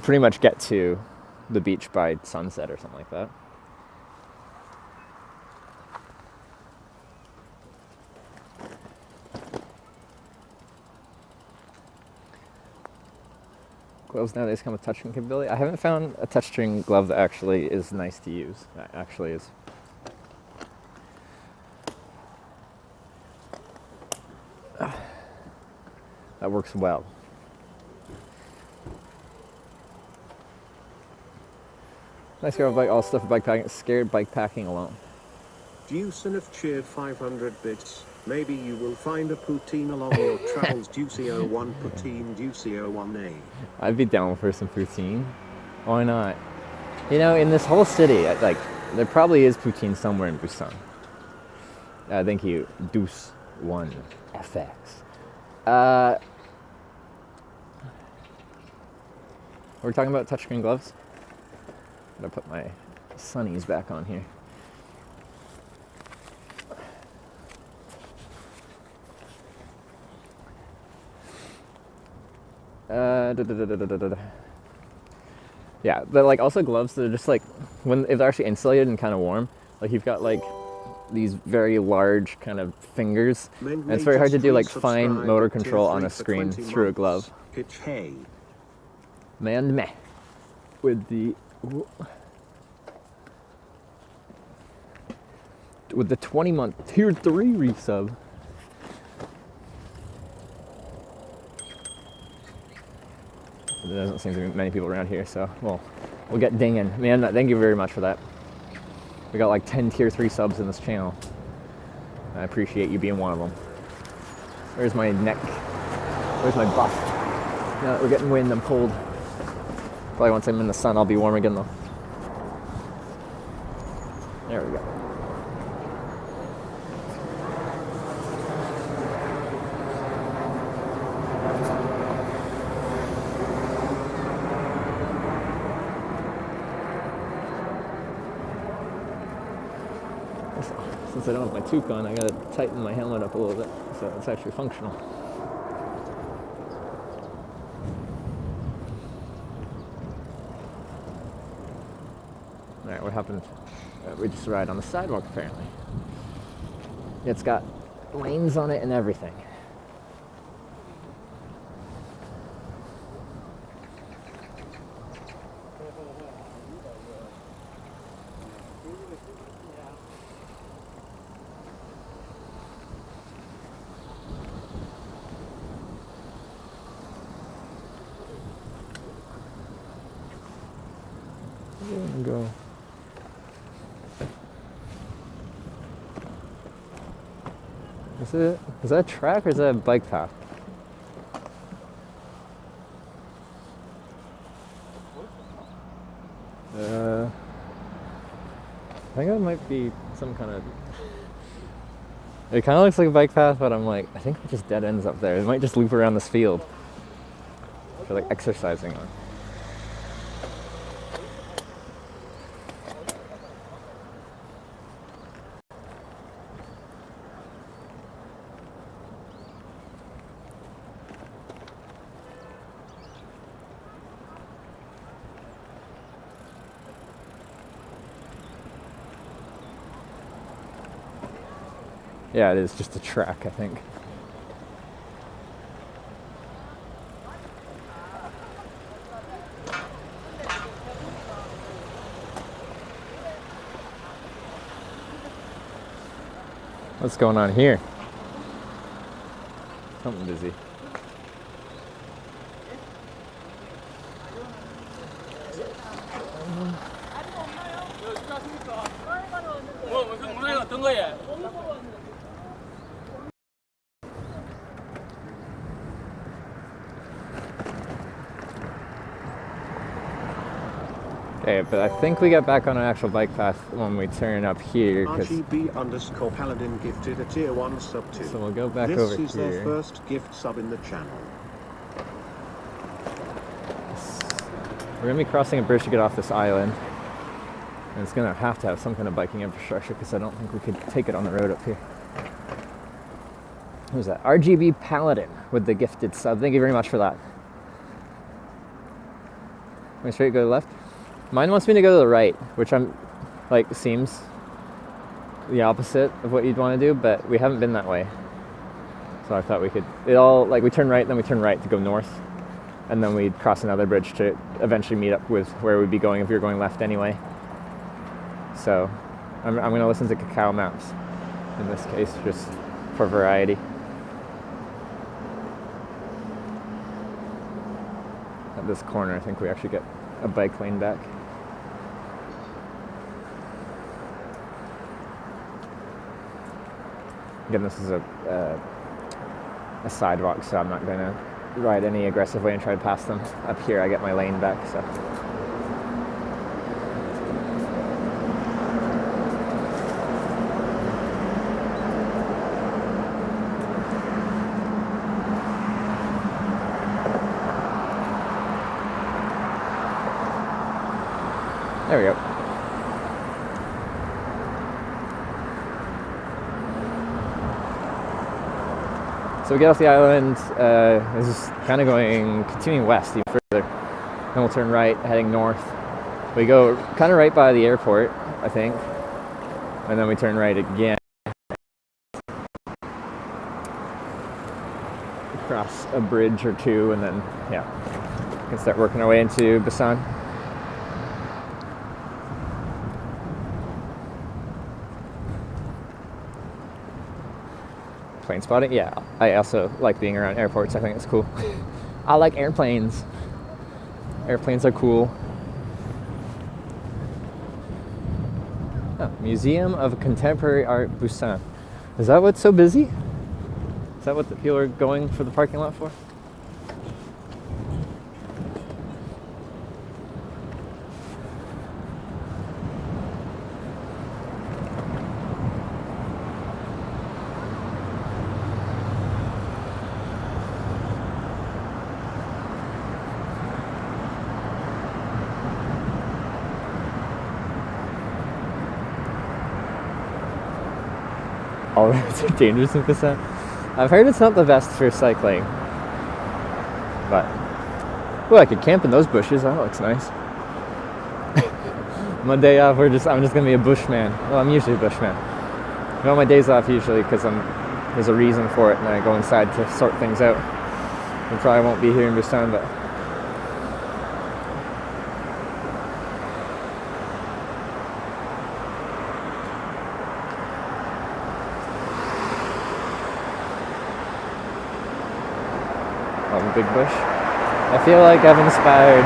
S5: pretty much get to the beach by sunset or something like that. Gloves nowadays come with touchscreen capability. I haven't found a touchscreen glove that actually is nice to use. That actually is. That works well. Nice girl bike, all stuff for bike packing. Scared bike packing alone.
S3: Dusan have cheered 500 bits. Maybe you will find a poutine along your travels. Ducy01 poutine, Ducy01A.
S5: I'd be down for some poutine. Why not? You know, in this whole city, like, there probably is poutine somewhere in Busan. Thank you, Deuce1 FX. We're talking about touchscreen gloves. I'm gonna put my sunnies back on here. Yeah, but like also gloves that are just like if they're actually insulated and kind of warm, like you've got like these very large kind of fingers, and it's very hard to do like fine motor control on a screen through a glove.
S3: Pitch hay.
S5: Man, meh. With the 20-month tier 3 resub. There doesn't seem to be many people around here, so we'll We'll get dinging. Man, thank you very much for that. We got like 10 tier 3 subs in this channel. I appreciate you being one of them. Where's my neck? Where's my buff? Now that we're getting wind, I'm cold. Probably once I'm in the sun, I'll be warm again though. There we go. Since I don't have my toque on, I gotta tighten my helmet up a little bit so it's actually functional. Alright, what happened? We just ride on the sidewalk apparently. It's got lanes on it and everything. Go. Is that a track or is that a bike path? I think it might be some kind of... It kind of looks like a bike path, but I'm like, I think it just dead ends up there. It might just loop around this field for like exercising on. Yeah, it is just a track, I think. What's going on here? Something busy. Okay, but I think we get back on an actual bike path when we turn up here.
S3: RGB_Paladin gifted a tier 1 sub 2.
S5: So we'll go back
S3: this
S5: over here.
S3: This is their first gift sub in the channel.
S5: We're going to be crossing a bridge to get off this island. And it's going to have some kind of biking infrastructure because I don't think we could take it on the road up here. Who's that? RGB Paladin with the gifted sub. Thank you very much for that. Going straight, go left? Mine wants me to go to the right, which seems the opposite of what you'd want to do, but we haven't been that way. So I thought we could, we turn right, then we turn right to go north, and then we'd cross another bridge to eventually meet up with where we'd be going if we were going left anyway. So I'm going to listen to Cacao Maps in this case, just for variety. At this corner, I think we actually get a bike lane back. Again, this is a sidewalk, so I'm not going to ride any aggressive way and try to pass them. Up here, I get my lane back, so. There we go. So we get off the island, this is kind of continuing west even further. Then we'll turn right, heading north. We go kind of right by the airport, I think. And then we turn right again. Cross a bridge or two, and then, yeah, we can start working our way into Busan. Plane spotting? Yeah, I also like being around airports. I think it's cool. I like airplanes. Airplanes are cool. Museum of Contemporary Art, Busan. Is that what's so busy? Is that what the people are going for the parking lot for? All roads are dangerous in Busan. I've heard it's not the best for cycling, but I could camp in those bushes. That looks nice. My day off, I'm just gonna be a bushman. Well, I'm usually a bushman. I go on my days off usually because there's a reason for it, and I go inside to sort things out. I probably won't be here in Busan, but. Big bush. I feel like I've inspired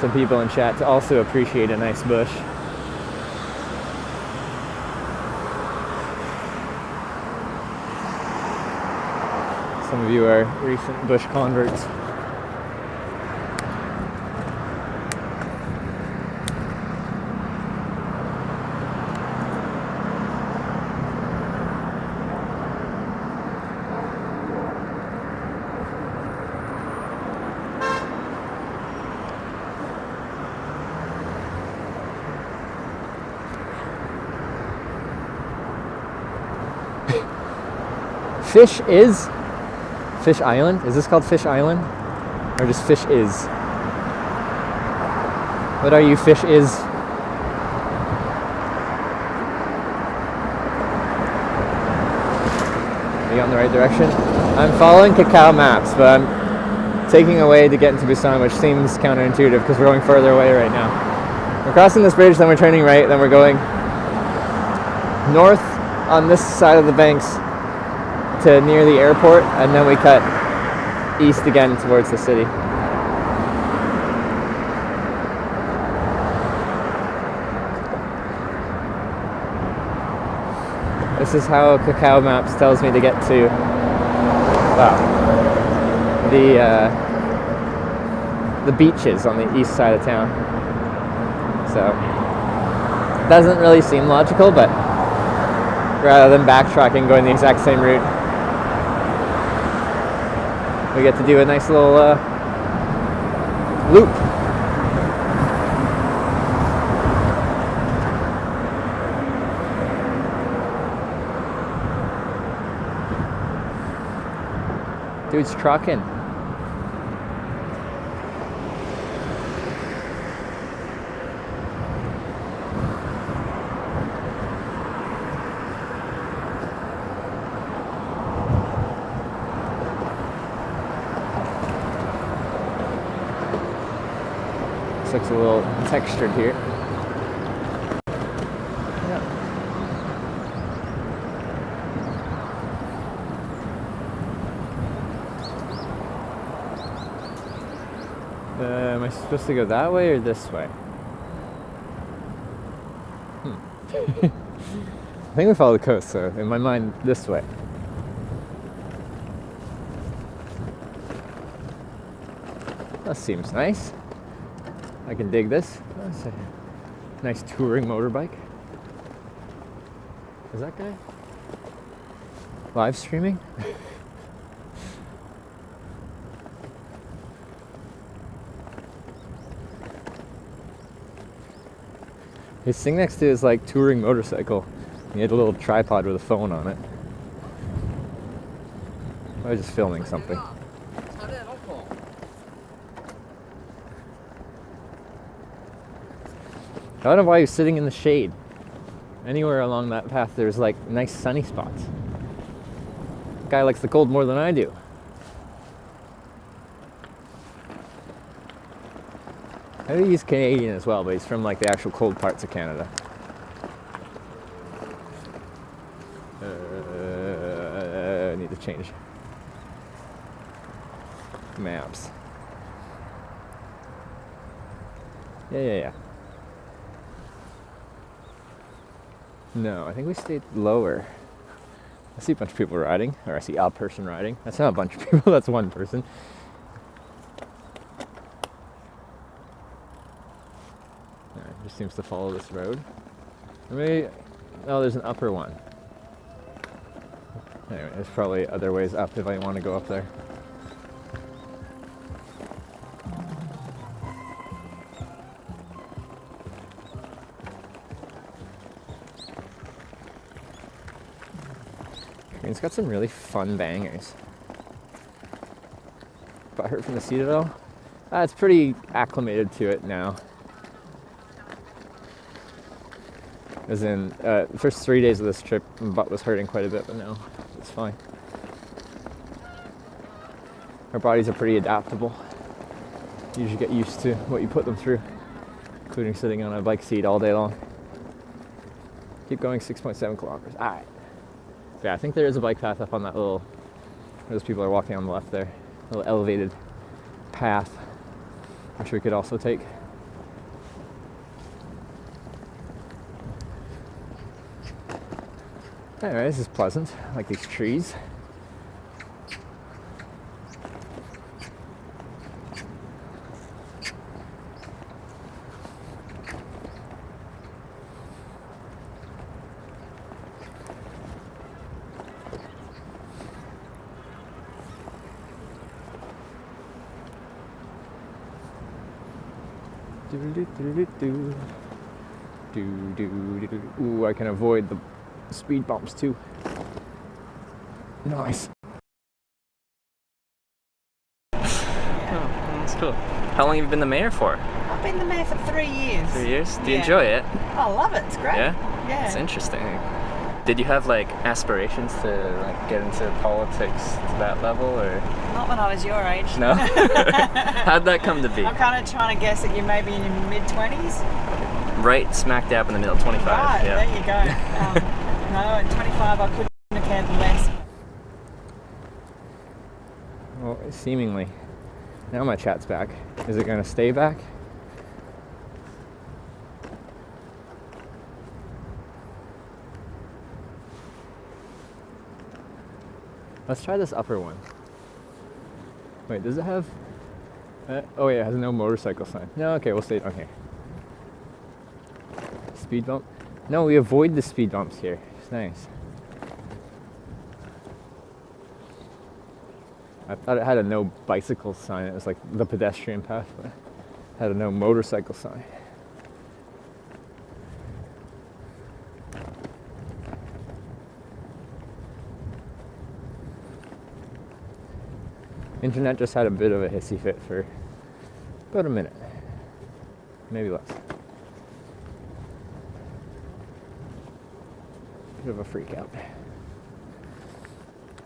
S5: some people in chat to also appreciate a nice bush. Some of you are recent bush converts. Fish Island? Is this called Fish Island? Or just Fish Is? What are you, Fish Is? Are you on the right direction? I'm following Kakao Maps, but I'm taking away to get into Busan, which seems counterintuitive because we're going further away right now. We're crossing this bridge, then we're turning right, then we're going north on this side of the banks to near the airport, and then we cut east again towards the city. This is how Kakao Maps tells me to get to the beaches on the east side of town. So it doesn't really seem logical, but rather than backtracking, going the exact same route, we get to do a nice little loop. Dude's trucking. Looks a little textured here. Yeah. Am I supposed to go that way or this way? I think we follow the coast, so in my mind, this way. That seems nice. I can dig this. That's a nice touring motorbike. Is that guy live streaming? His thing next to his like touring motorcycle. He had a little tripod with a phone on it. I was just filming something. I don't know why he was sitting in the shade. Anywhere along that path, there's like nice sunny spots. Guy likes the cold more than I do. I think he's Canadian as well, but he's from like the actual cold parts of Canada. I need to change maps. Yeah. No, I think we stayed lower. I see a bunch of people riding, or I see a person riding. That's not a bunch of people, that's one person. Alright, just seems to follow this road. Or maybe, oh, there's an upper one. Anyway, there's probably other ways up if I want to go up there. It's got some really fun bangers. But I heard from the seat at all? It's pretty acclimated to it now. As in, the first 3 days of this trip, my butt was hurting quite a bit, but now it's fine. Our bodies are pretty adaptable. You usually get used to what you put them through, including sitting on a bike seat all day long. Keep going, 6.7 kilometers. All right. Yeah, I think there is a bike path up on that little, those people are walking on the left there, little elevated path, which we could also take. Anyway, this is pleasant. I like these trees. Ooh, I can avoid the speed bumps too. Nice.
S2: Oh, that's cool. How long have you been the mayor for?
S8: I've been the mayor for 3 years.
S2: 3 years? Do you
S8: Yeah.
S2: enjoy it?
S8: I love it. It's great.
S2: Yeah? It's interesting. Did you have like aspirations to like get into politics to that level, or?
S8: Not when I was your age.
S2: No? How'd that come to be?
S8: I'm kind of trying to guess that you're maybe in your mid-20s.
S2: Right smack dab in the middle, 25.
S8: Right,
S2: yeah.
S8: there you go. No, at 25 I couldn't have cared less.
S5: Well, seemingly. Now my chat's back. Is it going to stay back? Let's try this upper one. Wait, does it have... oh yeah, it has no motorcycle sign. No, okay, we'll stay down here. Speed bump? No, we avoid the speed bumps here. It's nice. I thought it had a no bicycle sign. It was like the pedestrian path, but it had a no motorcycle sign. Internet just had a bit of a hissy fit for about a minute, maybe less. Bit of a freak out.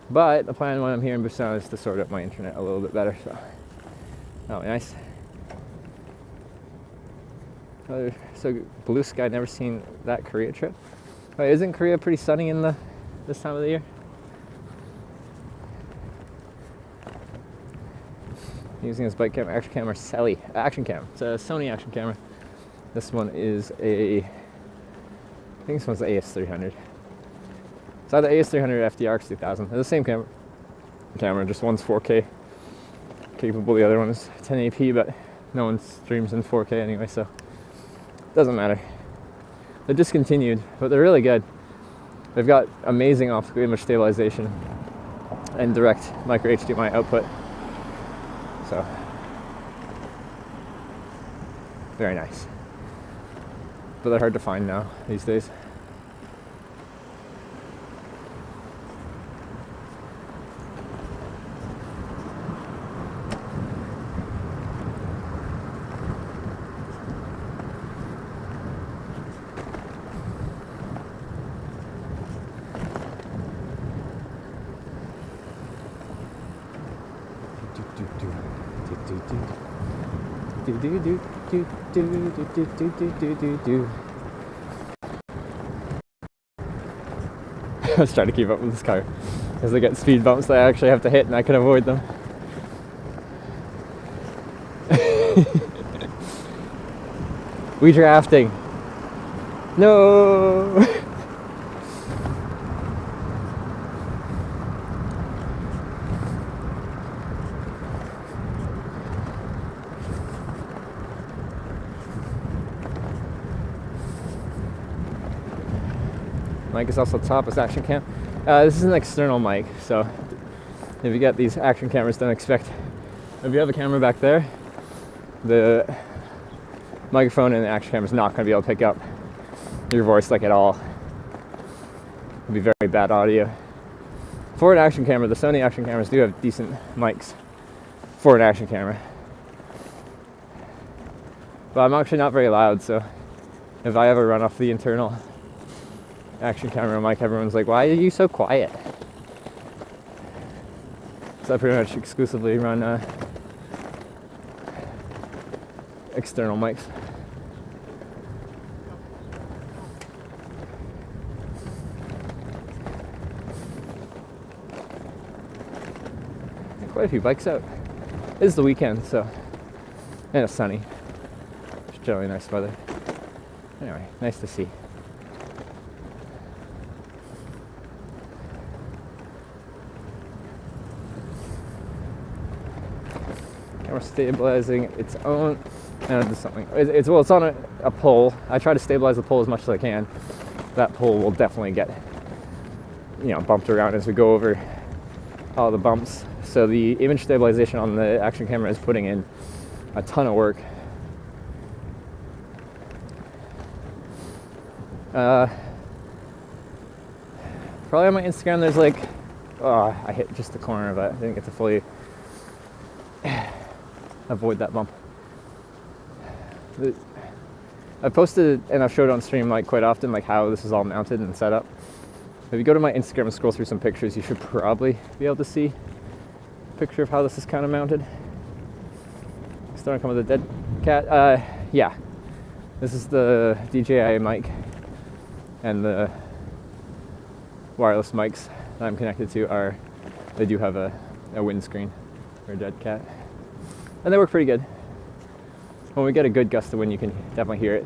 S5: But the plan when I'm here in Busan is to sort out my internet a little bit better, so that'll be nice. So blue sky, never seen that Korea trip. Wait, isn't Korea pretty sunny in this time of the year? Using this bike camera, action camera, action cam. It's a Sony action camera. This one is I think this one's the AS300. It's either AS300 or FDR 2000. They're the same camera, just one's 4K capable, the other one is 1080p, but no one streams in 4K anyway, so it doesn't matter. They're discontinued, but they're really good. They've got amazing optical image stabilization and direct micro HDMI output. So, very nice. But they're hard to find now, these days. I was trying to keep up with this car. As they get speed bumps that I actually have to hit and I can avoid them. We drafting. No! Mic is also top as action cam. This is an external mic, so if you get these action cameras, don't expect, if you have a camera back there, the microphone and the action camera is not going to be able to pick up your voice like at all. It'll be very bad audio. For an action camera, the Sony action cameras do have decent mics for an action camera. But I'm actually not very loud, so if I ever run off the internal action camera mic, everyone's like, why are you so quiet? So I pretty much exclusively run external mics. Quite a few bikes out. It is the weekend, so, and it's sunny. It's generally nice weather. Anyway, nice to see. Camera stabilizing its own. And it's something. It's on a pole. I try to stabilize the pole as much as I can. That pole will definitely get, bumped around as we go over all the bumps. So the image stabilization on the action camera is putting in a ton of work. Probably on my Instagram there's like, I hit just the corner of it. I didn't get to fully avoid that bump. I've posted and I've showed on stream like quite often like how this is all mounted and set up. If you go to my Instagram and scroll through some pictures, you should probably be able to see a picture of how this is kind of mounted. Starting to come with a dead cat. Yeah, this is the DJI mic, and the wireless mics that I'm connected to they do have a windscreen for a dead cat, and they work pretty good. When we get a good gust of wind, you can definitely hear it,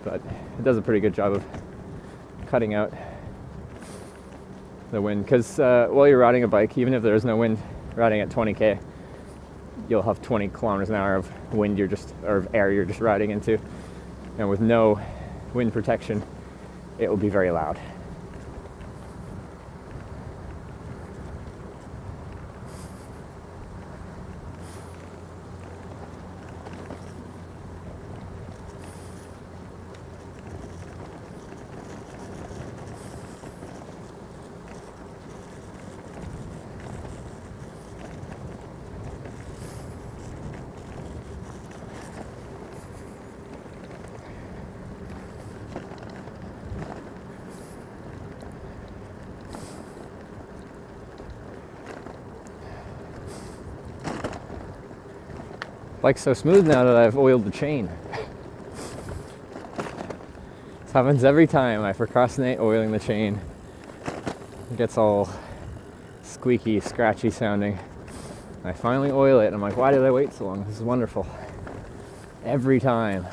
S5: but it does a pretty good job of cutting out the wind, because while you're riding a bike, even if there's no wind, riding at 20k, you'll have 20 kilometers an hour of wind or of air you're just riding into, and with no wind protection, it will be very loud. Bike's so smooth now that I've oiled the chain. This happens every time I procrastinate oiling the chain. It gets all squeaky, scratchy sounding. I finally oil it and I'm like, why did I wait so long? This is wonderful. Every time.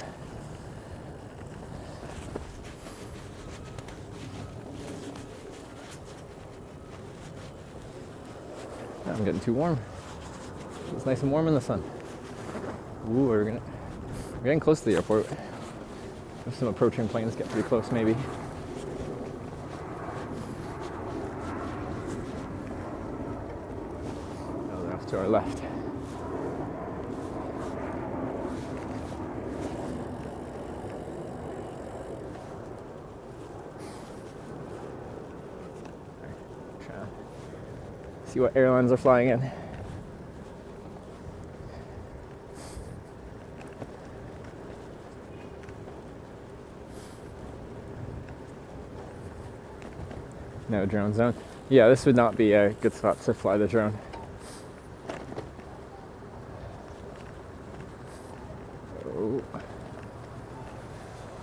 S5: I'm getting too warm. It's nice and warm in the sun. Ooh, we're getting close to the airport. There's some approaching planes, get pretty close maybe. Oh, they're off to our left. Trying to see what airlines are flying in. No drone zone. Yeah, this would not be a good spot to fly the drone. Oh.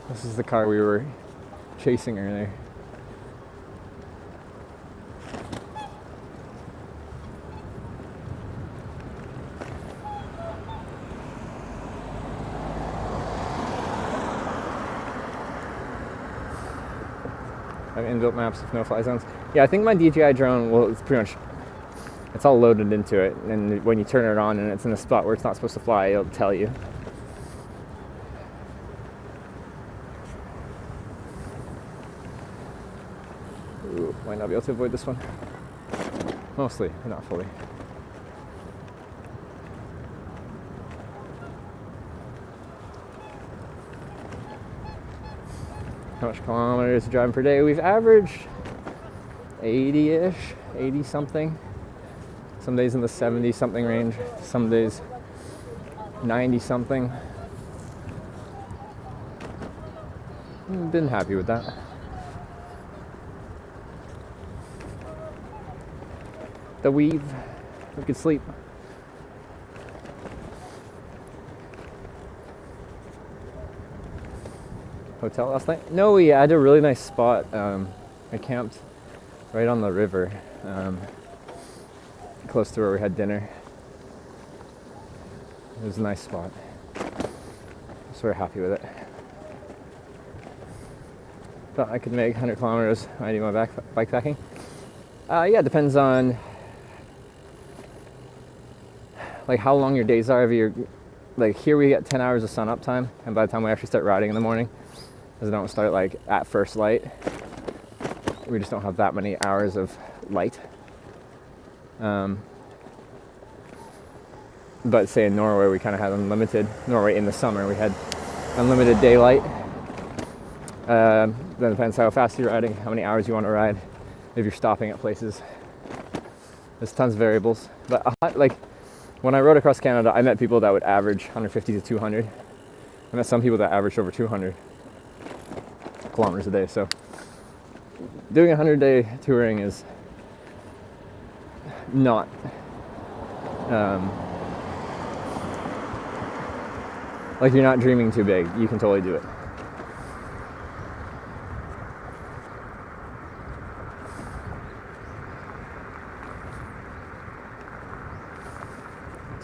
S5: This is the car we were chasing earlier. Inbuilt maps with no-fly zones. Yeah, I think my DJI drone, well, it's pretty much, it's all loaded into it, and when you turn it on and it's in a spot where it's not supposed to fly, it'll tell you. Ooh, might not be able to avoid this one. Mostly, not fully. How much kilometers driving per day? We've averaged 80-ish, 80 something. Some days in the 70 something range, some days 90 something. Been happy with that. The weave, we could sleep. Hotel last night? No, we had a really nice spot. I camped right on the river, close to where we had dinner. It was a nice spot. So we're happy with it. Thought I could make 100 kilometers when I do my bike packing. Yeah, it depends on like how long your days are. If you're like here, we get 10 hours of sun up time, and by the time we actually start riding in the morning, because I don't start like at first light, we just don't have that many hours of light. But say in Norway, we kind of had unlimited. Norway in the summer, we had unlimited daylight. Then it depends how fast you're riding, how many hours you want to ride, if you're stopping at places. There's tons of variables. But like when I rode across Canada, I met people that would average 150 to 200. I met some people that averaged over 200 kilometers a day. So doing 100-day touring is not like you're not dreaming too big. You can totally do it.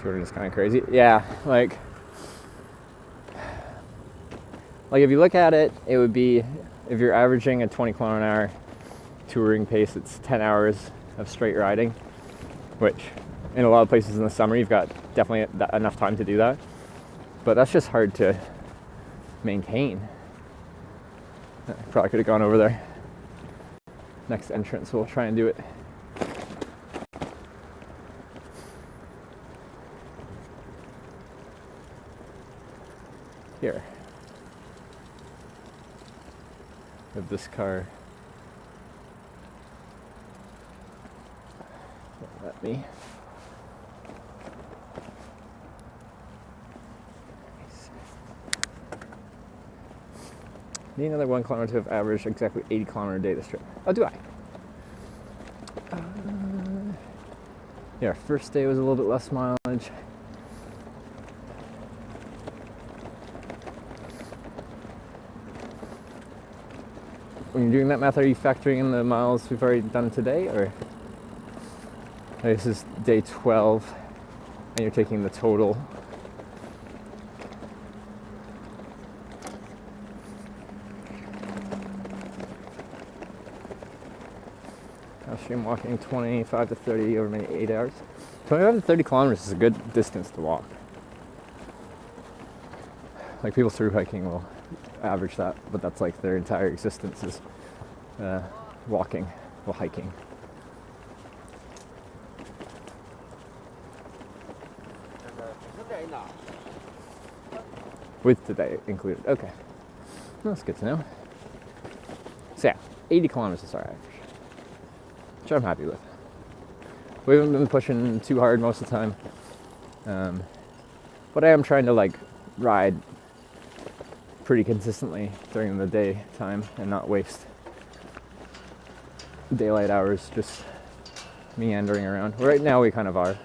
S5: Touring is kind of crazy. Yeah, like if you look at it, it would be, if you're averaging a 20 kilometer an hour touring pace, it's 10 hours of straight riding, which in a lot of places in the summer, you've got definitely enough time to do that. But that's just hard to maintain. I probably could have gone over there. Next entrance, we'll try and do it. Here. Of this car. Let me. Need another 1 kilometer to have averaged exactly 80 kilometer a day this trip. Oh, do I? Yeah, first day was a little bit less mileage. When you're doing that math, are you factoring in the miles we've already done today, or this is day 12 and you're taking the total? Actually, I'm walking 25 to 30 over maybe 8 hours. 25 to 30 kilometers is a good distance to walk. Like people through hiking will average that, but that's like their entire existence is walking or hiking. With today included. Okay. That's good to know. So yeah, 80 kilometers is our average, which I'm happy with. We haven't been pushing too hard most of the time. But I am trying to like ride pretty consistently during the daytime and not waste daylight hours just meandering around. Right now we kind of are,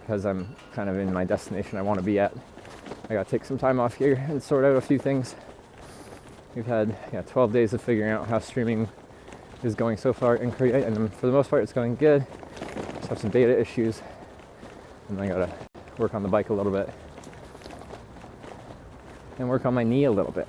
S5: because I'm kind of in my destination I want to be at. I gotta take some time off here and sort out a few things. We've had 12 days of figuring out how streaming is going so far in Korea, and for the most part it's going good. Just have some data issues, and I gotta work on the bike a little bit and work on my knee a little bit.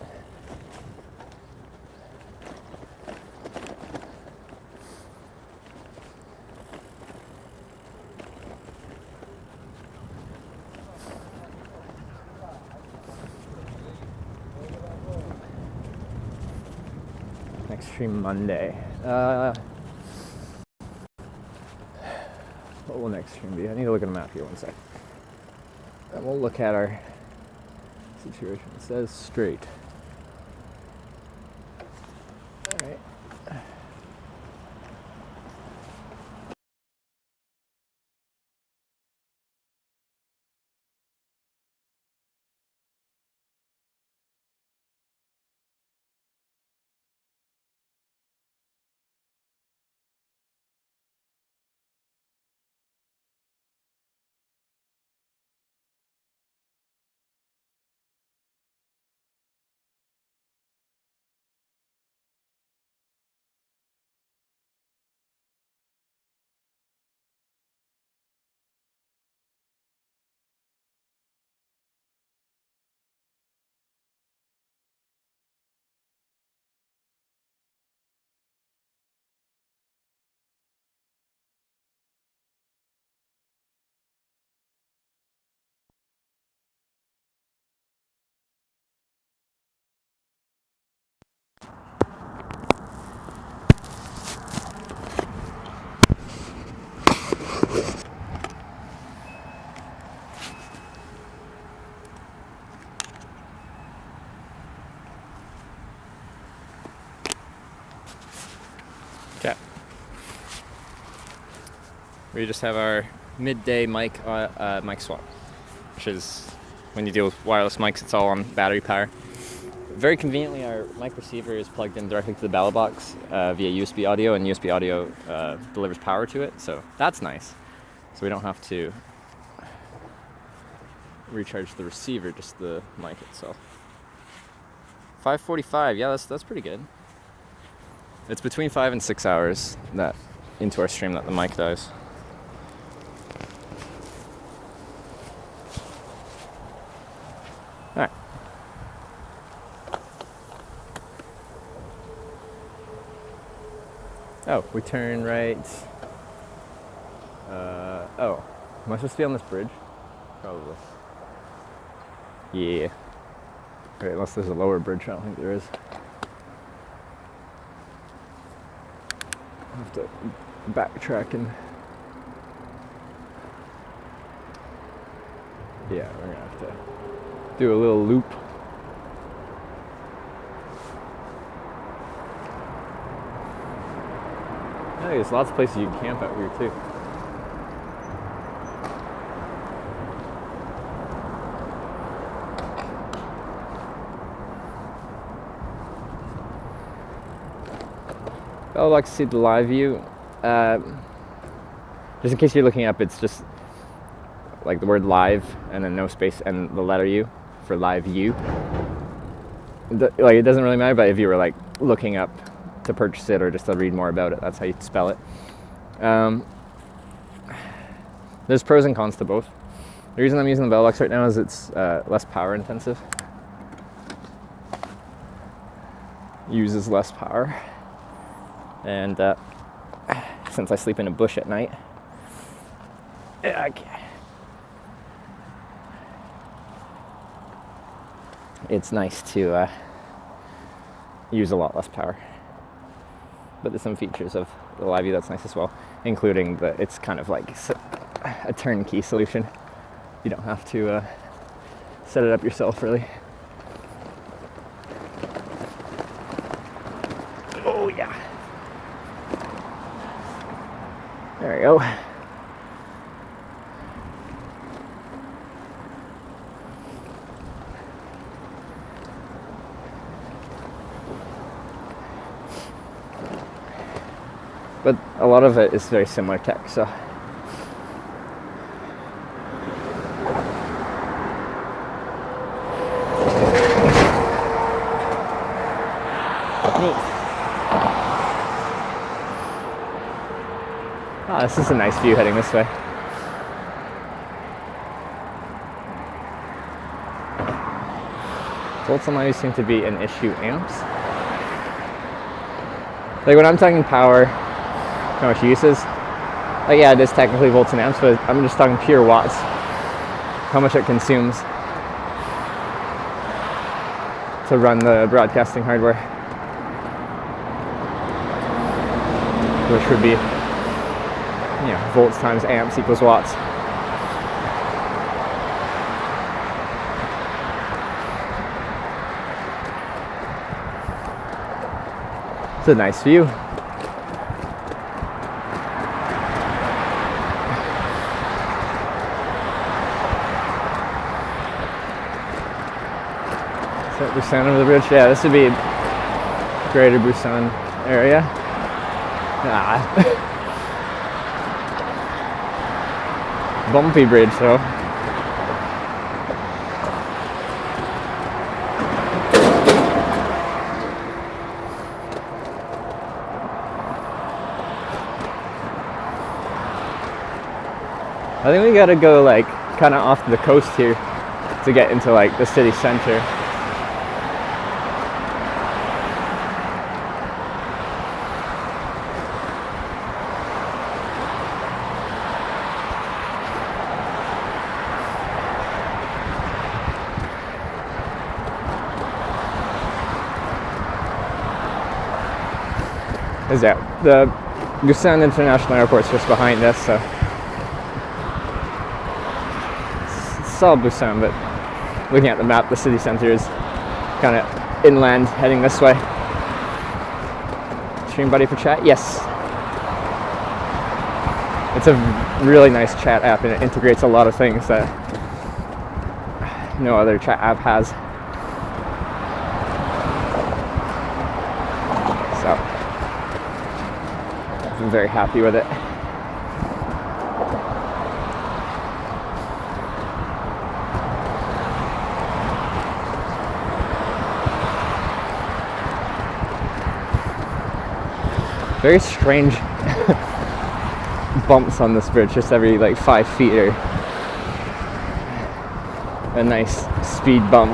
S5: Next stream Monday. What will next stream be? I need to look at a map here 1 sec. And we'll look at our situation. It says straight. Alright. Okay. We just have our midday mic swap, which is when you deal with wireless mics, it's all on battery power. Very conveniently, our mic receiver is plugged in directly to the ballot box via USB audio, and USB audio delivers power to it, so that's nice. So we don't have to recharge the receiver, just the mic itself. 5:45, yeah, that's pretty good. It's between 5 and 6 hours that into our stream that the mic dies. Alright. Oh, we turn right. Oh, am I supposed to be on this bridge? Probably. Yeah. Okay, unless there's a lower bridge, I don't think there is. I have to backtrack and... Yeah, we're gonna have to do a little loop. Hey, there's lots of places you can camp out here too. I would like to see the live view. Just in case you're looking up, it's just like the word live and then no space and the letter U for live view. Like, it doesn't really matter, but if you were like looking up to purchase it or just to read more about it, that's how you spell it. There's pros and cons to both. The reason I'm using the Velox right now is it's less power intensive. Uses less power. And since I sleep in a bush at night, it's nice to use a lot less power. But there's some features of the Live View that's nice as well, including that it's kind of like a turnkey solution. You don't have to set it up yourself, really. Oh yeah. There we go. But a lot of it is very similar tech, so. Neat. Oh, this is a nice view heading this way. Volts on Live seem to be an issue. Amps? Like when I'm talking power, how much uses? Like yeah, it is technically volts and amps, but I'm just talking pure watts. How much it consumes to run the broadcasting hardware. which would be, volts times amps equals watts. It's a nice view. Is that Busan over the bridge? Yeah, this would be Greater Busan area. Bumpy bridge though. I think we gotta go like kind of off the coast here to get into like the city center. Is that the Busan International Airport's just behind us, so it's all Busan, but looking at the map, the city center is kind of inland, heading this way. Stream buddy for chat? Yes. It's a really nice chat app, and it integrates a lot of things that no other chat app has. So I'm very happy with it. Very strange bumps on this bridge, just every like 5 feet or a nice speed bump.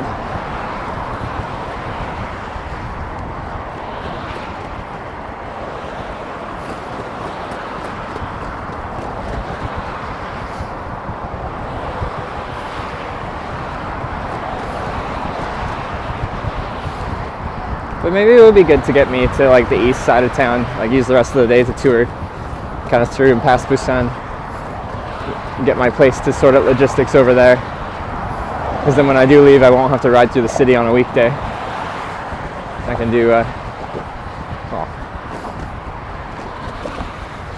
S5: But maybe it would be good to get me to like the east side of town, like use the rest of the day to tour kind of through and past Busan, get my place to sort out logistics over there, because then when I do leave I won't have to ride through the city on a weekday. I can do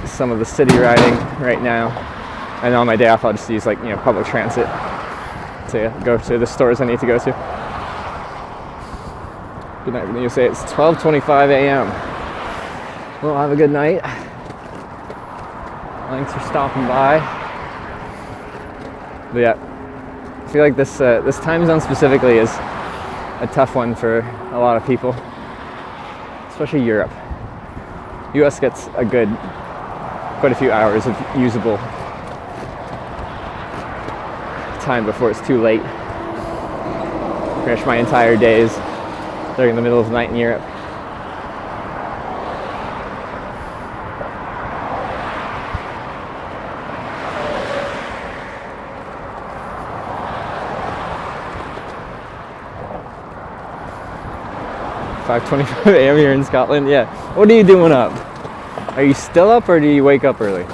S5: some of the city riding right now, and on my day off I'll just use like public transit to go to the stores I need to go to. Good night. You say it's 12:25 a.m. Well, have a good night. Thanks for stopping by. But yeah, I feel like this time zone specifically is a tough one for a lot of people, especially Europe. US gets quite a few hours of usable time before it's too late. Finish my entire days during the middle of the night in Europe. "5:25 a.m. here in Scotland." Yeah. What are you doing up? Are you still up, or do you wake up early?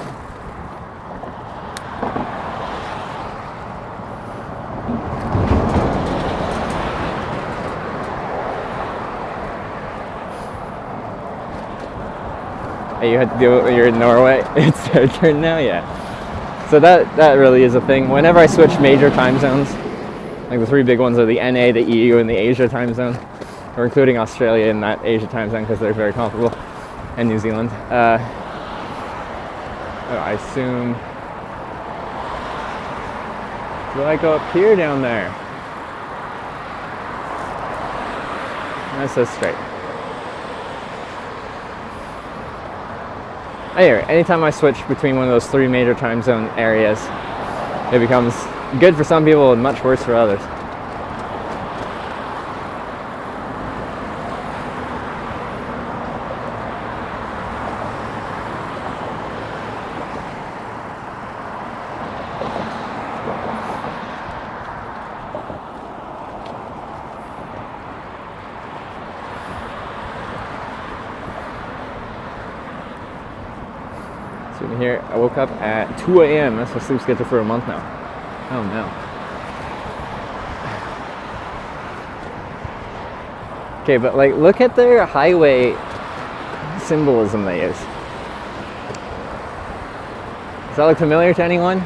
S5: You had to do it when you're in Norway. It's their turn now, yeah. So that really is a thing. Whenever I switch major time zones, like the 3 big ones are the NA, the EU, and the Asia time zone. We're including Australia in that Asia time zone because they're very comparable, and New Zealand. I assume. Do I go up here or down there? That says straight. Anyway, anytime I switch between one of those 3 major time zone areas, it becomes good for some people and much worse for others. So in here, I woke up at 2 a.m. That's my sleep schedule for a month now. Oh no. Okay, but like, look at their highway symbolism they use. Does that look familiar to anyone?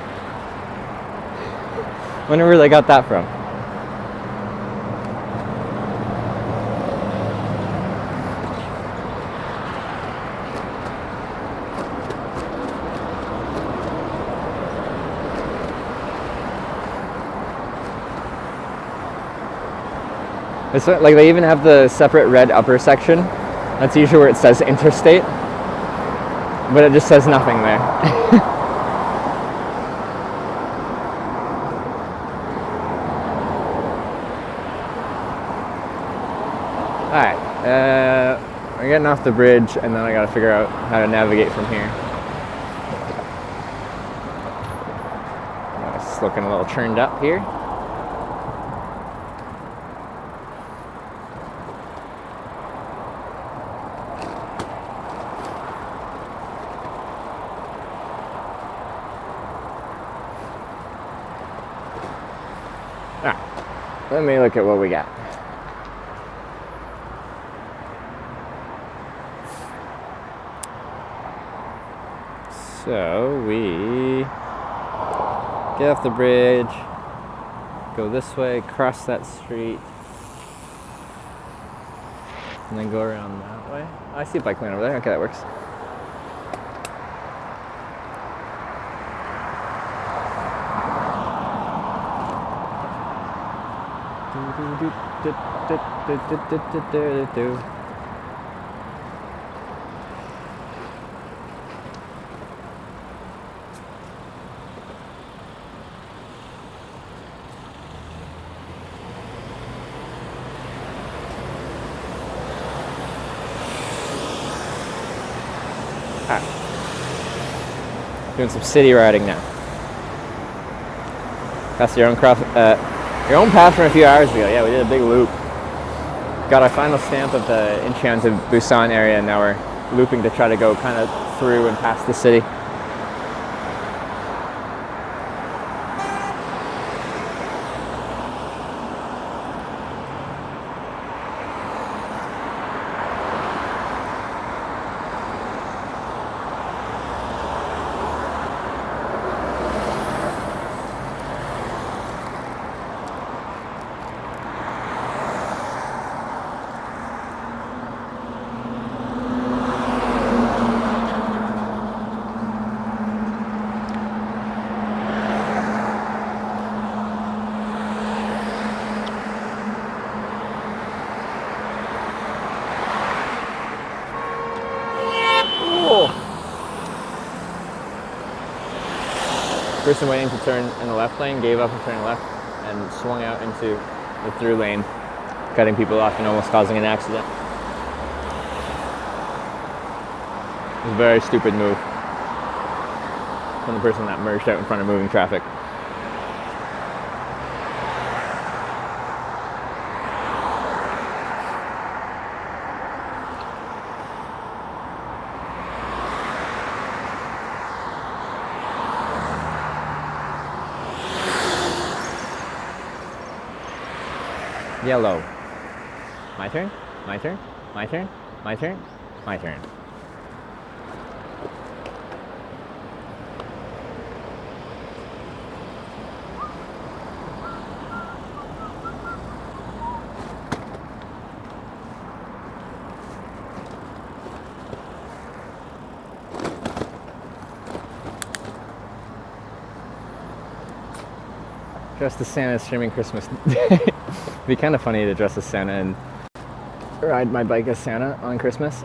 S5: Wonder where they got that from. It's like they even have the separate red upper section. That's usually where it says interstate, but it just says nothing there. Alright, we're getting off the bridge, and then I gotta figure out how to navigate from here. It's looking a little turned up here. Alright, let me look at what we got. So we get off the bridge, go this way, cross that street, and then go around that way. Oh, I see a bike lane over there. Okay, that works. Doing some city riding now. That's your own path from a few hours ago. Yeah, we did a big loop. Got our final stamp of the enchanted Busan area, and now we're looping to try to go kind of through and past the city. Person waiting to turn in the left lane gave up and turned left and swung out into the through lane, cutting people off and almost causing an accident. It was a very stupid move from the person that merged out in front of moving traffic. Yellow. My turn? My turn? My turn? My turn? My turn. Dressed as Santa streaming Christmas. It'd be kind of funny to dress as Santa and ride my bike as Santa on Christmas.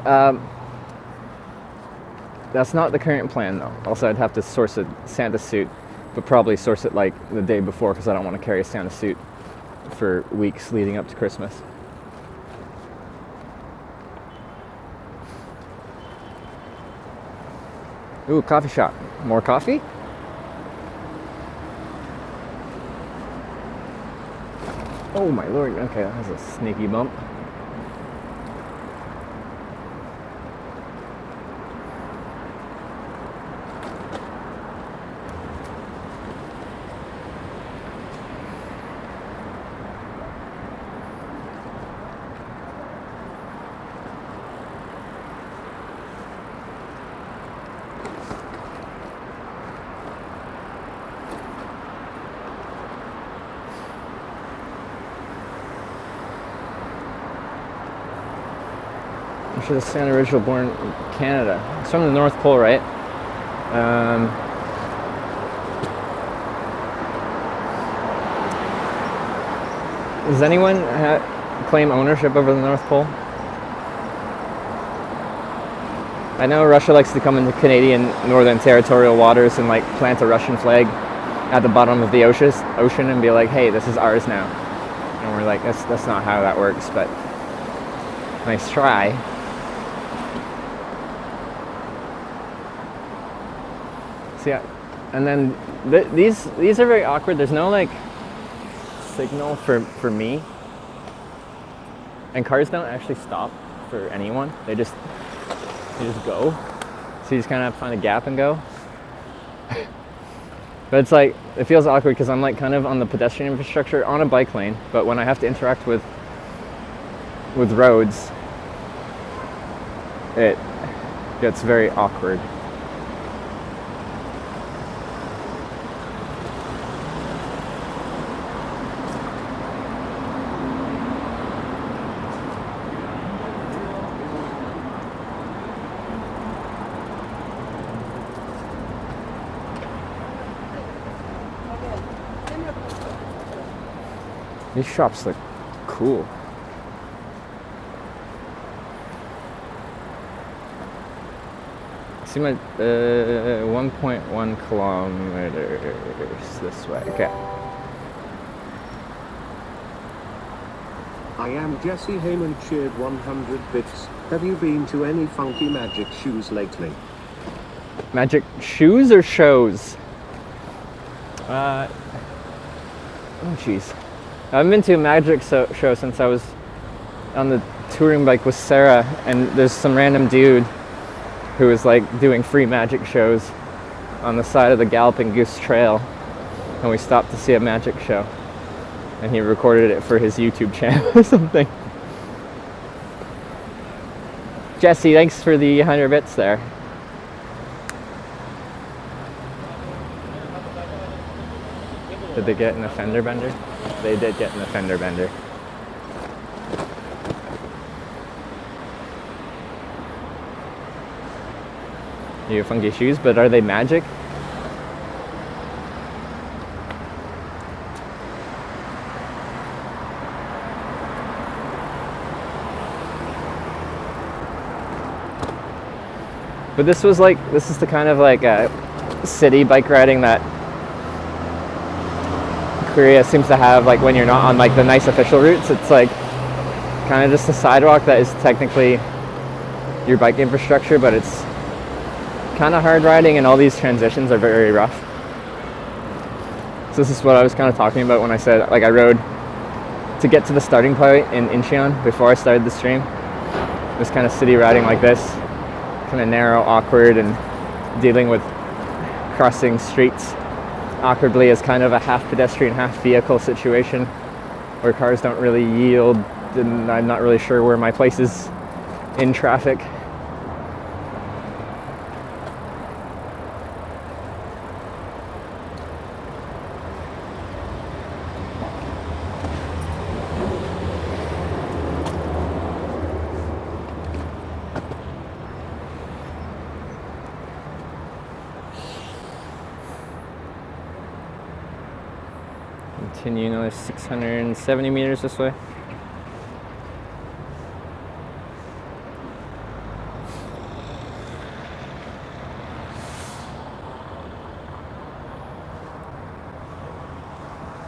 S5: That's not the current plan though. Also, I'd have to source a Santa suit, but probably source it like the day before because I don't want to carry a Santa suit for weeks leading up to Christmas. Ooh, coffee shop. More coffee? Oh my lord, okay, that was a sneaky bump. should have said original born in Canada. It's from the North Pole, right? Does anyone claim ownership over the North Pole? I know Russia likes to come into Canadian Northern Territorial waters and like plant a Russian flag at the bottom of the ocean and be like, hey, this is ours now. And we're like, that's not how that works, but nice try. So yeah, and then these are very awkward. There's no like signal for me, and cars don't actually stop for anyone. They just go. So you just kind of have to find a gap and go. But it's like, it feels awkward because I'm like kind of on the pedestrian infrastructure on a bike lane, but when I have to interact with roads, it gets very awkward. These shops look cool. See my 1.1 kilometers this way. Okay.
S3: I am Jesse Heyman, cheered 100 bits. Have you been to any funky magic shoes lately?
S5: Magic shoes or shows? Oh jeez. I've been to a magic show since I was on the touring bike with Sarah, and there's some random dude who was like doing free magic shows on the side of the Galloping Goose Trail, and we stopped to see a magic show, and he recorded it for his YouTube channel or something. Jesse, thanks for the 100 bits there. Did they get in a fender bender? They did get in a fender bender. You have funky shoes, but are they magic? But this is the kind of like city bike riding that Korea seems to have, like when you're not on like the nice official routes. It's like kind of just a sidewalk that is technically your bike infrastructure, but it's kind of hard riding, and all these transitions are very rough. So this is what I was kind of talking about when I said like I rode to get to the starting point in Incheon before I started the stream. This kind of city riding like this, kind of narrow, awkward, and dealing with crossing streets awkwardly as kind of a half pedestrian, half vehicle situation where cars don't really yield, and I'm not really sure where my place is in traffic. Continue another 670 meters this way.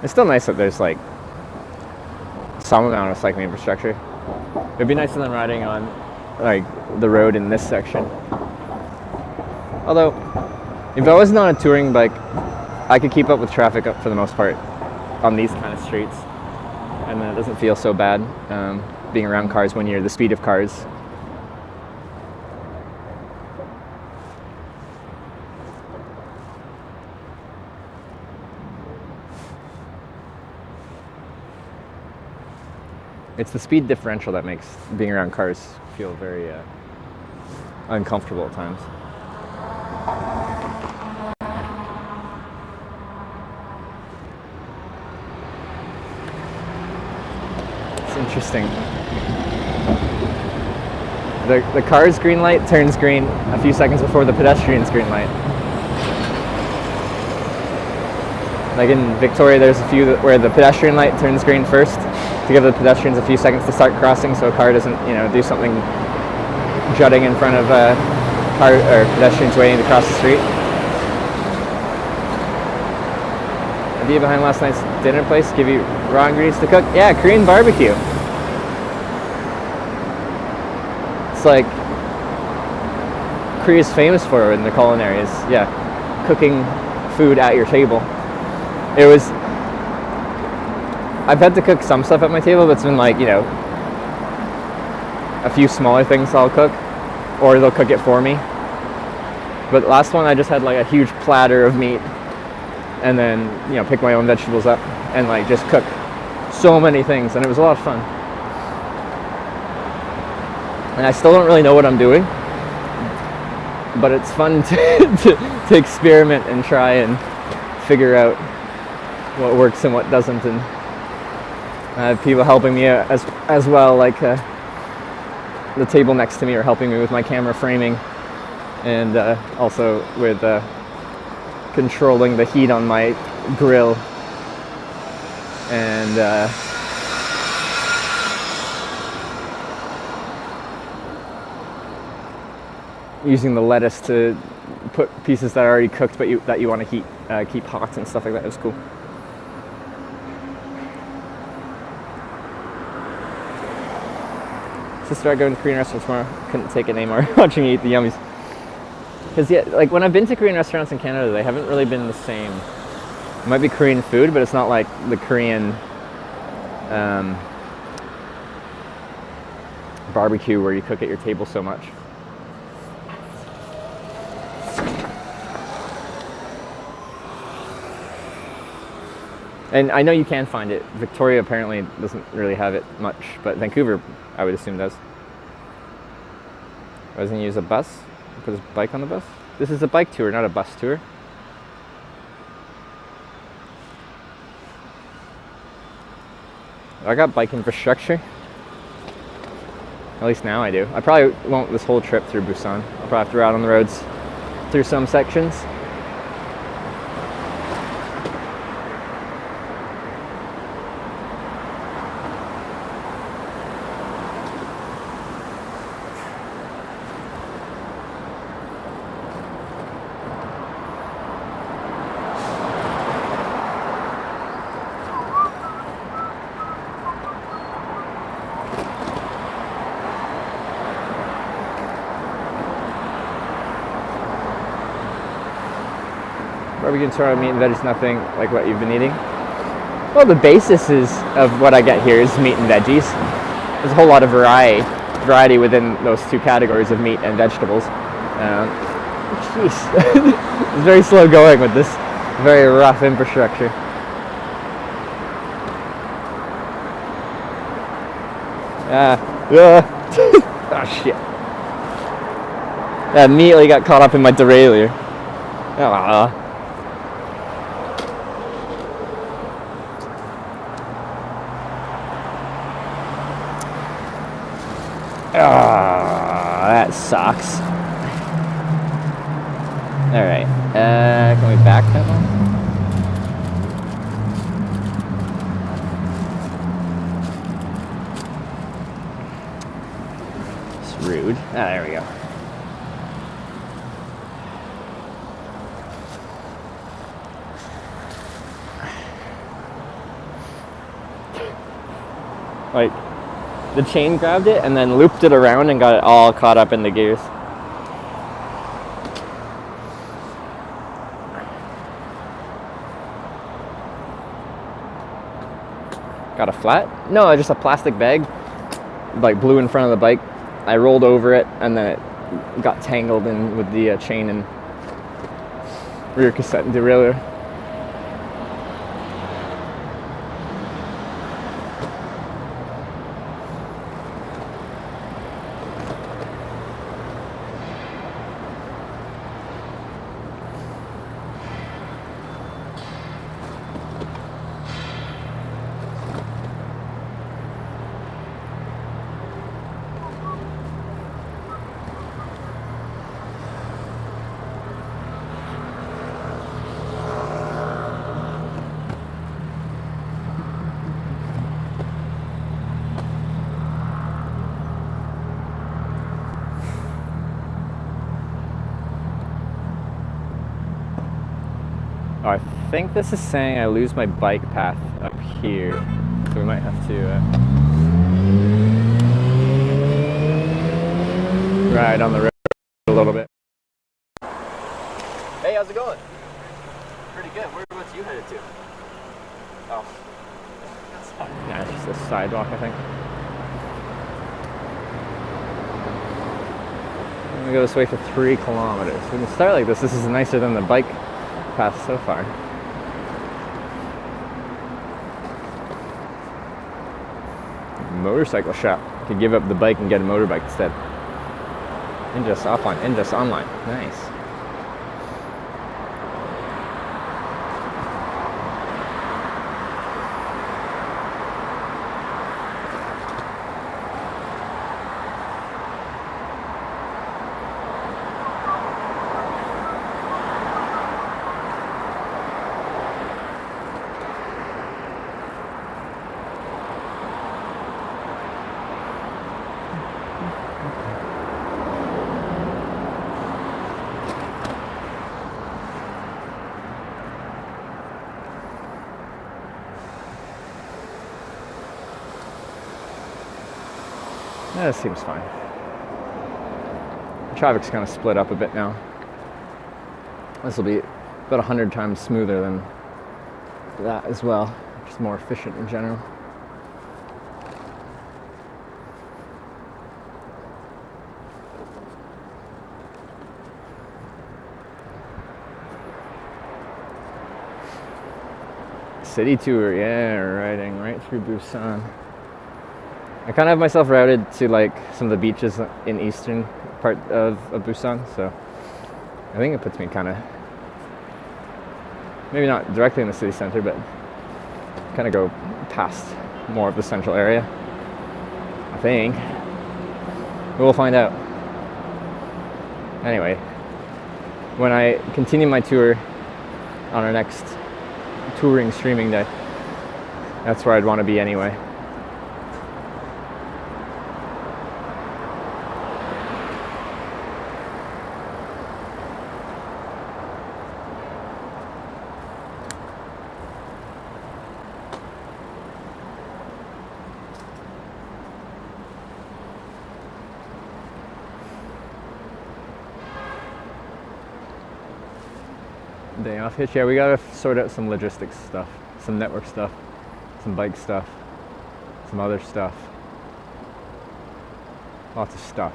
S5: It's still nice that there's like some amount of cycling infrastructure. It'd be nicer than riding on like the road in this section. Although, if I wasn't on a touring bike, I could keep up with traffic up for the most part on these kind of streets, and then it doesn't feel so bad being around cars when you're the speed of cars. It's the speed differential that makes being around cars feel very uncomfortable at times. Interesting. The car's green light turns green a few seconds before the pedestrian's green light. Like in Victoria, there's a few where the pedestrian light turns green first to give the pedestrians a few seconds to start crossing, so a car doesn't, do something jutting in front of car or pedestrians waiting to cross the street. Idea behind last night's dinner place: give you raw ingredients to cook. Yeah, Korean barbecue. It's like Korea's famous for in the culinary is cooking food at your table. I've had to cook some stuff at my table, but it's been like, a few smaller things I'll cook, or they'll cook it for me. But last one I just had like a huge platter of meat, and then, pick my own vegetables up and like just cook so many things, and it was a lot of fun. And I still don't really know what I'm doing, but it's fun to experiment and try and figure out what works and what doesn't, and I have people helping me as well, like the table next to me are helping me with my camera framing, and also with controlling the heat on my grill, and using the lettuce to put pieces that are already cooked but that you want to keep hot and stuff like that. It was cool. Just started going to Korean restaurants tomorrow. Couldn't take it anymore. Watching you eat the yummies. Because like when I've been to Korean restaurants in Canada, they haven't really been the same. It might be Korean food, but it's not like the Korean barbecue where you cook at your table so much. And I know you can find it. Victoria apparently doesn't really have it much, but Vancouver, I would assume, does. I was going to use a bus, put his bike on the bus. This is a bike tour, not a bus tour. I got bike infrastructure. At least now I do. I probably won't this whole trip through Busan. I'll probably have to ride on the roads through some sections. Barbecue tour, meat and veggies, nothing like what you've been eating. Well, the basis of what I get here is meat and veggies. There's a whole lot of variety within those two categories of meat and vegetables. Jeez, it's very slow going with this very rough infrastructure. Oh shit! I immediately got caught up in my derailleur. That sucks. Alright, can we backpedal? It's rude. There we go. Like, the chain grabbed it and then looped it around and got it all caught up in the gears. Got a flat? No, just a plastic bag, like blew in front of the bike. I rolled over it and then it got tangled in with the chain and rear cassette and derailleur. Oh, I think this is saying I lose my bike path up here. So we might have to ride on the road a little bit. Hey, how's it going? Pretty good. Whereabouts you headed to? Oh. Yeah, it's just a sidewalk, I think. I'm gonna go this way for 3 kilometers. We can start like this. This is nicer than the bike path so far. Motorcycle shop. Could give up the bike and get a motorbike instead. Injust offline, Injust online. Nice. That seems fine. The traffic's kind of split up a bit now. This will be about 100 times smoother than that as well, just more efficient in general. City tour, yeah, riding right through Busan. I kind of have myself routed to like some of the beaches in eastern part of Busan, so I think it puts me kind of, maybe not directly in the city center, but kind of go past more of the central area. I think. We'll find out. Anyway, when I continue my tour on our next touring streaming day, that's where I'd want to be anyway. Day off hitch. Yeah, we gotta sort out some logistics stuff, some network stuff, some bike stuff, some other stuff. Lots of stuff.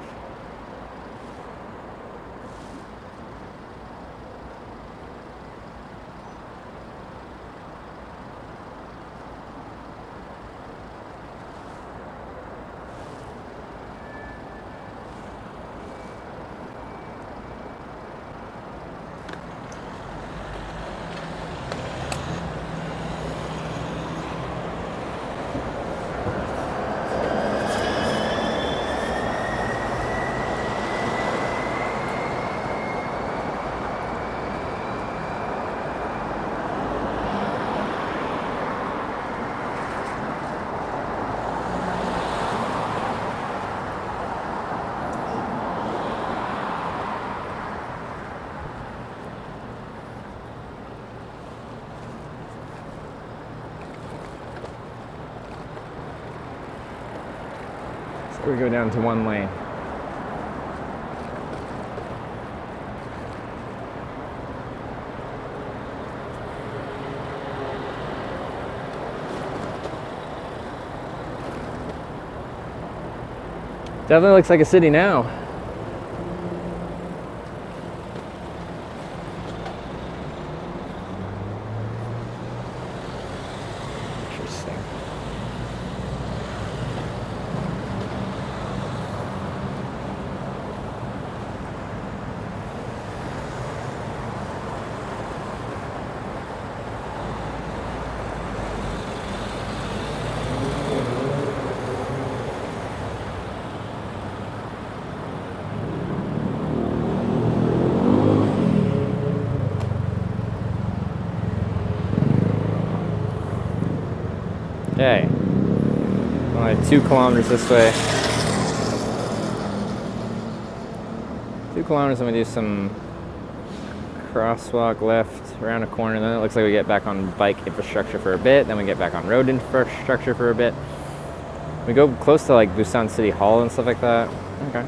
S5: So we go down to 1 lane. Definitely looks like a city now. Interesting. Okay, only 2 kilometers this way. 2 kilometers, and we do some crosswalk left around a corner, then it looks like we get back on bike infrastructure for a bit, then we get back on road infrastructure for a bit. We go close to like Busan City Hall and stuff like that. Okay.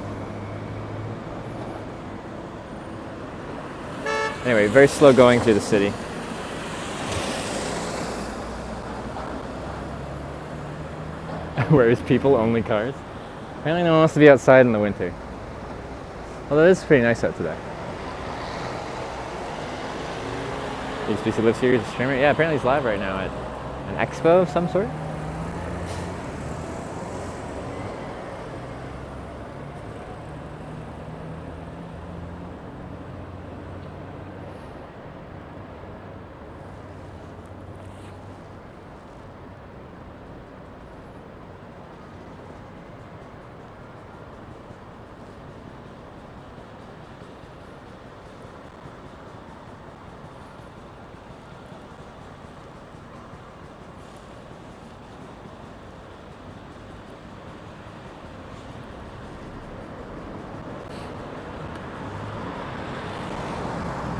S5: Anyway, very slow going through the city. Where is people only cars? Apparently no one wants to be outside in the winter. Although it is pretty nice out today. HBC lives here, he's a streamer. Yeah, apparently he's live right now at an expo of some sort.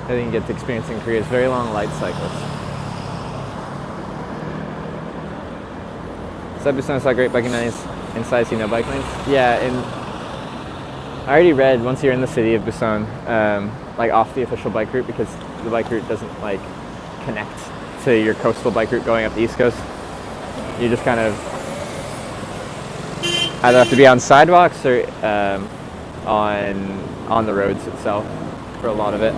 S5: I didn't get to experience in Korea is very long light cycles. Busan saw great biking lanes. Inside, see no bike lanes. Yeah, and I already read once you're in the city of Busan, like off the official bike route, because the bike route doesn't like connect to your coastal bike route going up the East Coast. You just kind of either have to be on sidewalks or on the roads itself for a lot of it.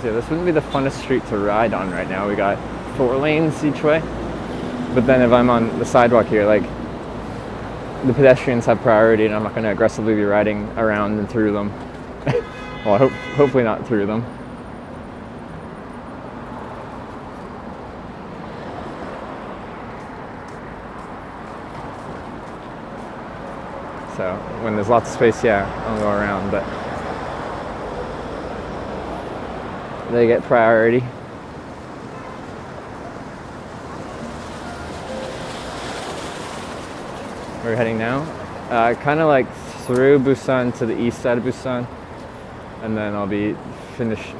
S5: Yeah, this wouldn't be the funnest street to ride on right now. We got 4 lanes each way. But then if I'm on the sidewalk here, like, the pedestrians have priority and I'm not going to aggressively be riding around and through them. Well, hopefully not through them. So when there's lots of space, yeah, I'll go around, but they get priority. We're heading now, kind of like through Busan to the east side of Busan, and then I'll be finished.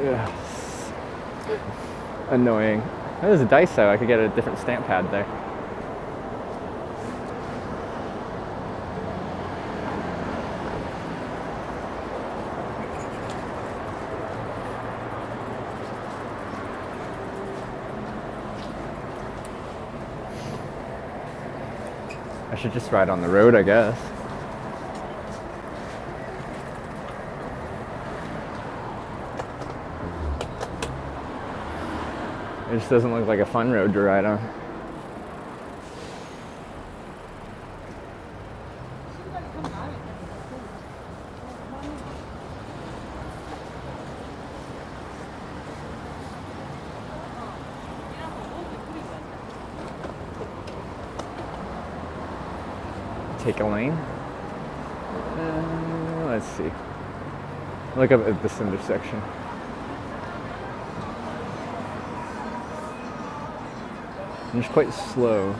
S5: Annoying. Oh, there's a dice out. I could get a different stamp pad there. I should just ride on the road, I guess. It just doesn't look like a fun road to ride on. Take a lane. Let's see. Look up at this intersection. I'm just quite slow.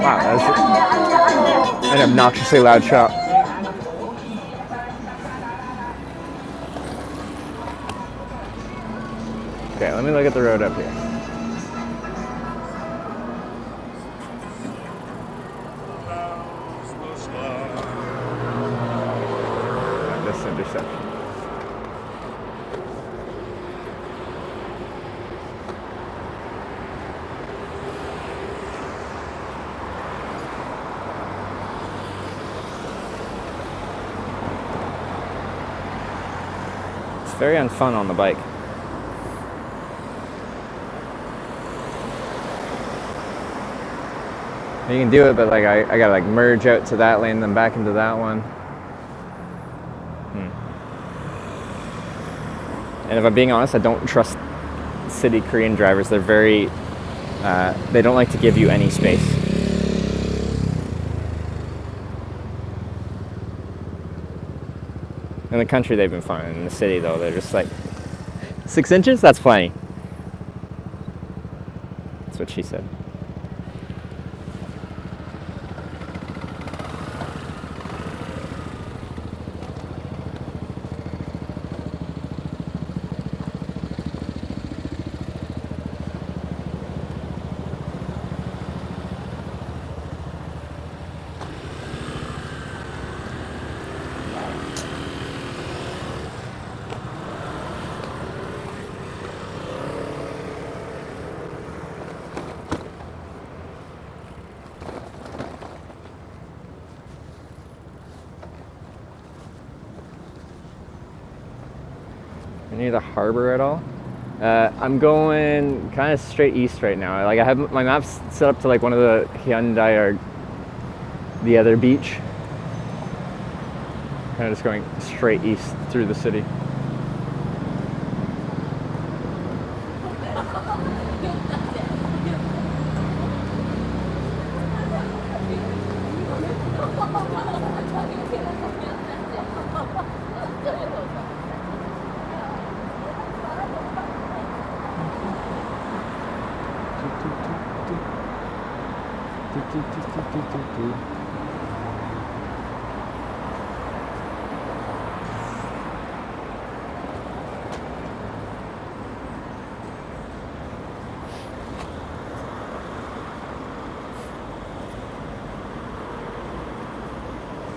S5: Wow, that's an obnoxiously loud shop. Okay, let me look at the road up here. This intersection. It's very unfun on the bike. You can do it, but like I gotta like merge out to that lane, then back into that one. And if I'm being honest, I don't trust city Korean drivers. They're very, they don't like to give you any space. In the country, they've been fine. In the city, though, they're just like, 6 inches? That's plenty. That's what she said. Near the harbor at all? I'm going kind of straight east right now. Like I have my maps set up to like one of the Hyundai or the other beach. Kind of just going straight east through the city.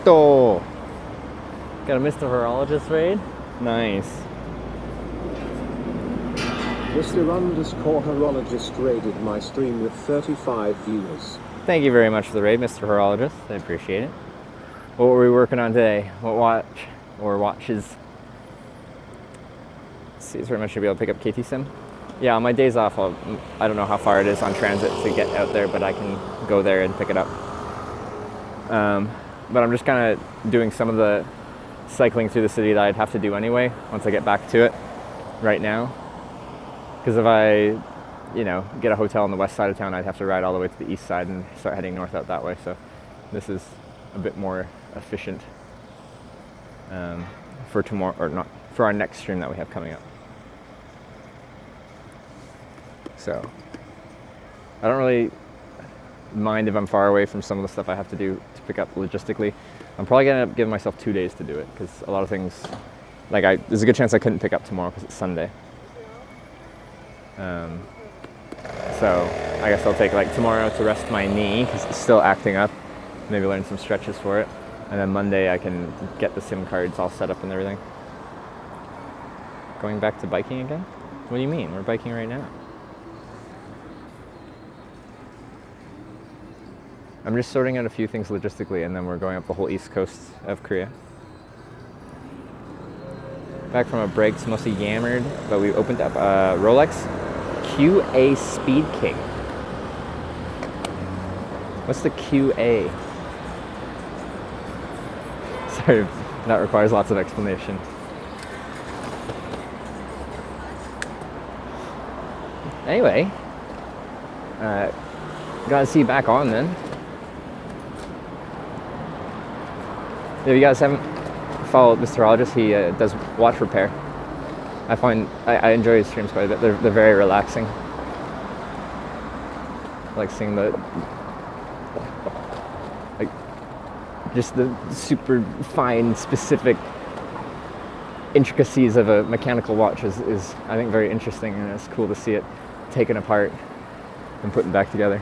S5: Oh, got a Mr. Horologist raid? Nice.
S3: Mr._Horologist raided my stream with 35 viewers.
S5: Thank you very much for the raid, Mr. Horologist. I appreciate it. What were we working on today? What watch or watches? Let's see, is there much to be able to pick up KT Sim? Yeah, on my days off, I don't know how far it is on transit to get out there, but I can go there and pick it up. But I'm just kind of doing some of the cycling through the city that I'd have to do anyway once I get back to it right now. Because if I, get a hotel on the west side of town, I'd have to ride all the way to the east side and start heading north out that way. So this is a bit more efficient for tomorrow, or not, for our next stream that we have coming up. So I don't really mind if I'm far away from some of the stuff I have to do to pick up logistically. I'm probably gonna end up giving myself 2 days to do it because a lot of things, there's a good chance I couldn't pick up tomorrow because it's Sunday. So I guess I'll take tomorrow to rest my knee because it's still acting up, maybe learn some stretches for it, and then Monday I can get the SIM cards all set up and everything. Going back to biking again? What do you mean? We're biking right now. I'm just sorting out a few things logistically, and then we're going up the whole east coast of Korea. Back from a break, it's mostly yammered, but we opened up Rolex QA Speed King. What's the QA? Sorry, that requires lots of explanation. Anyway, gotta see you back on then. If you guys haven't followed Mr. Horologist, he does watch repair. I find I enjoy his streams quite a bit. They're very relaxing. I like seeing just the super fine, specific intricacies of a mechanical watch is I think very interesting, and it's cool to see it taken apart and put back together.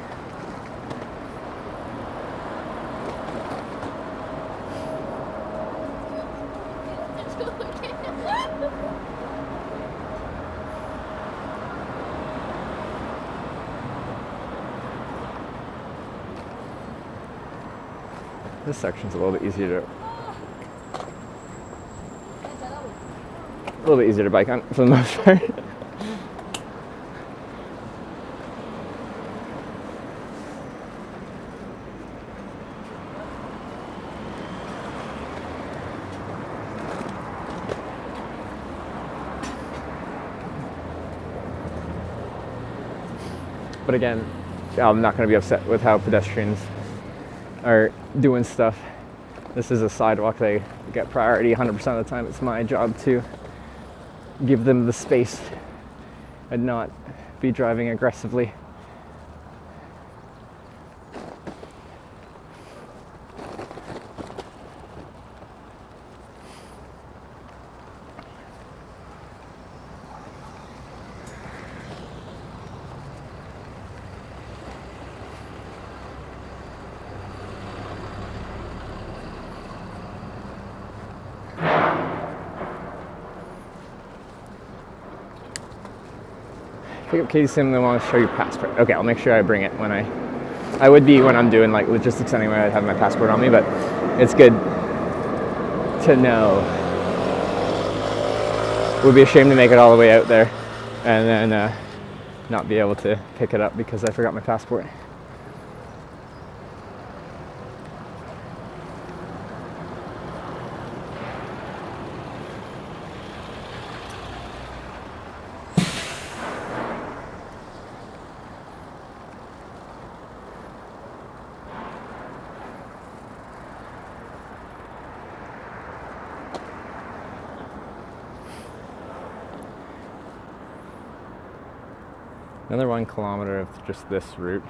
S5: This section's a little bit easier to bike on for the most part. But again, I'm not going to be upset with how pedestrians are doing stuff. This is a sidewalk. They get priority 100% of the time. It's my job to give them the space and not be driving aggressively. Pick up Katie's sim, they want to show you passport. Okay, I'll make sure I bring it when I would be when I'm doing like logistics anyway. I'd have my passport on me, but it's good to know. It would be a shame to make it all the way out there and then not be able to pick it up because I forgot my passport. Another 1 kilometer of just this route.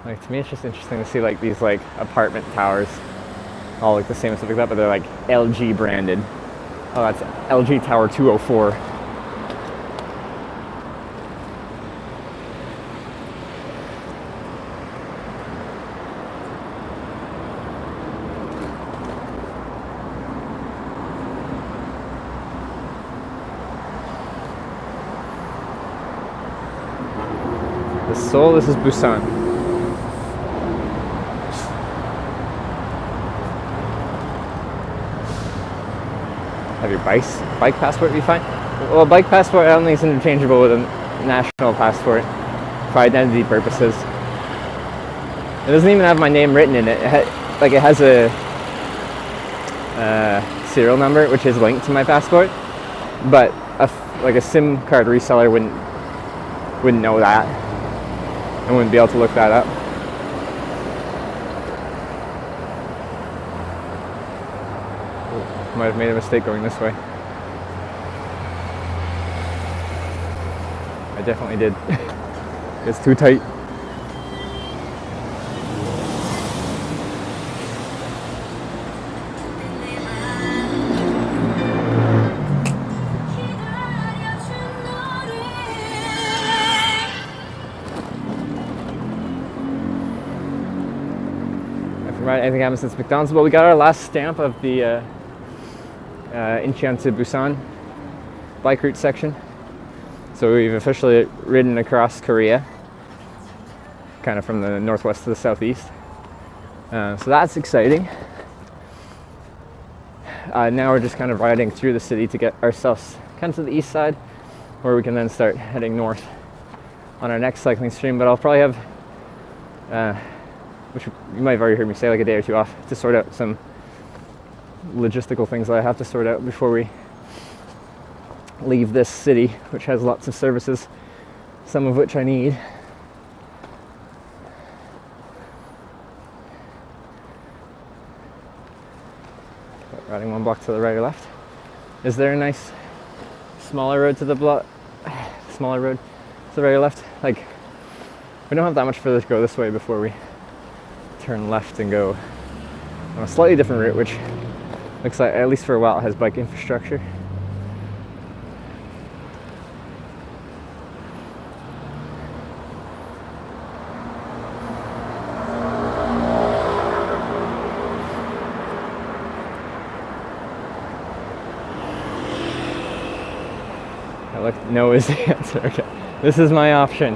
S5: Like, to me, it's just interesting to see like these like apartment towers, all like the same and stuff like that, but they're like LG branded. Oh, that's LG Tower 204. Seoul, this is Busan. Have your bike passport be fine? Well, bike passport I don't think is interchangeable with a national passport for identity purposes. It doesn't even have my name written in it. It has a serial number which is linked to my passport, but a SIM card reseller wouldn't know that. I wouldn't be able to look that up. Might have made a mistake going this way. I definitely did. It's too tight. Anything happened since McDonald's? Well, we got our last stamp of the Incheon to Busan bike route section. So we've officially ridden across Korea, kind of from the northwest to the southeast. So that's exciting. Now we're just kind of riding through the city to get ourselves kind of to the east side, where we can then start heading north on our next cycling stream. But I'll probably have which you might have already heard me say, like a day or two off to sort out some logistical things that I have to sort out before we leave this city, which has lots of services, some of which I need. Riding 1 block to the right or left. Is there a nice smaller road to the right or left? Like, we don't have that much further to go this way before we turn left and go on a slightly different route, which looks like, at least for a while, it has bike infrastructure. No is the answer. Okay, this is my option.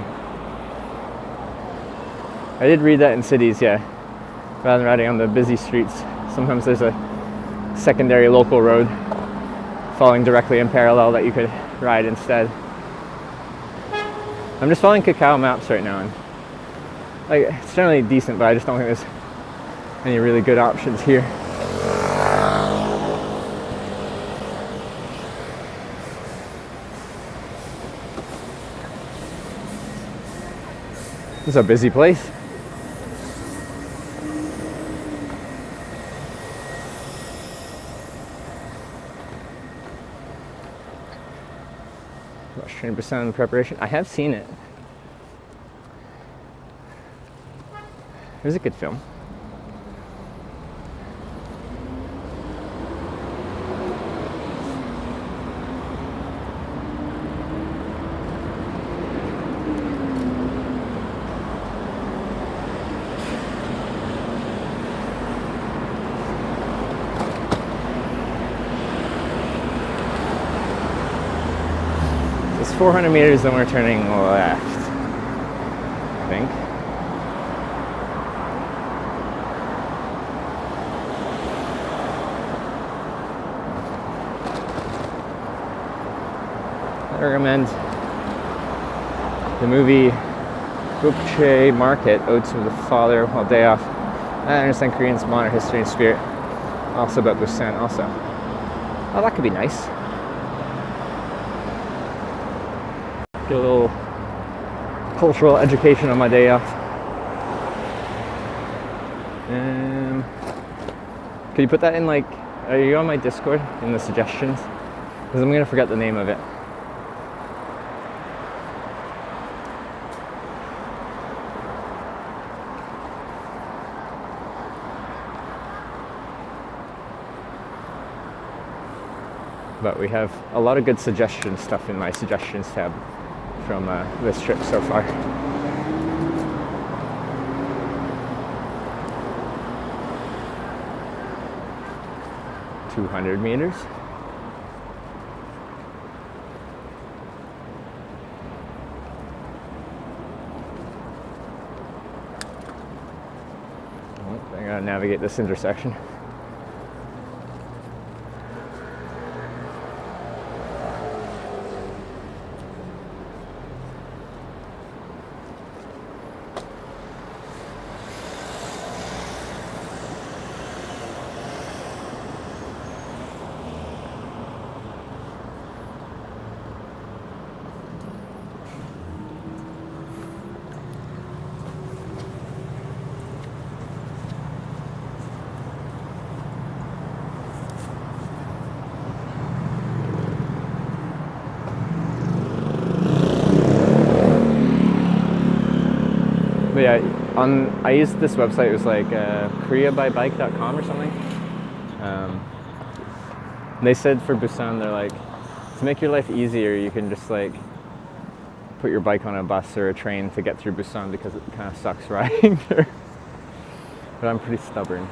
S5: I did read that in cities, yeah. Rather than riding on the busy streets, sometimes there's a secondary local road following directly in parallel that you could ride instead. I'm just following Kakao Maps right now, and it's generally decent, but I just don't think there's any really good options here. This is a busy place. Rush Train Busan preparation. I have seen it. It was a good film. It's 400 meters, then we're turning left, I think. I recommend the movie Gukche Market, Ode to the Father while day off. I understand Korean's modern history and spirit. Also about Busan also. Oh, that could be nice. Get a little cultural education on my day off. Could you put that in, like, are you on my Discord in the suggestions? Because I'm gonna forget the name of it. But we have a lot of good suggestion stuff in my suggestions tab from this trip so far. $200 meters. Oh, I gotta navigate this intersection. But yeah, I used this website. It was like koreabybike.com or something. They said for Busan, they're like, to make your life easier, you can just like put your bike on a bus or a train to get through Busan because it kind of sucks riding there. But I'm pretty stubborn.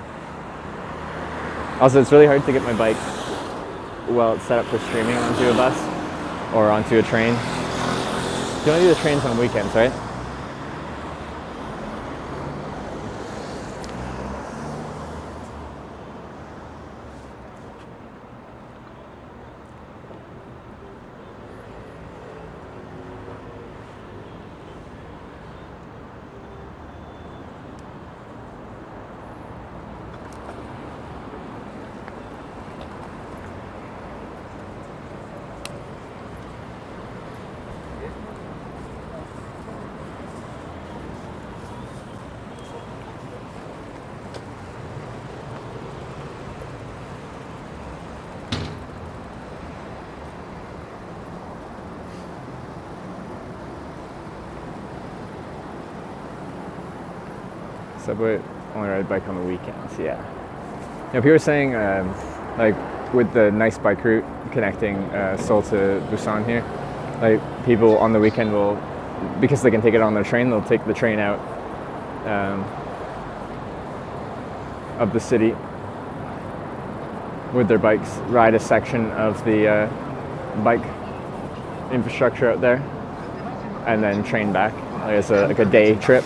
S5: Also, it's really hard to get my bike well set up for streaming onto a bus or onto a train. You only do the trains on weekends, right? Subway only ride bike on the weekends, yeah. You know, people are saying, like, with the nice bike route connecting Seoul to Busan here, like, people on the weekend will, because they can take it on their train, they'll take the train out of the city with their bikes, ride a section of the bike infrastructure out there, and then train back. Like, it's like a day trip.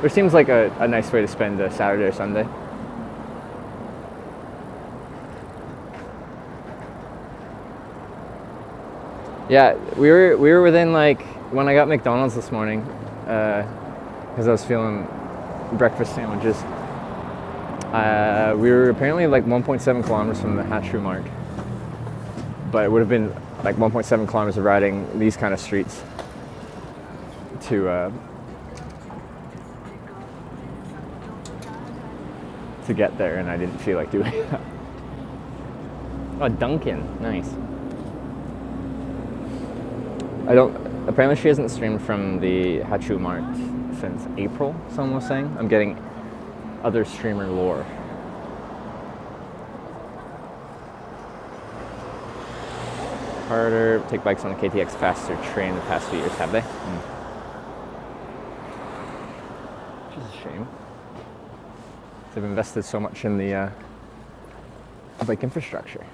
S5: Which seems like a nice way to spend a Saturday or Sunday. Yeah, we were within, like, when I got McDonald's this morning, because I was feeling breakfast sandwiches. We were apparently like 1.7 kilometers from the Hatchery Mark, but it would have been like 1.7 kilometers of riding these kind of streets to to get there, and I didn't feel like doing that. Oh, Duncan, nice. Apparently she hasn't streamed from the Hachu Mart since April, someone was saying. I'm getting other streamer lore. Harder, take bikes on the KTX faster train the past few years, have they? Which is a shame. They've invested so much in the bike infrastructure.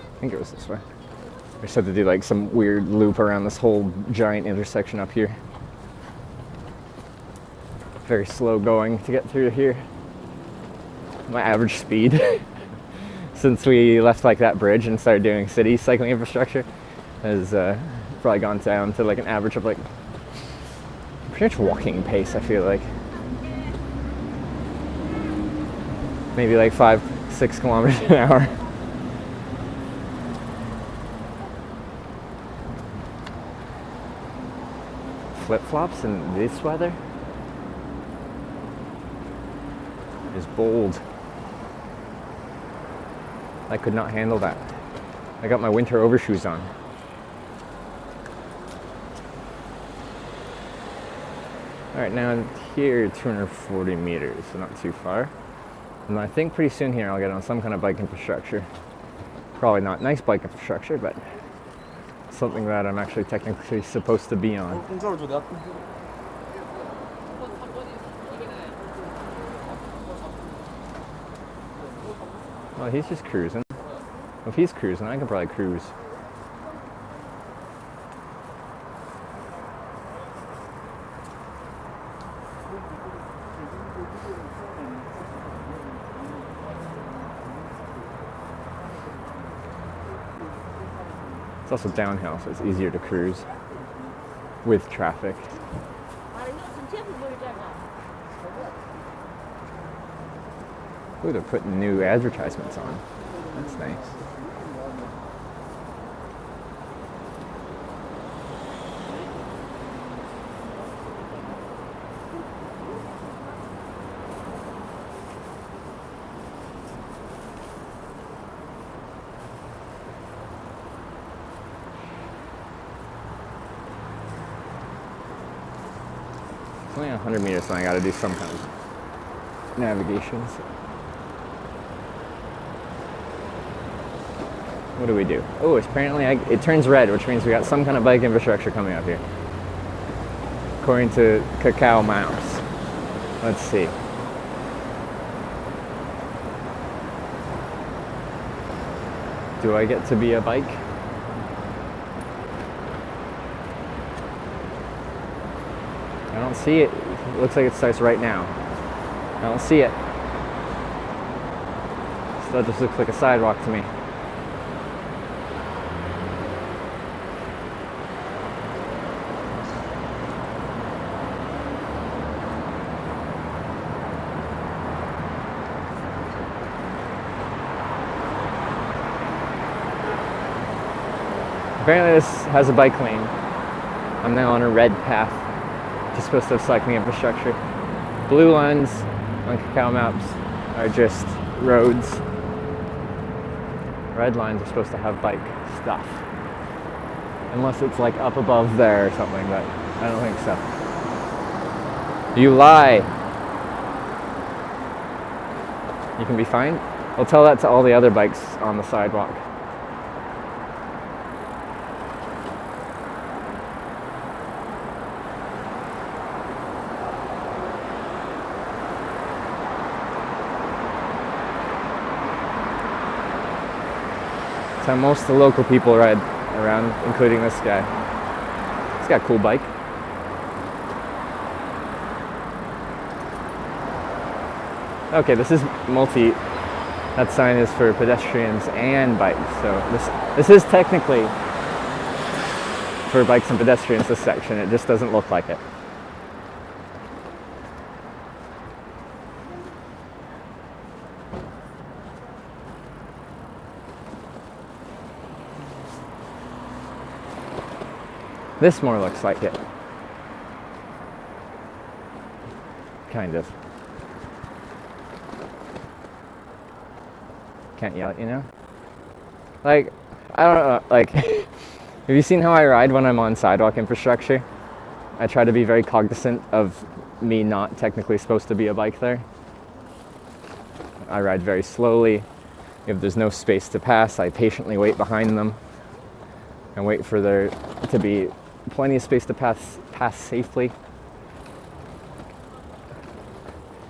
S5: I think it was this way. We just had to do like some weird loop around this whole giant intersection up here. Very slow going to get through here. My average speed since we left like that bridge and started doing city cycling infrastructure has probably gone down to like an average of like pretty much walking pace, I feel like. Maybe like 5-6 kilometers an hour. Flip-flops in this weather is bold. I could not handle that. I got my winter overshoes on. Alright, now here 240 meters, so not too far. And I think pretty soon here I'll get on some kind of bike infrastructure. Probably not nice bike infrastructure, but something that I'm actually technically supposed to be on. Well, he's just cruising. If he's cruising, I can probably cruise. It's also downhill, so it's easier to cruise with traffic. Ooh, they're putting new advertisements on. That's nice. It's only 100 meters, so I gotta do some kind of navigation. So. What do we do? Oh, apparently it turns red, which means we got some kind of bike infrastructure coming up here. According to Cacao Maps. Let's see. Do I get to be a bike? I don't see it. It looks like it starts right now. I don't see it. So that just looks like a sidewalk to me. Apparently this has a bike lane. I'm now on a red path. Just supposed to have cycling infrastructure. Blue lines on Cacao Maps are just roads. Red lines are supposed to have bike stuff. Unless it's like up above there or something, but I don't think so. You lie. You can be fined? I'll tell that to all the other bikes on the sidewalk. That's how most of the local people ride around, including this guy. He's got a cool bike. Okay, this is multi. That sign is for pedestrians and bikes. So this is technically for bikes and pedestrians, this section. It just doesn't look like it. This more looks like it. Kind of. Can't yell at you now. Like, I don't know, like, have you seen how I ride when I'm on sidewalk infrastructure? I try to be very cognizant of me not technically supposed to be a bike there. I ride very slowly. If there's no space to pass, I patiently wait behind them and wait for there to be plenty of space to pass safely.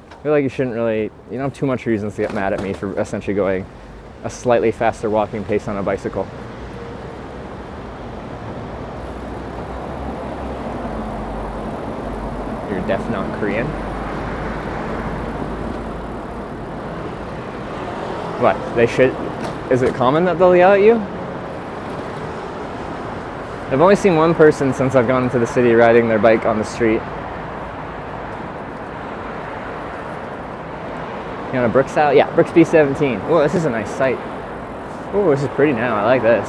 S5: I feel like you shouldn't really, you don't have too much reasons to get mad at me for essentially going a slightly faster walking pace on a bicycle. You're deaf, not Korean. What? They should? Is it common that they'll yell at you? I've only seen one person since I've gone into the city riding their bike on the street. You want a Brooks style? Yeah, Brooks B17. Oh, this is a nice site. Oh, this is pretty now. I like this.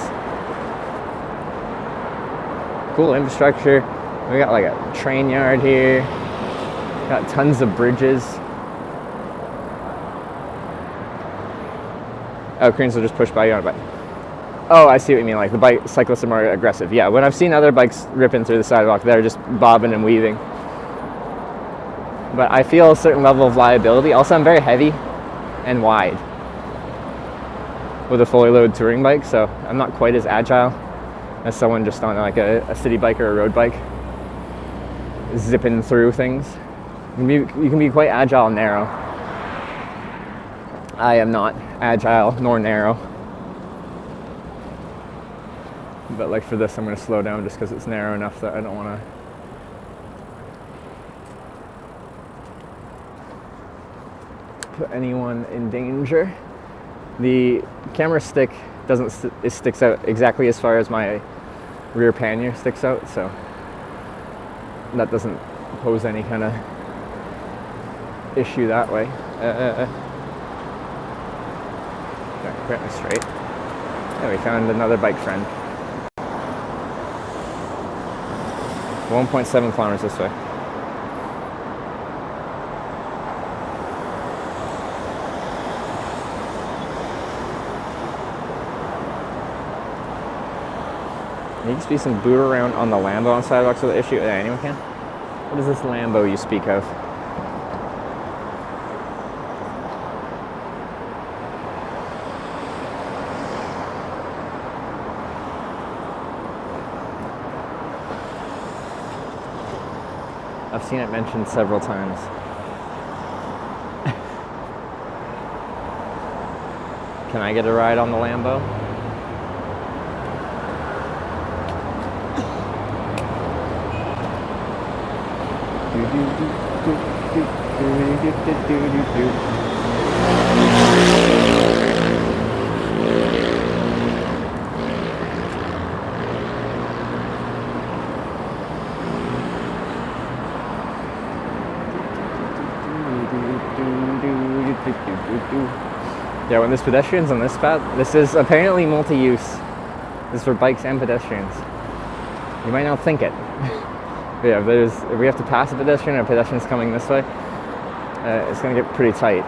S5: Cool infrastructure. We got like a train yard here. Got tons of bridges. Oh, Koreans will just push by you on a bike. Oh, I see what you mean. Like the cyclists are more aggressive. Yeah, when I've seen other bikes ripping through the sidewalk, they're just bobbing and weaving. But I feel a certain level of liability. Also, I'm very heavy and wide with a fully loaded touring bike, so I'm not quite as agile as someone just on like a city bike or a road bike, zipping through things. You can be quite agile and narrow. I am not agile nor narrow. But like for this, I'm going to slow down just because it's narrow enough that I don't want to put anyone in danger. The camera stick it sticks out exactly as far as my rear pannier sticks out, so that doesn't pose any kind of issue that way. Apparently straight. Yeah, we found another bike friend. 1.7 kilometers this way. There needs to be some boot around on the Lambo on sidewalks with the issue. Yeah, anyone can? What is this Lambo you speak of? I've seen it mentioned several times. Can I get a ride on the Lambo? Yeah, when there's pedestrians on this path, this is apparently multi-use. This is for bikes and pedestrians. You might not think it. Yeah, if we have to pass a pedestrian or a pedestrian's coming this way, it's going to get pretty tight.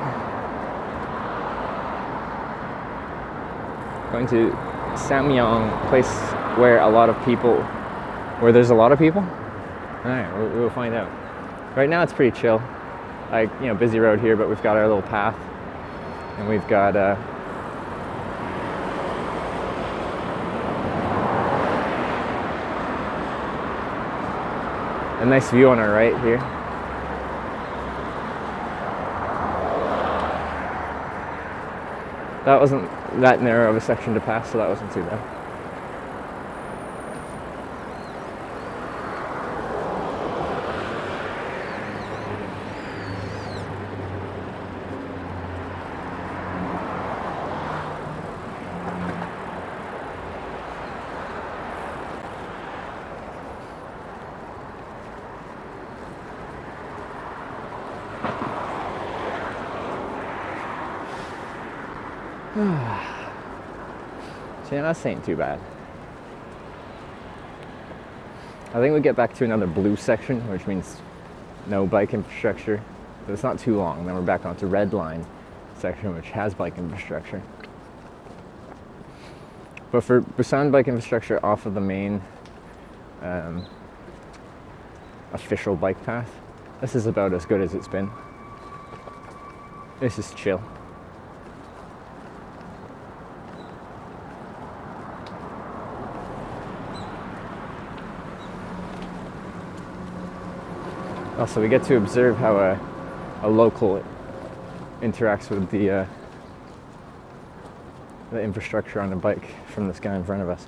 S5: Going to Samyang, place where there's a lot of people. Alright, we'll find out. Right now it's pretty chill. Like, busy road here, but we've got our little path. And we've got a nice view on our right here. That wasn't that narrow of a section to pass, so that wasn't too bad. So yeah, that ain't too bad. I think we get back to another blue section, which means no bike infrastructure. But it's not too long. Then we're back onto red line section, which has bike infrastructure. But for Busan bike infrastructure off of the main official bike path, this is about as good as it's been. This is chill. Also, we get to observe how a local interacts with the infrastructure on a bike from this guy in front of us.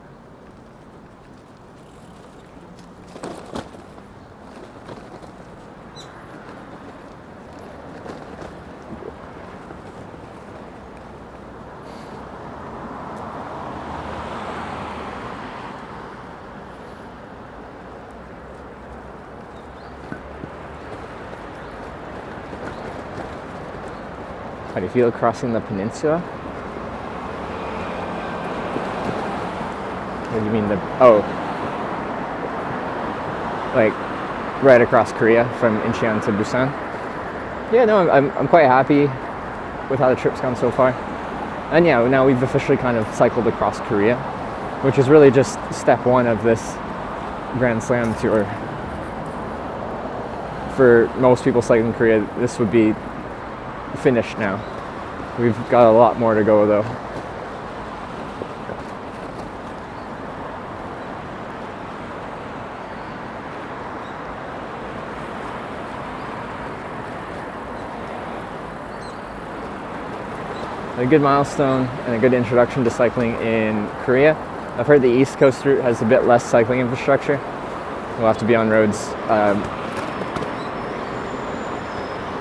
S5: How do you feel crossing the peninsula? What do you mean like right across Korea from Incheon to Busan? Yeah, no, I'm quite happy with how the trip's gone so far. And yeah, now we've officially kind of cycled across Korea, which is really just step one of this Grand Slam tour. For most people cycling Korea, this would be finished now. We've got a lot more to go though. A good milestone and a good introduction to cycling in Korea. I've heard the East Coast route has a bit less cycling infrastructure. We'll have to be on roads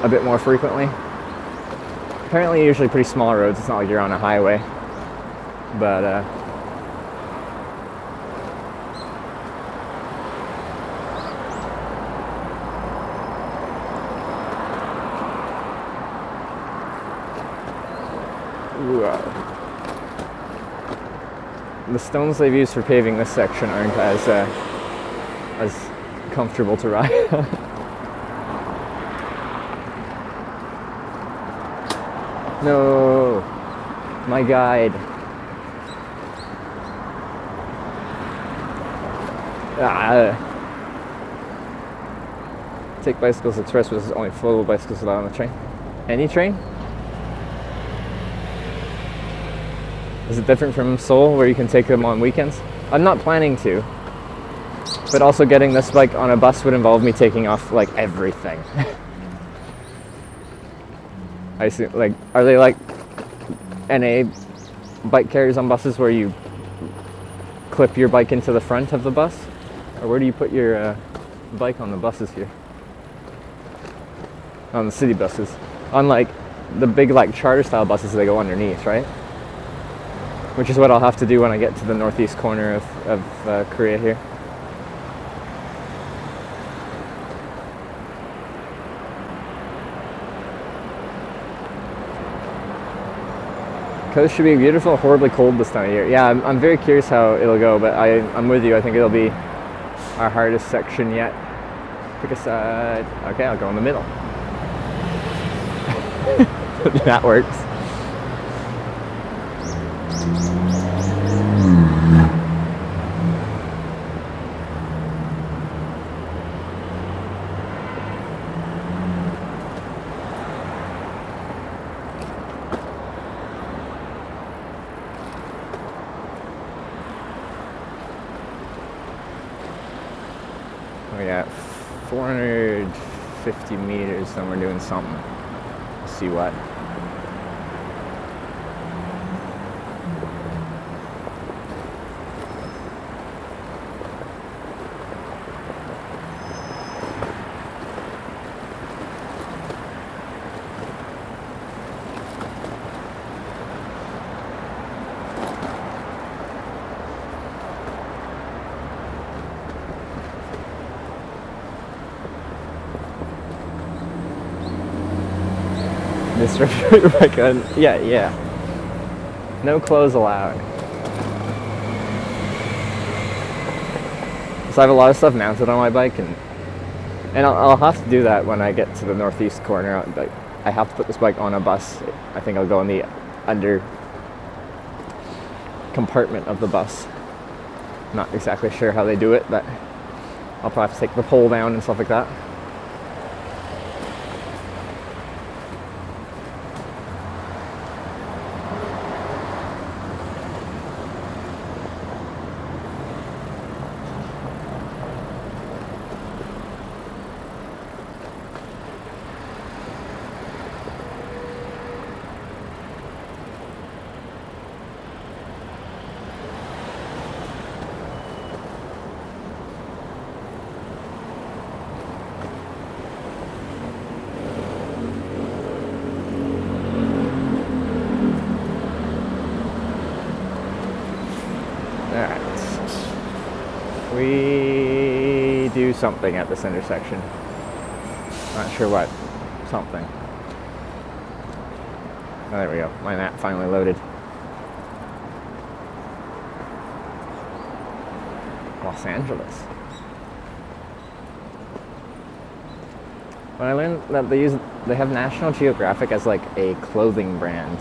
S5: a bit more frequently. Apparently usually pretty small roads, it's not like you're on a highway. But the stones they've used for paving this section aren't as comfortable to ride. No, my guide. Take Bicycles Express, which is only full of bicycles allowed on the train. Any train? Is it different from Seoul, where you can take them on weekends? I'm not planning to, but also getting this bike on a bus would involve me taking off like everything. I see, like, are they like NA bike carriers on buses where you clip your bike into the front of the bus? Or where do you put your bike on the buses here? On the city buses. Unlike the big like charter style buses, they go underneath, right? Which is what I'll have to do when I get to the northeast corner of Korea here. Coast should be beautiful, horribly cold this time of year. Yeah, I'm very curious how it'll go, but I'm with you. I think it'll be our hardest section yet. Pick a side. Okay, I'll go in the middle. That works. We got 450 meters, then we're doing something. Let's see what. Yeah. No clothes allowed. So I have a lot of stuff mounted on my bike, and I'll have to do that when I get to the northeast corner. Like, I have to put this bike on a bus. I think I'll go in the under compartment of the bus. Not exactly sure how they do it, but I'll probably have to take the pole down and stuff like that. We do something at this intersection. Not sure what. Something. Oh, there we go. My map finally loaded. Los Angeles. When I learned that they have National Geographic as like a clothing brand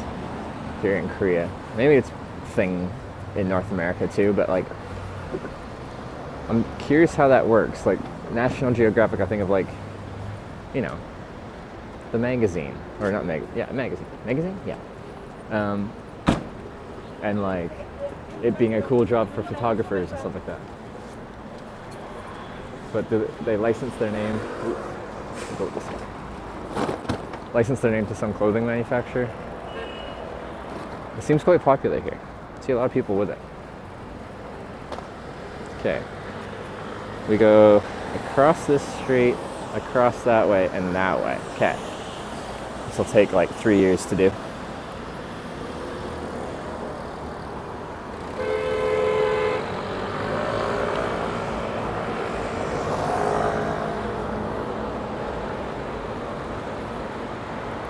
S5: here in Korea. Maybe it's a thing in North America too, but like I'm curious how that works. Like National Geographic, I think of like, you know, the magazine, or not magazine, yeah. And like it being a cool job for photographers and stuff like that. But do they license their name? Go this way. License their name to some clothing manufacturer. It seems quite popular here. I see a lot of people with it. Okay. We go across this street, across that way, and that way. Okay. This will take like 3 years to do.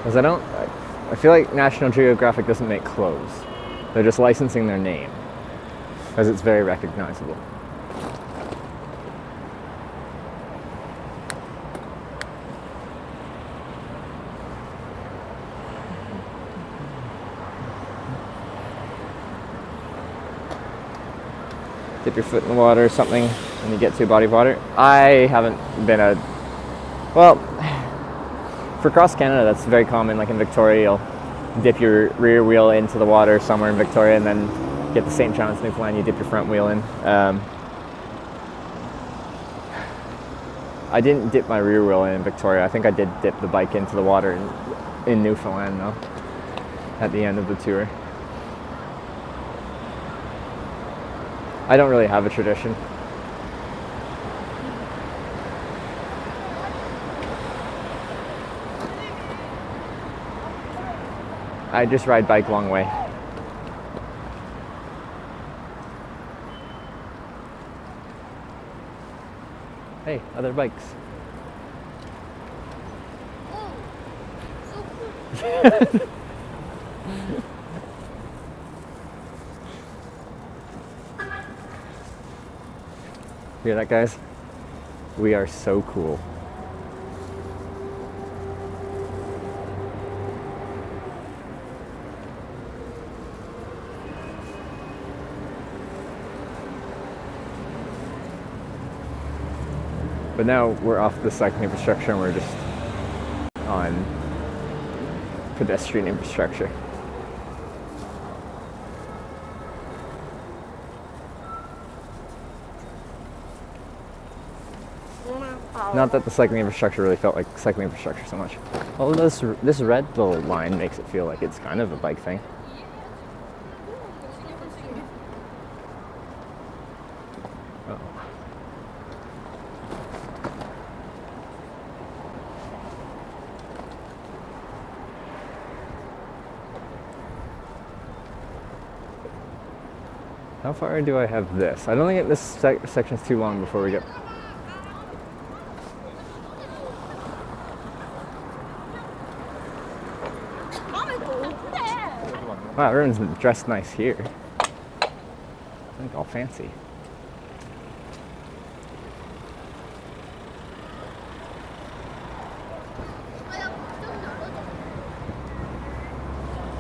S5: Because I feel like National Geographic doesn't make clothes. They're just licensing their name. Because it's very recognizable. Dip your foot in the water or something when you get to a body of water. I haven't been well, for cross Canada that's very common. Like in Victoria, you'll dip your rear wheel into the water somewhere in Victoria and then get the St. John's, Newfoundland, you dip your front wheel in. I didn't dip my rear wheel in Victoria. I think I did dip the bike into the water in Newfoundland though, at the end of the tour. I don't really have a tradition. I just ride bike long way. Hey, other bikes.
S6: Oh, so cool.
S5: Hear that, guys? We are so cool. But now we're off the cycling infrastructure and we're just on pedestrian infrastructure. Not that the cycling infrastructure really felt like cycling infrastructure so much. Although this red little line makes it feel like it's kind of a bike thing. Uh-oh. How far do I have this? I don't think this section's too long before we get... Wow, everyone's dressed nice here. I think all fancy.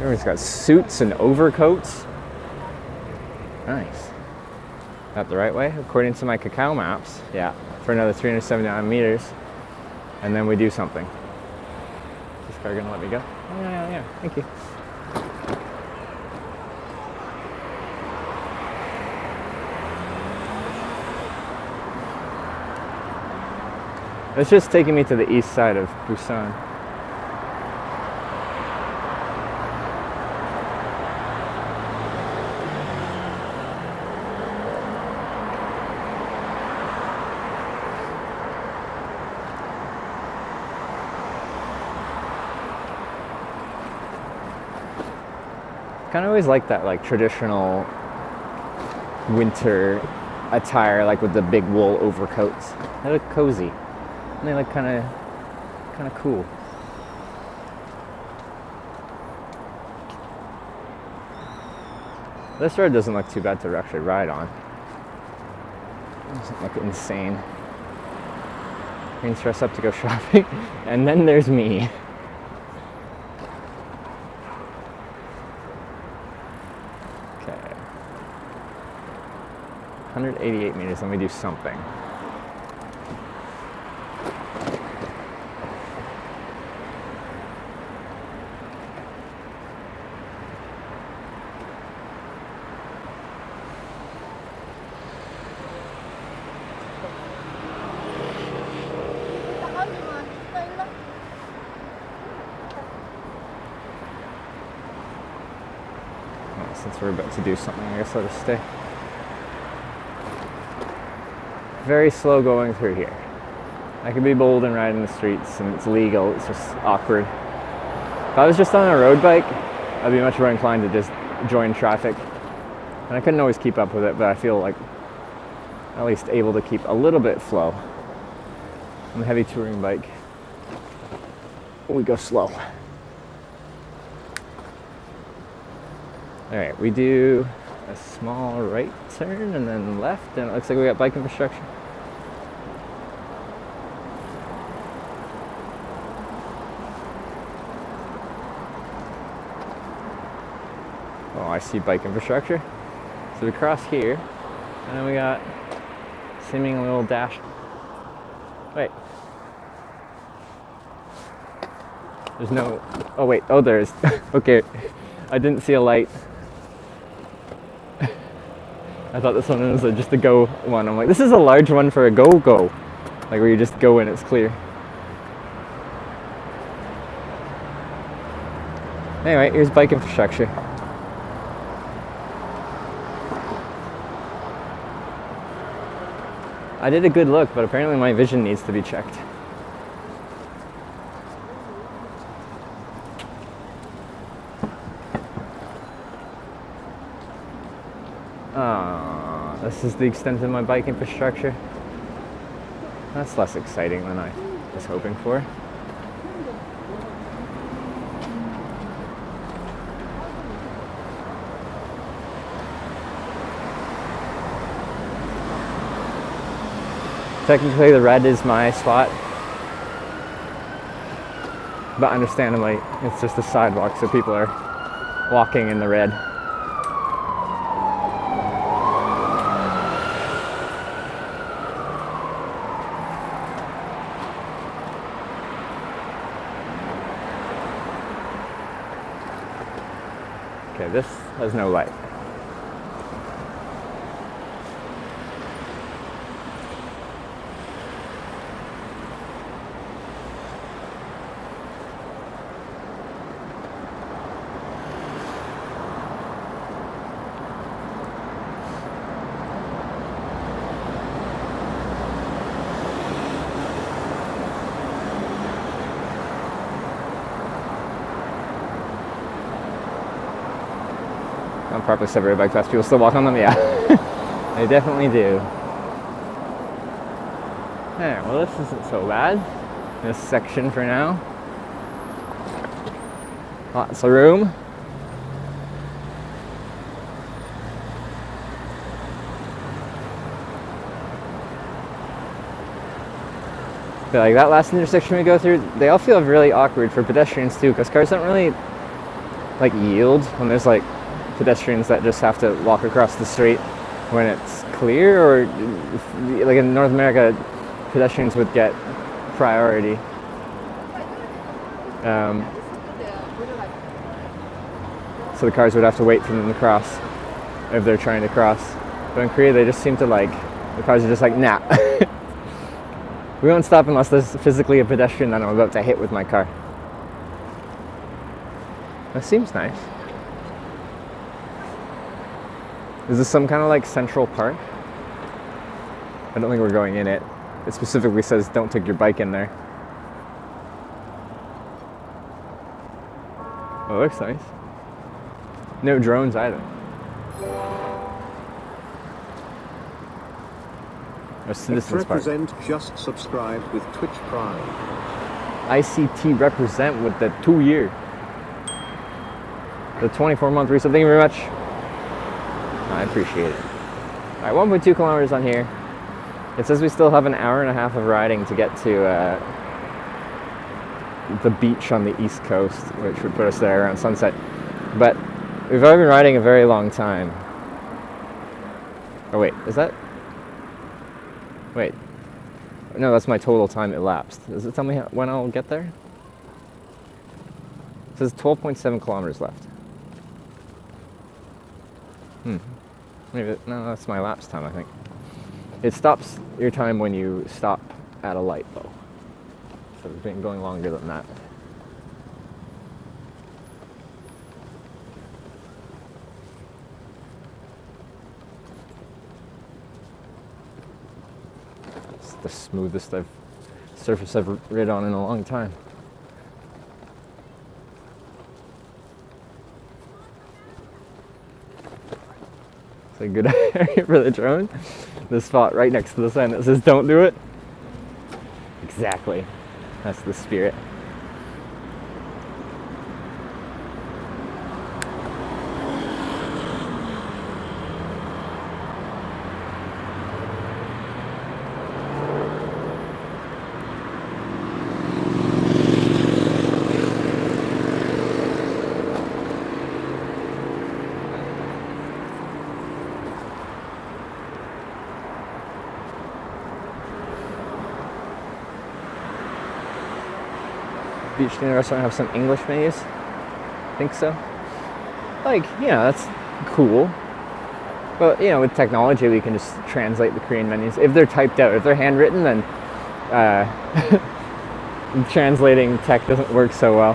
S5: Everyone's got suits and overcoats. Nice. Got the right way, according to my cacao maps. Yeah, for another 379 meters. And then we do something. Is this car gonna let me go? Oh, yeah. Thank you. It's just taking me to the east side of Busan. Kind of always like that, like traditional winter attire, like with the big wool overcoats. They look cozy, and they look kind of cool. This road doesn't look too bad to actually ride on. It doesn't look insane. Getting dressed up to go shopping, and then there's me. Okay. 188 meters, let me do something. Since we're about to do something, I guess I'll just stay. Very slow going through here. I can be bold and ride in the streets and it's legal, it's just awkward. If I was just on a road bike, I'd be much more inclined to just join traffic. And I couldn't always keep up with it, but I feel like at least able to keep a little bit flow. On a heavy touring bike, we go slow. All right, we do a small right turn and then left, and it looks like we got bike infrastructure. Oh, I see bike infrastructure. So we cross here, and then we got seemingly little dash. Wait. There's no, oh wait, oh there is. Okay, I didn't see a light. I thought this one was just a go one. I'm like, this is a large one for a go-go. Like where you just go and it's clear. Anyway, here's bike infrastructure. I did a good look, but apparently my vision needs to be checked. This is the extent of my bike infrastructure. That's less exciting than I was hoping for. Technically the red is my spot, but understandably it's just a sidewalk, so people are walking in the red. Okay, this has no light. On properly separated bike paths, people still walk on them? Yeah, they definitely do. Alright, well this isn't so bad. This section for now. Lots of room. But like that last intersection we go through, they all feel really awkward for pedestrians too, because cars don't really like yield when there's like pedestrians that just have to walk across the street when it's clear, or like in North America, pedestrians would get priority. So the cars would have to wait for them to cross if they're trying to cross. But in Korea, they just seem to like, the cars are just like, nah. We won't stop unless there's physically a pedestrian that I'm about to hit with my car. That seems nice. Is this some kind of like central park? I don't think we're going in it. It specifically says don't take your bike in there. Oh, it looks nice. No drones either. A citizens park.
S3: Represent just subscribed with Twitch Prime.
S5: ICT represent with the 2-year. The 24-month resub. Thank you very much. I appreciate it. Alright, 1.2 kilometers on here. It says we still have an hour and a half of riding to get to the beach on the east coast, which would put us there around sunset. But we've already been riding a very long time. Oh wait, is that? Wait. No, that's my total time elapsed. Does it tell me when I'll get there? It says 12.7 kilometers left. Maybe, no, that's my lapse time, I think. It stops your time when you stop at a light, though. So it's been going longer than that. It's the smoothest surface I've rid on in a long time. It's a good area for the drone. This spot right next to the sign that says don't do it. Exactly. That's the spirit. Beach dinner restaurant have some English menus? Think so? Like, yeah, that's cool. But, you know, with technology, we can just translate the Korean menus. If they're typed out, if they're handwritten, then translating tech doesn't work so well.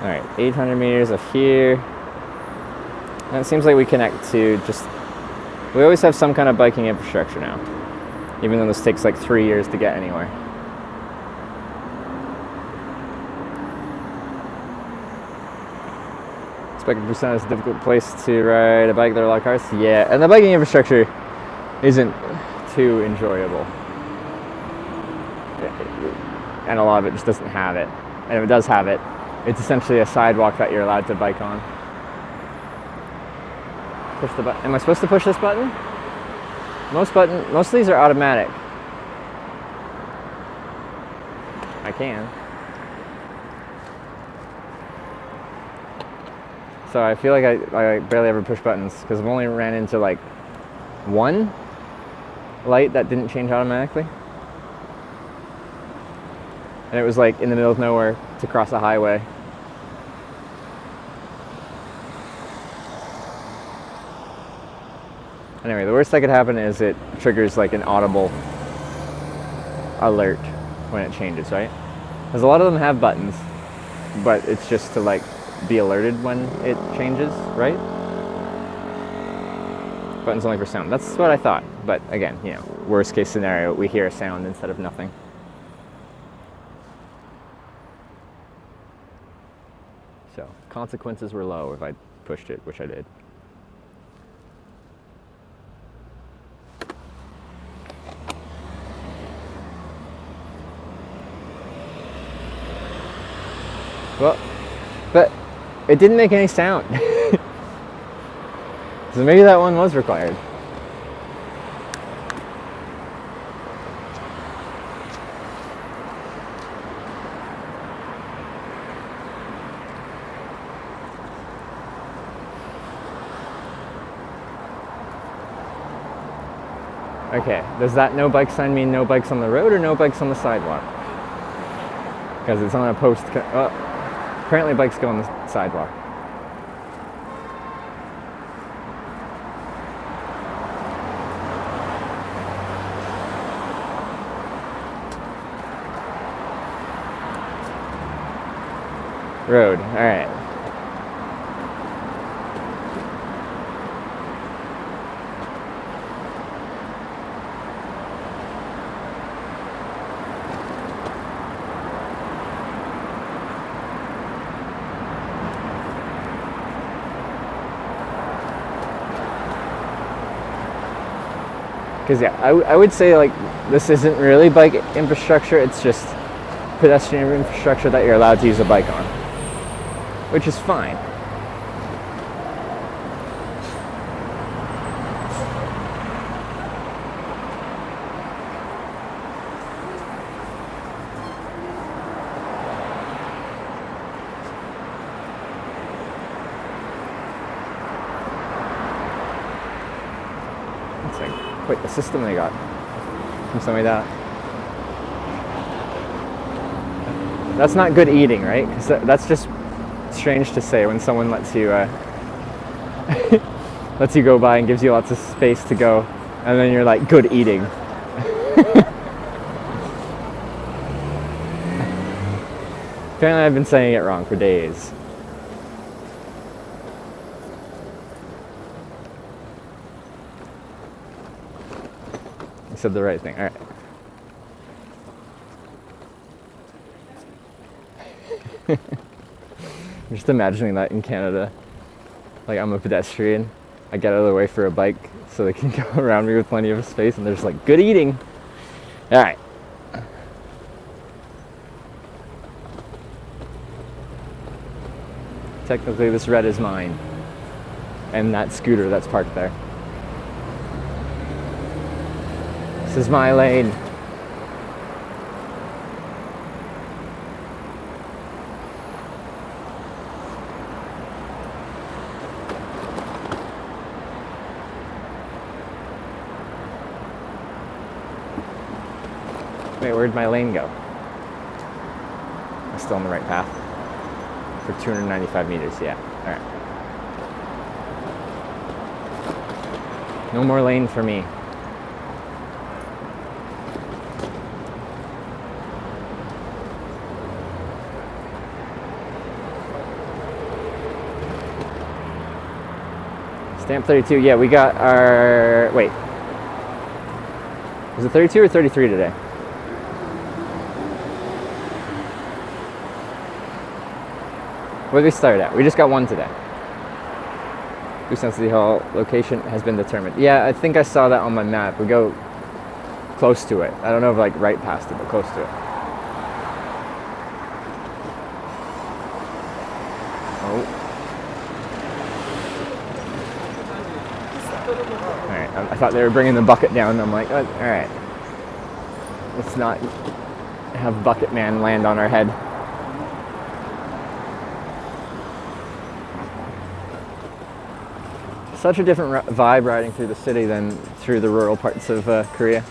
S5: Alright, 800 meters of here. And it seems like we connect to just... We always have some kind of biking infrastructure now, even though this takes like 3 years to get anywhere. Expect Busan is a difficult place to ride a bike. There are a lot of cars. Yeah, and the biking infrastructure isn't too enjoyable. And a lot of it just doesn't have it. And if it does have it, it's essentially a sidewalk that you're allowed to bike on. Push the button. Am I supposed to push this button? Most of these are automatic. I can. So I feel like I barely ever push buttons because I've only ran into like one light that didn't change automatically. And it was like in the middle of nowhere to cross a highway. Anyway, the worst that could happen is it triggers like an audible alert when it changes, right? Because a lot of them have buttons, but it's just to like be alerted when it changes, right? Buttons only for sound. That's what I thought. But again, you know, worst case scenario, we hear a sound instead of nothing. So consequences were low if I pushed it, which I did. Well, but it didn't make any sound. So maybe that one was required. Okay, does that no bike sign mean no bikes on the road or no bikes on the sidewalk? Because it's on a post. Oh, apparently bikes go on the sidewalk. Road, all right. Because yeah, I would say like this isn't really bike infrastructure, it's just pedestrian infrastructure that you're allowed to use a bike on, which is fine. It's like quite the system they got from somebody like that. That's not good eating, right? 'Cause that's just strange to say when someone lets you lets you go by and gives you lots of space to go, and then you're like, good eating. Apparently I've been saying it wrong for days. I said the right thing, all right. I'm just imagining that in Canada. Like, I'm a pedestrian, I get out of the way for a bike so they can go around me with plenty of space, and they're just like, good eating. All right. Technically this red is mine, and that scooter that's parked there. This is my lane. Wait, where'd my lane go? I'm still on the right path. For 295 meters, yeah. Alright. No more lane for me. Stamp 32, yeah, we got our, wait. Was it 32 or 33 today? Where did we start at? We just got one today. Busan City Hall location has been determined. Yeah, I think I saw that on my map. We go close to it. I don't know if like right past it, but close to it. Oh. Alright, I thought they were bringing the bucket down. I'm like, oh, alright. Let's not have Bucket Man land on our head. Such a different vibe riding through the city than through the rural parts of Korea.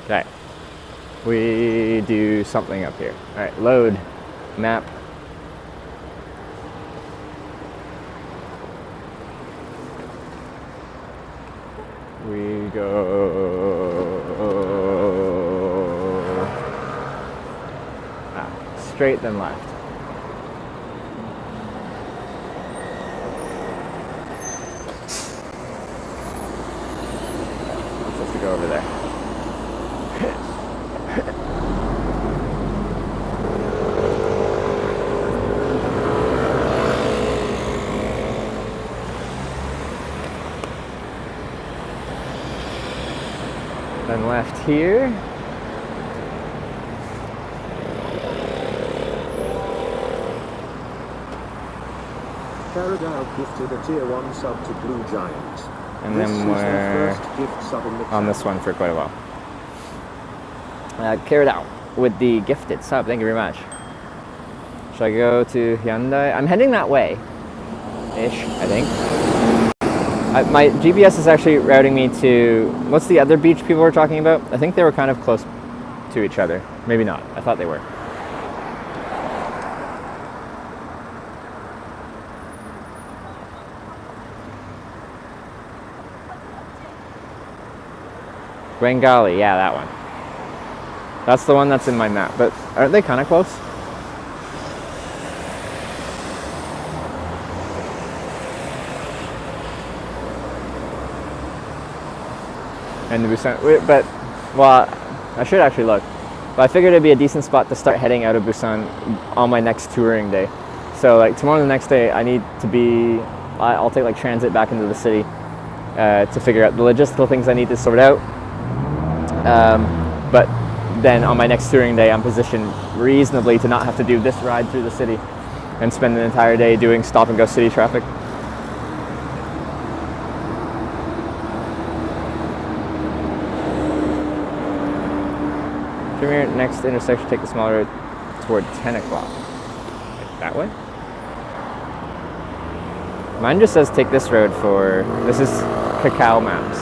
S5: Okay, we do something up here. All right, load, map. We go straight then left. I'm supposed to go over there. Then left here.
S3: Karadao gifted a tier 1 sub to Blue Giant.
S5: And
S3: This
S5: then
S3: is their
S5: we're
S3: first gift sub in the
S5: on this
S3: channel.
S5: one for quite a while. Carried out with the gifted sub. Thank you very much. Should I go to Hyundai? I'm heading that way. Ish, I think. My GPS is actually routing me to, what's the other beach people were talking about? I think they were kind of close to each other. Maybe not. I thought they were. Bengali, yeah, that one. That's the one that's in my map, but aren't they kind of close? And the Busan, but, well, I should actually look. But I figured it'd be a decent spot to start heading out of Busan on my next touring day. So like tomorrow, the next day, I need to be, I'll take like transit back into the city to figure out the logistical things I need to sort out. But then on my next touring day, I'm positioned reasonably to not have to do this ride through the city and spend an entire day doing stop and go city traffic. From here, next intersection, take the smaller road toward 10 o'clock. That way? Mine just says take this road for, this is Kakao Maps.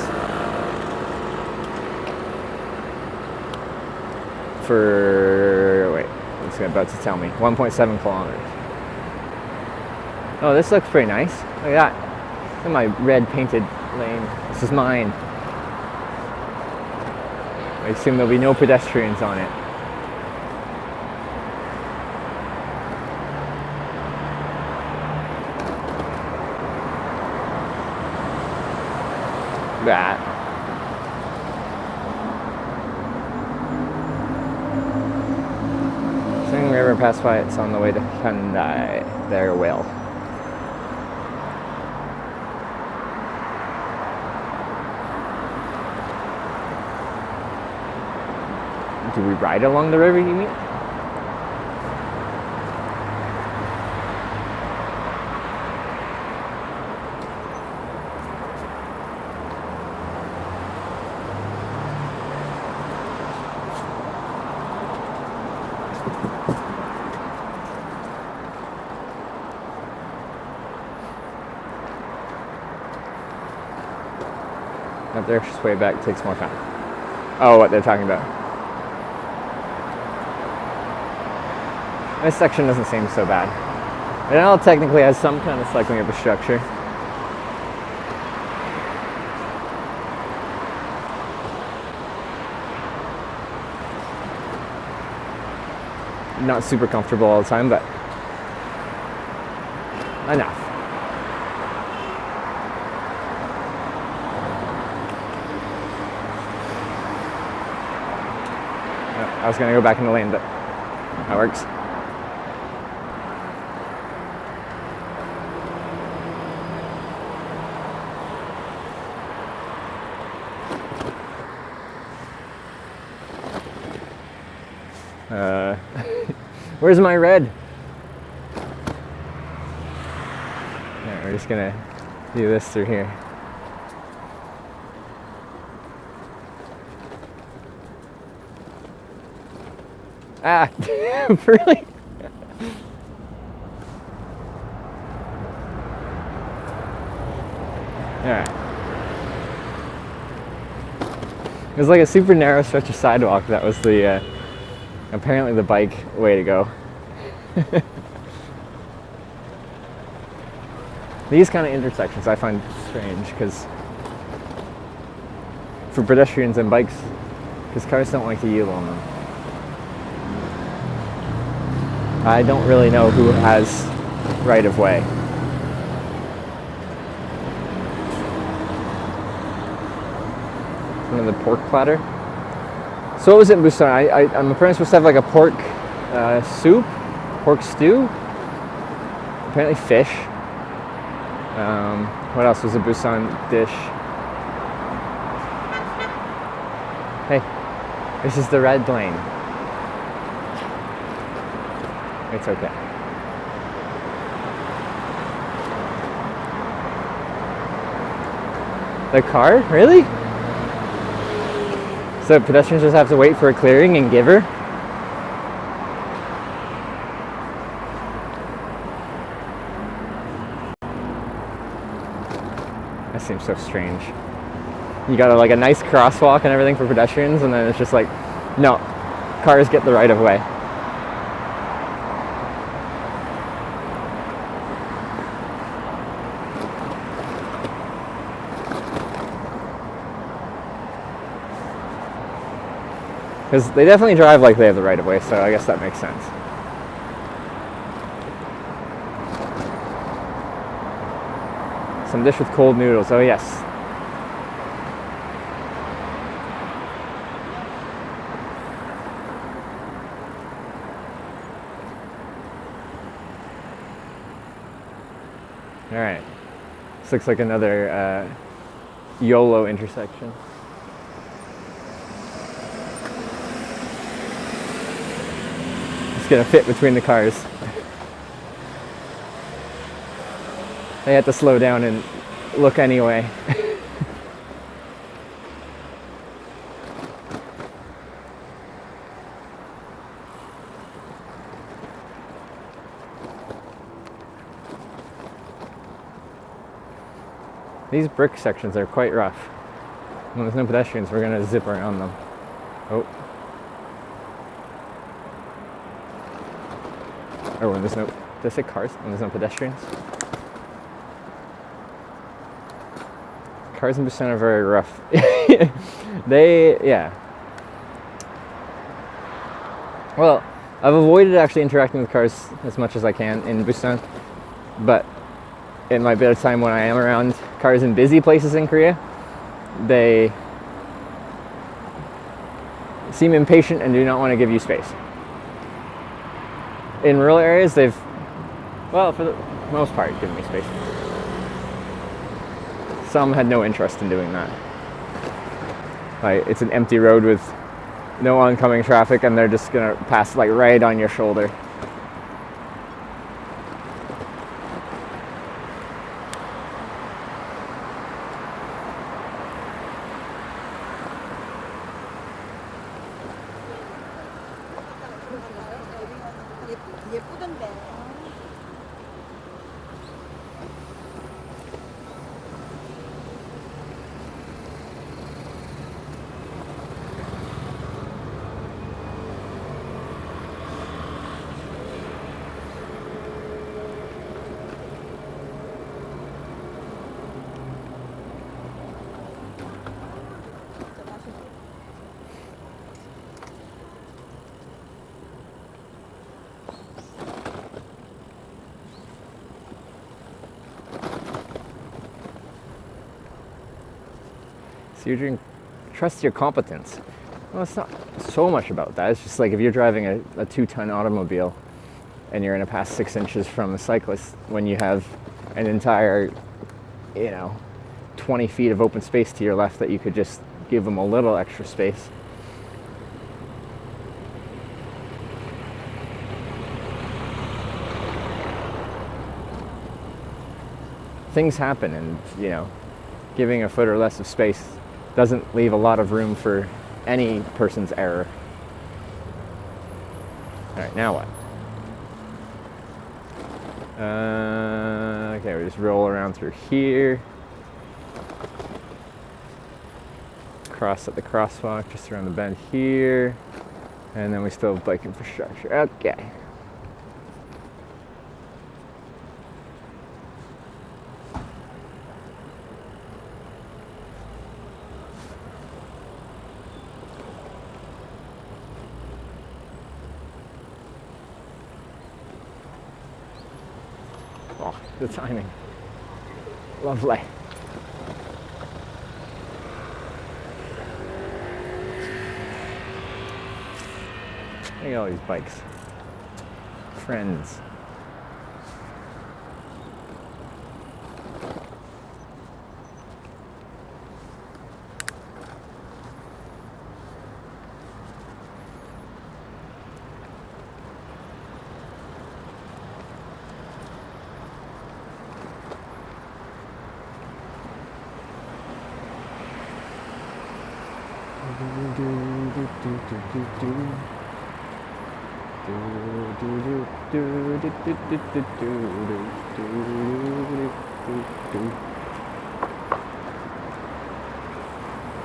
S5: For, wait, it's about to tell me, 1.7 kilometers. Oh, this looks pretty nice. Look at that. Look at my red painted lane. This is mine. I assume there'll be no pedestrians on it. That. Singing River passed by, it's on the way to Hyundai. There will. Do we ride along the river, you mean? Up there, just way back, takes more time. Oh, what they're talking about. This section doesn't seem so bad. It all technically has some kind of cycling infrastructure. Not super comfortable all the time, but enough. I was gonna go back in the lane, but that works. Where's my red? Alright, we're just gonna do this through here. Ah, really? Alright. It was like a super narrow stretch of sidewalk. That was the, apparently the bike way to go. These kind of intersections I find strange because for pedestrians and bikes, because cars don't like to yield on them. I don't really know who has right of way. One of the pork platter. So what was it in Busan? I'm apparently supposed to have like a pork soup, pork stew. Apparently fish. What else was a Busan dish? Hey, this is the red lane. It's okay. The car? Really? So pedestrians just have to wait for a clearing and give her? That seems so strange. You got like a nice crosswalk and everything for pedestrians, and then it's just like, no, cars get the right of way. Because they definitely drive like they have the right of way, so I guess that makes sense. Some dish with cold noodles, oh yes. Alright, this looks like another YOLO intersection. Gonna fit between the cars. They had to slow down and look anyway. These brick sections are quite rough. When there's no pedestrians, we're gonna zip around them. Oh. Or when there's no, did I say cars? When there's no pedestrians? Cars in Busan are very rough. Yeah. Well, I've avoided actually interacting with cars as much as I can in Busan, but in my bit of time when I am around cars in busy places in Korea, they seem impatient and do not want to give you space. In rural areas, they've, well, for the most part, given me space. Some had no interest in doing that. Like, it's an empty road with no oncoming traffic, and they're just gonna pass like right on your shoulder. So you're doing, trust your competence. Well, it's not so much about that. It's just like if you're driving a 2-ton automobile and you're going to pass 6 inches from a cyclist when you have an entire, 20 feet of open space to your left that you could just give them a little extra space. Things happen, and giving a foot or less of space doesn't leave a lot of room for any person's error. All right, now what? Okay, we just roll around through here. Cross at the crosswalk, just around the bend here. And then we still have bike infrastructure. Okay. Oh, the timing. Lovely. Look at all these bikes. Friends.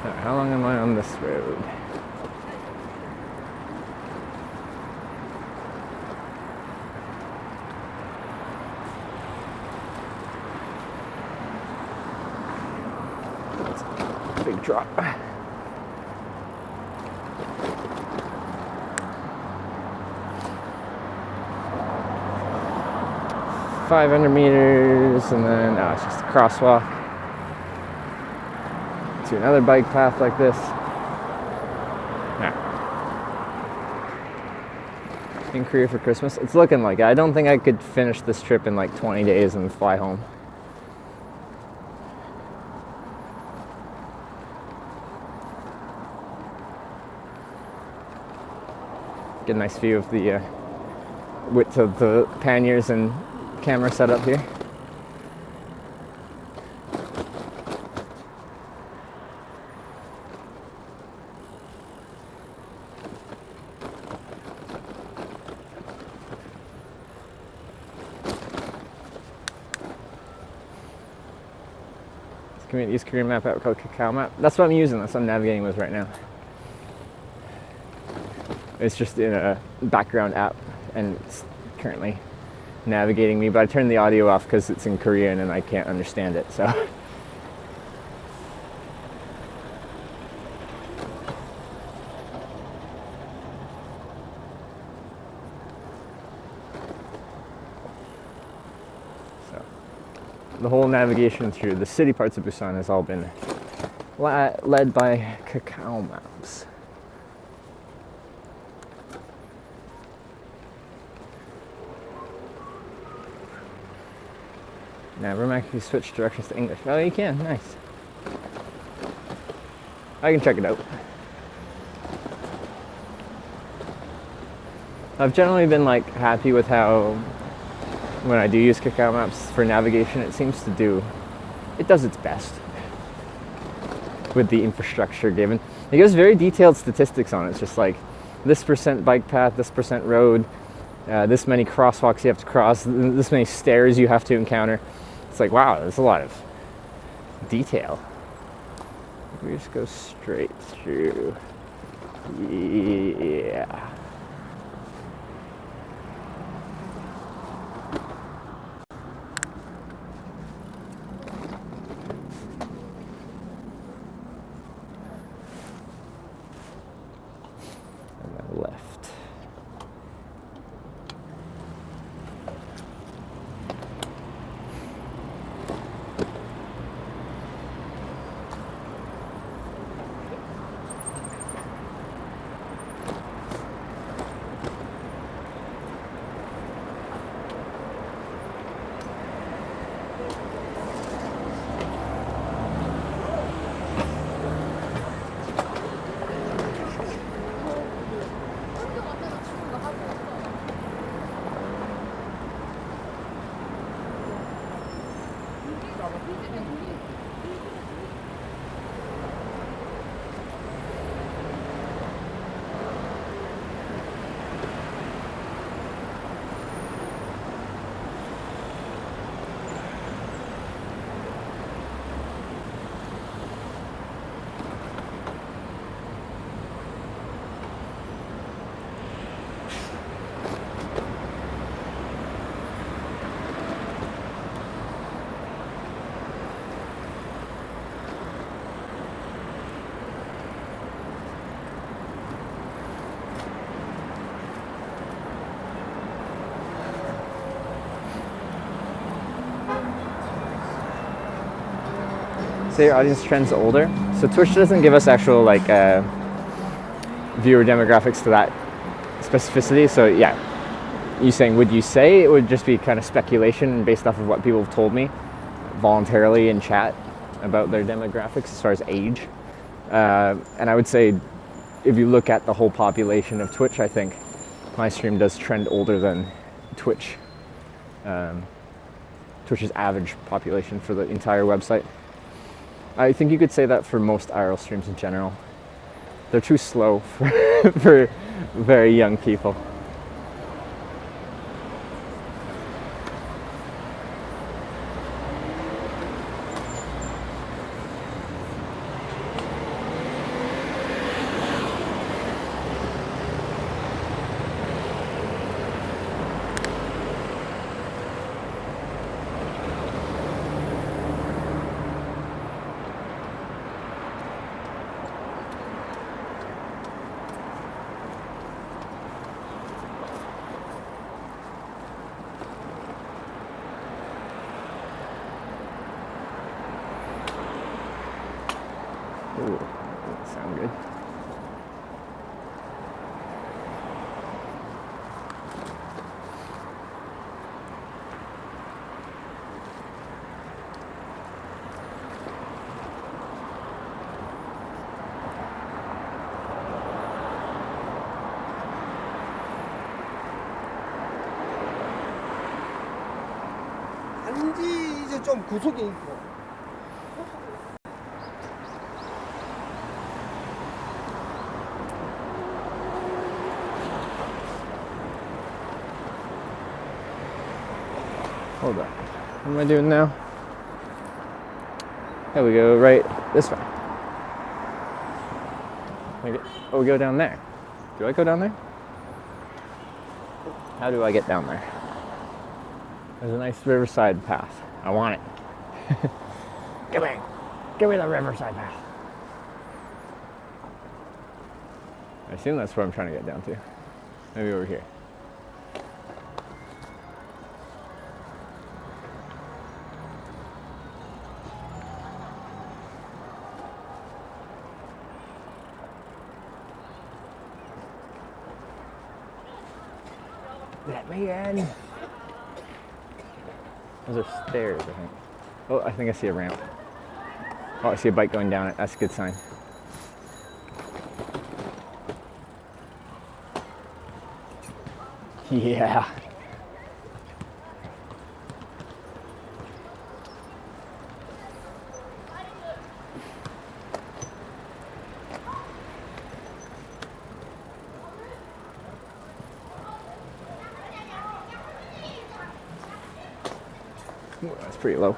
S5: How long am I on this road? That's a big drop. 500 meters, and then it's just a crosswalk to another bike path like this. In Korea for Christmas. It's looking like it. I don't think I could finish this trip in like 20 days and fly home. Get a nice view of the width of the panniers and camera setup here. Use Korean map app called Kakao Map. That's what I'm using. That's what I'm navigating with right now. It's just in a background app, and it's currently navigating me. But I turned the audio off because it's in Korean and I can't understand it. So. The whole navigation through the city parts of Busan has all been led by Kakao Maps. Never mind if you switch directions to English. Oh, you can. Nice. I can check it out. I've generally been like happy with how when I do use Kakao Maps for navigation, it does its best with the infrastructure given. It gives very detailed statistics on it. It's just like this % bike path, this % road, this many crosswalks you have to cross, this many stairs you have to encounter. It's like, wow, there's a lot of detail. We just go straight through. Yeah. Left. Say your audience trends older. So Twitch doesn't give us actual like viewer demographics to that specificity. So yeah, you saying, would you say it would just be kind of speculation based off of what people have told me voluntarily in chat about their demographics as far as age? And I would say if you look at the whole population of Twitch, I think my stream does trend older than Twitch. Twitch's average population for the entire website. I think you could say that for most IRL streams in general. They're too slow for very young people. sound good.
S4: 단지 이제 좀 구석에 있고.
S5: Hold on. What am I doing now? There we go, right this way. Oh, we go down there. Do I go down there? How do I get down there? There's a nice riverside path. I want it. Give me the riverside path. I assume that's where I'm trying to get down to. Maybe over here. Let me in. Those are stairs, I think. Oh, I think I see a ramp. Oh, I see a bike going down it. That's a good sign. Yeah. Ooh, that's pretty low.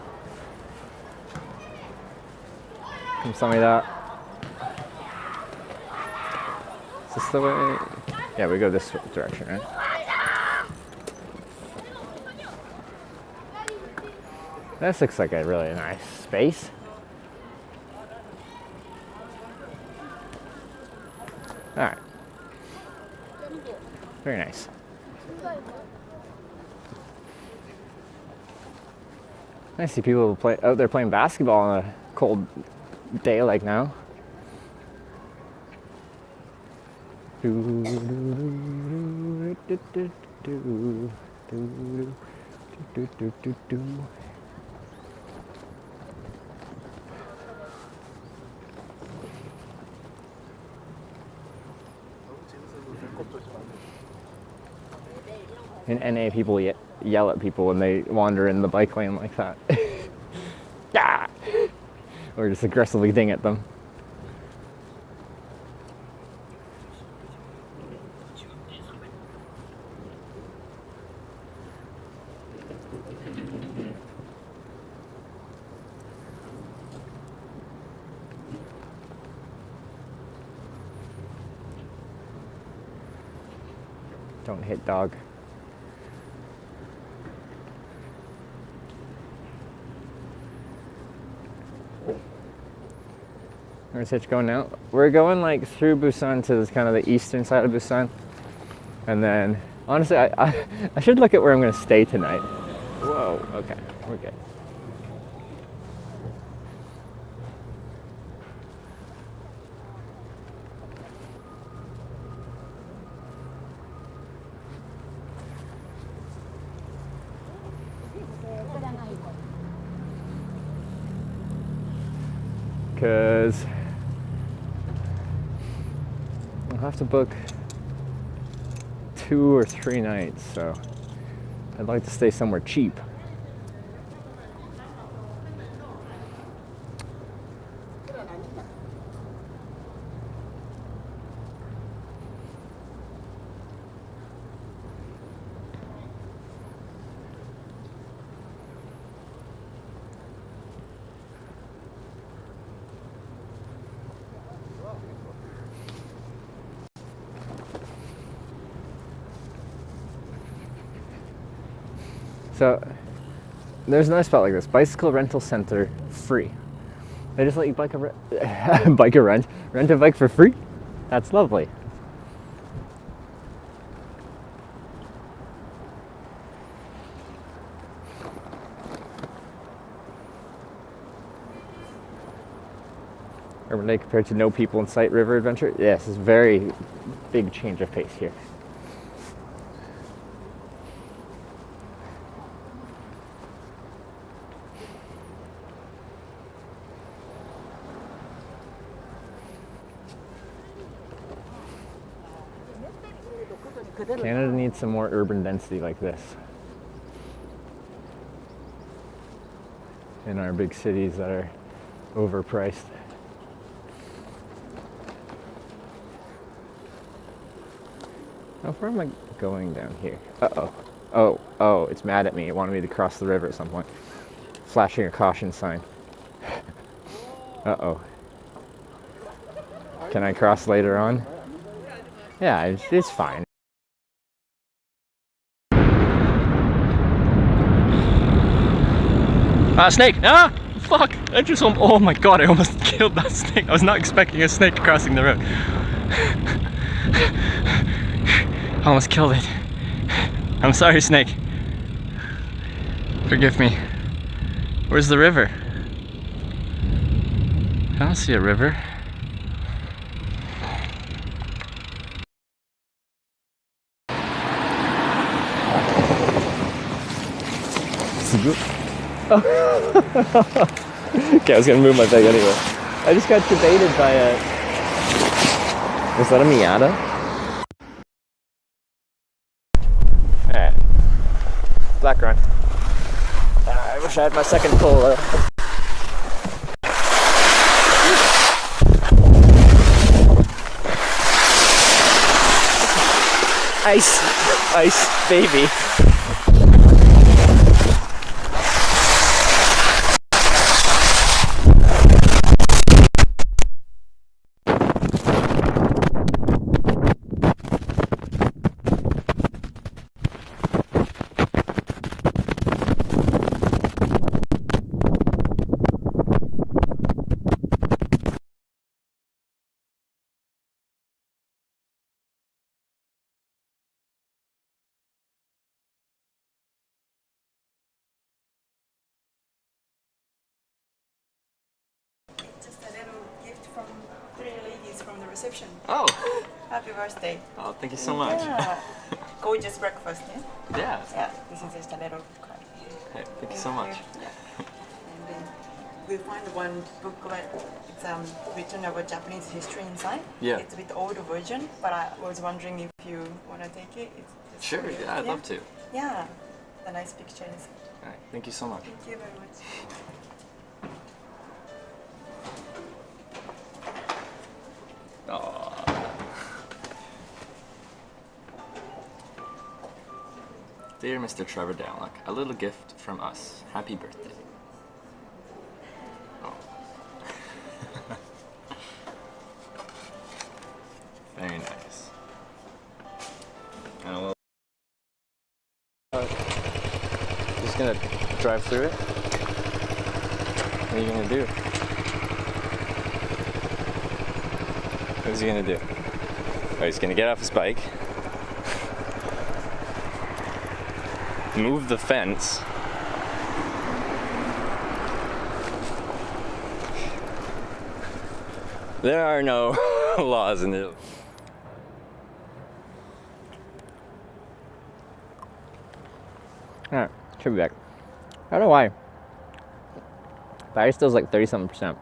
S5: 감사합니다. Is this the way? Yeah, we go this direction, right? This looks like a really nice space. All right. Very nice. I see people out there playing basketball on a cold day like now. In NA, people yell at people when they wander in the bike lane like that. Ah! Or just aggressively ding at them. Don't hit dog. Where's Hitch going now? We're going like through Busan to this kind of the eastern side of Busan. And then, honestly, I should look at where I'm going to stay tonight. Whoa, okay, we're good. Because I'll have to book 2 or 3 nights, so I'd like to stay somewhere cheap. So there's another spot like this, bicycle rental center, free. They just let you rent a bike for free. That's lovely. Urban Day compared to no people in sight river adventure. Yes, it's very big change of pace here. Canada needs some more urban density like this in our big cities that are overpriced. How far am I going down here? Uh-oh. Oh, it's mad at me. It wanted me to cross the river at some point. Flashing a caution sign. Uh-oh. Can I cross later on? Yeah, it's fine. Snake! Ah! Fuck! I just oh my god, I almost killed that snake. I was not expecting a snake crossing the road. I almost killed it. I'm sorry, snake. Forgive me. Where's the river? I don't see a river. Okay, I was gonna move my bag anyway. I just got debated by a... Was that a Miata? Alright. Black run. I wish I had my second pull though. Ice, baby.
S9: Just a little gift from 3 ladies from the reception.
S5: Oh!
S9: Happy birthday.
S5: Oh, thank you so much.
S9: Yeah. Gorgeous breakfast, yeah?
S5: Yeah.
S9: Yeah, this is just a little card.
S5: Hey, thank you so much.
S9: Yeah. And then we find one booklet. It's written about Japanese history inside.
S5: Yeah.
S9: It's a bit older version, but I was wondering if you want to take it. It's just
S5: Sure,
S9: for you,
S5: yeah, I'd love to.
S9: Yeah, the nice pictures.
S5: Alright, thank you so much.
S9: Thank you very much.
S5: Aww. Dear Mr. Trevor Downlock, a little gift from us. Happy birthday. Oh. Very nice. And we'll just gonna drive through it. What are you gonna do? What's he gonna do? Oh, he's gonna get off his bike, move the fence, there are no laws in it. Alright, should be back. I don't know why. Battery still's like 30-something%.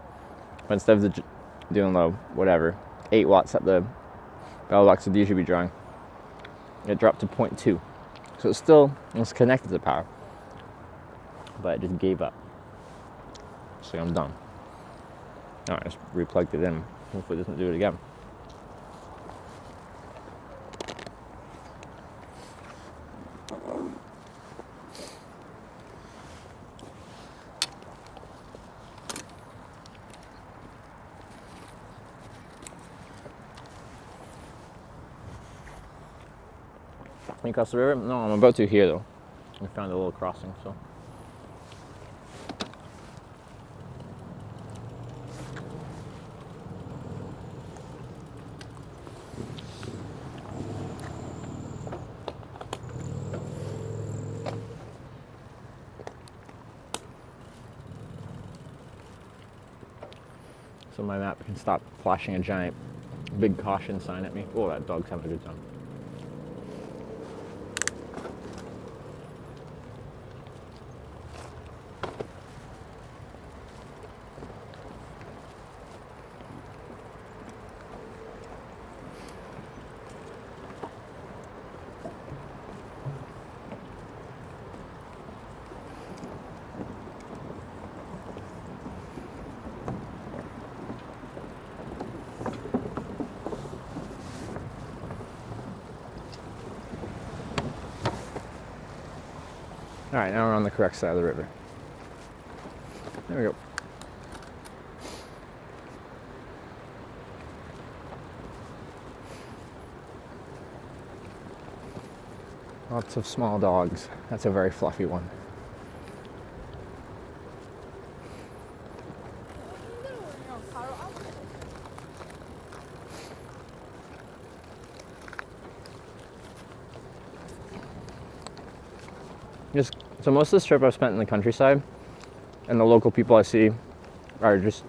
S5: But instead of doing low, whatever, 8 watts at the bell box would usually be drawing, it dropped to 0.2. So it was connected to power, but it just gave up. So I'm done. Now I just replugged it in. Hopefully it doesn't do it again. Can you cross the river? No, I'm about to here though. We found a little crossing, so. so my map can stop flashing a giant big caution sign at me. Oh, that dog's having a good time. All right, now we're on the correct side of the river. There we go. Lots of small dogs. That's a very fluffy one. So most of this trip I've spent in the countryside, and the local people I see are just,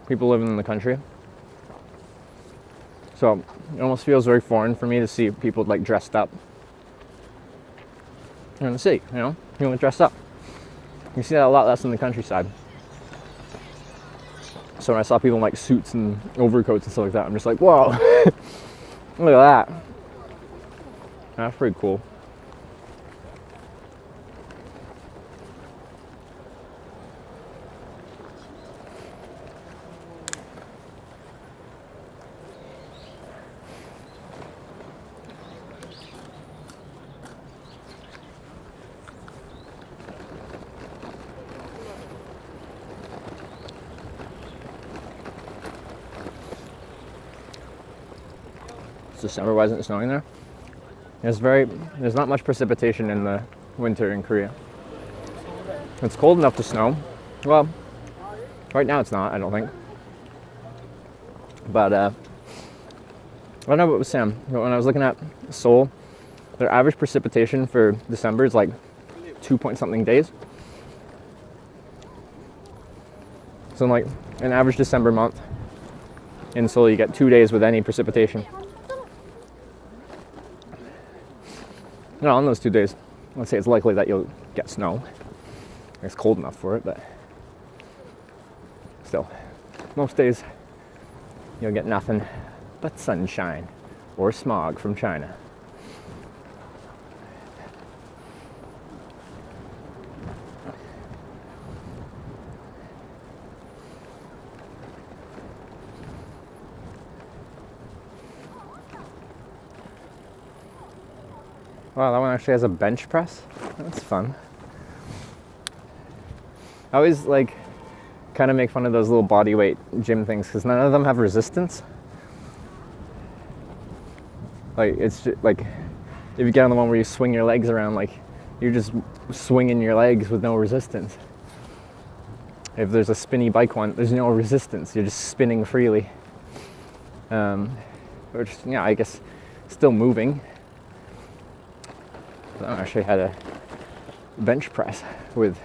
S5: people living in the country. So it almost feels very foreign for me to see people like dressed up in the city, people dressed up. You see that a lot less in the countryside. So when I saw people in like suits and overcoats and stuff like that, I'm just like, whoa, look at that. That's pretty cool. December. Why isn't it snowing there? There's not much precipitation in the winter in Korea. It's cold enough to snow. Well, right now it's not, I don't think. But I don't know what was Sam. When I was looking at Seoul, their average precipitation for December is like 2-point-something days. So in like an average December month in Seoul, you get 2 days with any precipitation. No, on those 2 days, let's say it's likely that you'll get snow. It's cold enough for it, but still, most days you'll get nothing but sunshine or smog from China. Wow, that one actually has a bench press. That's fun. I always kind of make fun of those little body weight gym things because none of them have resistance. It's just, if you get on the one where you swing your legs around, you're just swinging your legs with no resistance. If there's a spinny bike one, there's no resistance. You're just spinning freely. Which, I guess, still moving. I actually had a bench press with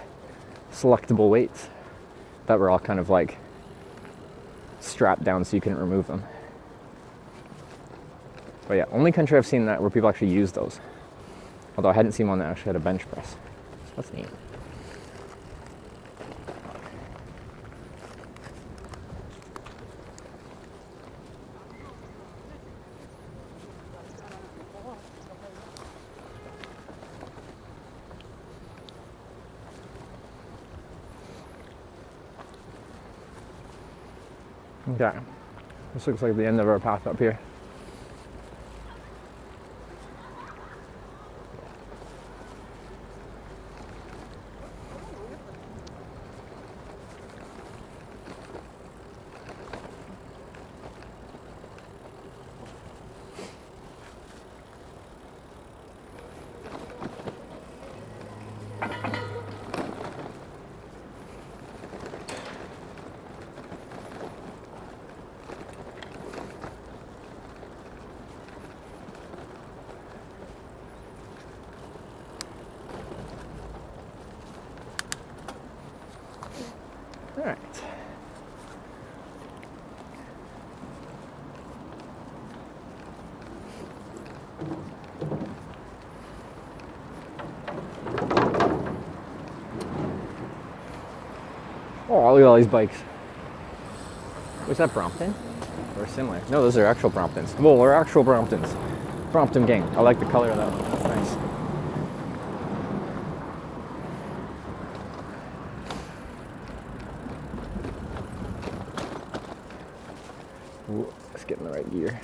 S5: selectable weights that were all kind of strapped down so you couldn't remove them. But yeah, only country I've seen that where people actually use those. Although I hadn't seen one that actually had a bench press. So that's neat. Okay, this looks like the end of our path up here. Oh, look at all these bikes. Was that Brompton? Or similar? No, those are actual Bromptons. Well, they're actual Bromptons. Brompton gang. I like the color of that one. That's nice. Ooh, let's get in the right gear.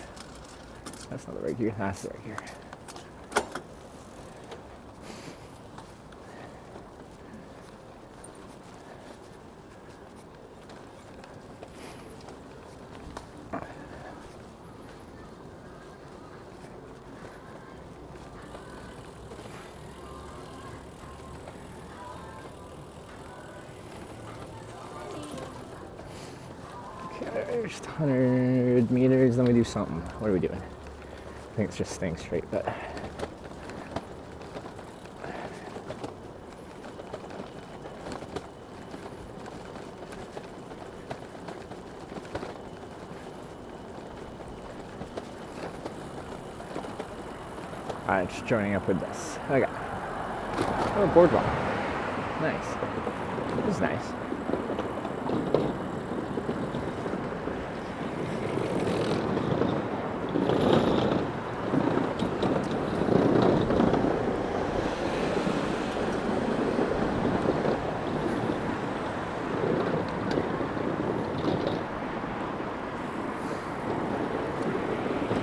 S5: That's not the right gear. That's the right gear. There's 100 meters, then we do something. What are we doing? I think it's just staying straight, but. Alright, just joining up with this. Okay. Oh, boardwalk. Nice. This is nice.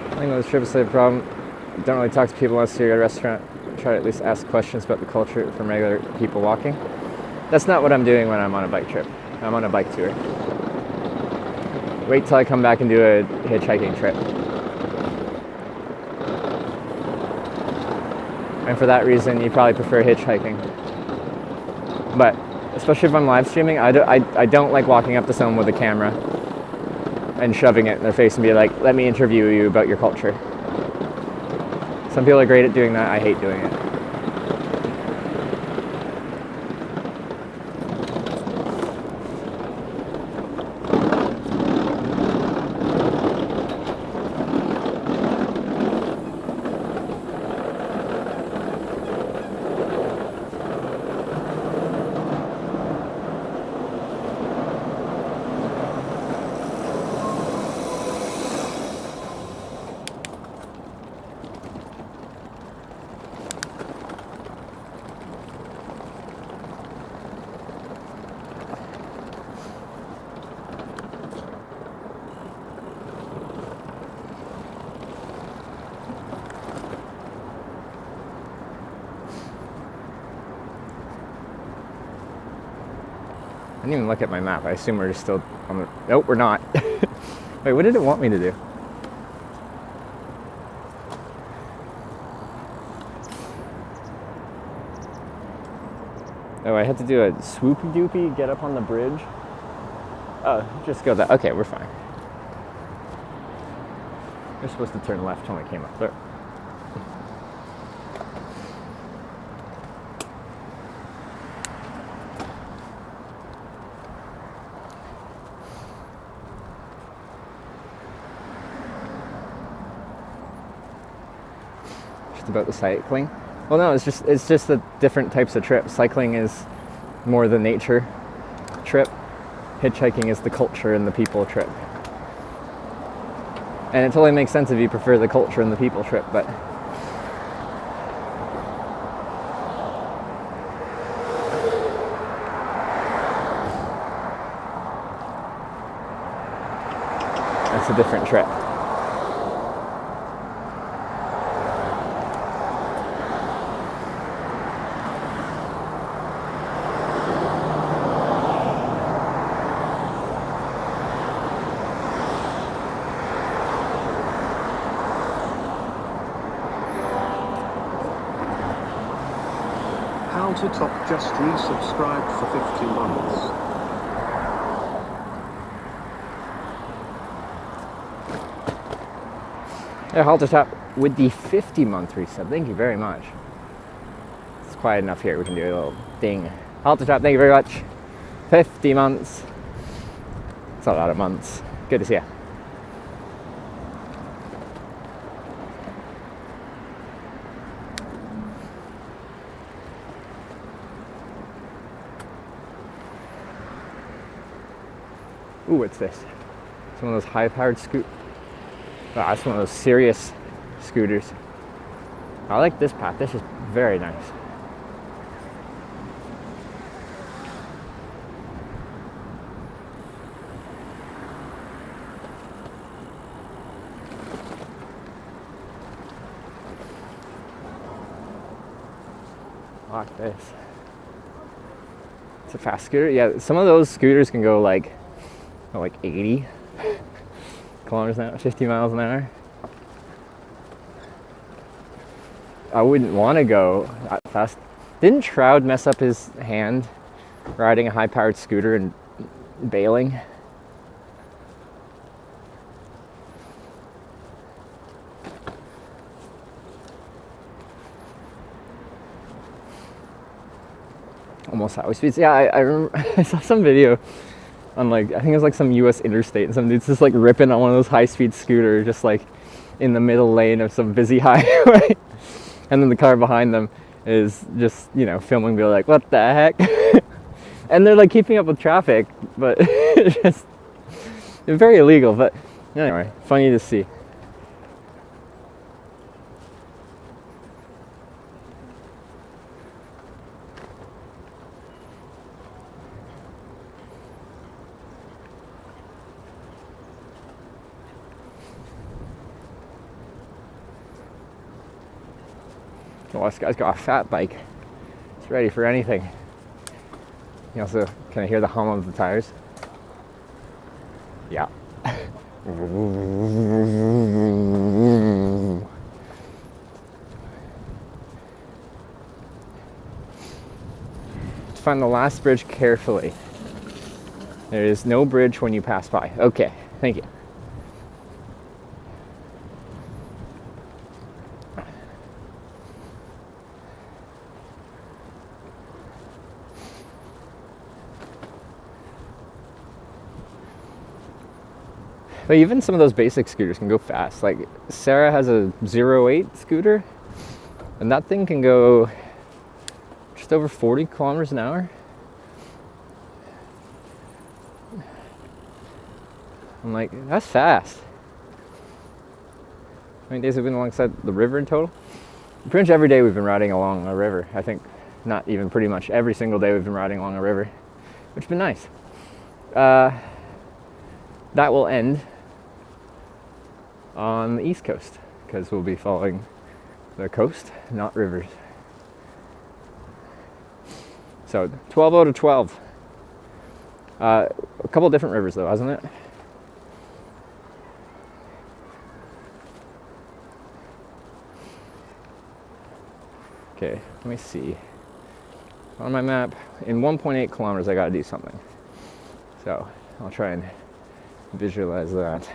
S5: I think those trips have a problem. Don't really talk to people unless you're at a restaurant. Try to at least ask questions about the culture from regular people walking. That's not what I'm doing when I'm on a bike trip. I'm on a bike tour. Wait till I come back and do a hitchhiking trip. And for that reason, you probably prefer hitchhiking. But especially if I'm live streaming, I don't like walking up to someone with a camera and shoving it in their face and be like, let me interview you about your culture. Some people are great at doing that. I hate doing it. I didn't even look at my map. I assume we're just still on the... Nope, we're not. Wait, what did it want me to do? Oh, I had to do a swoopy doopy, get up on the bridge. Oh, just go that. Okay, we're fine. You're supposed to turn left when we came up there. About the cycling. Well, no, it's just the different types of trips. Cycling is more the nature trip. Hitchhiking is the culture and the people trip. And it totally makes sense if you prefer the culture and the people trip, but that's a different trip.
S3: How to Top just resubscribed for 50 months.
S5: Yeah, Halter Top with the 50-month resub. Thank you very much. It's quiet enough here. We can do a little ding. Halter Top, thank you very much. 50 months. It's a lot of months. Good to see you. Ooh, what's this? It's one of those high-powered scoot. Oh, that's one of those serious scooters. I like this path. This is very nice. Like this. It's a fast scooter. Yeah, some of those scooters can go like 80 kilometers an hour, 50 miles an hour. I wouldn't want to go that fast. Didn't Shroud mess up his hand riding a high-powered scooter and bailing? Almost highway speeds. Yeah, I remember I saw some video on I think it was like some US interstate, and some dude's just like ripping on one of those high-speed scooters just like in the middle lane of some busy highway. And then the car behind them is just, filming, be like, what the heck? And they're like keeping up with traffic, but it's very illegal. But anyway, funny to see. Oh, this guy's got a fat bike. It's ready for anything. You also, can I hear the hum of the tires? Yeah. Find the last bridge carefully. There is no bridge when you pass by. Okay, thank you. But even some of those basic scooters can go fast. Like Sarah has a 08 scooter, and that thing can go just over 40 kilometers an hour. I'm like, that's fast. How many days have we been alongside the river in total? Pretty much every day we've been riding along a river. I think not even pretty much every single day we've been riding along a river, which has been nice. That will end on the East Coast because we'll be following the coast, not rivers. So 12 out of 12. A couple different rivers though, hasn't it? Okay, let me see. On my map, in 1.8 kilometers, I gotta do something. So I'll try and visualize that.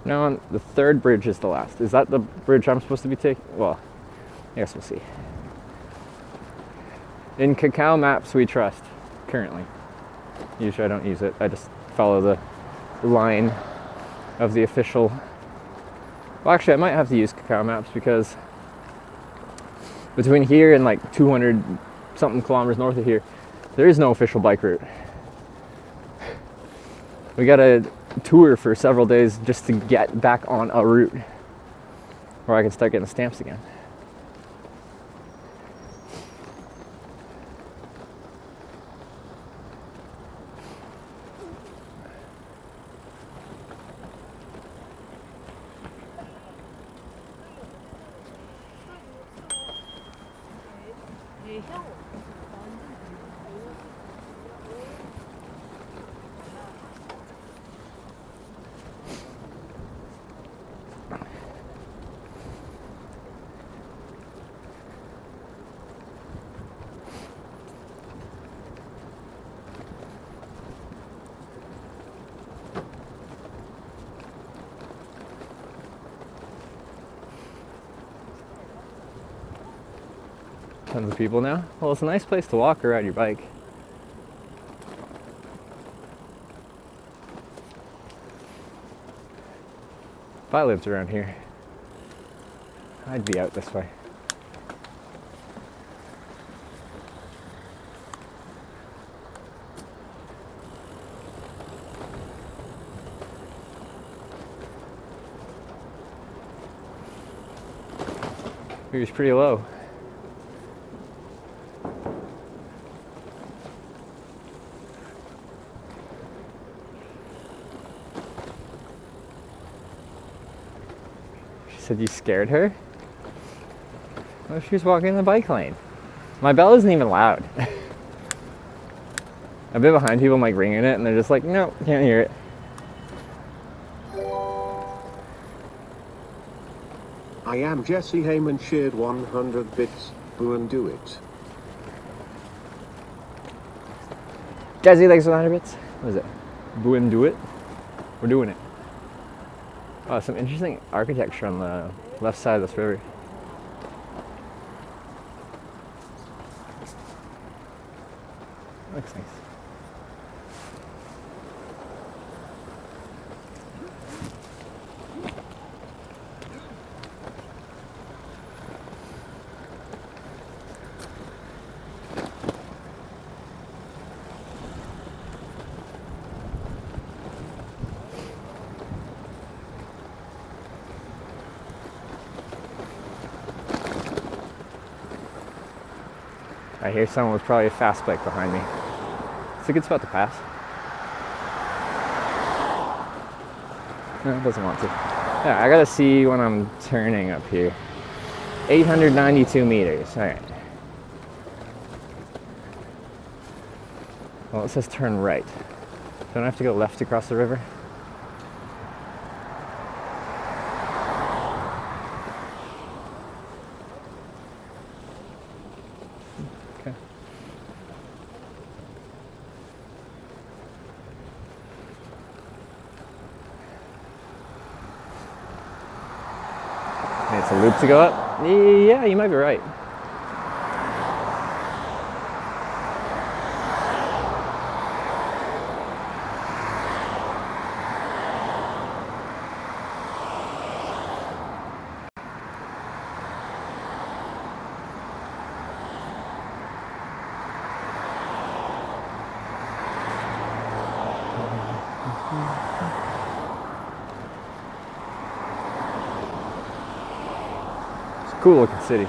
S5: Now on the third bridge is the last. Is that the bridge I'm supposed to be taking? Well, I guess we'll see. In Cacao Maps we trust, currently. Usually I don't use it. I just follow the line of the official. Well, actually I might have to use Cacao Maps because between here and like 200 something kilometers north of here, there is no official bike route. We got a tour for several days just to get back on a route where I can start getting stamps again. Tons of people now. Well, it's a nice place to walk or ride your bike. If I lived around here, I'd be out this way. He was pretty low. She said you scared her? Oh, she was walking in the bike lane. My bell isn't even loud. I've been behind people, like ringing it, and they're just like, no, can't hear it.
S3: I am Jesse Heyman, shared 100 bits. Boo and do it.
S5: Jesse likes 100 bits. What is it? Boo and do it? We're doing it. Oh, some interesting architecture on the left side of this river. Looks nice. I hear someone with probably a fast bike behind me. It's a good spot to pass. No, it doesn't want to. Yeah, I gotta see when I'm turning up here. 892 meters, alright. Well, it says turn right. Don't I have to go left across the river? Okay. It's a loop to go up? Yeah, you might be right. Cool looking city.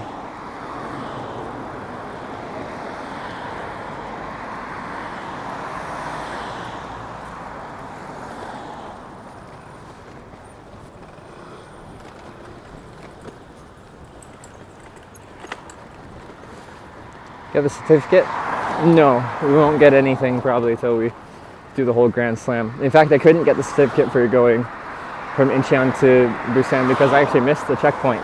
S5: Get the certificate? No, we won't get anything probably until we do the whole Grand Slam. In fact, I couldn't get the certificate for going from Incheon to Busan because I actually missed the checkpoint,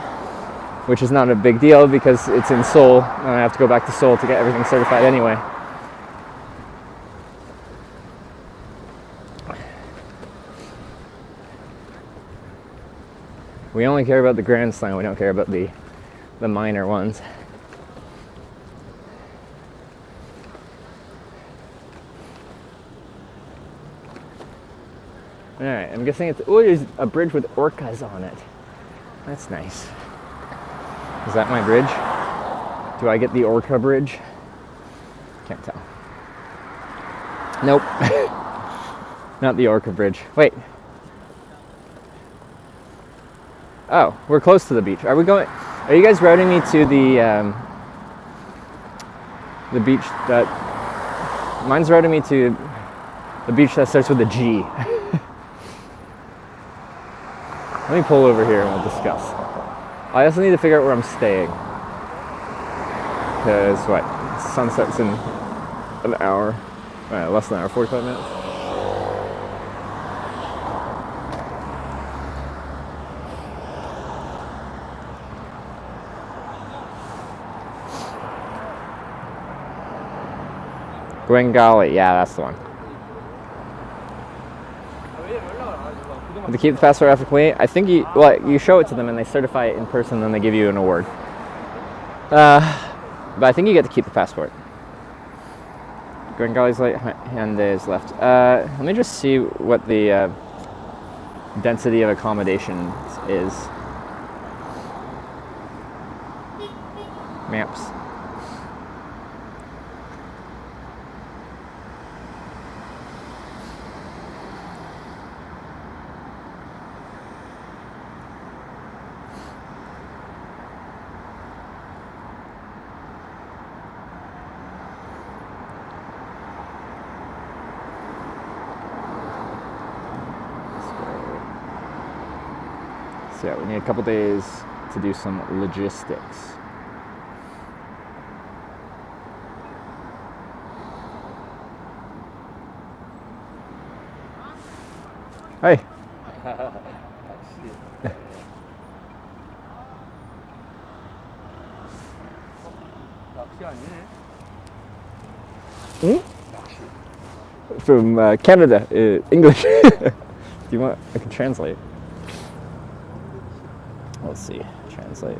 S5: which is not a big deal because it's in Seoul and I have to go back to Seoul to get everything certified anyway. We only care about the Grand Slam, we don't care about the minor ones. Alright, I'm guessing it's, oh, there's a bridge with orcas on it. That's nice. Is that my bridge? Do I get the orca bridge? Can't tell. Nope. Not the orca bridge. Wait. Oh, we're close to the beach. Are we going? Are you guys routing me to the beach that? Mine's routing me to the beach that starts with a G. Let me pull over here and we'll discuss. I also need to figure out where I'm staying. Because what? Sunset's in an hour. Less than an hour, 45 minutes. Gwengali, yeah, that's the one. To keep the passport after cleaning, I think you show it to them and they certify it in person, then they give you an award. But I think you get to keep the passport. Gwenggali's right hand is left. Let me just see what the density of accommodations is. maps. So yeah, we need a couple days to do some logistics. Hey. From Canada, English. Do you want? I can translate. Let's see. Translate.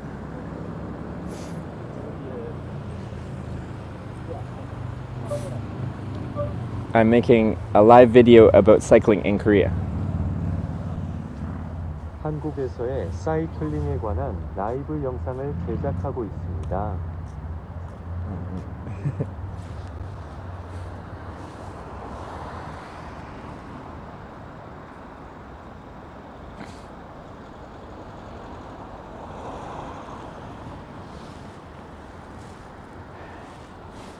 S5: I'm making a live video about cycling in Korea.
S10: 한국에서의 사이클링에 관한 라이브 영상을 제작하고 있습니다.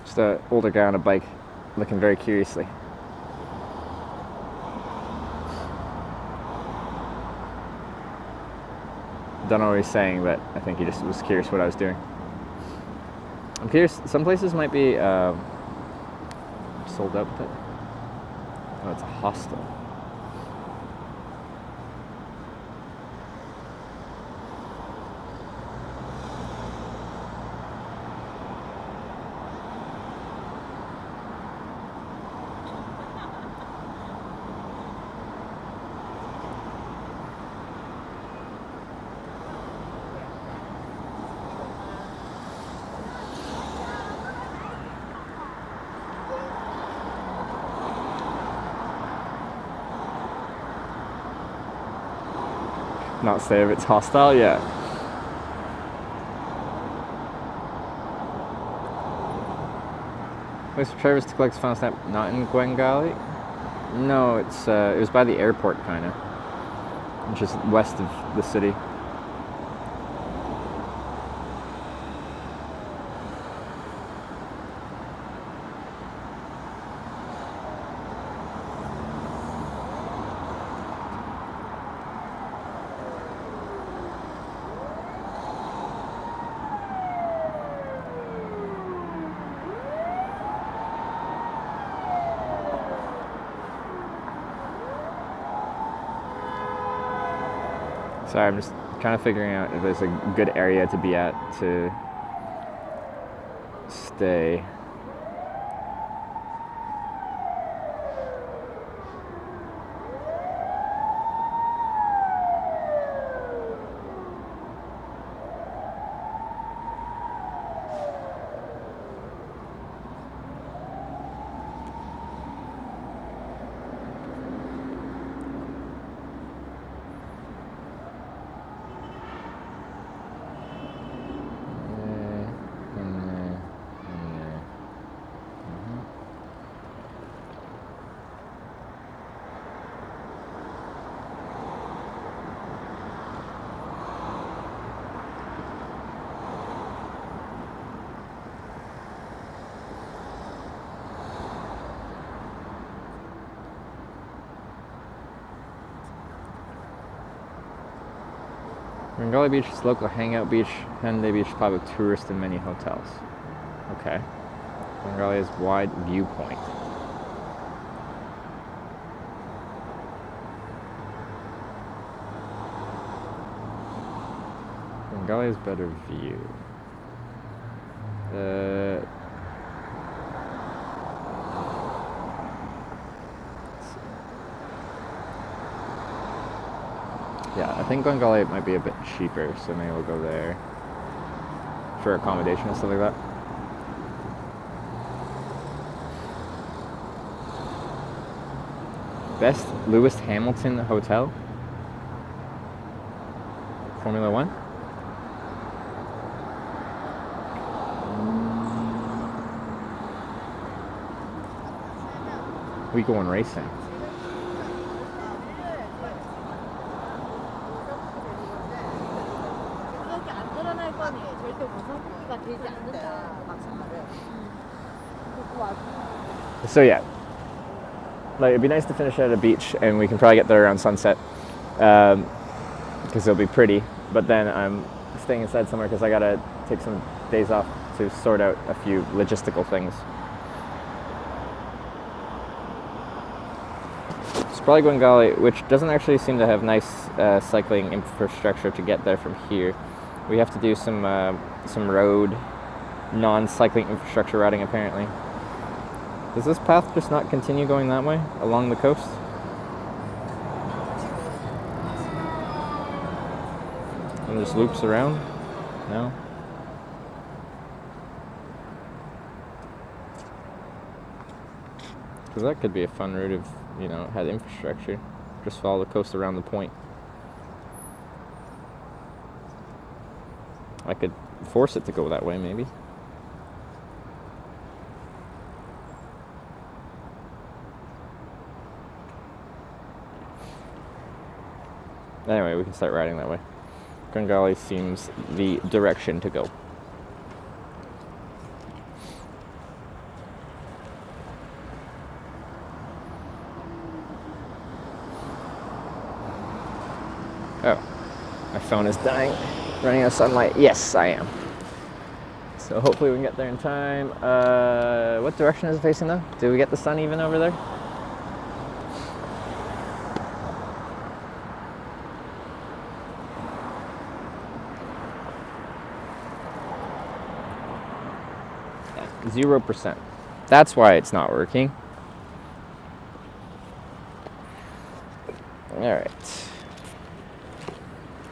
S5: Just an older guy on a bike, looking very curiously. Don't know what he's saying, but I think he just was curious what I was doing. I'm curious, some places might be sold out, but oh, it's a hostel. Not say if it's hostile yet. Place for Travis to collect final stamp, not in Gwengali? No, it's it was by the airport, kind of, which is west of the city. Sorry, I'm just kind of figuring out if there's a good area to be at to stay. Bengali Beach is local hangout beach. Hyundai Beach public tourist and many hotels. Okay. Bengali is wide viewpoint. Bengali is better view. Yeah, I think Bengali might be a bit cheaper, so maybe we'll go there for accommodation and stuff like that. Best Lewis Hamilton Hotel? Formula One? We going racing.
S6: 그렇게 안 드러날 거니 절대 무선기가 되지 않는다.
S5: So yeah, like it'd be nice to finish at a beach, and we can probably get there around sunset, because it'll be pretty. But then I'm staying inside somewhere because I gotta take some days off to sort out a few logistical things. It's probably Gwengali, which doesn't actually seem to have nice cycling infrastructure to get there from here. We have to do some road, non-cycling infrastructure routing apparently. Does this path just not continue going that way along the coast? And just loops around? No? Because that could be a fun route if, you know, it had infrastructure. Just follow the coast around the point. I could force it to go that way, maybe. Anyway, we can start riding that way. Grangali seems the direction to go. Oh, my phone is dying. Running out of sunlight. Yes, I am. So hopefully we can get there in time. What direction is it facing though? Do we get the sun even over there? Yeah, 0%. That's why it's not working. All right.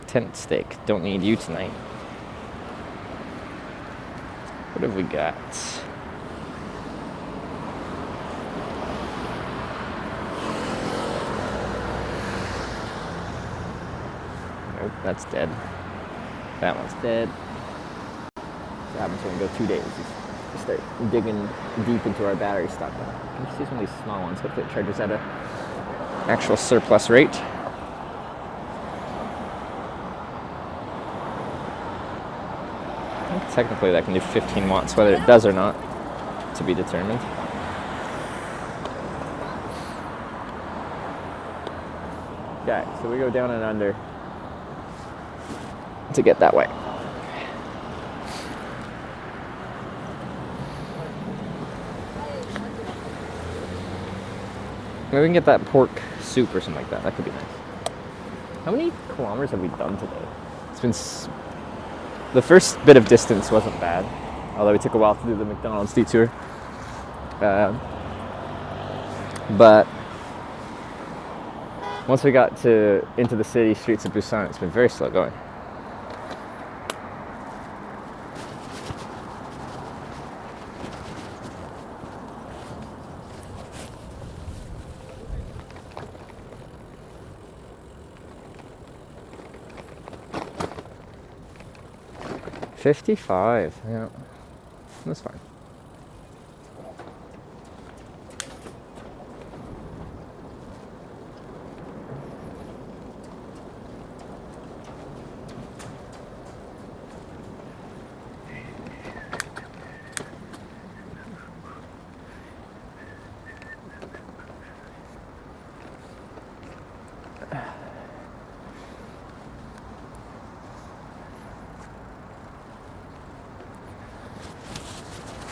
S5: Tent stake. Don't need you tonight. What have we got? Nope, that's dead. That one's dead. What happens when we go 2 days? We start digging deep into our battery stock. You can see some of these small ones. Hopefully it charges at a actual surplus rate. Technically that can do 15 watts, whether it does or not, to be determined. Okay, so we go down and under to get that way. Maybe we can get that pork soup or something like that. That could be nice. How many kilometers have we done today? It's been... The first bit of distance wasn't bad, although it took a while to do the McDonald's detour. But once we got into the city streets of Busan, it's been very slow going. $55, yeah, that's fine.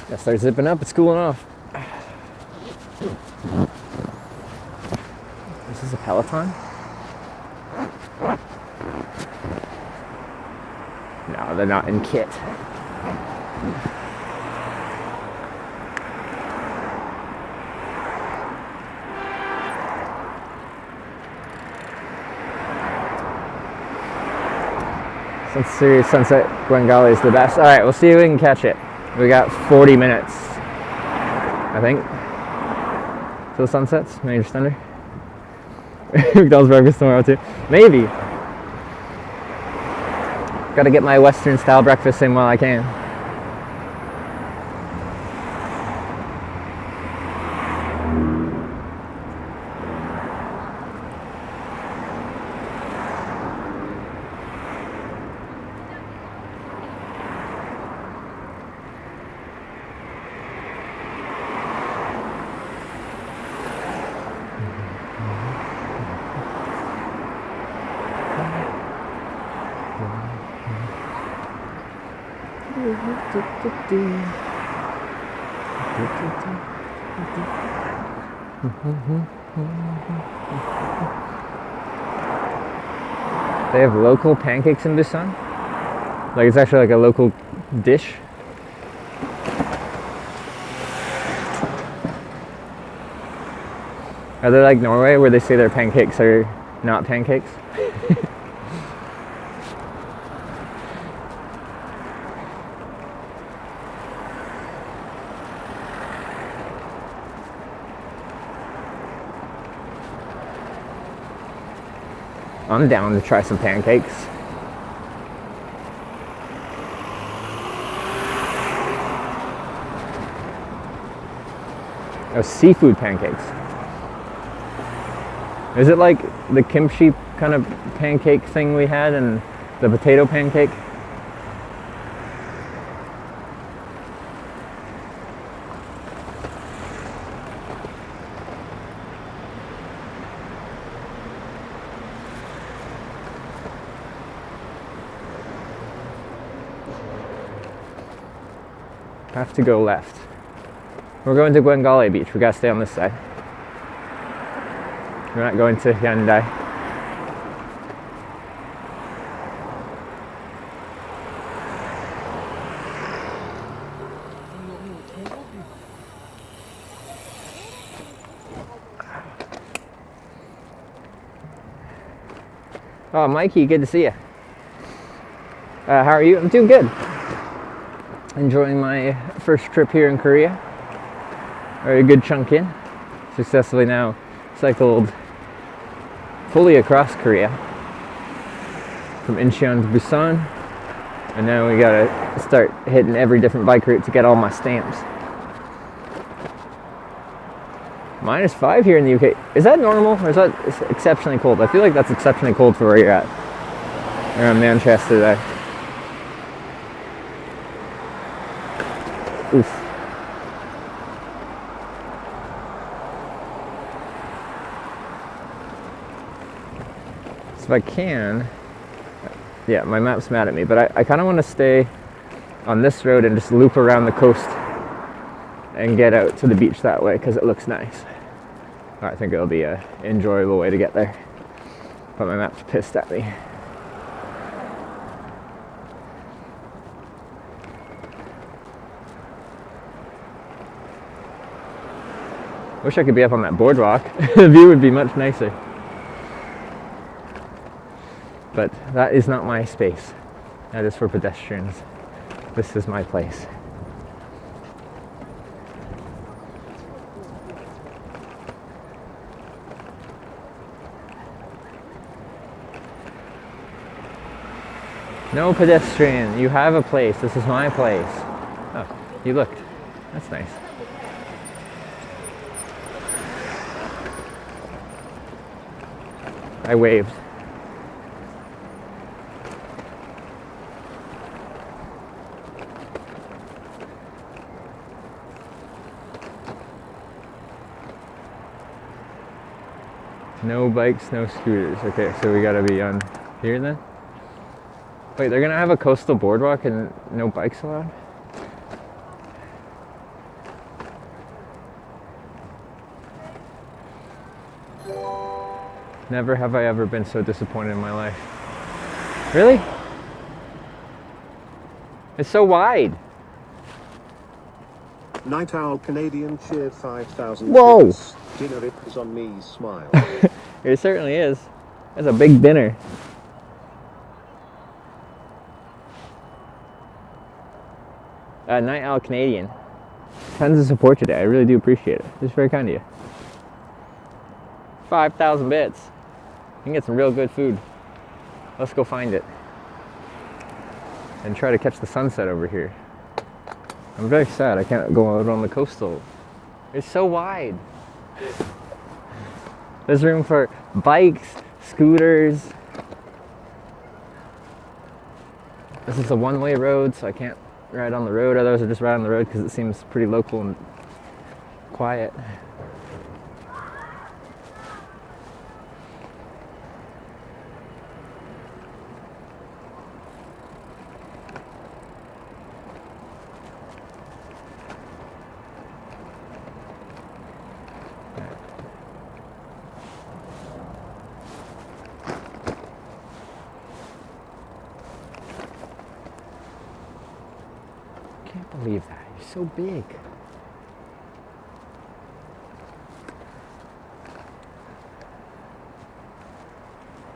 S5: Gotta start zipping up, it's cooling off. This is a Peloton? No, they're not in kit. Serious Sunset Gwengali is the best. Alright, we'll see if we can catch it. We got 40 minutes, I think, till the sunsets, maybe just under. McDonald's breakfast tomorrow too. Maybe. Gotta get my Western style breakfast in while I can. They have local pancakes in Busan? Like it's actually like a local dish? Are they like Norway where they say their pancakes are not pancakes? I'm down to try some pancakes. Oh, seafood pancakes. Is it like the kimchi kind of pancake thing we had and the potato pancake? Have to go left. We're going to Guangale Beach. We gotta stay on this side. We're not going to Hyundai. Oh, Mikey, good to see you. How are you? I'm doing good. Enjoying my first trip here in Korea. Already a good chunk in. Successfully now cycled fully across Korea from Incheon to Busan, and now we gotta start hitting every different bike route to get all my stamps. -5 here in the UK. Is that normal or is that exceptionally cold? I feel like that's exceptionally cold for where you're at. Around Manchester there. Oof. So if I can, yeah, my map's mad at me, but I kind of want to stay on this road and just loop around the coast and get out to the beach that way because it looks nice. I think it'll be an enjoyable way to get there, but my map's pissed at me. Wish I could be up on that boardwalk. The view would be much nicer. But that is not my space. That is for pedestrians. This is my place. No pedestrian. You have a place. This is my place. Oh, you looked. That's nice. I waved. No bikes, no scooters. Okay, so we gotta be on here then? Wait, they're gonna have a coastal boardwalk and no bikes allowed? Never have I ever been so disappointed in my life. Really? It's so wide.
S3: Night Owl Canadian cheered 5,000.
S5: Whoa!
S3: bits. Dinner it was on me, smile.
S5: It certainly is. That's a big dinner. Night Owl Canadian. Tons of support today. I really do appreciate it. It's very kind of you. 5,000 bits. You can get some real good food. Let's go find it. And try to catch the sunset over here. I'm very sad I can't go out on the coastal. It's so wide. There's room for bikes, scooters. This is a one-way road, so I can't ride on the road. Otherwise, I just ride on the road because it seems pretty local and quiet. believe that. You're so big.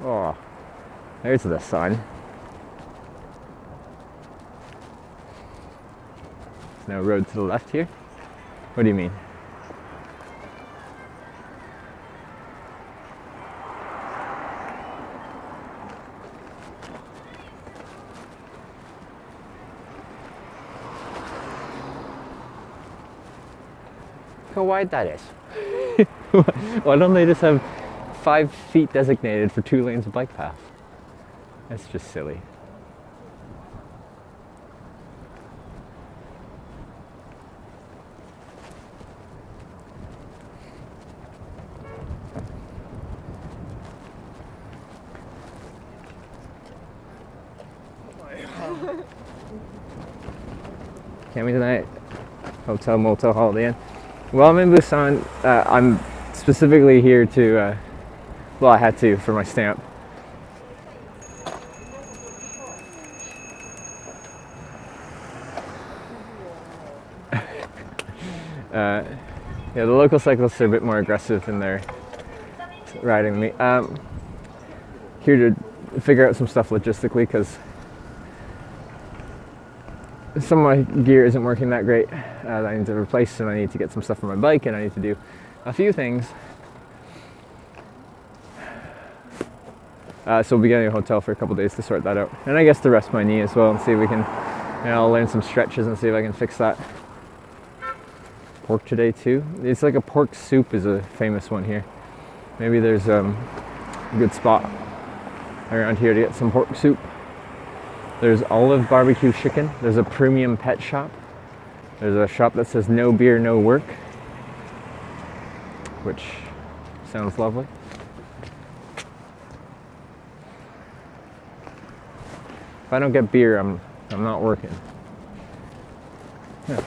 S5: Oh, there's the sun. There's no road to the left here. What do you mean? Look how wide that is. Why don't they just have 5 feet designated for 2 lanes of bike path? That's just silly. Camping tonight, hotel, motel, Holiday Inn. Well, I'm in Busan. I'm specifically here to, well, I had to for my stamp. Yeah, the local cyclists are a bit more aggressive in their riding me. Here to figure out some stuff logistically because some of my gear isn't working that great. I need to replace, and I need to get some stuff for my bike, and I need to do a few things. So we'll be getting a hotel for a couple days to sort that out, and I guess to rest my knee as well and see if we can, I'll learn some stretches and see if I can fix that. Pork today too. It's like a pork soup is a famous one here. Maybe there's a good spot around here to get some pork soup. There's Olive Barbecue Chicken. There's a premium pet shop. There's a shop that says no beer, no work, which sounds lovely. If I don't get beer, I'm not working. Yeah.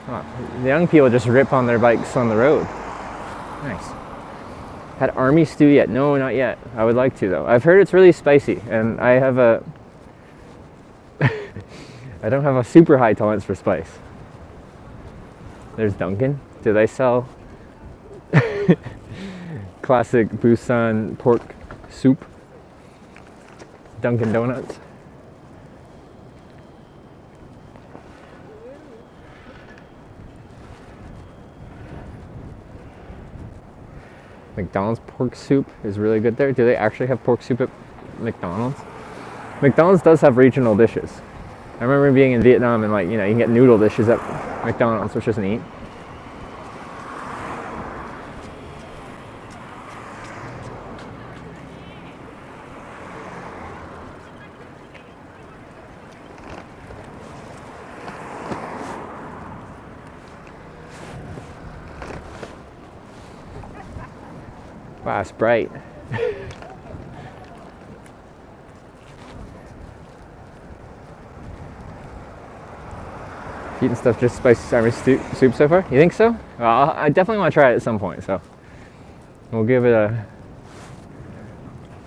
S5: Oh, the young people just rip on their bikes on the road. Nice. Had army stew yet? No, not yet. I would like to though. I've heard it's really spicy, and I have a I don't have a super high tolerance for spice. There's Dunkin'. Do they sell classic Busan pork soup? Dunkin' Donuts. McDonald's pork soup is really good there. Do they actually have pork soup at McDonald's? McDonald's does have regional dishes. I remember being in Vietnam and you can get noodle dishes at McDonald's, which is neat. Wow, it's bright. Eating stuff just spicy summer soup so far? You think so? Well, I definitely want to try it at some point, so we'll give it a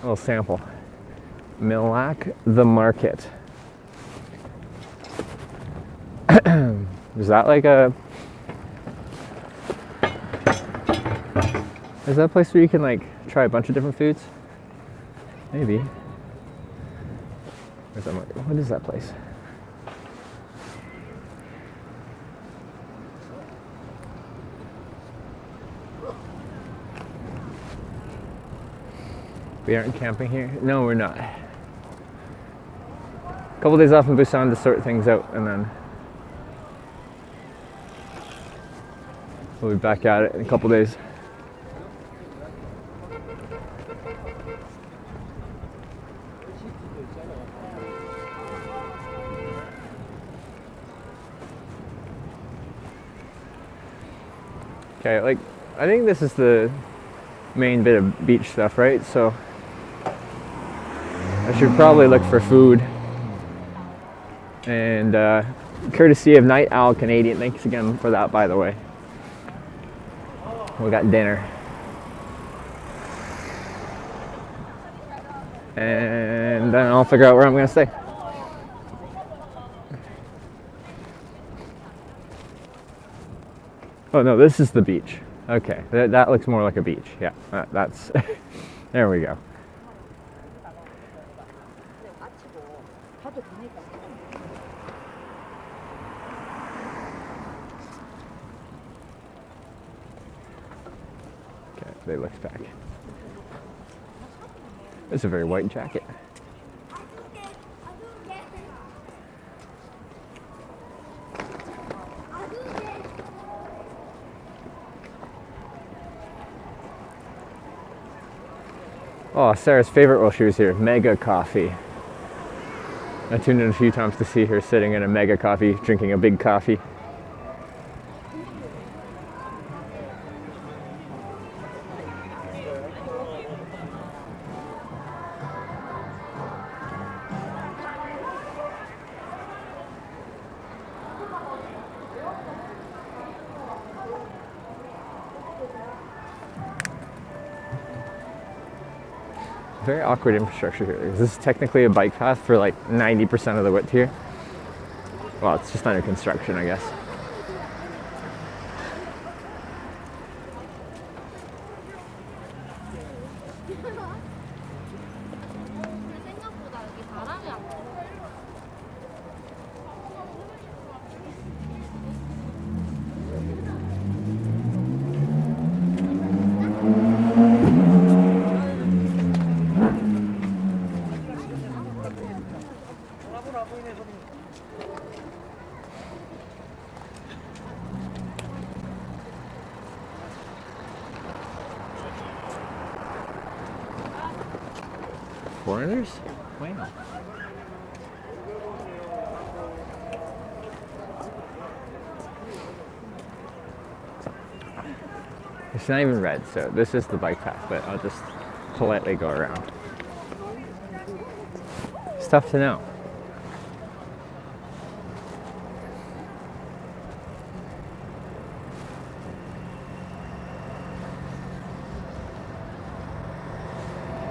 S5: little sample. Milak the Market. Is that like a... Is that a place where you can try a bunch of different foods? Maybe. Where's that market? What is that place? We aren't camping here? No, we're not. A couple days off in Busan to sort things out, and then we'll be back at it in a couple days. Okay, I think this is the main bit of beach stuff, right? So I should probably look for food. And courtesy of Night Owl Canadian, thanks again for that, by the way. We got dinner. And then I'll figure out where I'm gonna stay. Oh no, this is the beach. Okay, that looks more like a beach. Yeah, that's. There we go. Okay, they look back. It's a very white jacket. Oh, Sarah's favorite while she was here, Mega Coffee. I tuned in a few times to see her sitting in a Mega Coffee, drinking a big coffee. Very awkward infrastructure here. This is technically a bike path for like 90% of the width here. Well, it's just under construction, I guess.
S6: 생각보다 여기 바람이 안 불어.
S5: Foreigners? Wow. It's not even red, so this is the bike path, but I'll just politely go around. It's tough to know.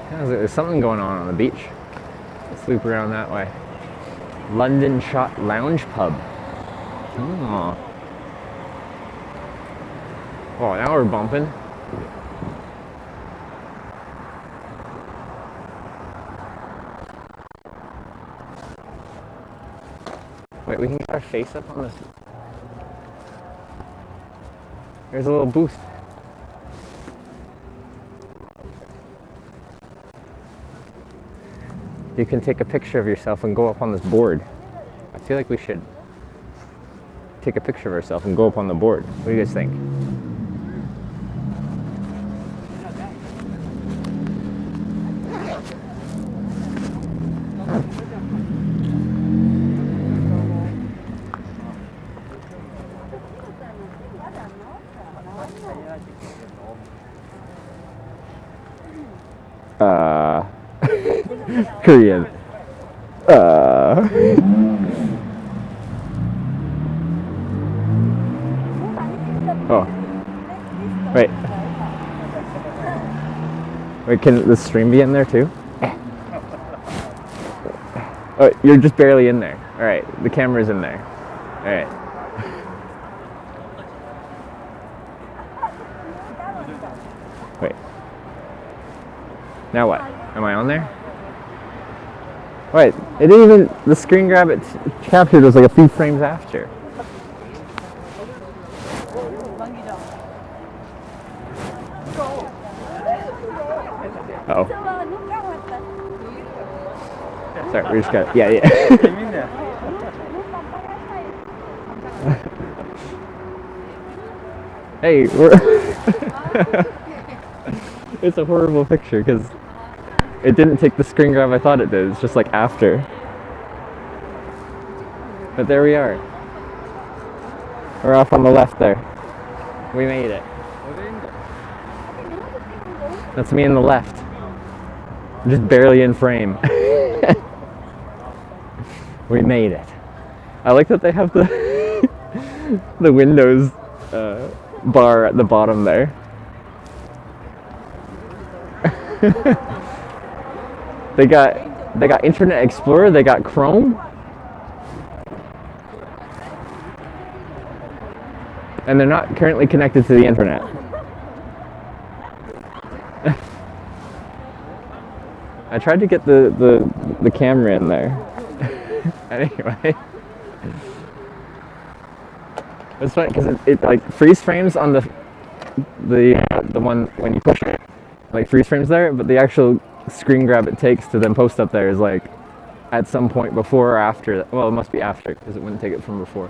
S5: There's something going on the beach. Let's loop around that way. London Shot Lounge Pub. Oh. Oh, now we're bumping. Wait, we can get our face up on this. There's a little booth. You can take a picture of yourself and go up on this board. I feel like we should take a picture of ourselves and go up on the board. What do you guys think? Korean. Oh. Wait. Wait, can the stream be in there too? Oh, you're just barely in there. Alright, the camera's in there. Alright. Wait. Now what? Am I on there? Wait, it didn't even, the screen grab it captured was like a few frames after. Uh-oh. Sorry, we just got, yeah. Hey, it's a horrible picture because it didn't take the screen grab I thought it did. It's just like after. But there we are. We're off on the left there. We made it. That's me in the left. I'm just barely in frame. We made it. I like that they have the the Windows bar at the bottom there. They got Internet Explorer, they got Chrome. and they're not currently connected to the internet. I tried to get the camera in there. Anyway, it's funny because it like freeze frames on the one when you push it, like freeze frames there, but the actual screen grab it takes to then post up there is like at some point before or after. Well, it must be after because it wouldn't take it from before.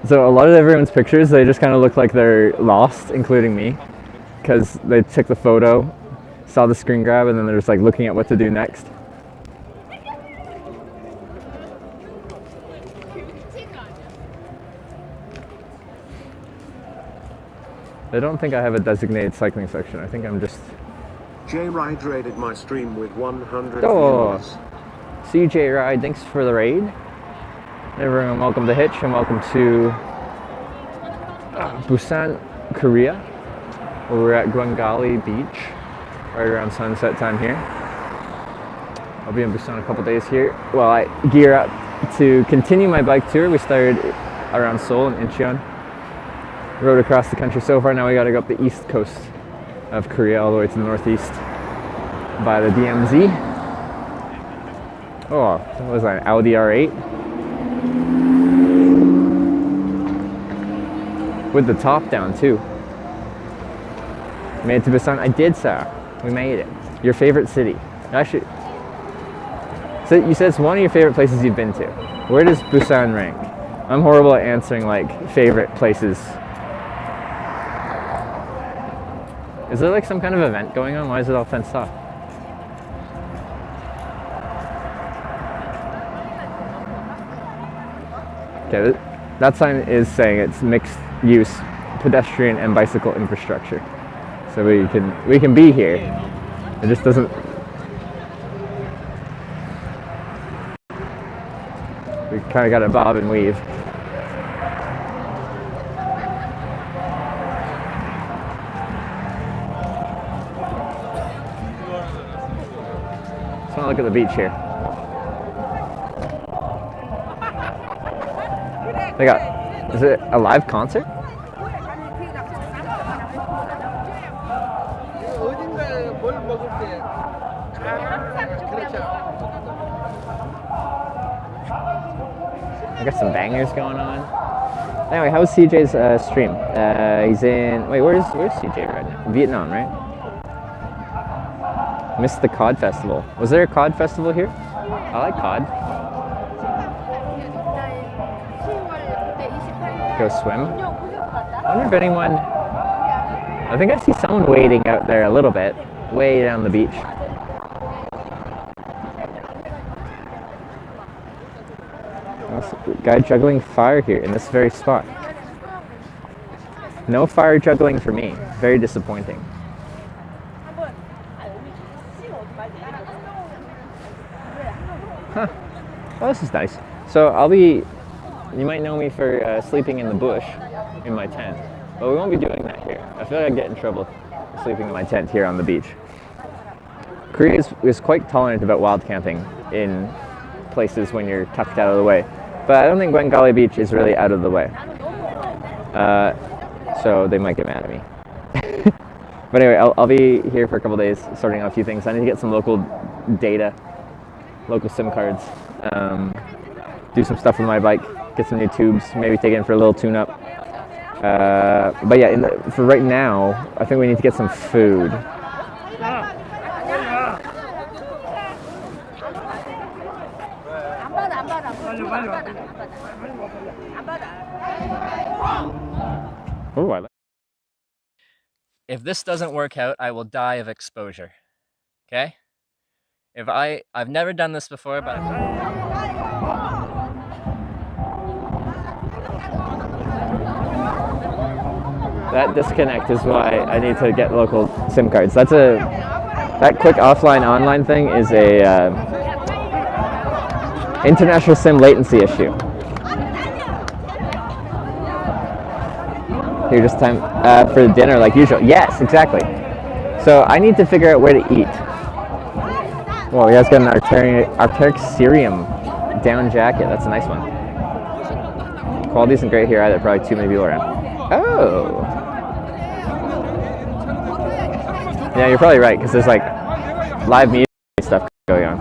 S5: So a lot of everyone's pictures, they just kind of look like they're lost, including me, because they took the photo, saw the screen grab, and then they're just like looking at what to do next. I don't think I have a designated cycling section. I think I'm just...
S3: J Ride raided my stream with 100
S5: Oh,
S3: viewers.
S5: CJ Ride, thanks for the raid. Everyone, welcome to Hitch and welcome to Busan, Korea, where we're at Gwangali Beach, right around sunset time here. I'll be in Busan a couple days here while I gear up to continue my bike tour. We started around Seoul and Incheon. Rode across the country so far. Now we got to go up the east coast of Korea all the way to the northeast by the DMZ. Oh, what was that, an Audi R8? With the top down too. Made it to Busan. I did, sir. We made it. Your favorite city? Actually, so you said it's one of your favorite places you've been to. Where does Busan rank? I'm horrible at answering like favorite places. Is there like some kind of event going on? Why is it all fenced off? Okay, that sign is saying it's mixed use pedestrian and bicycle infrastructure. So we can be here. It just doesn't. We kind of got to bob and weave. Let's not look at the beach here. They got, is it a live concert? I got some bangers going on. Anyway, how's CJ's stream? He's in, wait, where's CJ right now? Vietnam, right? Missed the COD festival. Was there a COD festival here? I like COD. Go swim. I wonder if anyone, I think I see someone wading out there a little bit, way down the beach. Guy juggling fire here in this very spot. No fire juggling for me. Very disappointing. Huh. Well, this is nice. So I'll be, you might know me for sleeping in the bush in my tent, but we won't be doing that here. I feel like I'd get in trouble sleeping in my tent here on the beach. Korea is quite tolerant about wild camping in places when you're tucked out of the way. But I don't think Gwangali Beach is really out of the way. So they might get mad at me. But anyway, I'll be here for a couple days sorting out a few things. I need to get some local data, local SIM cards, do some stuff with my bike, get some new tubes, maybe take it in for a little tune-up. But yeah, for right now, I think we need to get some food. Oh, I like. If this doesn't work out, I will die of exposure. Okay? I've never done this before, but that disconnect is why I need to get local SIM cards. That quick offline online thing is a international SIM latency issue. Here, just time for dinner like usual. Yes, exactly. So I need to figure out where to eat. Well, he has got an Arcturium down jacket. That's a nice one. Quality isn't great here either, probably too many people around. Oh! Yeah, you're probably right, because there's like live music and stuff going on.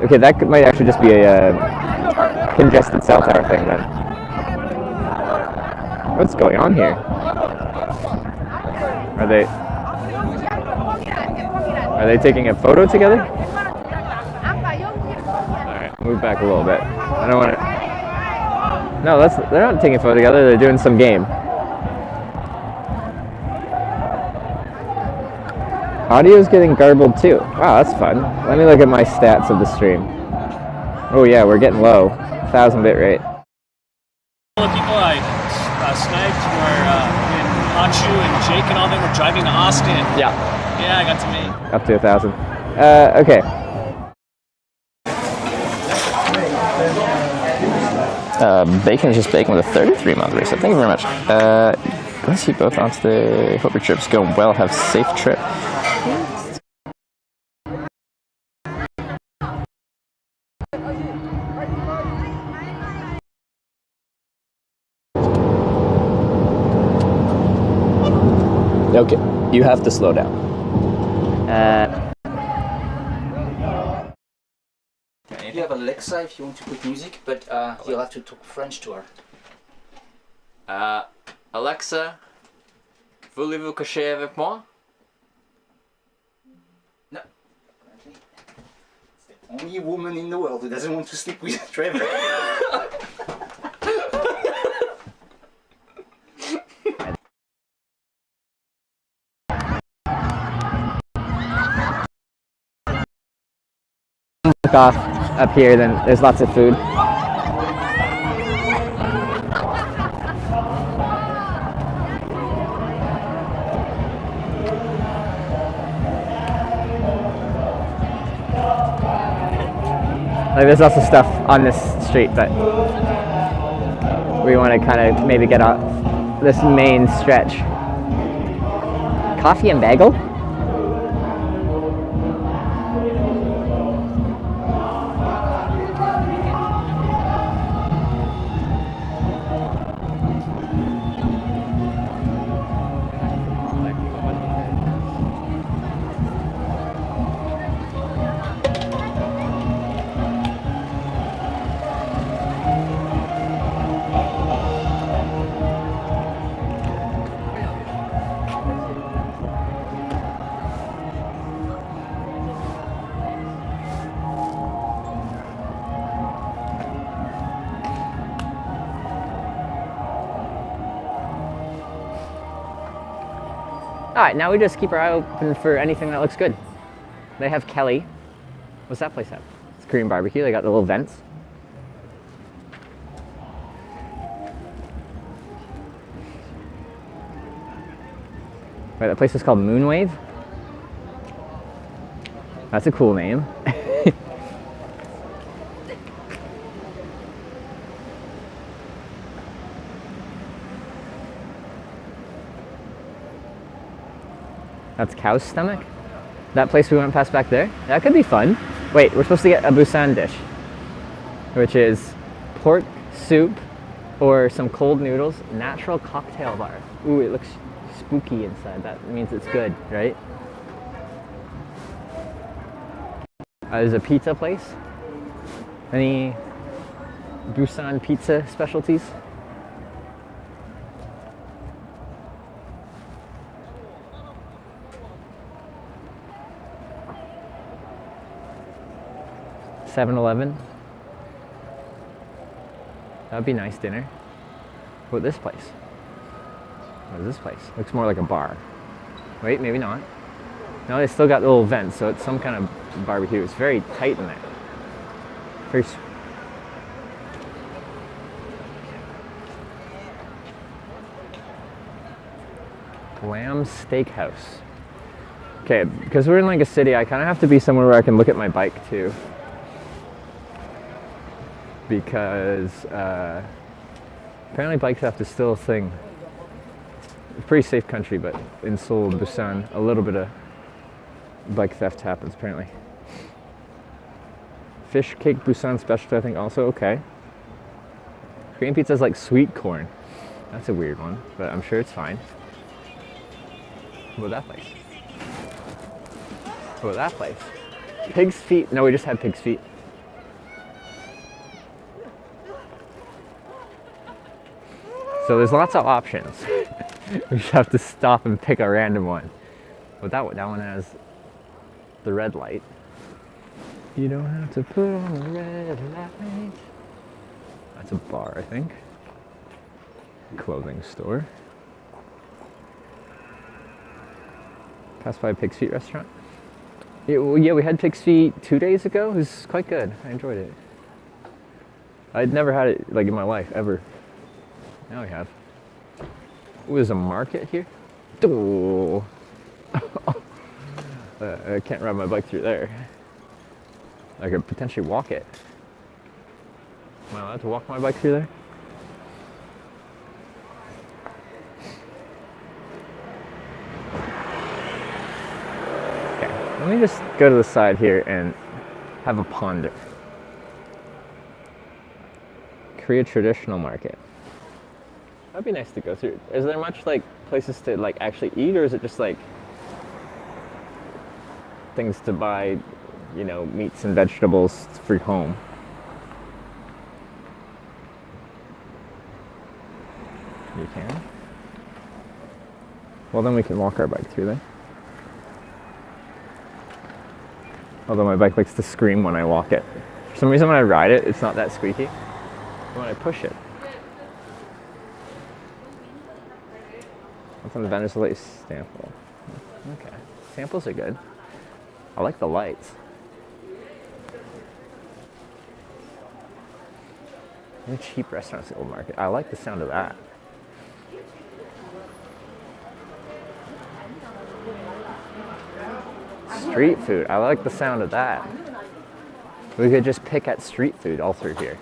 S5: Okay, that might actually just be a congested cell tower thing then. What's going on here? Are they taking a photo together? Alright, move back a little bit. I don't want to... No, they're not taking a photo together, they're doing some game. Audio's getting garbled too. Wow, that's fun. Let me look at my stats of the stream. Oh yeah, we're getting low. 1000 bit rate.
S11: All the people I sniped were when Hachu and Jake and all them were driving to Austin.
S5: Yeah.
S11: Yeah, I got to meet.
S5: Up to 1,000. Okay. Bacon is just bacon with a 33-month race. Thank you very much. Let's see both onto the... Hope your trip's going well. Have a safe trip. Okay, you have to slow down.
S12: You have Alexa if you want to put music, but you'll have to talk French to her.
S5: Alexa, voulez-vous coucher avec moi?
S12: No. It's the only woman in the world who doesn't want to sleep with Trevor.
S5: Off up here, then there's lots of food. Like there's also stuff on this street, but we want to kind of maybe get off this main stretch. Coffee and bagel? Alright, now we just keep our eye open for anything that looks good. They have Kelly. What's that place have? It's Korean barbecue. They got the little vents. Wait, that place is called Moonwave? That's a cool name. That's cow's stomach? That place we went past back there? That could be fun. Wait, we're supposed to get a Busan dish, which is pork soup or some cold noodles, natural cocktail bar. Ooh, it looks spooky inside. That means it's good, right? There's a pizza place. Any Busan pizza specialties? $7-Eleven. That would be a nice dinner. What about this place? What is this place? Looks more like a bar. Wait, maybe not. No, they still got little vents, so it's some kind of barbecue. It's very tight in there. Very Lamb Steakhouse. Okay, because we're in like a city, I kind of have to be somewhere where I can look at my bike too. Because apparently bike theft is still a thing. It's a pretty safe country, but in Seoul, Busan, a little bit of bike theft happens apparently. Fish cake Busan specialty, I think also, okay. Korean pizza is like sweet corn. That's a weird one, but I'm sure it's fine. What about that place? What about that place? Pig's feet. No, we just had pig's feet. So there's lots of options. We just have to stop and pick a random one. But that one has the red light. You don't have to put on the red light. That's a bar, I think. Clothing store. Passed by a Pig's Feet restaurant. Yeah, we had Pig's Feet 2 days ago. It was quite good. I enjoyed it. I'd never had it like in my life ever. Now we have. Ooh, there's a market here. Ooh. I can't ride my bike through there. I could potentially walk it. Am I allowed to walk my bike through there? Okay, let me just go to the side here and have a ponder. Korea traditional market. That'd be nice to go through. Is there much like places to like actually eat, or is it just like things to buy, you know, meats and vegetables for home? You can? Well, then we can walk our bike through there. Although my bike likes to scream when I walk it. For some reason when I ride it, it's not that squeaky. But when I push it. What's on the vendor's list sample? Okay. Samples are good. I like the lights. Any cheap restaurants at the old market. I like the sound of that. Street food. I like the sound of that. We could just pick at street food all through here.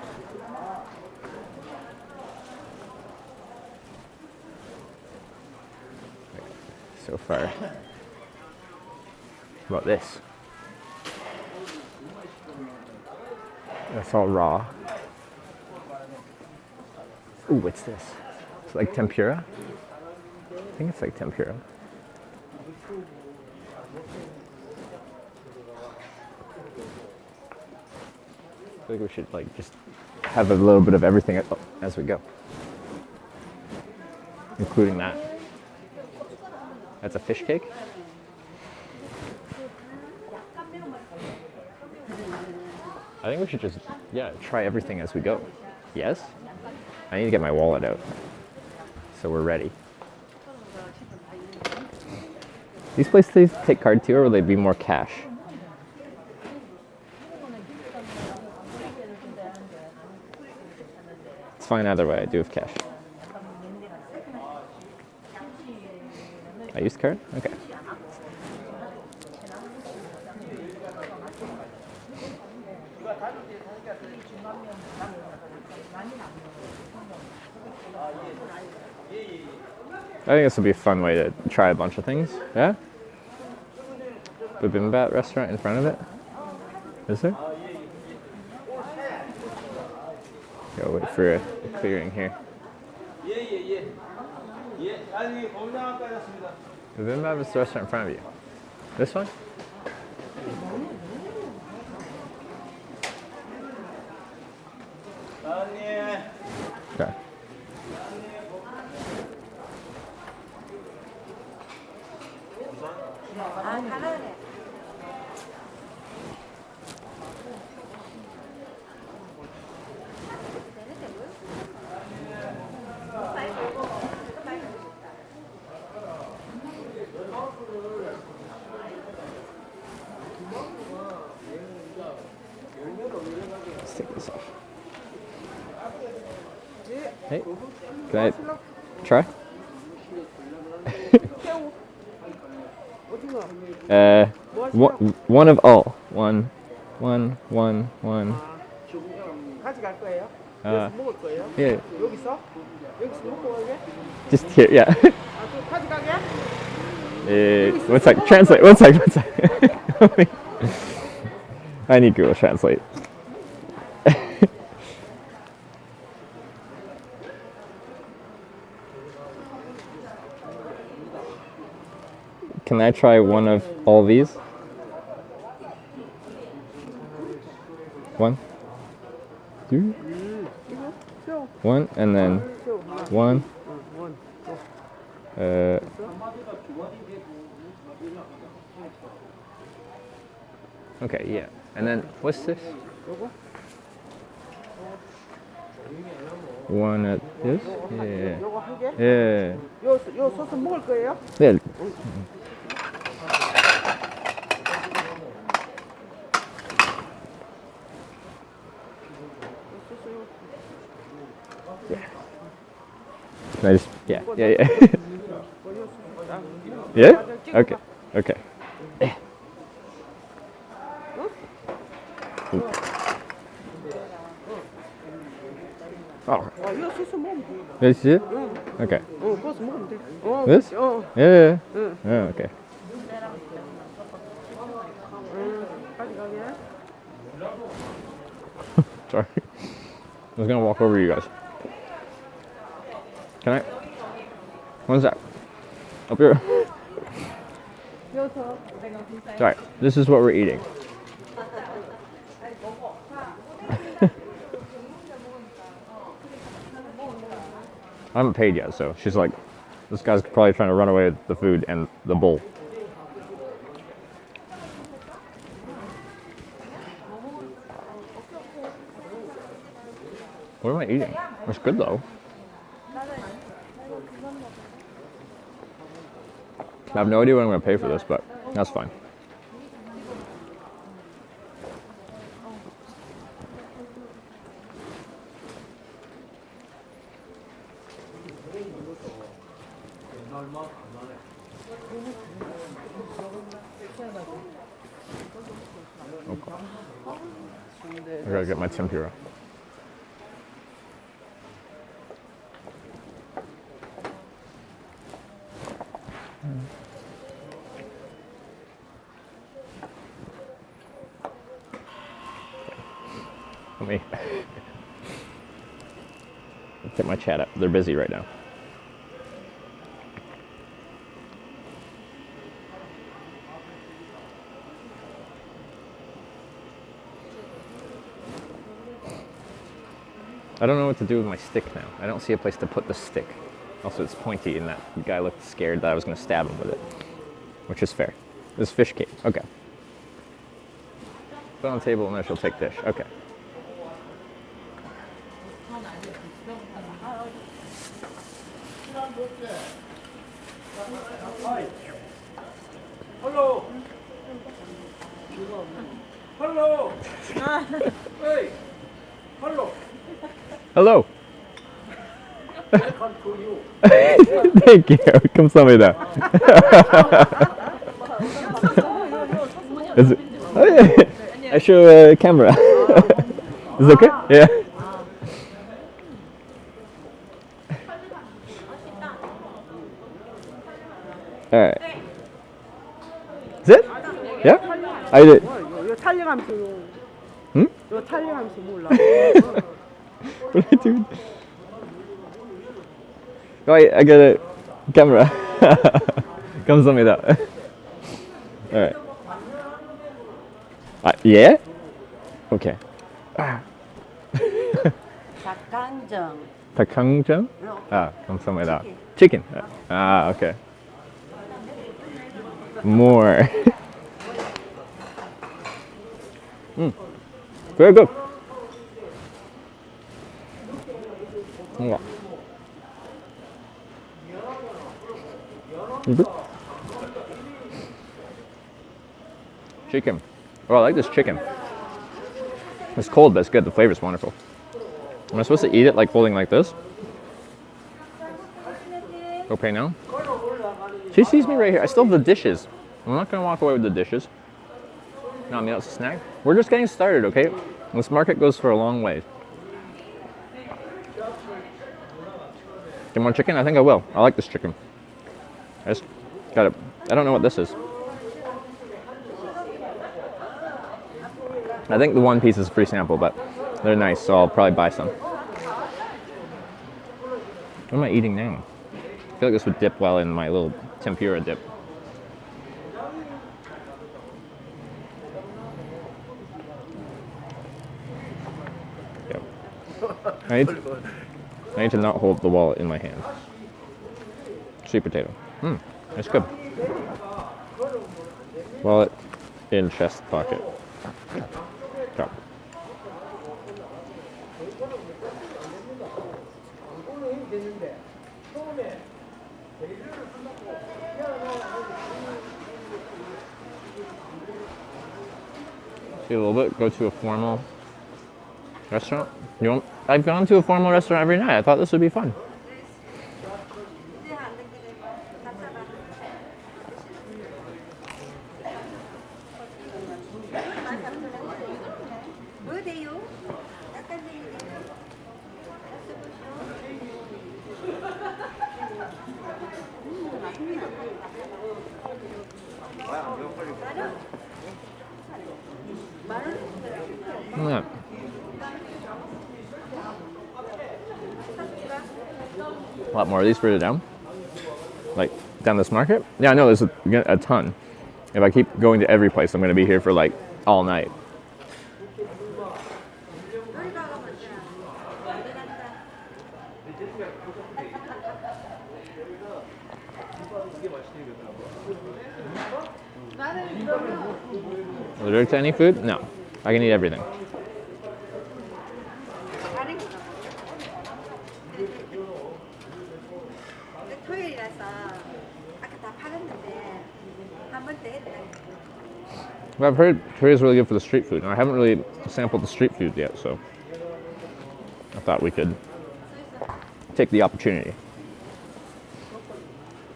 S5: So far. What about this? That's all raw. Ooh, what's this? It's like tempura? I think it's like tempura. I think we should like just have a little bit of everything as we go. Including that. That's a fish cake? I think we should just, yeah, try everything as we go. Yes? I need to get my wallet out. So we're ready. These places take card too, or will they be more cash? It's fine either way, I do have cash. I used card? Okay. I think this will be a fun way to try a bunch of things. Yeah? Bibimbap restaurant in front of it? Is there? Gotta wait for a clearing here. Bibimbap is the restaurant in front of you. This one? Okay. Let's take this off. Hey, can I try? One of all. One.
S4: 가져갈 거예요? 먹을 거예요?
S5: Yeah.
S4: 여기서? 여기서 먹고 가게?
S5: Just here, yeah.
S4: 또 가져가게?
S5: One sec, translate. One sec. I need Google Translate. Can I try one of all these? One, two, one, and then one. Okay, yeah. And then what's this? One at this? Yeah.
S4: 요거 한 개?
S5: Yeah.
S4: 요 소스 먹을 거예요?
S5: Yeah. Nice. Yeah. Yeah. Yeah. Okay. Okay. Oh.
S4: 요 소스 먹으면 돼.
S5: This is it? Okay.
S4: 그거 먹으면 돼.
S5: This? Yeah. Oh, okay.
S4: 가져가게.
S5: Sorry. I was gonna walk over you guys. Can I? One sec. Up here. Sorry. This is what we're eating. I haven't paid yet, so she's like, this guy's probably trying to run away with the food and the bowl. What am I eating? It's good though. I have no idea what I'm going to pay for this, but that's fine. I gotta get my tempura. Let me get my chat up. They're busy right now. I don't know what to do with my stick now. I don't see a place to put the stick. Also, it's pointy, and that guy looked scared that I was going to stab him with it, which is fair. This fish cake. Okay. Put it on the table, and then she'll take dish. Okay.
S4: Hello. Hello. Hey. Hello.
S5: Hello.
S4: Welcome to you.
S5: Thank you. 감사합니다. Is it? Oh yeah. I show a camera. Is it okay? Yeah. All right. Is it? Yeah. I did.
S4: 요 촬영하면서
S5: Hmm?
S4: 요 촬영하면서 몰라.
S5: What are you doing? Wait, I got a camera. 감사합니다. Alright. Yeah? Okay.
S6: 닭강정.
S5: 닭강정? 감사합니다. Chicken. Okay. More. Very good. Yeah. Good. Chicken. Oh, I like this chicken. It's cold, but it's good. The flavor's wonderful. Am I supposed to eat it like holding like this? Okay, now? She sees me right here. I still have the dishes. I'm not going to walk away with the dishes. No, I mean, that's a snack. We're just getting started, okay? This market goes for a long way. Get more chicken? I think I will. I like this chicken. I just got it. I don't know what this is. I think the one piece is a free sample, but they're nice, so I'll probably buy some. What am I eating now? I feel like this would dip well in my little tempura dip. I need to not hold the wallet in my hand. Sweet potato. That's good. Wallet in chest pocket. Top. See a little bit. Go to a formal restaurant. I've gone to a formal restaurant every night. I thought this would be fun. Yeah. A lot more of these further down. Like down this market. Yeah, I know there's a ton. If I keep going to every place, I'm going to be here for like all night. Allergic to any food? No. I can eat everything. Well, I've heard Korea is really good for the street food, and I haven't really sampled the street food yet, so I thought we could take the opportunity.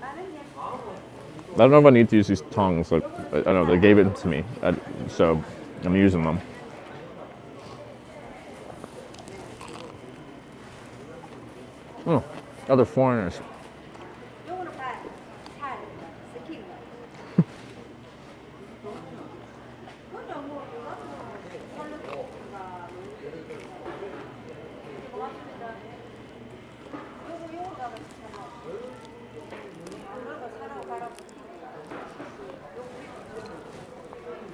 S5: I don't know if I need to use these tongs. Like, I don't know, they gave it to me, so I'm using them. Oh, other foreigners.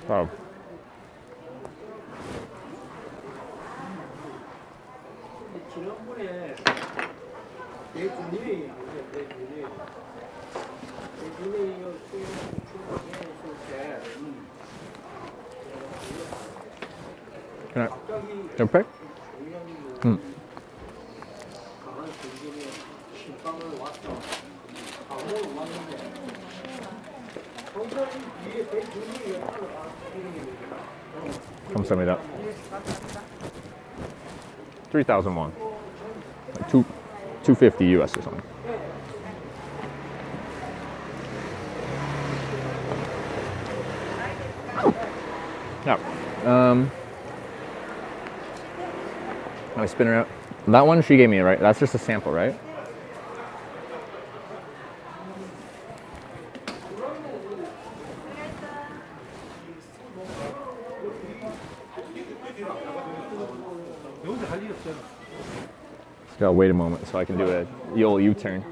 S5: Oh. Can I jump pick? Come send me that. 3,000 won. Like 250 US or something. Yeah. I spin her out. That one she gave me, right? That's just a sample, right? Just gotta wait a moment so I can do the old U-turn.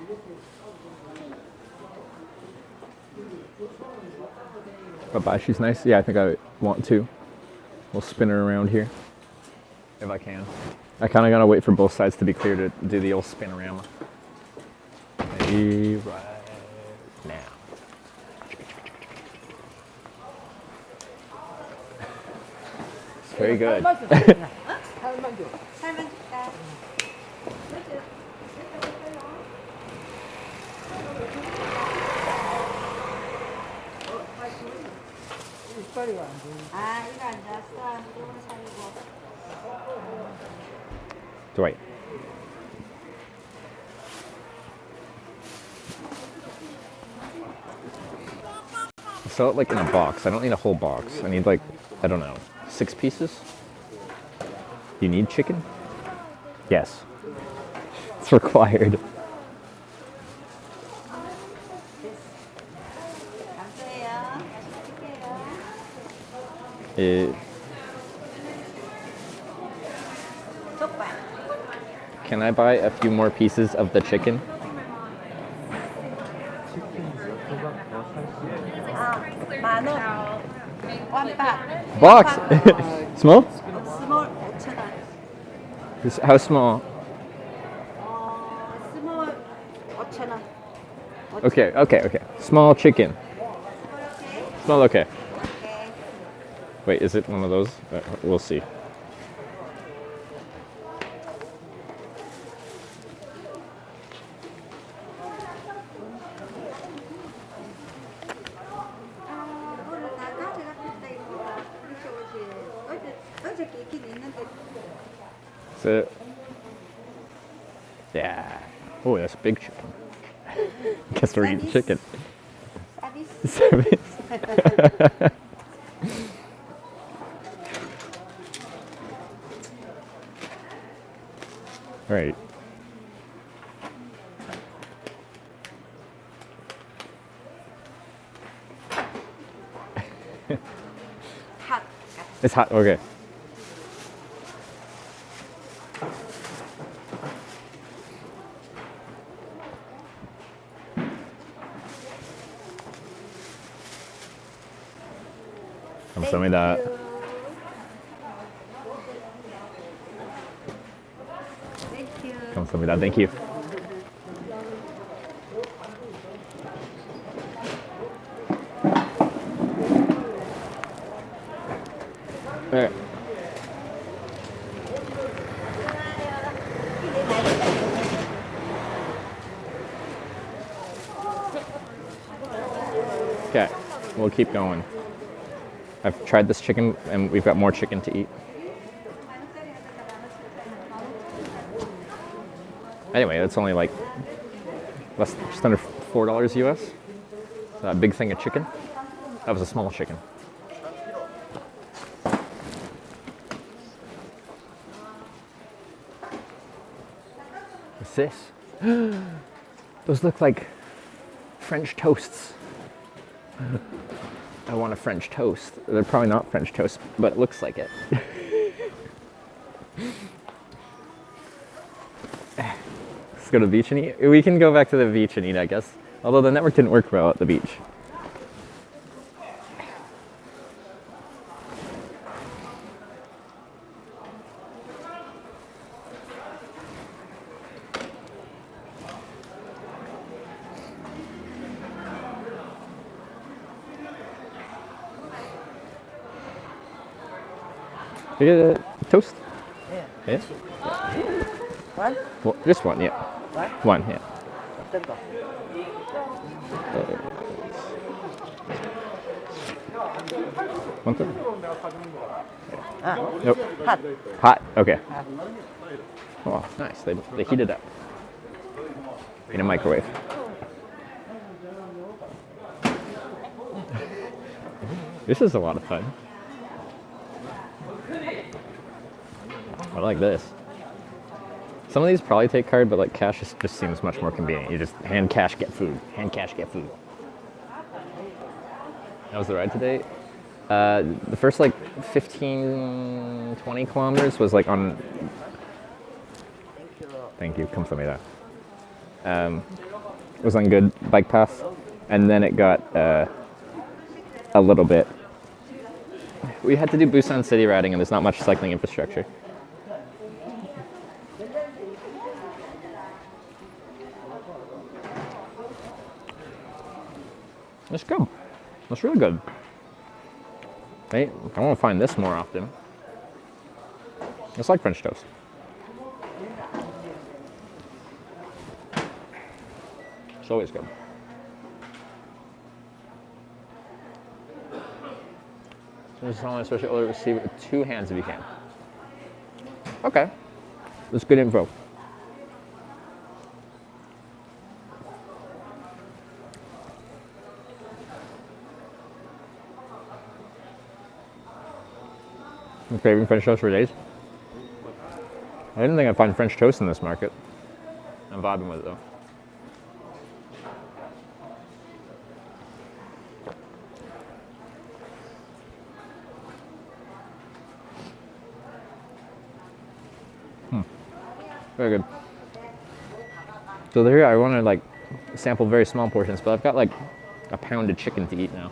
S5: Bye-bye, she's nice. Yeah, I think I want to. We'll spin her around here, if I can. I kind of gotta wait for both sides to be clear to do the old spinorama. Maybe right now. It's very good. Dwight. Sell it like in a box. I don't need a whole box. I need like, I don't know, 6 pieces? You need chicken? Yes. It's required. Can I buy a few more pieces of the chicken? Box? Small? How small?
S6: Small 5,000원.
S5: Okay. Small chicken. Small, okay. Wait, is it one of those? We'll see. So, yeah. Oh, that's a big chicken. Guess we're eating chicken. Service. Right.
S6: Hot.
S5: It's hot. Okay. 감사합니다. 감사합니다. Thank you. 네. Okay, we'll keep going. I've tried this chicken and we've got more chicken to eat. Anyway, it's only like just under $4 US. A big thing of chicken. That was a small chicken. What's this? Those look like French toasts. I want a French toast. They're probably not French toast, but it looks like it. Let's go to the beach and eat. We can go back to the beach and eat, I guess. Although the network didn't work well at the beach. You get a toast? Yeah.
S6: One?
S5: Well, just one, yeah.
S6: One?
S5: One, yeah. One third? Nope.
S6: Hot.
S5: Hot, okay. Oh, nice. They heat it up in a microwave. This is a lot of fun. I like this. Some of these probably take card, but like cash just seems much more convenient. You just hand cash, get food. Hand cash, get food. That was the ride today. The first like 15, 20 kilometers was like on... Thank you. 감사합니다. It was on good bike path. And then it got a little bit... We had to do Busan city riding and there's not much cycling infrastructure. It's good. It's really good. Hey, I want to find this more often. It's like French toast. It's always good. So this is only especially order receive it with 2 hands if you can. Okay. That's good info. I'm craving French toast for days. I didn't think I'd find French toast in this market. I'm vibing with it though. Very good. So here I want to like sample very small portions, but I've got like a pound of chicken to eat now.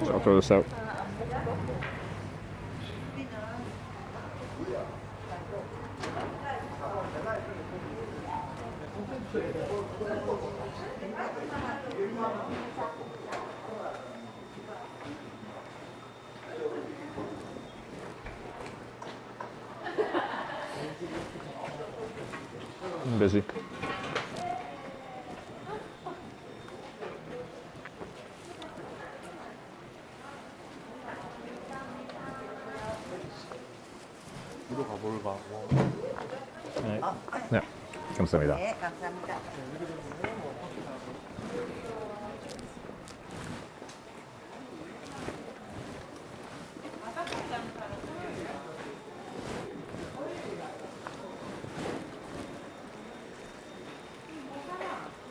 S5: So I'll throw this out. I'm busy. 네, 감사합니다.
S9: 네, 감사합니다.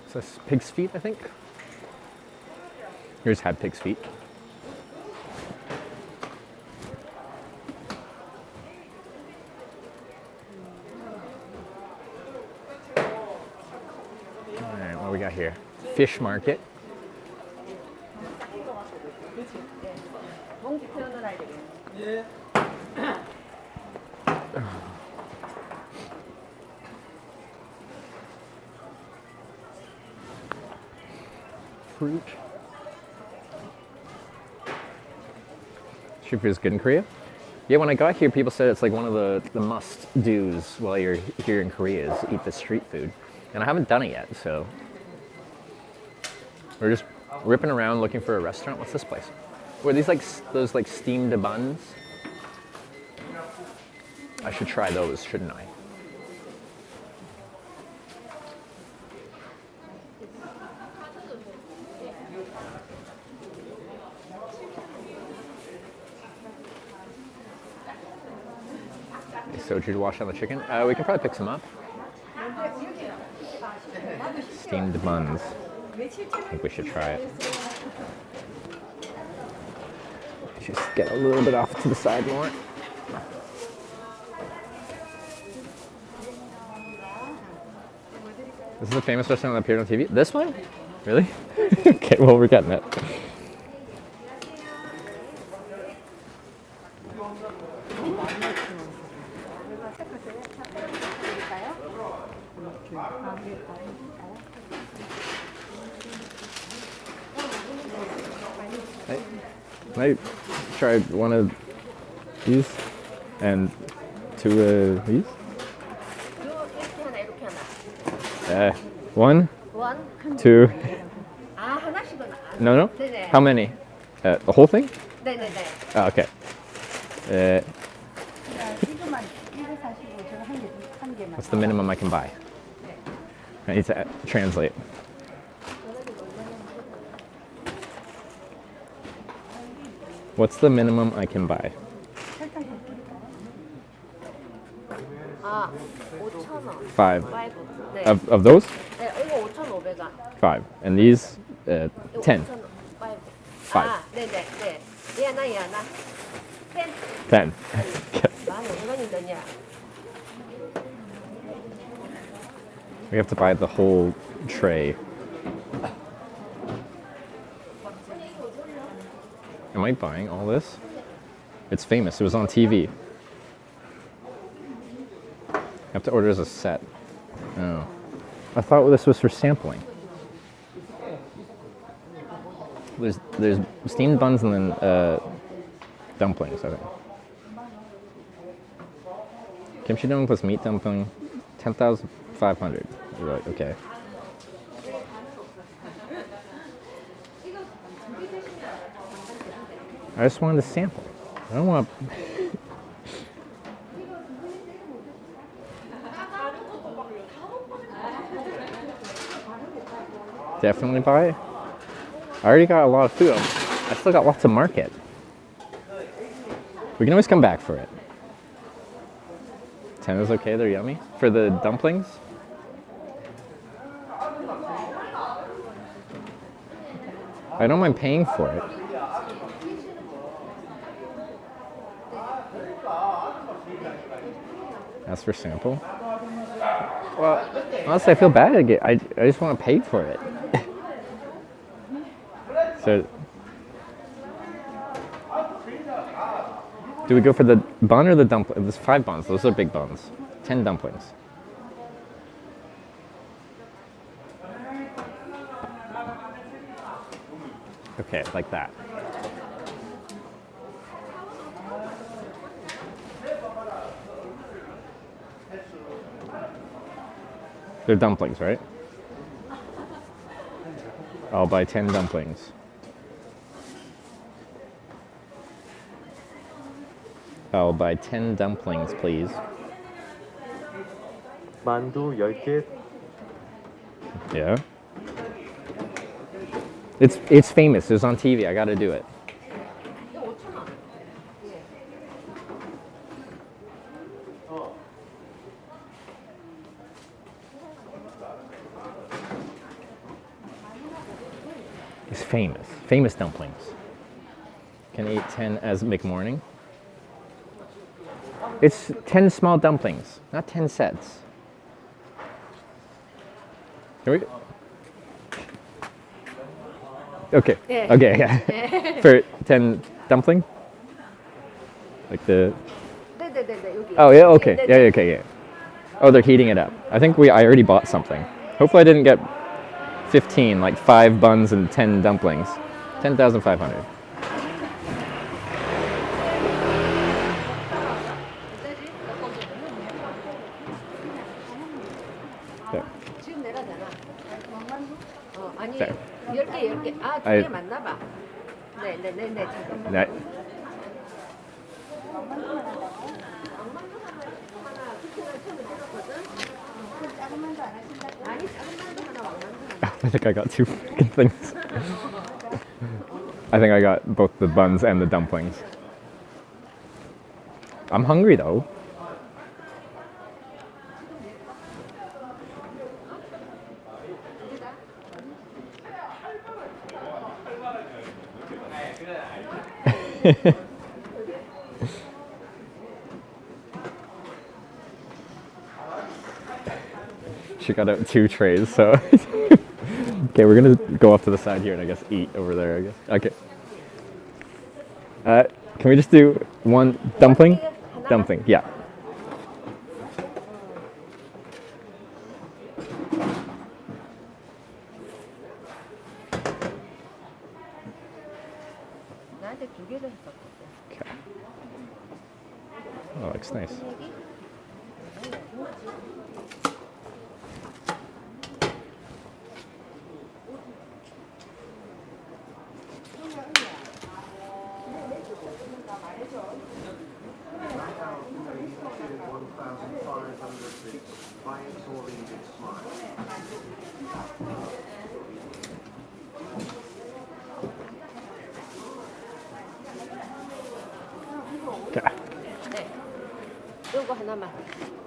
S5: So that's pig's feet, I think. Yours had pig's feet. All right, what do we got here? Fish market. Fruit. Street food is good in Korea? Yeah, when I got here, people said it's like one of the must-dos while you're here in Korea is eat the street food. And I haven't done it yet, so we're just ripping around looking for a restaurant. What's this place? Were these like those like steamed buns? I should try those, shouldn't I? Soju to wash down the chicken. We can probably pick some up. Steamed buns. I think we should try it. Just get a little bit off to the side more. This is a famous restaurant that appeared on TV. This one? Really? Okay, well, we're getting it. Can I try one of these and two of these? One, two. No. How many? The whole thing? Oh, okay. What's the minimum I can buy? I need to translate. What's the minimum I can buy? Five. Of those? Five. And these, 10. Five. 10. We have to buy the whole tray. Am I buying all this? It's famous. It was on TV. I have to order as a set. Oh. I thought this was for sampling. There's steamed buns and then dumplings, I think. Kimchi dumpling plus meat dumpling, 10,500. Right, okay. I just wanted to sample. I don't want to... Definitely buy it. I already got a lot of food. I still got lots to market. We can always come back for it. 10 is okay, they're yummy. For the dumplings? I don't mind paying for it. That's for sample. Well, honestly, I feel bad. I just want to pay for it. So, do we go for the bun or the dumpling? There's 5 buns. Those are big buns. 10 dumplings. Okay, like that. They're dumplings, right? I'll buy 10 dumplings. I'll buy 10 dumplings, please.
S10: 만두 10개.
S5: Yeah. It's famous. It's on TV. I gotta do it. It's famous. Famous dumplings. Can I eat 10 as McMorning? It's 10 small dumplings, not 10 sets. Here we go. Okay.
S6: Yeah.
S5: Okay. Yeah. For 10 dumpling? Like the. Oh yeah. Okay. Yeah. Okay. Yeah. Oh, they're heating it up. I think I already bought something. Hopefully, I didn't get 15, like 5 buns and 10 dumplings. 10,500. There.
S6: 지금 내가 되나? 아니
S5: There.
S6: 10개. 아, 2개 맞나 봐. 네, 잠깐만.
S5: 네. I think I got 2 fucking things. I think I got both the buns and the dumplings. I'm hungry though. She got out 2 trays, so. Okay, we're gonna go off to the side here and I guess eat over there, I guess. Okay. Can we just do 1 dumpling? Dumpling, yeah. Okay. Oh, looks nice. Okay.
S6: 요거 하나만.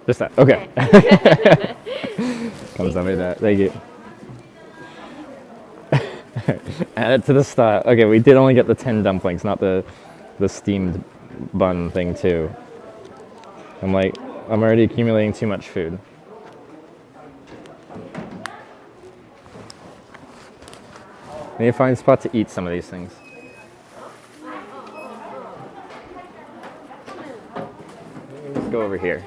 S5: Just that. Okay. 감사합니다. Thank you. Add it to the style. Okay, we did only get the 10 dumplings, not the steamed bun thing too. I'm already accumulating too much food. Need to find a spot to eat some of these things. Let's go over here.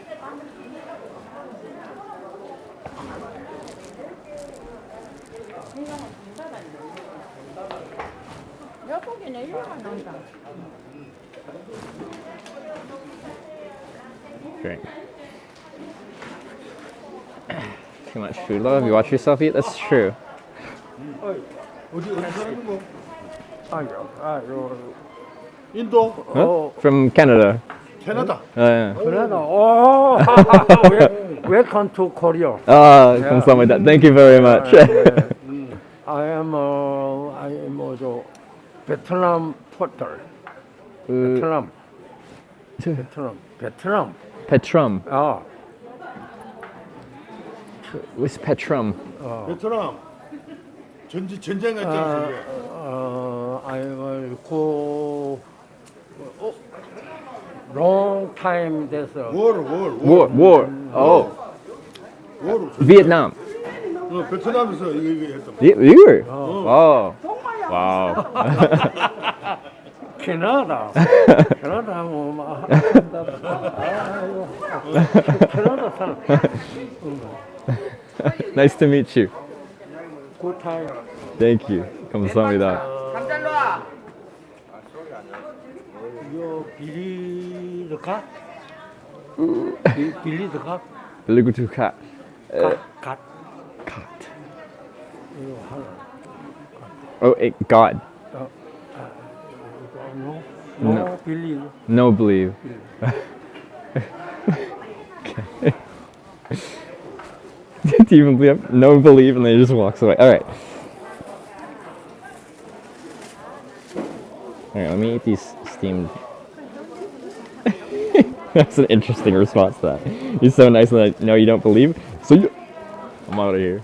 S5: Great. Too much food love. You watch yourself eat? That's true.
S4: 어디 사는 거? 인도?
S5: Huh? From Canada.
S4: 캐나다.
S5: Yeah.
S4: 캐나다. Welcome to Korea.
S5: 감사합니다. Thank you very much.
S4: I am Vietnam porter. Vietnam.
S5: Petrum.
S4: 아.
S5: What's Petrum?
S4: 베트남. 전쟁 했잖아. I will go long time 됐어.
S5: War. Oh. Vietnam.
S4: 베트남에서 이거 했던.
S5: You were? Oh. Wow.
S4: 캐나다. 캐나다 뭐 캐나다 사람.
S5: Nice to meet you.
S4: Good time.
S5: Thank you. 감사합니다.
S4: You believe the cat? Believe the cat?
S5: Believe to cat.
S4: Cat.
S5: Cat.
S4: 이거 하나.
S5: Oh, God.
S4: No.
S5: No.
S4: No believe.
S5: No believe. Okay. Do you even believe? No believe, and then he just walks away. All right. All right, let me eat these steamed. That's an interesting response to that. He's so nice and like, no, you don't believe? So you... I'm out of here.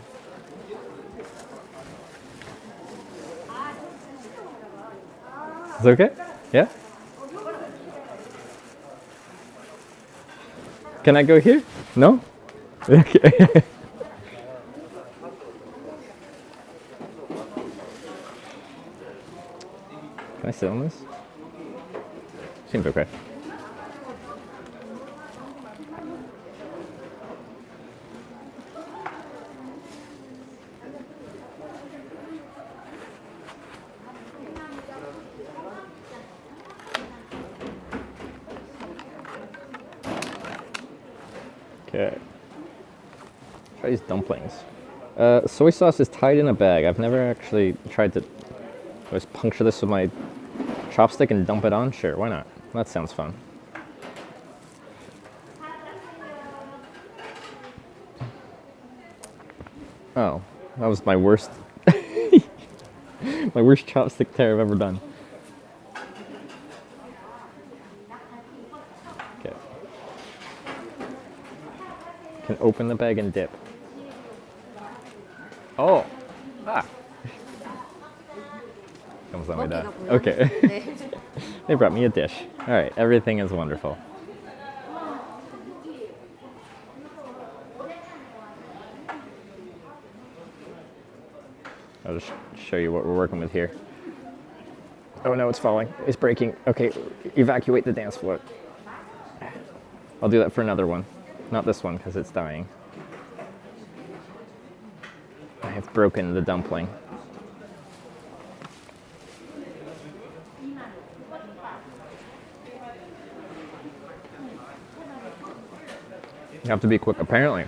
S5: Is it okay? Yeah? Can I go here? No? Okay. Can I sit on this? Seems okay. Okay. Try these dumplings. Soy sauce is tied in a bag. I've never actually tried to just puncture this with my chopstick and dump it on. Sure, why not? That sounds fun. Oh, that was my worst, my worst chopstick tear I've ever done. Okay. Can open the bag and dip. Oh, 감사합니다. Okay. They brought me a dish. All right, everything is wonderful. I'll just show you what we're working with here. Oh no, it's falling. It's breaking. Okay, evacuate the dance floor. I'll do that for another one. Not this one, because it's dying. I have broken the dumpling. You have to be quick, apparently.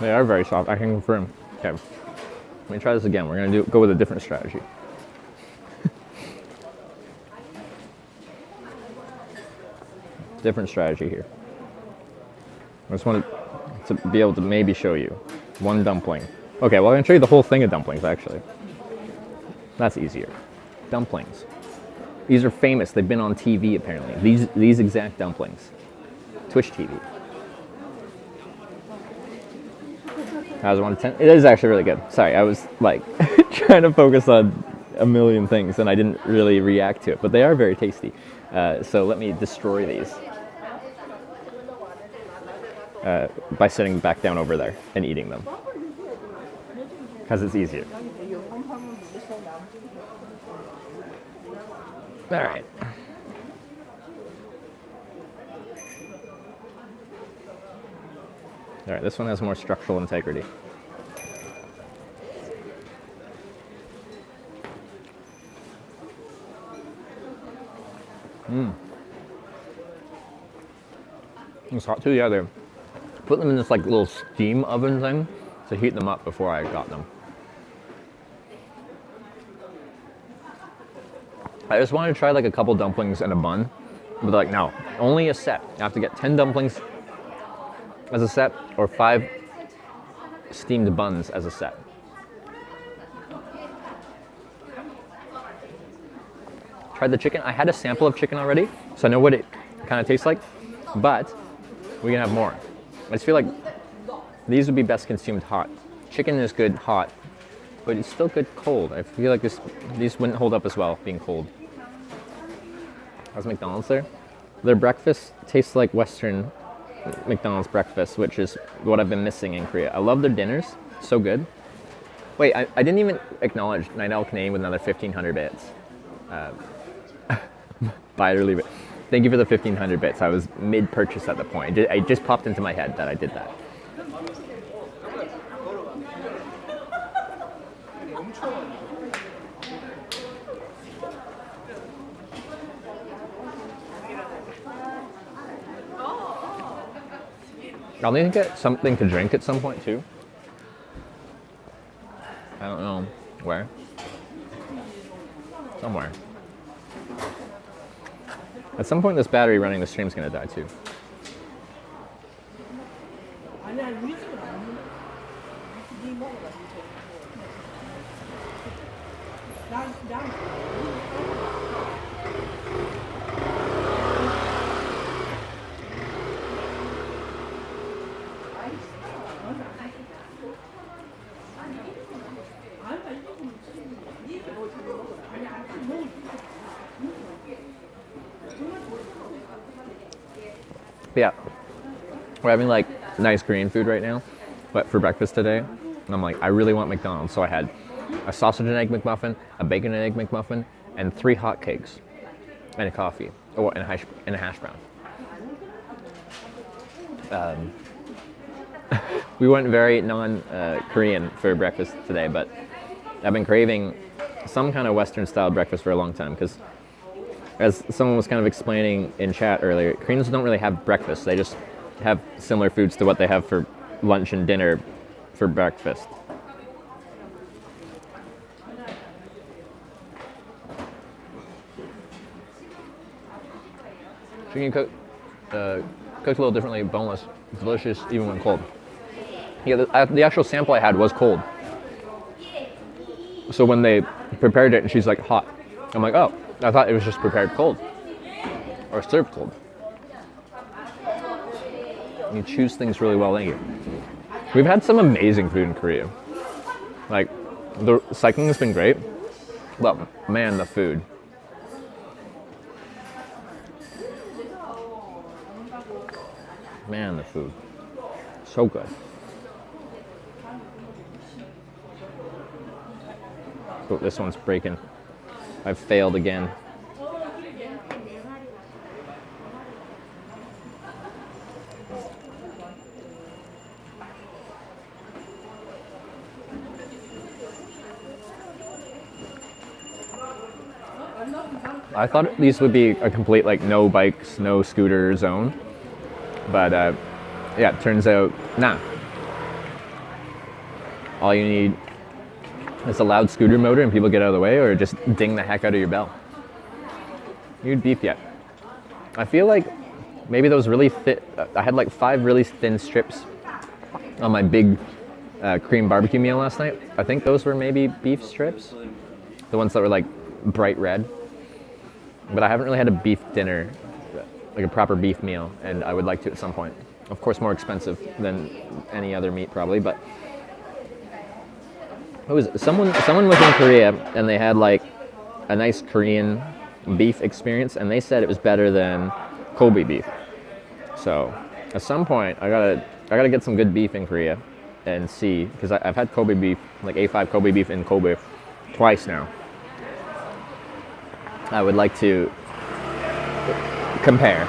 S5: They are very soft, I can confirm. Okay, let me try this again. We're gonna go with a different strategy. Different strategy here. I just wanted to be able to maybe show you one dumpling. Okay, well I'm gonna show you the whole thing of dumplings actually. That's easier. Dumplings. These are famous. They've been on TV apparently. These exact dumplings. Twitch TV. How's 1 to 10? It is actually really good. Sorry, I was like trying to focus on a million things and I didn't really react to it, but they are very tasty. So let me destroy these by sitting back down over there and eating them because it's easier. All right. All right, this one has more structural integrity. It's hot too, yeah. They put them in this like little steam oven thing to heat them up before I got them. I just wanted to try like a couple dumplings and a bun, but like no, only a set. You have to get 10 dumplings as a set or 5 steamed buns as a set. Tried the chicken. I had a sample of chicken already, so I know what it kind of tastes like, but we can have more. I just feel like these would be best consumed hot. Chicken is good hot, but it's still good cold. I feel like these wouldn't hold up as well being cold. How's McDonald's there? Their breakfast tastes like Western McDonald's breakfast, which is what I've been missing in Korea. I love their dinners, so good. Wait, I didn't even acknowledge Nidal Canadian with another 1,500 bits. Buy it or leave it. Thank you for the 1,500 bits. I was mid-purchase at the point. It just popped into my head that I did that. I'll need to get something to drink at some point too. I don't know where. Somewhere. At some point this battery running the stream's gonna die too. But yeah, we're having like nice Korean food right now, but for breakfast today, and I'm like, I really want McDonald's, so I had a sausage and egg McMuffin, a bacon and egg McMuffin, and 3 hot cakes, and a coffee, and a hash brown. We went very non-Korean for breakfast today, but I've been craving some kind of Western-style breakfast for a long time, because as someone was kind of explaining in chat earlier, Koreans don't really have breakfast. They just have similar foods to what they have for lunch and dinner for breakfast. Chicken cooked a little differently, boneless, delicious even when cold. Yeah, the actual sample I had was cold. So when they prepared it and she's like hot, I'm like, oh, I thought it was just prepared cold or served cold. You choose things really well, thank you. We've had some amazing food in Korea. Like, the cycling has been great, but man, the food. Man, the food. So good. Oh, this one's breaking. I've failed again. I thought these would be a complete like no bikes, no scooter zone, but yeah, it turns out nah. All you need is a loud scooter motor and people get out of the way, or just ding the heck out of your bell. You need beef yet? I feel like maybe those really thick. I had like 5 really thin strips on my big Korean barbecue meal last night. I think those were maybe beef strips, the ones that were like bright red. But I haven't really had a beef dinner, like a proper beef meal, and I would like to at some point. Of course, more expensive than any other meat probably, but it was someone was in Korea and they had like a nice Korean beef experience, and they said it was better than Kobe beef. So at some point, I gotta get some good beef in Korea and see, because I've had Kobe beef, like A5 Kobe beef in Kobe twice now. I would like to compare.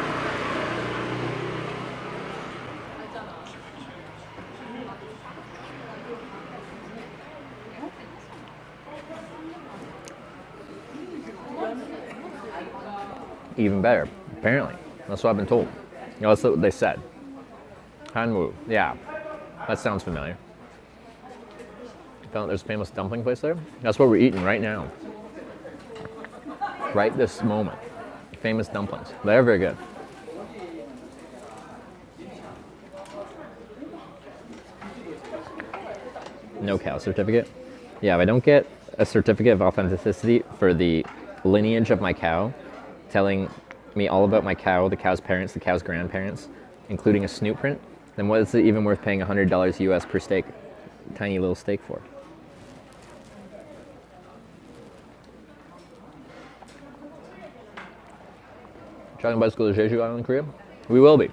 S5: Even better, apparently. That's what I've been told. You know, that's what they said. Hanwoo, yeah, that sounds familiar. Found there's a famous dumpling place there. That's what we're eating right now. Right this moment. Famous dumplings. They're very good. No cow certificate? Yeah, if I don't get a certificate of authenticity for the lineage of my cow, telling me all about my cow, the cow's parents, the cow's grandparents, including a snoot print, then what is it even worth paying $100 US per steak, tiny little steak for? Talking bicycle to Jeju Island, Korea? We will be.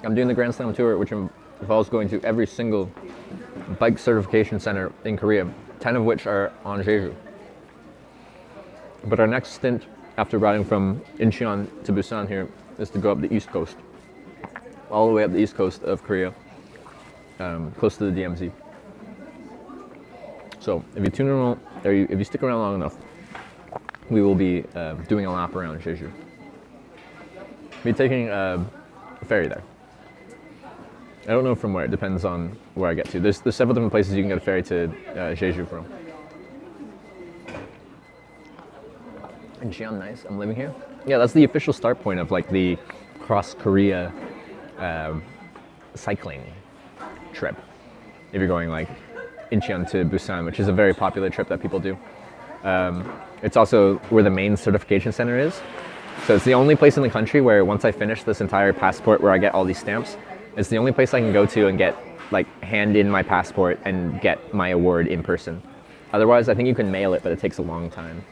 S5: I'm doing the Grand Slam tour, which involves going to every single bike certification center in Korea, 10 of which are on Jeju. But our next stint after riding from Incheon to Busan here is to go up the east coast, all the way up the east coast of Korea, close to the DMZ. So if you tune in, or if you stick around long enough, we will be doing a lap around Jeju. We'll be taking a ferry there. I don't know from where, it depends on where I get to. There's several different places you can get a ferry to Jeju from. Incheon, nice, I'm living here. Yeah, that's the official start point of like the cross Korea cycling trip. If you're going like Incheon to Busan, which is a very popular trip that people do. It's also where the main certification center is. So it's the only place in the country where once I finish this entire passport where I get all these stamps, it's the only place I can go to and get, like, hand in my passport and get my award in person. Otherwise, I think you can mail it, but it takes a long time.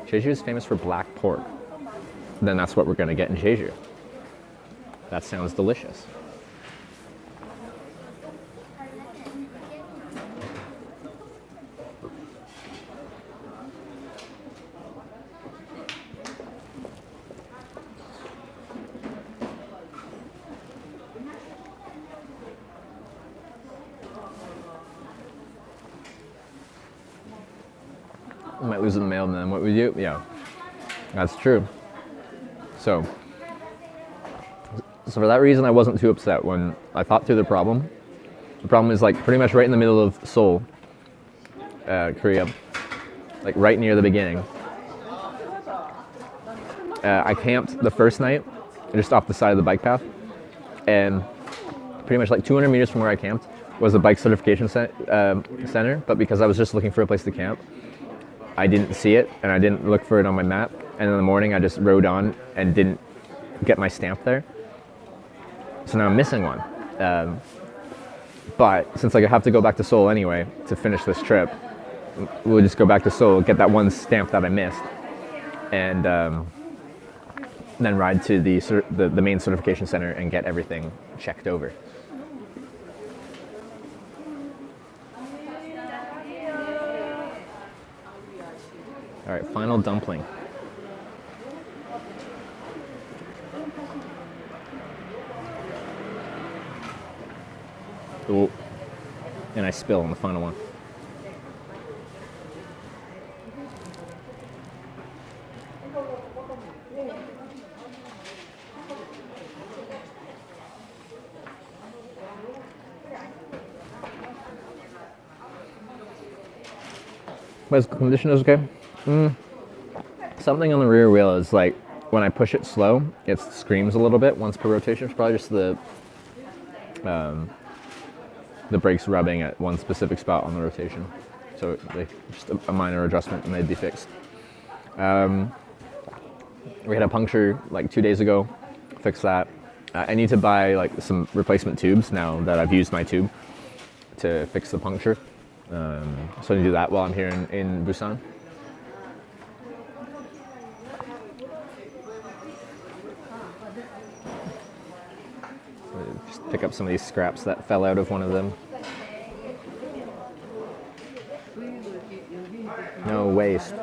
S5: Jeju is famous for black pork. Then that's what we're gonna get in Jeju. That sounds delicious. I might lose the mail, and then what would you? Yeah, that's true. So for that reason, I wasn't too upset when I thought through the problem. The problem is like pretty much right in the middle of Seoul, Korea, like right near the beginning. I camped the first night just off the side of the bike path, and pretty much like 200 meters from where I camped was a bike certification center, but because I was just looking for a place to camp, I didn't see it, and I didn't look for it on my map, and in the morning I just rode on and didn't get my stamp there. So now I'm missing one. But since I have to go back to Seoul anyway to finish this trip, we'll just go back to Seoul, get that one stamp that I missed, and then ride to the main certification center and get everything checked over. All right, final dumpling. Ooh. And I spill on the final one. But the condition is okay. Something on the rear wheel is like, when I push it slow, it screams a little bit once per rotation. It's probably just the brakes rubbing at one specific spot on the rotation. So just a minor adjustment and they'd be fixed. We had a puncture like 2 days ago, fixed that. I need to buy like some replacement tubes now that I've used my tube to fix the puncture. So I need to do that while I'm here in Busan. Just pick up some of these scraps that fell out of one of them. No waste.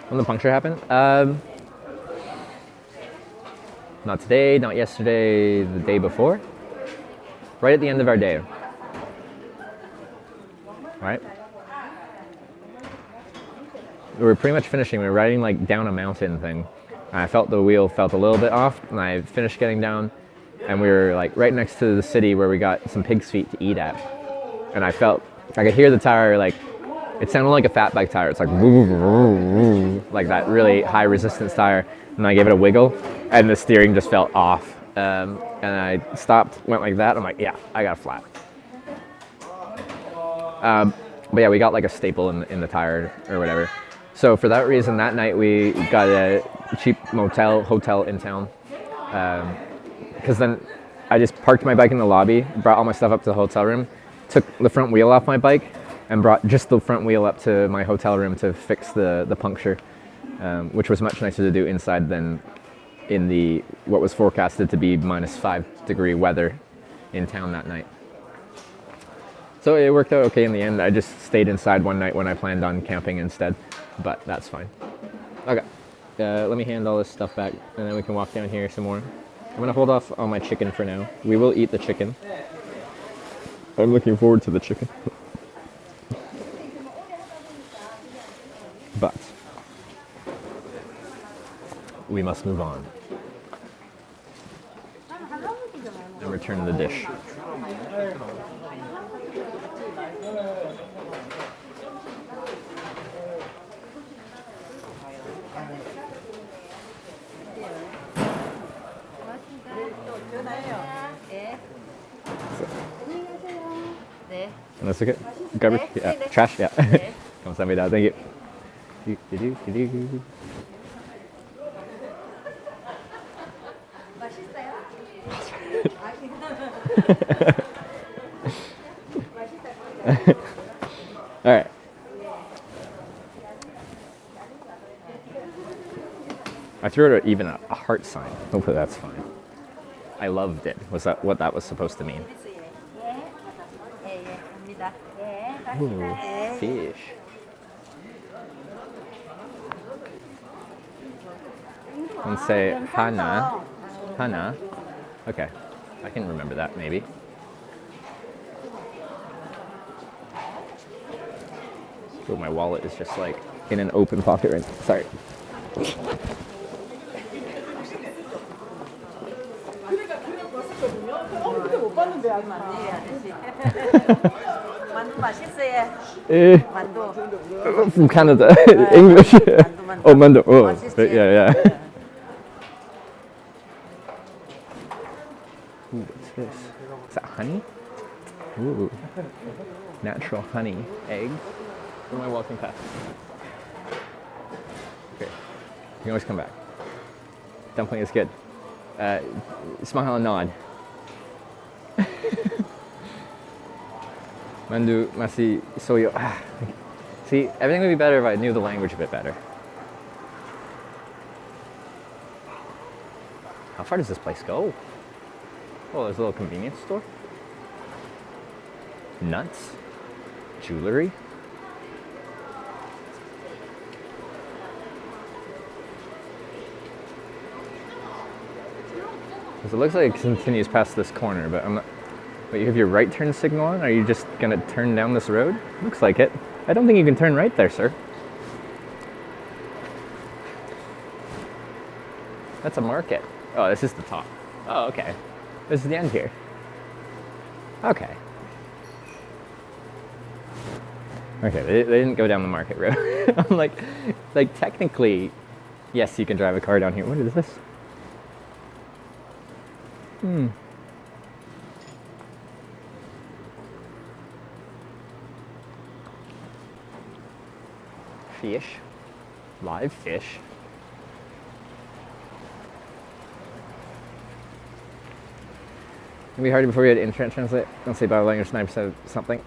S5: When the puncture happened? Not today, not yesterday, the day before. Right at the end of our day. Right? We were pretty much finishing. We were riding like down a mountain thing. And I felt the wheel felt a little bit off, and I finished getting down, and we were like right next to the city where we got some pig's feet to eat at. And I felt, I could hear the tire like, it sounded like a fat bike tire. It's like that really high resistance tire. And I gave it a wiggle, and the steering just felt off. And I stopped, went like that. I'm like, yeah, I got a flat. But yeah, we got like a staple in the tire or whatever. So for that reason, that night we got a cheap hotel in town because then I just parked my bike in the lobby, brought all my stuff up to the hotel room, took the front wheel off my bike, and brought just the front wheel up to my hotel room to fix the puncture, which was much nicer to do inside than in the what was forecasted to be -5-degree weather in town that night. So it worked out okay in the end. I just stayed inside one night when I planned on camping instead, but that's fine. Okay, let me hand all this stuff back, and then we can walk down here some more. I'm gonna hold off on my chicken for now. We will eat the chicken. I'm looking forward to the chicken. But we must move on and return the dish. And that's okay. Garbage? Yeah. Trash? Yeah. 감사합니다. Thank you. All right. I threw it even a heart sign. Hopefully that's fine. I loved it. Was that what that was supposed to mean? Ooh, fish. And say hana. Hana. Okay. I can remember that maybe. Oh, my wallet is just like in an open pocket right now. Sorry. From Canada. English. Oh, mandu. Oh, yeah. Ooh, what's this? Is that honey? Ooh. Natural honey. Eggs. Who am I walking past? Okay. You can always come back. Dumpling is good. Smile and nod. Mandu, masi, soyo. See, everything would be better if I knew the language a bit better. How far does this place go? Oh, there's a little convenience store. Nuts. Jewelry. Because it looks like it continues past this corner, but I'm not... Wait, you have your right turn signal on? Are you just gonna turn down this road? Looks like it. I don't think you can turn right there, sir. That's a market. Oh, this is the top. Oh, okay. This is the end here. Okay. Okay, they didn't go down the market road. I'm like technically, yes, you can drive a car down here. What is this? Fish. Live fish. It'd be harder before we had internet translate. Don't say body language 9% something.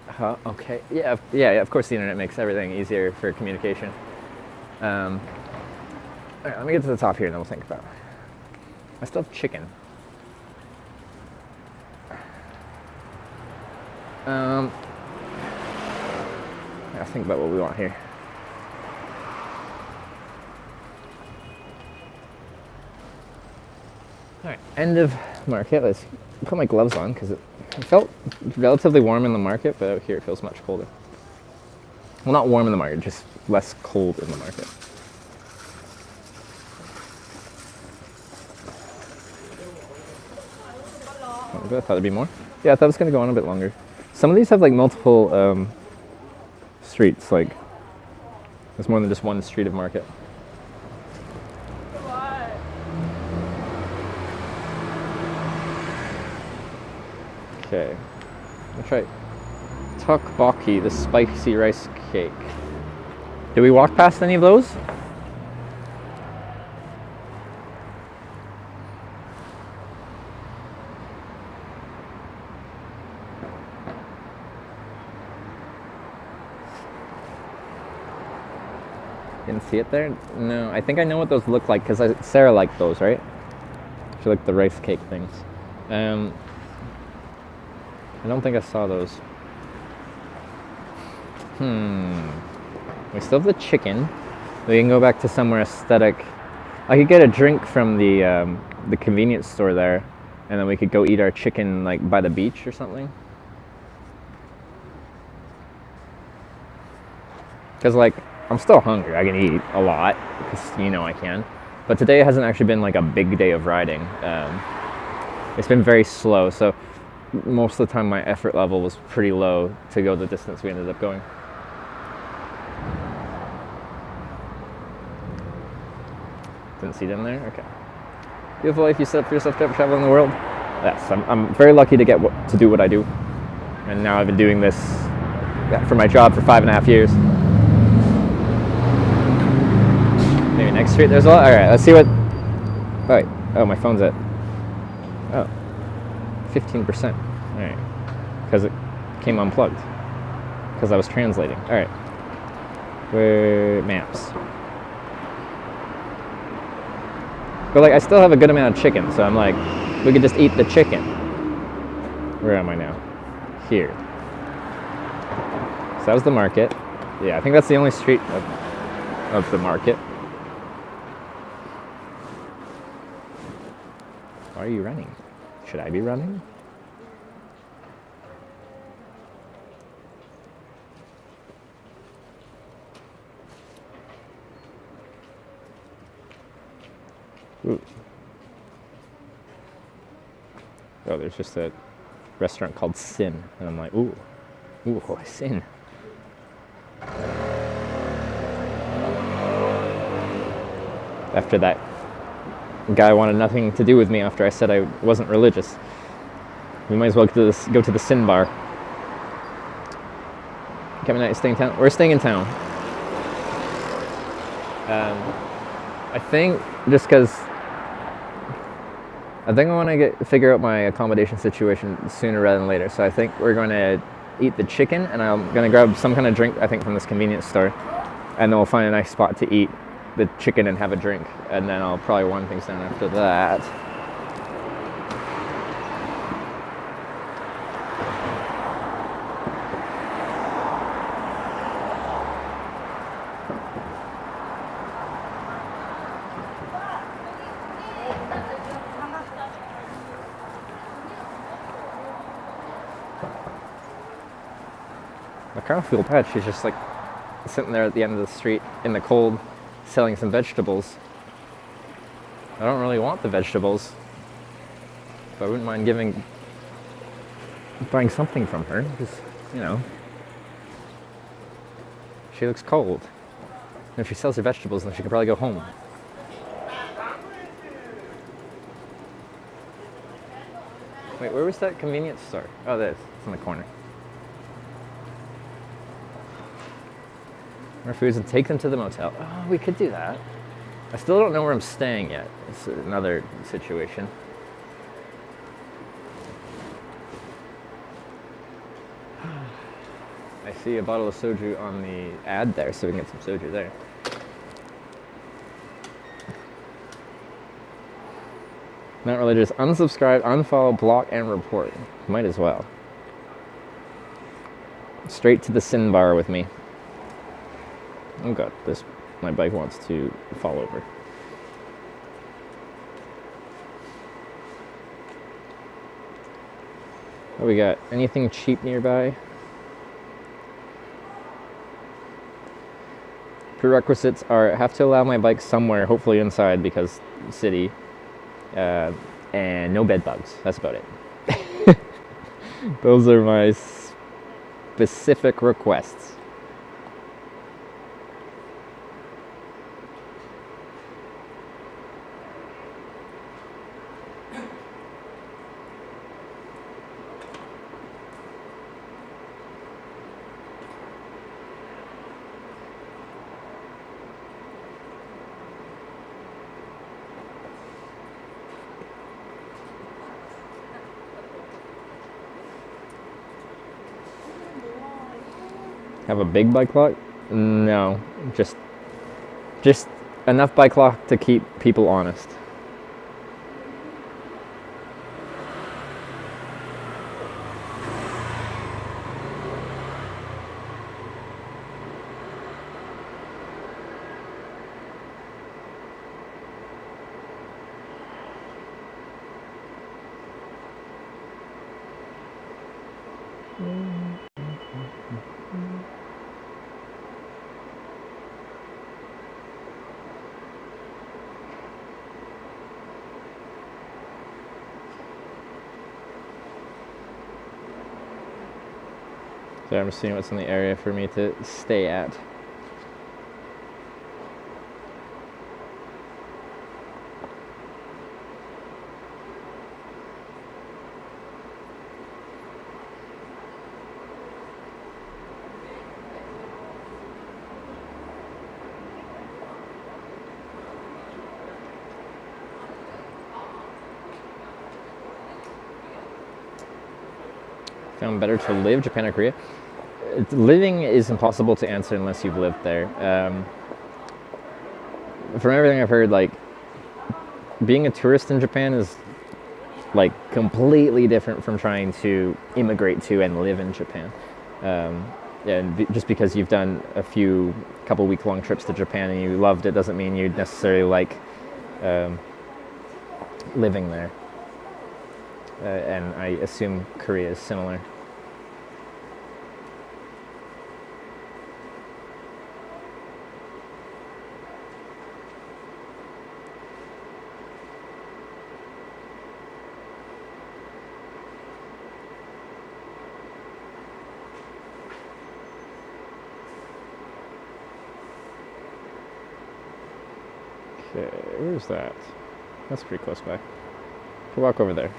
S5: Huh, okay. Yeah, of course the internet makes everything easier for communication. Alright, let me get to the top here and then we'll think about it. I still have chicken. Let's think about what we want here. Alright, end of market. Let's put my gloves on because it felt relatively warm in the market, but out here it feels much colder. Well, not warm in the market, just less cold in the market. Oh, I thought there'd be more. Yeah, I thought it was going to go on a bit longer. Some of these have like multiple streets, like there's more than just one street of market. Okay, I'll try tteokbokki, the spicy rice cake. Did we walk past any of those? Didn't see it there? No, I think I know what those look like because Sarah liked those, right? She liked the rice cake things. I don't think I saw those. We still have the chicken. We can go back to somewhere aesthetic. I could get a drink from the convenience store there, and then we could go eat our chicken like by the beach or something. Because like I'm still hungry. I can eat a lot because I can. But today hasn't actually been like a big day of riding. It's been very slow, so most of the time my effort level was pretty low to go the distance we ended up going. Didn't see them there? Okay. Beautiful life you set up for yourself traveling the world. Yes, I'm very lucky to get to do what I do. And now I've been doing this for my job for 5.5 years. Maybe next street there's a lot. Alright, let's see what... Oh, wait. Oh, my phone's at... Oh. 15%. Alright. Because it came unplugged. Because I was translating. Alright. Where... Maps. But like, I still have a good amount of chicken, so I'm like, we could just eat the chicken. Where am I now? Here. So that was the market. Yeah, I think that's the only street of the market. Why are you running? Should I be running? Ooh. Oh, there's just a restaurant called Sin, and I'm like, ooh, Sin. After that guy wanted nothing to do with me after I said I wasn't religious. We might as well go to the Sin bar. Kevin and I staying in town. We're staying in town. I think just because I want to figure out my accommodation situation sooner rather than later. So I think we're going to eat the chicken, and I'm going to grab some kind of drink, I think, from this convenience store. And then we'll find a nice spot to eat the chicken and have a drink. And then I'll probably wind things down after that. I kind of feel bad. She's just like sitting there at the end of the street in the cold selling some vegetables. I don't really want the vegetables, but I wouldn't mind buying something from her because, she looks cold. And if she sells her vegetables, then she could probably go home. Wait, where was that convenience store? Oh, there it is. It's in the corner. Our foods and take them to the motel. Oh, we could do that. I still don't know where I'm staying yet. It's another situation. I see a bottle of soju on the ad there, so we can get some soju there. Not religious. Unsubscribe, unfollow, block, and report. Might as well. Straight to the Sin bar with me. Oh god, my bike wants to fall over. What we got? Anything cheap nearby? Prerequisites are, have to allow my bike somewhere, hopefully inside because city, and no bed bugs. That's about it. Those are my specific requests. Have a big bike lock? No, just Just enough bike lock to keep people honest. So I'm just seeing what's in the area for me to stay at. Found better to live Japan or Korea? Living is impossible to answer unless you've lived there. From everything I've heard, like, being a tourist in Japan is like completely different from trying to immigrate to and live in Japan. Just because you've done a couple week-long trips to Japan and you loved it doesn't mean you necessarily like living there. And I assume Korea is similar. Okay, where's that? That's pretty close by. We'll walk over there.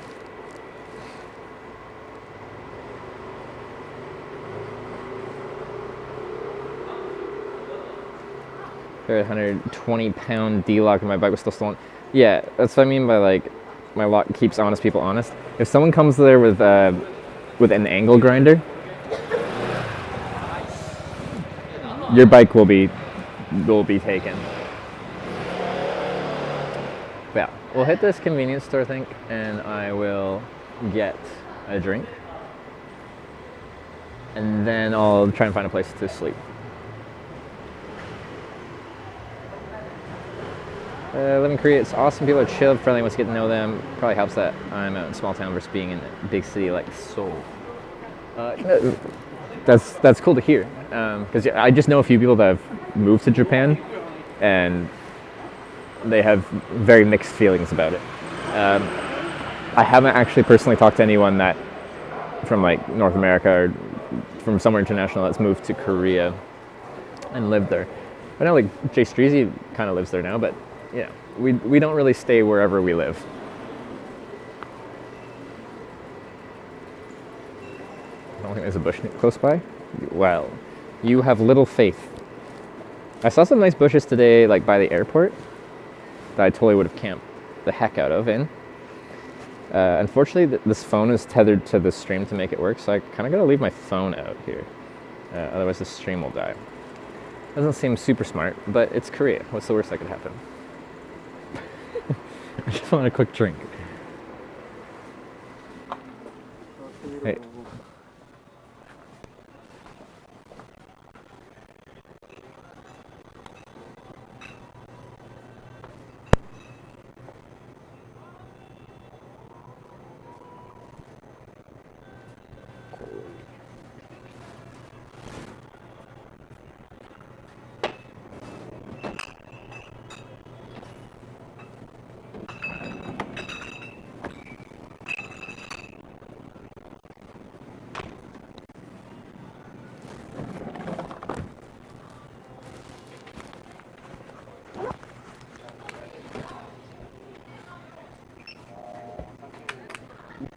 S5: There, 120-pound D-lock and my bike was still stolen. Yeah, that's what I mean by like my lock keeps honest people honest. If someone comes there with an angle grinder, your bike will be taken. Yeah, we'll hit this convenience store, I think, and I will get a drink. And then I'll try and find a place to sleep. Living in Korea, it's awesome. People are chill, friendly, wants to get to know them. Probably helps that I'm out in a small town versus being in a big city like Seoul. That's cool to hear, because I just know a few people that have moved to Japan, and they have very mixed feelings about it. I haven't actually personally talked to anyone that from like North America or from somewhere international that's moved to Korea and lived there. I know like Jay Streezy kind of lives there now, but yeah, we don't really stay wherever we live. I don't think there's a bush close by. Well, you have little faith. I saw some nice bushes today, like by the airport, that I totally would have camped the heck out of in. Unfortunately, this phone is tethered to the stream to make it work, so I kind of got to leave my phone out here. Otherwise, the stream will die. Doesn't seem super smart, but it's Korea. What's the worst that could happen? I just want a quick drink. Hey.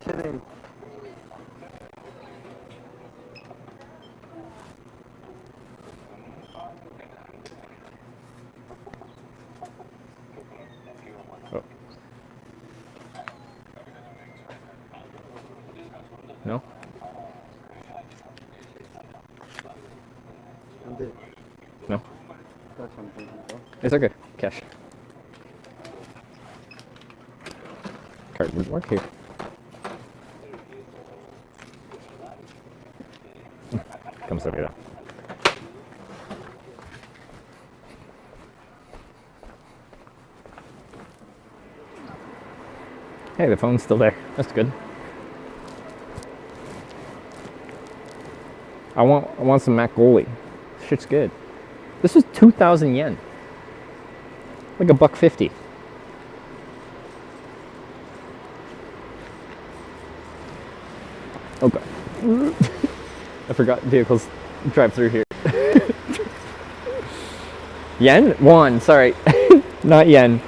S10: kidding.
S5: Oh. No?
S10: 안 돼.
S5: No?
S10: 다시 한번 해볼까?
S5: It's okay. Cash. Card would work here. 감사합니다. Hey, the phone's still there. That's good. I want some McGoley. Shit's good. This is 2,000 yen. Like $1.50. Okay. I forgot vehicles drive through here. Yen? Won, sorry. Not yen.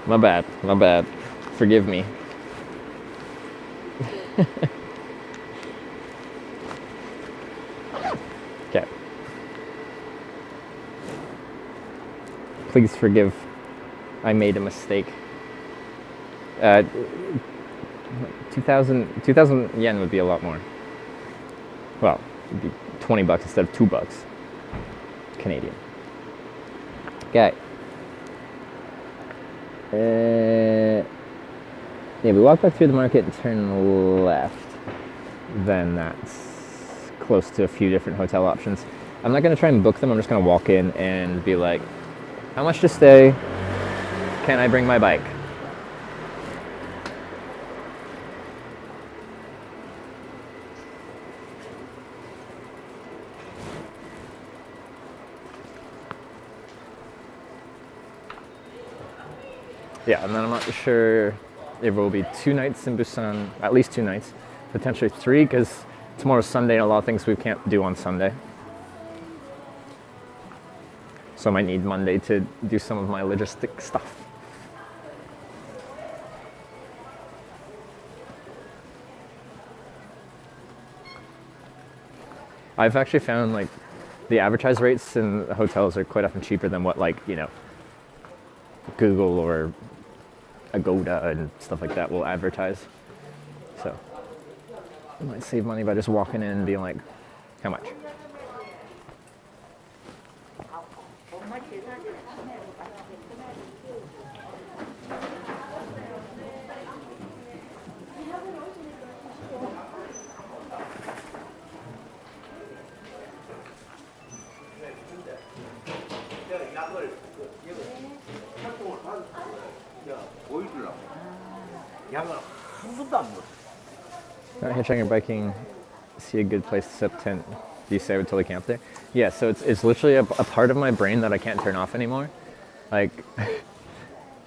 S5: My bad. Forgive me. Okay. Please forgive. I made a mistake. 2,000 yen would be a lot more. Well, it'd be $20 instead of $2 Canadian. Okay. Yeah, we walk back through the market and turn left. Then that's close to a few different hotel options. I'm not going to try and book them. I'm just going to walk in and be like, how much to stay? Can I bring my bike? Yeah, and then I'm not sure if it will be 2 nights in Busan, at least 2 nights, potentially 3, because tomorrow's Sunday and a lot of things we can't do on Sunday. So I might need Monday to do some of my logistic stuff. I've actually found like the advertised rates in the hotels are quite often cheaper than what Google or Agoda and stuff like that will advertise. So I might save money by just walking in and being like, how much? Out here hitchhiking or biking, see a good place to set up tent. Do you say until we camp there? Yeah, so it's literally a part of my brain that I can't turn off anymore. Like,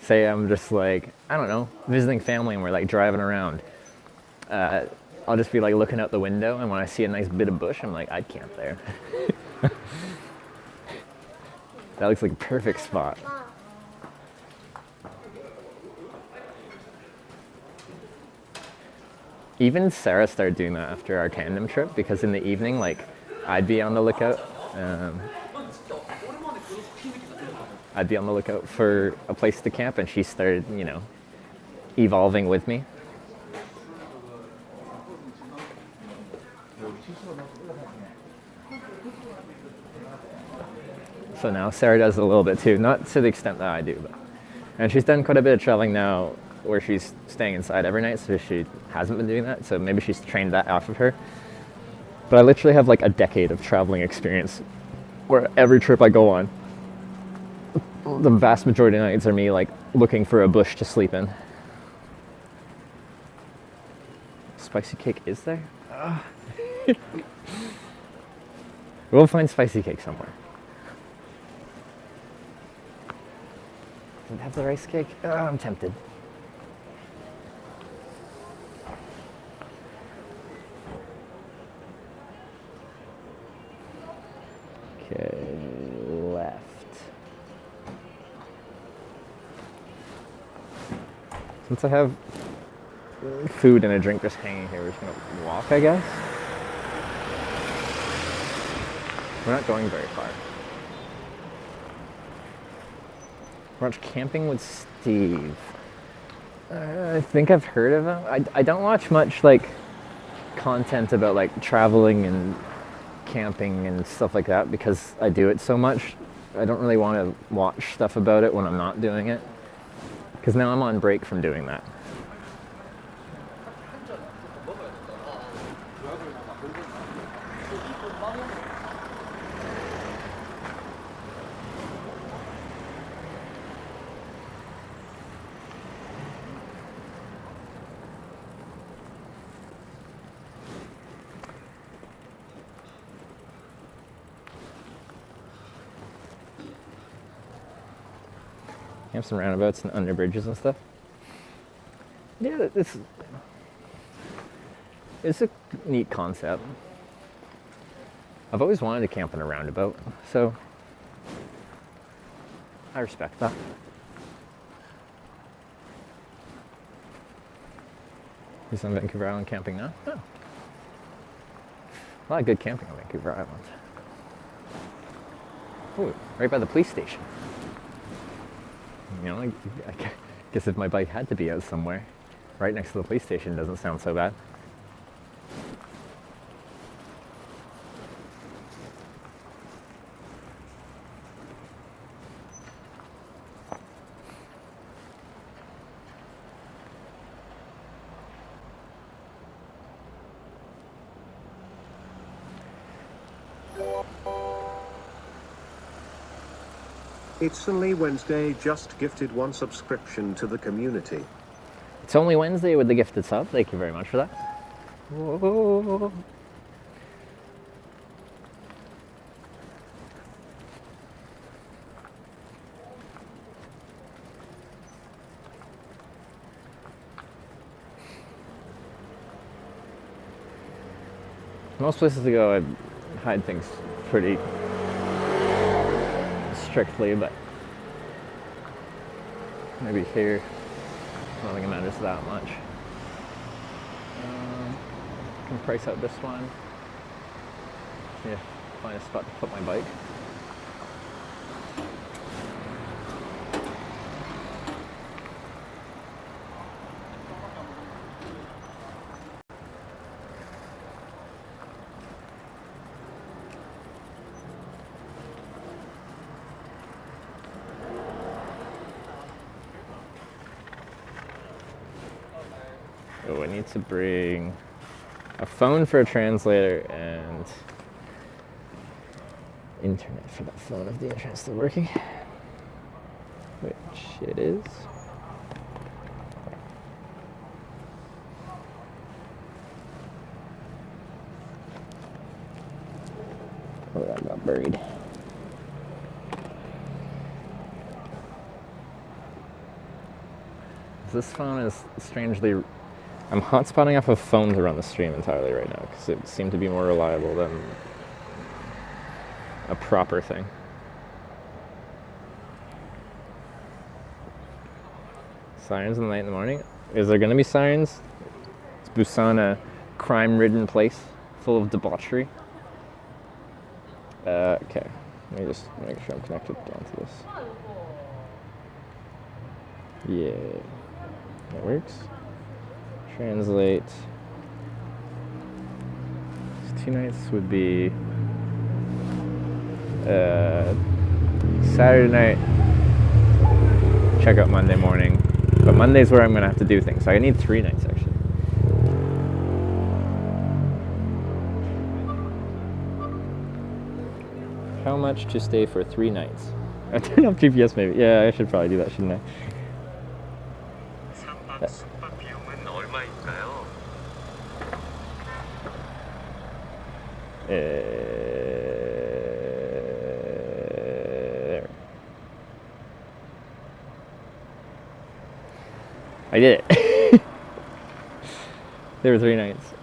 S5: say I'm just like, I don't know, visiting family and we're like driving around. I'll just be like looking out the window, and when I see a nice bit of bush, I'm like, I'd camp there. That looks like a perfect spot. Even Sarah started doing that after our tandem trip, because in the evening, like, I'd be on the lookout. I'd be on the lookout for a place to camp, and she started, evolving with me. So now Sarah does a little bit too, not to the extent that I do, and she's done quite a bit of traveling now where she's staying inside every night, so she hasn't been doing that, so maybe she's trained that off of her. But I literally have like a decade of traveling experience where every trip I go on, the vast majority of nights are me like looking for a bush to sleep in. Spicy cake is there? We'll find spicy cake somewhere. Does it have the rice cake? Oh, I'm tempted. Okay, left. Since I have food and a drink just hanging here, we're just gonna walk, I guess. We're not going very far. We're camping with Steve. I think I've heard of him. I don't watch much like content about like traveling and camping and stuff like that because I do it so much. I don't really want to watch stuff about it when I'm not doing it because now I'm on break from doing that. You have some roundabouts and under bridges and stuff. Yeah, it's a neat concept. I've always wanted to camp in a roundabout, so I respect that. He's on Vancouver Island camping now? Oh. A lot of good camping on Vancouver Island. Oh, right by the police station. You know, I guess if my bike had to be out somewhere, right next to the police station doesn't sound so bad.
S3: It's only Wednesday, just gifted 1 subscription to the community.
S5: It's only Wednesday with the gifted sub. Thank you very much for that. Whoa. Most places to go, I hide things pretty strictly, but maybe here, I don't think it matters that much. Can price out this one. Just need to find a spot to put my bike. Oh, I need to bring a phone for a translator and internet for that phone if the internet's still working, which it is. Oh, that got buried. This phone is strangely... I'm hotspotting off of phone to run the stream entirely right now because it seemed to be more reliable than a proper thing. Sirens in the night and the morning? Is there going to be sirens? Is Busan a crime-ridden place full of debauchery? Okay. Let me just make sure I'm connected onto this. Yeah. That works. Translate. 2 nights would be Saturday night, check out Monday morning. But Monday's where I'm going to have to do things. So I need 3 nights actually. How much to stay for 3 nights? I turn off GPS maybe. Yeah, I should probably do that, shouldn't I? I did it. There were 3 nights.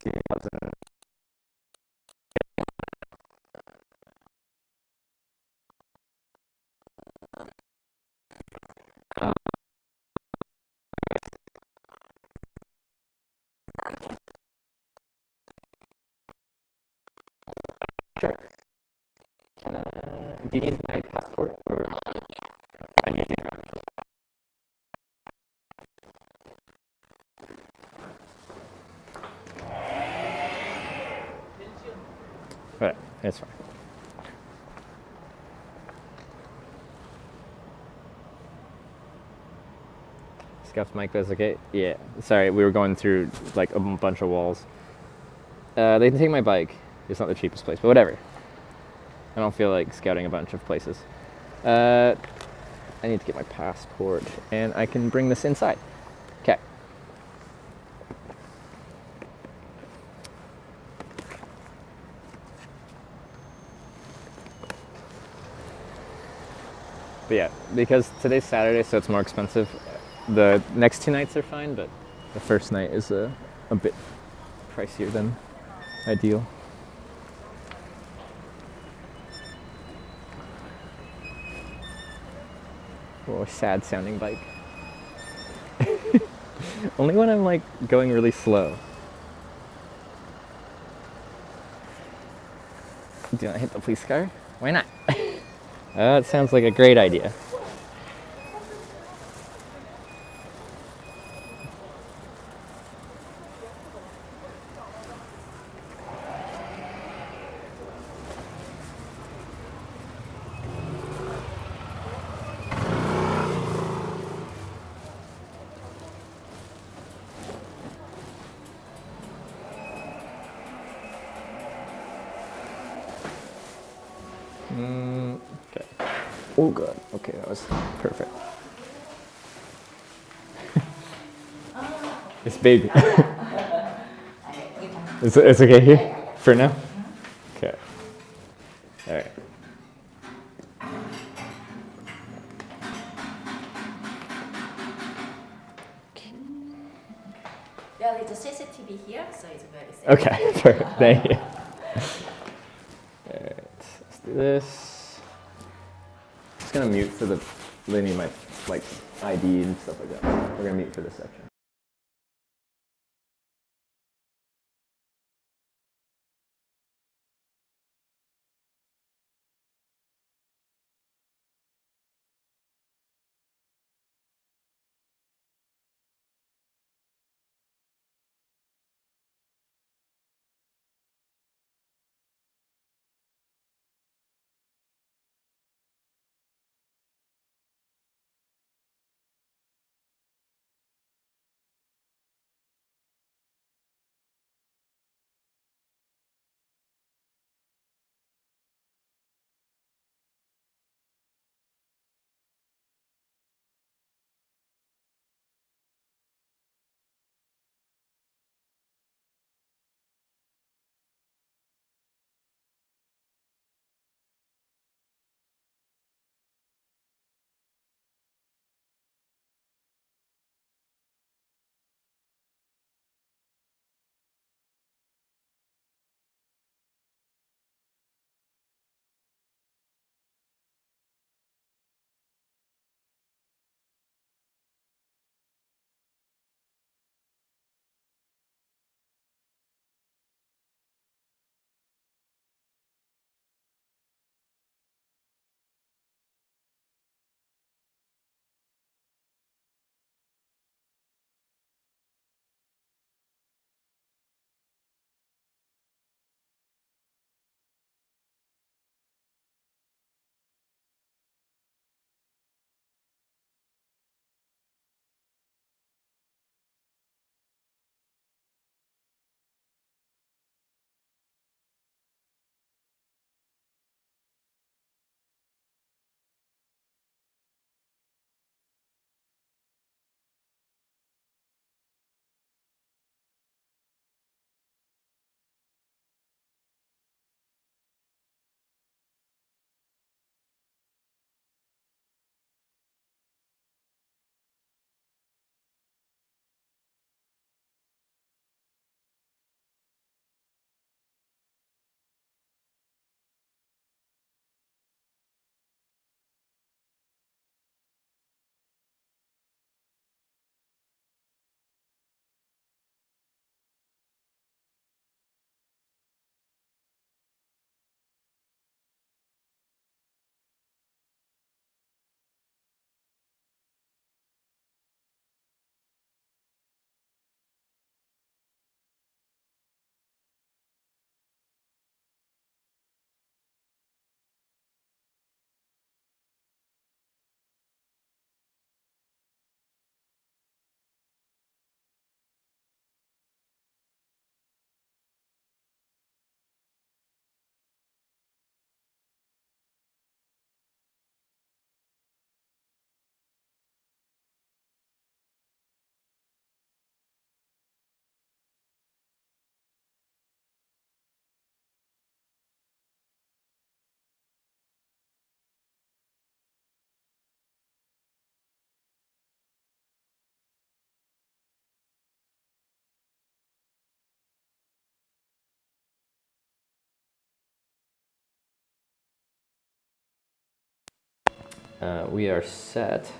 S5: Sure. Do you need my passport or I need your Right, it's fine. Scuffed mic was okay? Yeah. Sorry, we were going through like a bunch of walls. They can take my bike. It's not the cheapest place, but whatever. I don't feel like scouting a bunch of places. I need to get my passport, and I can bring this inside. Okay. But yeah, because today's Saturday, so it's more expensive. The next 2 nights are fine, but the first night is a bit pricier than ideal. Oh, sad sounding bike. Only when I'm like going really slow. Do you want to hit the police car? Why not? It sounds like a great idea. Okay. Oh god. Okay, that was perfect. It's big. It's okay here for now? Okay. Alright.
S6: Yeah, there's a CCTV here, so it's very safe.
S5: Okay, perfect. Thank you. Alright, let's do this. Just gonna mute for the they need my like ID and stuff like that. We're gonna mute for this section. we are set.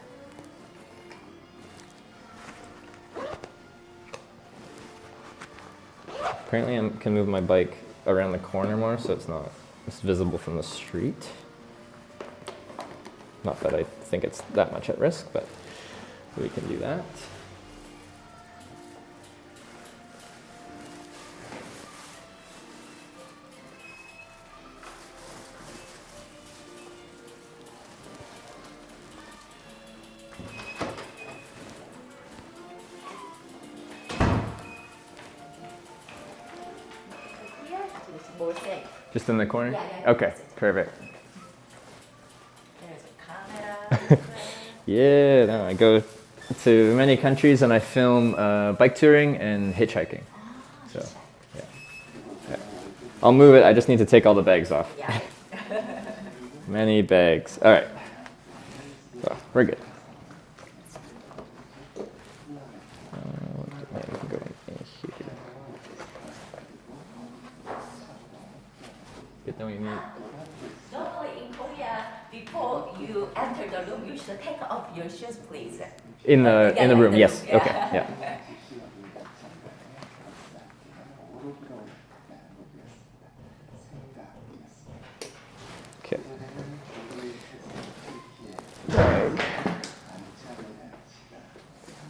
S5: Apparently I can move my bike around the corner more so it's visible from the street. Not that I think it's that much at risk, but we can do that. Just in the corner?
S6: Yeah.
S5: Okay, perfect.
S6: There's a camera.
S5: Yeah, no, I go to many countries and I film bike touring and hitchhiking. So, yeah. I'll move it, I just need to take all the bags off.
S6: Yeah.
S5: Many bags. All right. So, we're good. We can go in here. Good, then we need.
S6: Normally in Korea, before you enter the room, you should take off your shoes, please.
S5: In the room, yes.
S6: Yeah.
S5: Okay, yeah. Okay.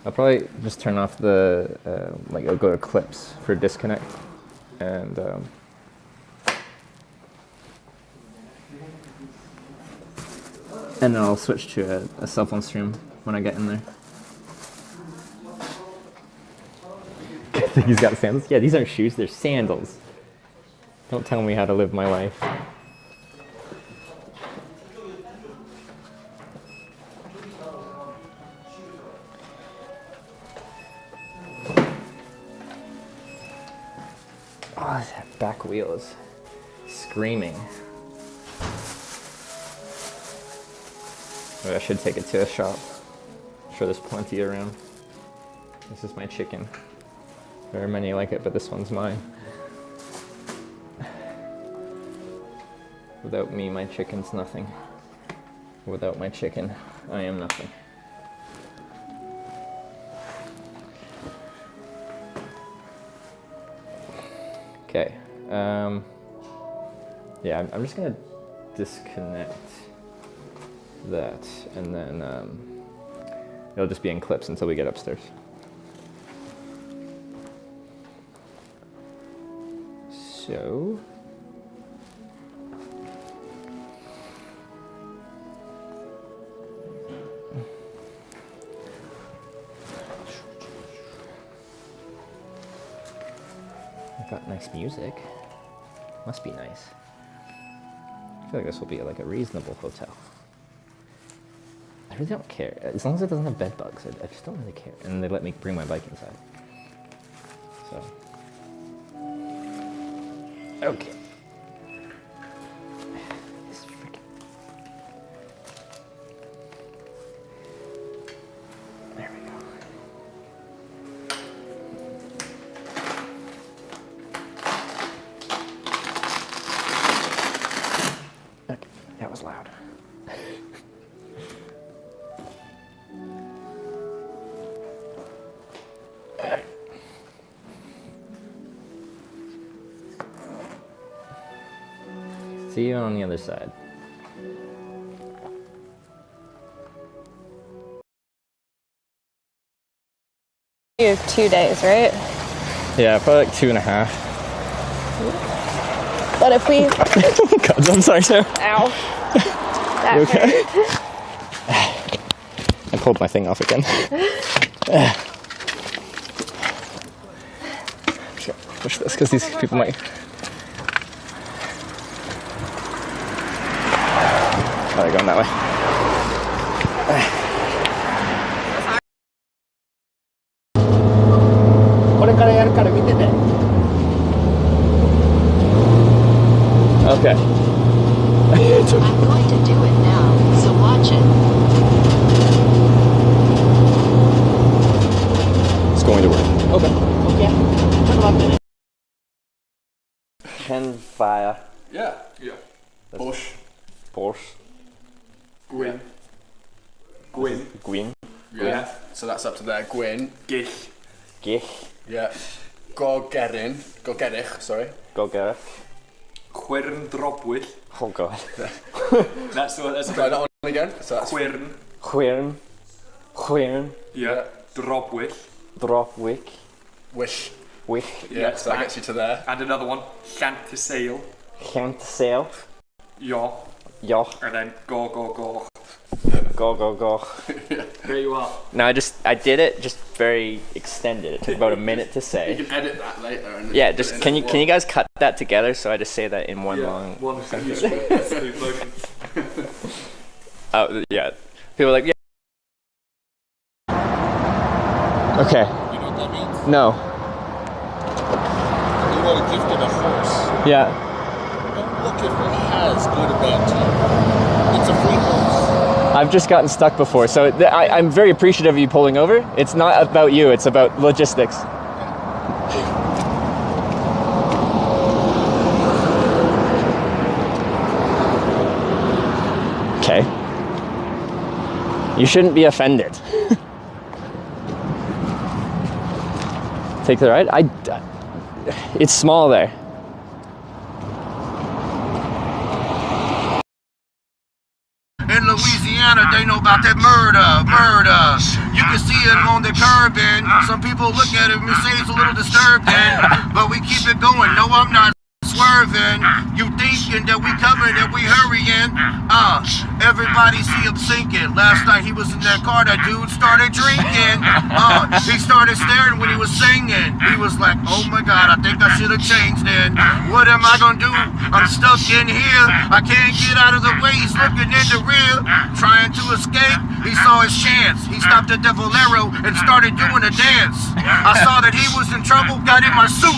S5: I'll probably just turn off the, I'll go to clips for disconnect. And then I'll switch to a cell phone stream when I get in there. I think he's got sandals. Yeah, these aren't shoes, they're sandals. Don't tell me how to live my life. Oh, that back wheel is screaming. Maybe I should take it to a shop. I'm sure there's plenty around. This is my chicken. There are many like it, but this one's mine. Without me, my chicken's nothing. Without my chicken, I am nothing. Okay. Yeah, I'm just gonna disconnect that, and then it'll just be in clips until we get upstairs. So. I've got nice music. Must be nice. I feel like this will be like a reasonable hotel. I really don't care. As long as it doesn't have bed bugs, I just don't really care. And they let me bring my bike inside. So. Okay. This freaking. There we go. Okay, that was loud. See you on the other side.
S13: You have 2 days, right?
S5: Yeah, probably like 2.5.
S13: But if we...
S5: Oh God, I'm sorry, Sarah.
S13: Ow. That
S5: You okay?
S13: hurt.
S5: I pulled my thing off again. Just gotta push this because these people might... Oh, they're going that way. Okay.
S14: I'm going to do it now, so watch it.
S5: It's going to work. Okay. Can fire.
S15: Yeah. Porsche.
S5: Porsche.
S15: Green. Gwyn.
S5: Gwyn.
S15: Yeah. So that's up to there. Gwyn. Gill.
S5: Gill.
S15: Yeah. Gogerin. Gogerich, sorry.
S5: Gogerich.
S15: Chwyrn Dropwyll.
S5: Oh god.
S15: That's try that one again. So that's Chwyrn.
S5: Chwyrn. Chwyrn.
S15: Yeah. Dropwyll.
S5: Dropwyll.
S15: Wish.
S5: Wish.
S15: Yeah, so that gets you to there. And another one. Llantyseil.
S5: Llantyseil.
S15: Yo.
S5: Yo.
S15: And then go.
S5: Go.
S15: There you are.
S5: No, I did it just very extended. It took about a minute to say.
S15: You can edit that later. And
S5: Yeah, just can you guys cut that together so I just say that in one long sentence? Oh yeah, people are like yeah. Okay.
S15: You know what that means?
S5: No.
S15: You want to gift it a horse.
S5: Yeah.
S15: Don't look if it has good or bad teeth. It's a free horse.
S5: I've just gotten stuck before, so I'm very appreciative of you pulling over. It's not about you, it's about logistics. Okay. You shouldn't be offended. Take the ride? It's small there.
S16: In Louisiana, they know about that murder. You can see it on the curb, and some people look at it and say it's a little disturbing, but we keep it going. No, I'm not swerving. You thinking that we coming and we hurrying? Everybody see him sinking. Last night he was in that car, that dude started drinking. He started staring when he was singing. He was like, oh my God, I think I should have changed it. What am I gonna do? I'm stuck in here. I can't get out of the way. He's looking in the rear, trying to escape. He saw his chance. He stopped at the Valero and started doing a dance. I saw that he was in trouble, got in my suit,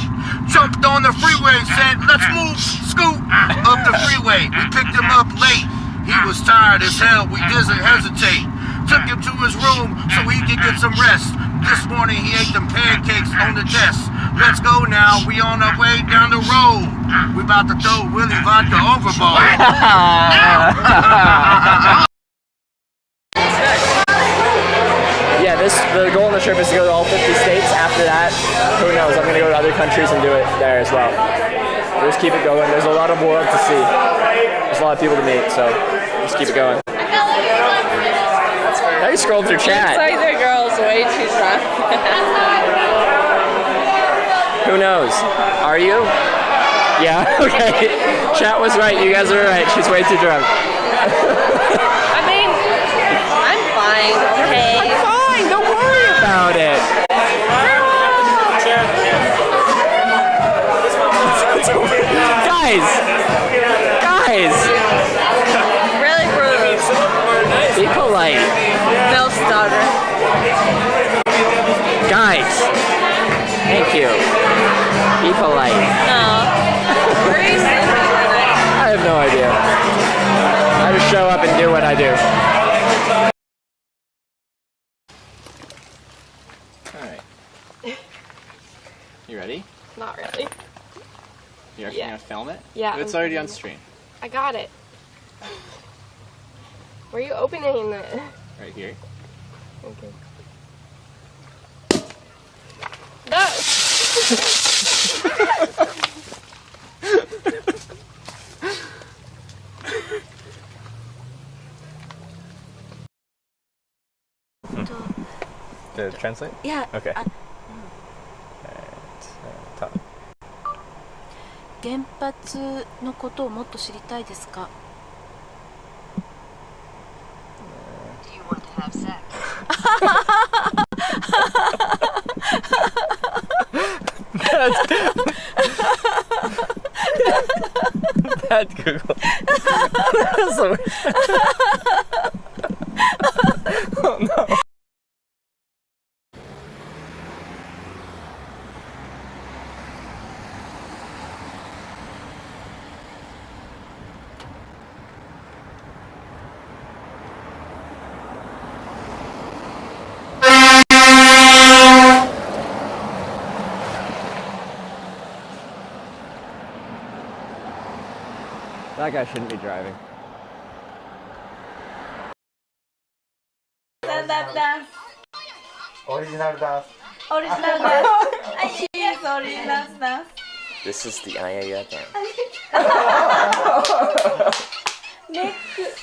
S16: jumped on the freeway, said, let's move, scoot up the freeway. We picked him up late. He was tired as hell, we didn't hesitate. Took him to his room so he could get some rest. This morning he ate them pancakes on the desk. Let's go now, we on our way down the road. We about to throw Willy Vodka overboard.
S5: Yeah, the goal of the trip is to go to all 50 states. After that, who knows, I'm going to go to other countries and do it there as well. We'll just keep it going. There's a lot of world to see. There's a lot of people to meet, so just keep it going. Now you scrolled through chat.
S13: Looks like the girl's way too drunk.
S5: Who knows? Are you? Yeah, okay. Chat was right. You guys are right. She's way too drunk.
S13: I mean, I'm fine. Okay.
S5: I'm fine. Don't worry about it. Guys.
S13: Really rude.
S5: Be polite.
S13: No stutter.
S5: Guys. Thank you. Be polite.
S13: No. Where are you sleeping tonight?
S5: I have no idea. I just show up and do what I do. Alright. You ready?
S13: Not really.
S5: You're actually gonna film it?
S13: Yeah.
S5: It's already on stream.
S13: I got it. Where are you opening it?
S5: Right here.
S13: Okay. No!
S5: Did it translate?
S6: Yeah.
S5: Okay. Top.
S6: 原発のことをもっと知りたいですか?
S14: Do you want to have sex?
S5: That's Google. Oh no. That guy shouldn't be driving.
S6: lap dance.
S10: Original dance.
S6: Original dance. Yes, original dance.
S5: This is the Ayaya dance.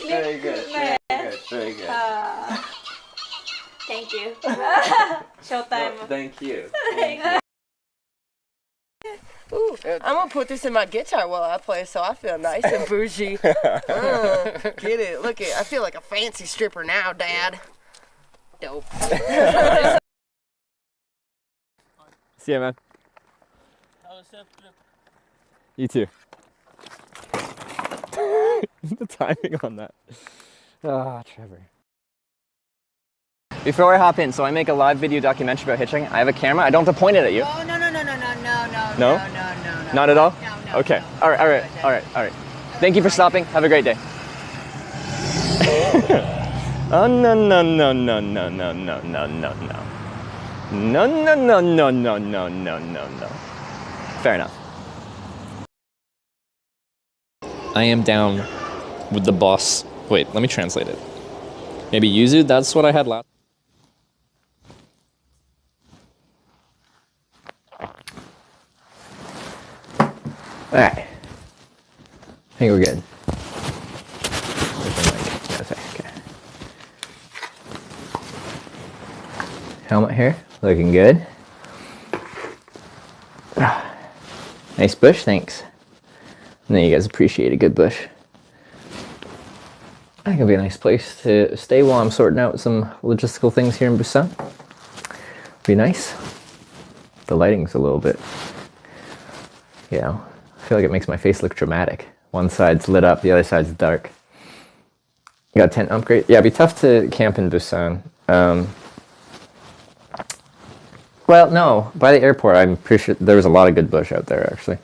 S5: Very good. Very good. Very good.
S6: Thank you. Showtime.
S5: Thank you.
S13: Ooh, I'm gonna put this in my guitar while I play, so I feel nice and bougie. Get it? Look it. I feel like a fancy stripper now, Dad. Dope.
S5: See ya, man. You too. The timing on that. Ah, Trevor. Before I hop in, so I make a live video documentary about hitching. I have a camera. I don't have to point it at you.
S9: Oh, no.
S5: No? Not at all? Okay. All right. Thank you for stopping. Have a great day. Oh, no. No. Fair enough. I am down with the boss. Wait, let me translate it. Maybe Yuzu, that's what I had last. Alright. I think we're good. Okay. Helmet here, looking good. Nice bush, thanks. I know you guys appreciate a good bush. I think it'll be a nice place to stay while I'm sorting out some logistical things here in Busan. Be nice. The lighting's a little bit, you know, I feel like it makes my face look dramatic. One side's lit up, the other side's dark. You got a tent upgrade? Yeah, it'd be tough to camp in Busan. Well, no, by the airport, I'm pretty sure there was a lot of good bush out there, actually.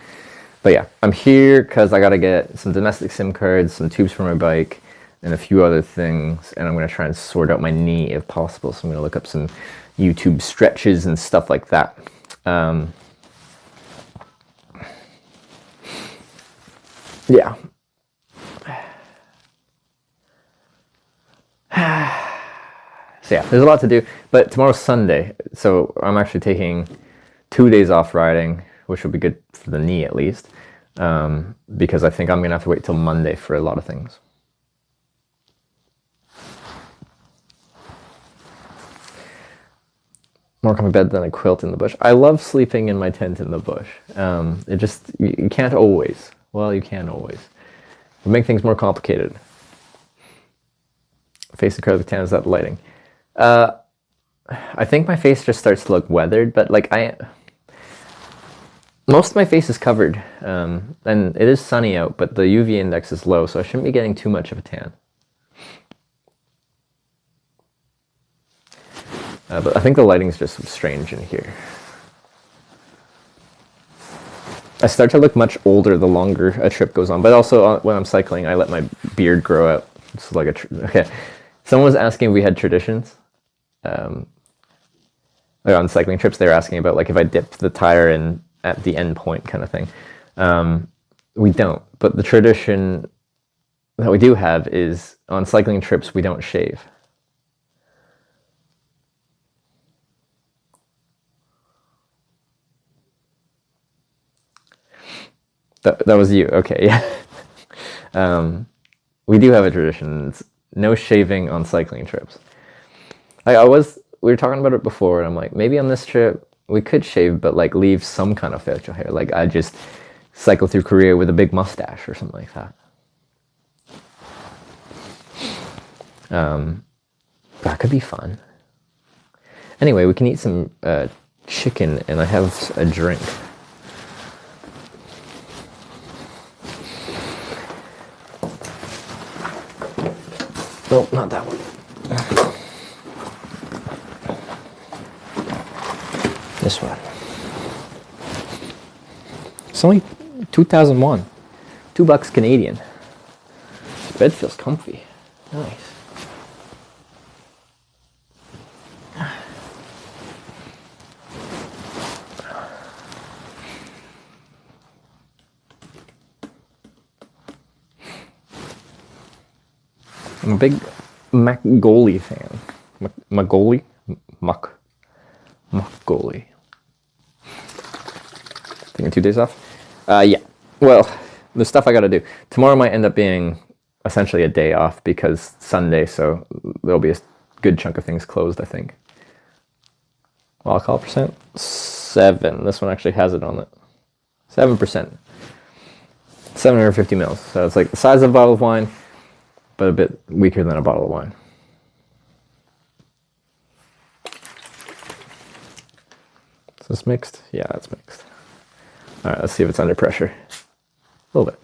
S5: But yeah, I'm here because I got to get some domestic SIM cards, some tubes for my bike, and a few other things. And I'm going to try and sort out my knee if possible. So I'm going to look up some YouTube stretches and stuff like that. Yeah. So yeah, there's a lot to do, but tomorrow's Sunday, so I'm actually taking 2 days off riding, which will be good for the knee at least, because I think I'm gonna have to wait till Monday for a lot of things. More comfy bed than a quilt in the bush. I love sleeping in my tent in the bush. It just, you can't always. Well, you can always. It make things more complicated. Face acrylic tan, is that lighting? I think my face just starts to look weathered, but like most of my face is covered, and it is sunny out, but the UV index is low, so I shouldn't be getting too much of a tan. But I think the lighting's just strange in here. I start to look much older the longer a trip goes on, but also when I'm cycling, I let my beard grow out. It's like okay. Someone was asking if we had traditions. Like on cycling trips, they were asking about like if I dipped the tire in at the end point kind of thing. We don't, but the tradition that we do have is on cycling trips, we don't shave. That was you, okay, yeah. We do have a tradition. It's no shaving on cycling trips. We were talking about it before, and I'm like, maybe on this trip we could shave, but like leave some kind of facial hair. Like I just cycle through Korea with a big mustache or something like that. That could be fun. Anyway, we can eat some chicken, and I have a drink. No, not that one. This one. It's only 2001. $2 Canadian. This bed feels comfy. Nice. I'm a big McDonald fan. Magoli? Magoli. Taking 2 days off? Yeah. Well, the stuff I gotta do. Tomorrow might end up being essentially a day off because Sunday, so there'll be a good chunk of things closed, I think. Alcohol percent? 7. This one actually has it on it. 7%. 750 mils. So it's like the size of a bottle of wine, but a bit weaker than a bottle of wine. Is this mixed? Yeah, it's mixed. All right, let's see if it's under pressure. A little bit.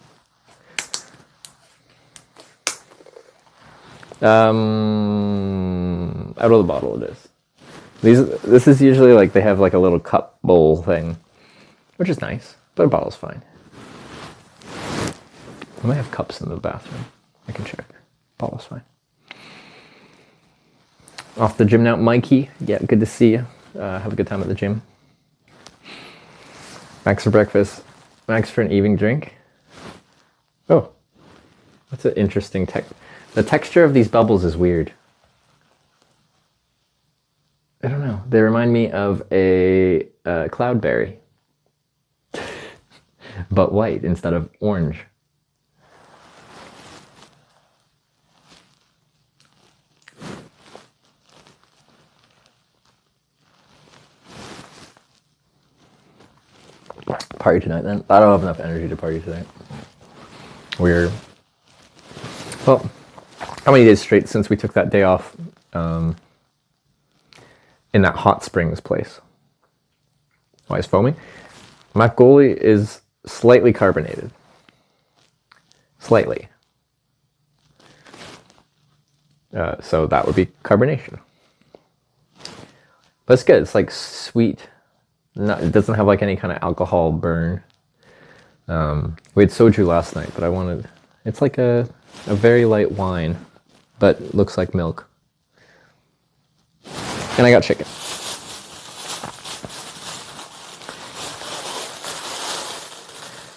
S5: Out of the bottle it is. This is usually like they have like a little cup bowl thing, which is nice, but a bottle's fine. I might have cups in the bathroom. I can check. Bottle's fine. Off the gym now, Mikey. Yeah, good to see you. Have a good time at the gym. Max for breakfast. Max for an evening drink. Oh, that's an interesting The texture of these bubbles is weird. I don't know. They remind me of a cloudberry, but white instead of orange. Party tonight then. I don't have enough energy to party tonight. Well, how many days straight since we took that day off in that hot springs place? Why is foaming? Makgoli is slightly carbonated. Slightly. So that would be carbonation. But it's good. It's like sweet. It doesn't have like any kind of alcohol burn. We had soju last night, but I wanted... It's like a very light wine, but looks like milk. And I got chicken.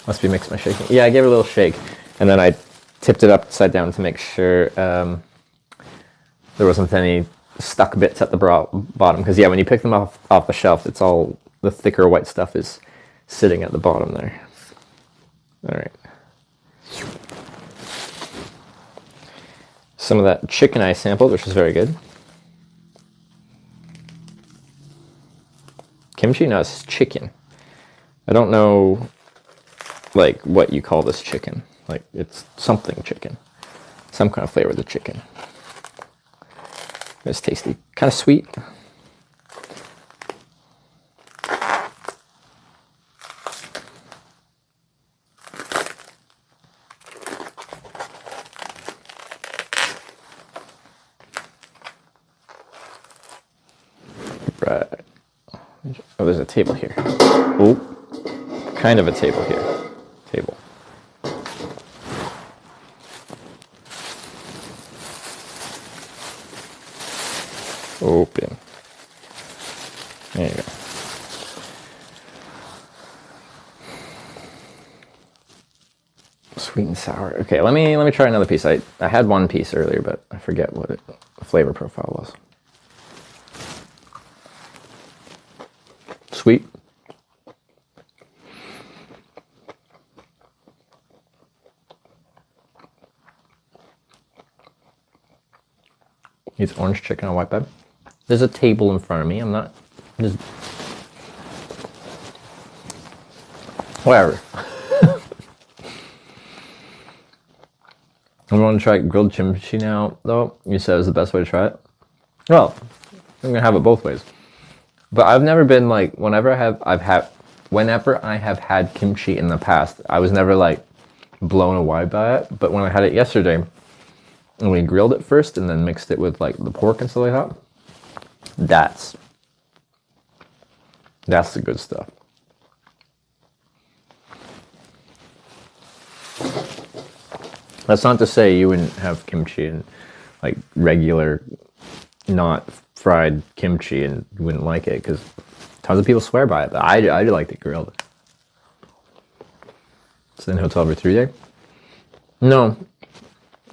S5: Must be mixed my shaking. Yeah, I gave it a little shake, and then I tipped it upside down to make sure there wasn't any stuck bits at the bottom. Because yeah, when you pick them off the shelf, it's all the thicker white stuff is sitting at the bottom there. All right. Some of that chicken I sampled, which is very good. Kimchi? No, it's chicken. I don't know, like, what you call this chicken. Like, it's something chicken. Some kind of flavor of the chicken. It's tasty. Kind of sweet. Right. Oh, there's a table here. Oh, kind of a table here. Table. Open. There you go. Sweet and sour. Okay, let me try another piece. I had one piece earlier, but I forget what the flavor profile was. Sweet. It's orange chicken on white bread. There's a table in front of me. I'm not just whatever. I want to try grilled kimchi now, though. You said it was the best way to try it. Well, I'm gonna have it both ways. But I've never been like, whenever I have had kimchi in the past, I was never like blown away by it. But when I had it yesterday, and we grilled it first and then mixed it with like the pork and stuff like that, that's the good stuff. That's not to say you wouldn't have kimchi and like regular, not fried kimchi and you wouldn't like it, because tons of people swear by it, but I do like it grilled. Stay in a hotel every 3 days? No.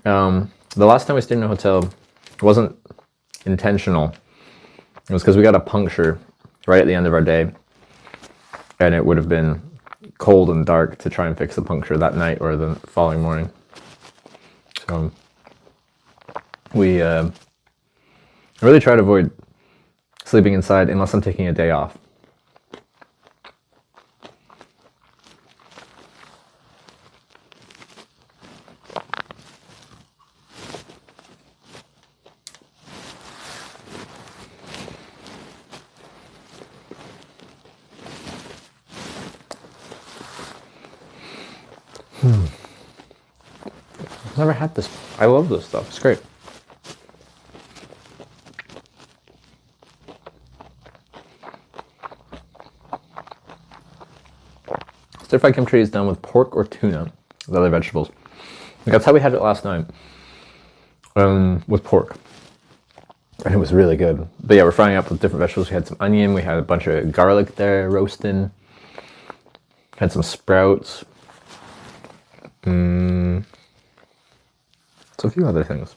S5: The last time we stayed in a hotel wasn't intentional. It was because we got a puncture right at the end of our day, and it would have been cold and dark to try and fix the puncture that night or the following morning. So we really try to avoid sleeping inside unless I'm taking a day off. I've never had this. I love this stuff. It's great. Stir-fried kimchi is done with pork or tuna, with other vegetables. That's how we had it last night, with pork. And it was really good. But yeah, we're frying up with different vegetables. We had some onion, we had a bunch of garlic there roasting, had some sprouts, so a few other things.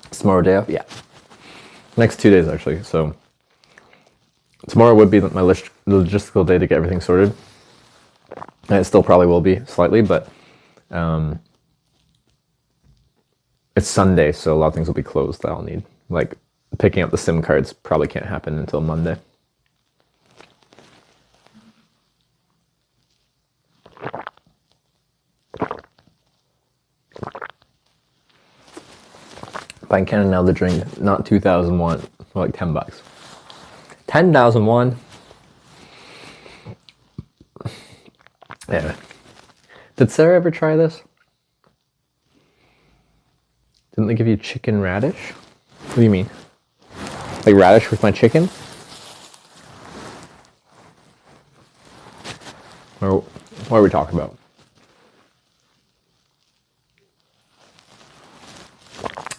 S5: Tomorrow day off? Yeah. Next 2 days actually, so tomorrow would be my logistical day to get everything sorted. And it still probably will be slightly, but it's Sunday, so a lot of things will be closed that I'll need. Like picking up the SIM cards probably can't happen until Monday. Buying Canada now the drink, not 2,001, like $10. 10,001. Yeah. Did Sarah ever try this? Didn't they give you chicken radish? What do you mean? Like radish with my chicken? Or what are we talking about?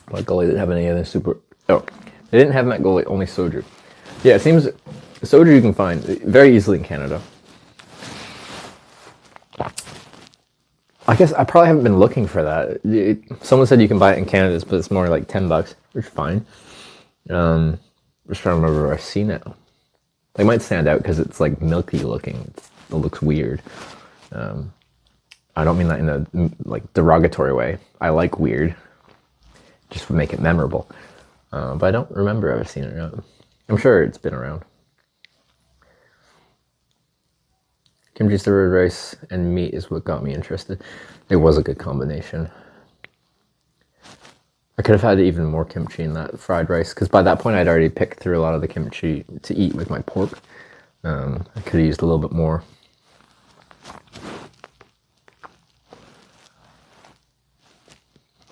S5: McGully didn't have any other super... Oh, they didn't have McGully, only soju. Yeah, it seems soju you can find very easily in Canada. I guess I probably haven't been looking for that. Someone said you can buy it in Canada, but it's more like $10, which is fine. Just trying to remember where I've seen it. They might stand out because it's like milky looking. It looks weird. I don't mean that in a like derogatory way. I like weird. Just would make it memorable. But I don't remember I've seen it around. I'm sure it's been around. Kimchi stir-fried rice and meat is what got me interested. It was a good combination. I could have had even more kimchi in that fried rice, because by that point I'd already picked through a lot of the kimchi to eat with my pork. I could have used a little bit more.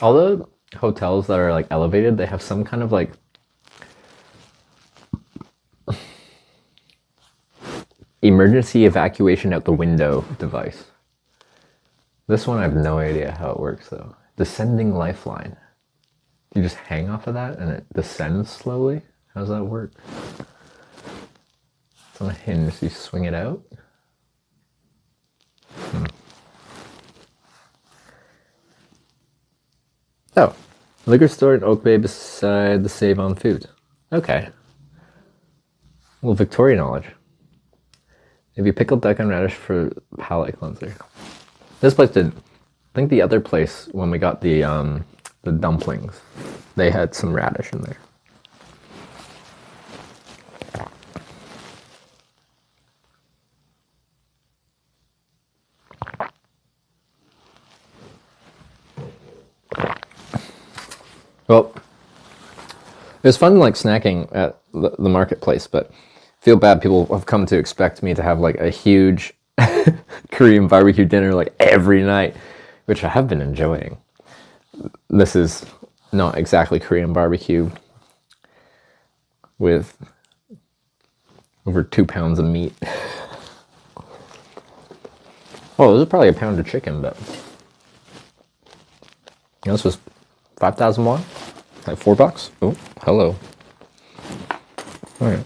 S5: All the hotels that are like elevated, they have some kind of like emergency evacuation out the window device. This one I have no idea how it works though. Descending lifeline. You just hang off of that and it descends slowly? How does that work? It's on a hinge, so you swing it out? Oh, liquor store in Oak Bay beside the Save on Food. Okay. Well, Victoria knowledge. Maybe pickled duck and radish for palate cleanser. This place didn't. I think the other place, when we got the dumplings, they had some radish in there. Well, it was fun like snacking at the marketplace, but I feel bad people have come to expect me to have like a huge Korean barbecue dinner like every night, which I have been enjoying. This is not exactly Korean barbecue with over 2 pounds of meat. Oh, this is probably a pound of chicken, but you know, this was 5,000 won, like $4. Oh, hello. All right.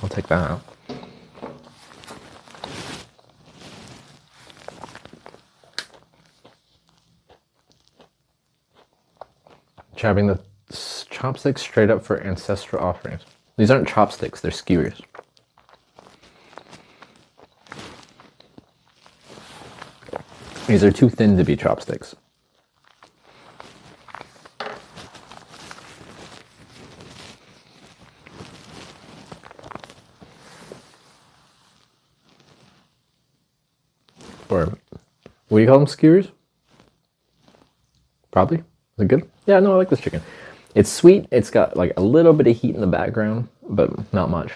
S5: I'll take that out. Jabbing the chopsticks straight up for ancestral offerings. These aren't chopsticks, they're skewers. These are too thin to be chopsticks. Or, what do you call them, skewers? Probably. Is it good? Yeah, no, I like this chicken. It's sweet. It's got like a little bit of heat in the background, but not much.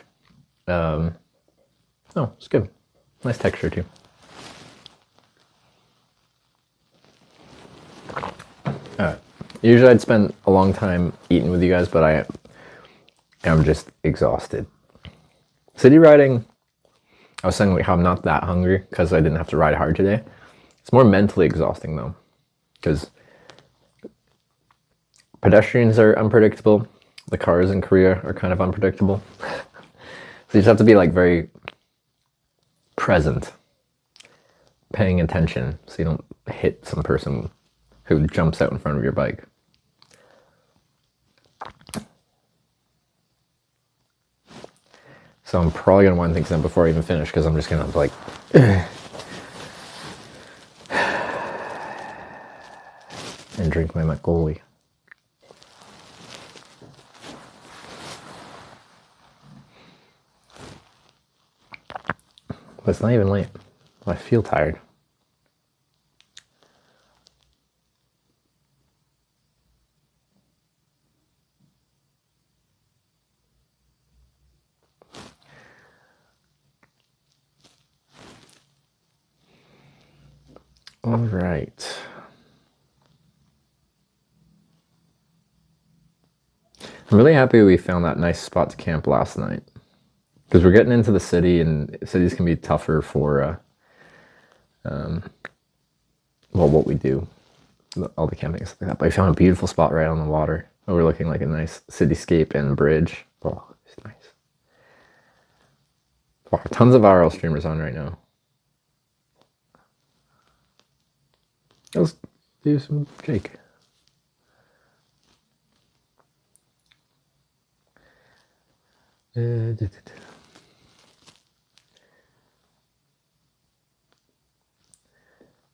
S5: No, it's good. Nice texture too. Usually I'd spend a long time eating with you guys, but I am just exhausted. City riding, I was saying like how I'm not that hungry because I didn't have to ride hard today. It's more mentally exhausting though, because pedestrians are unpredictable. The cars in Korea are kind of unpredictable. So you just have to be like very present, paying attention so you don't hit some person who jumps out in front of your bike. So I'm probably gonna wind things up before I even finish because I'm just gonna like and drink my McDonald. But it's not even late. I feel tired. All right. I'm really happy we found that nice spot to camp last night. Because we're getting into the city, and cities can be tougher for, well, what we do. All the camping and stuff like that. But I found a beautiful spot right on the water, overlooking like a nice cityscape and bridge. Oh, it's nice. Wow, tons of RL streamers on right now. Let's do some Jake.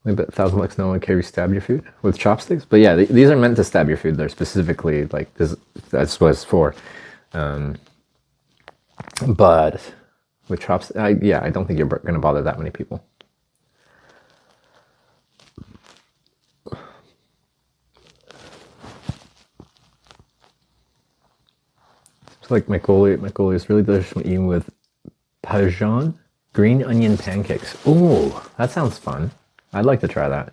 S5: Maybe 1,000 bucks no one carry stab your food with chopsticks. But yeah, these are meant to stab your food. They're specifically like this. That's what it's for. But with chopsticks, I don't think you're going to bother that many people. Like McCauley is really delicious when eaten with Pajan green onion pancakes. Oh, that sounds fun. I'd like to try that.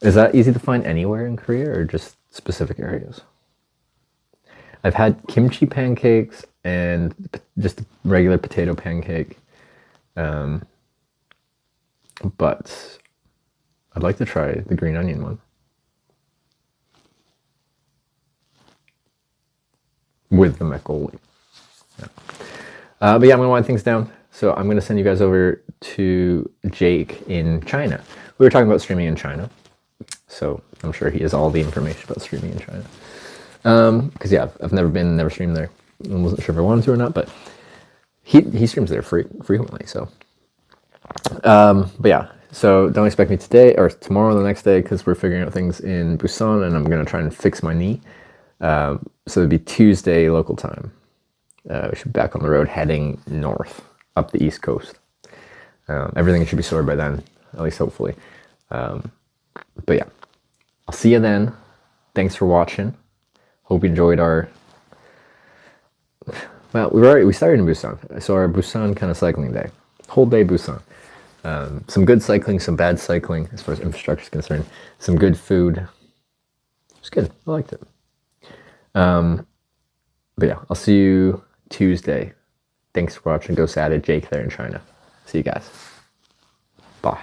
S5: Is that easy to find anywhere in Korea or just specific areas? I've had kimchi pancakes and just a regular potato pancake. But I'd like to try the green onion one. With the McCauley. Yeah. But yeah, I'm gonna wind things down. So I'm gonna send you guys over to Jake in China. We were talking about streaming in China. So I'm sure he has all the information about streaming in China. Because yeah, I've never streamed there. I wasn't sure if I wanted to or not, but he streams there frequently, so. But yeah, so don't expect me today or tomorrow or the next day because we're figuring out things in Busan and I'm gonna try and fix my knee. So it'd be Tuesday local time. We should be back on the road heading north up the East Coast. Everything should be sorted by then, at least hopefully. But yeah, I'll see you then. Thanks for watching. Hope you enjoyed our. Well, we started in Busan, so our Busan kind of cycling day, whole day Busan. Some good cycling, some bad cycling as far as infrastructure is concerned. Some good food. It's good. I liked it. But yeah, I'll see you Tuesday. Thanks for watching. Go sad at Jake there in China. See you guys. Bye.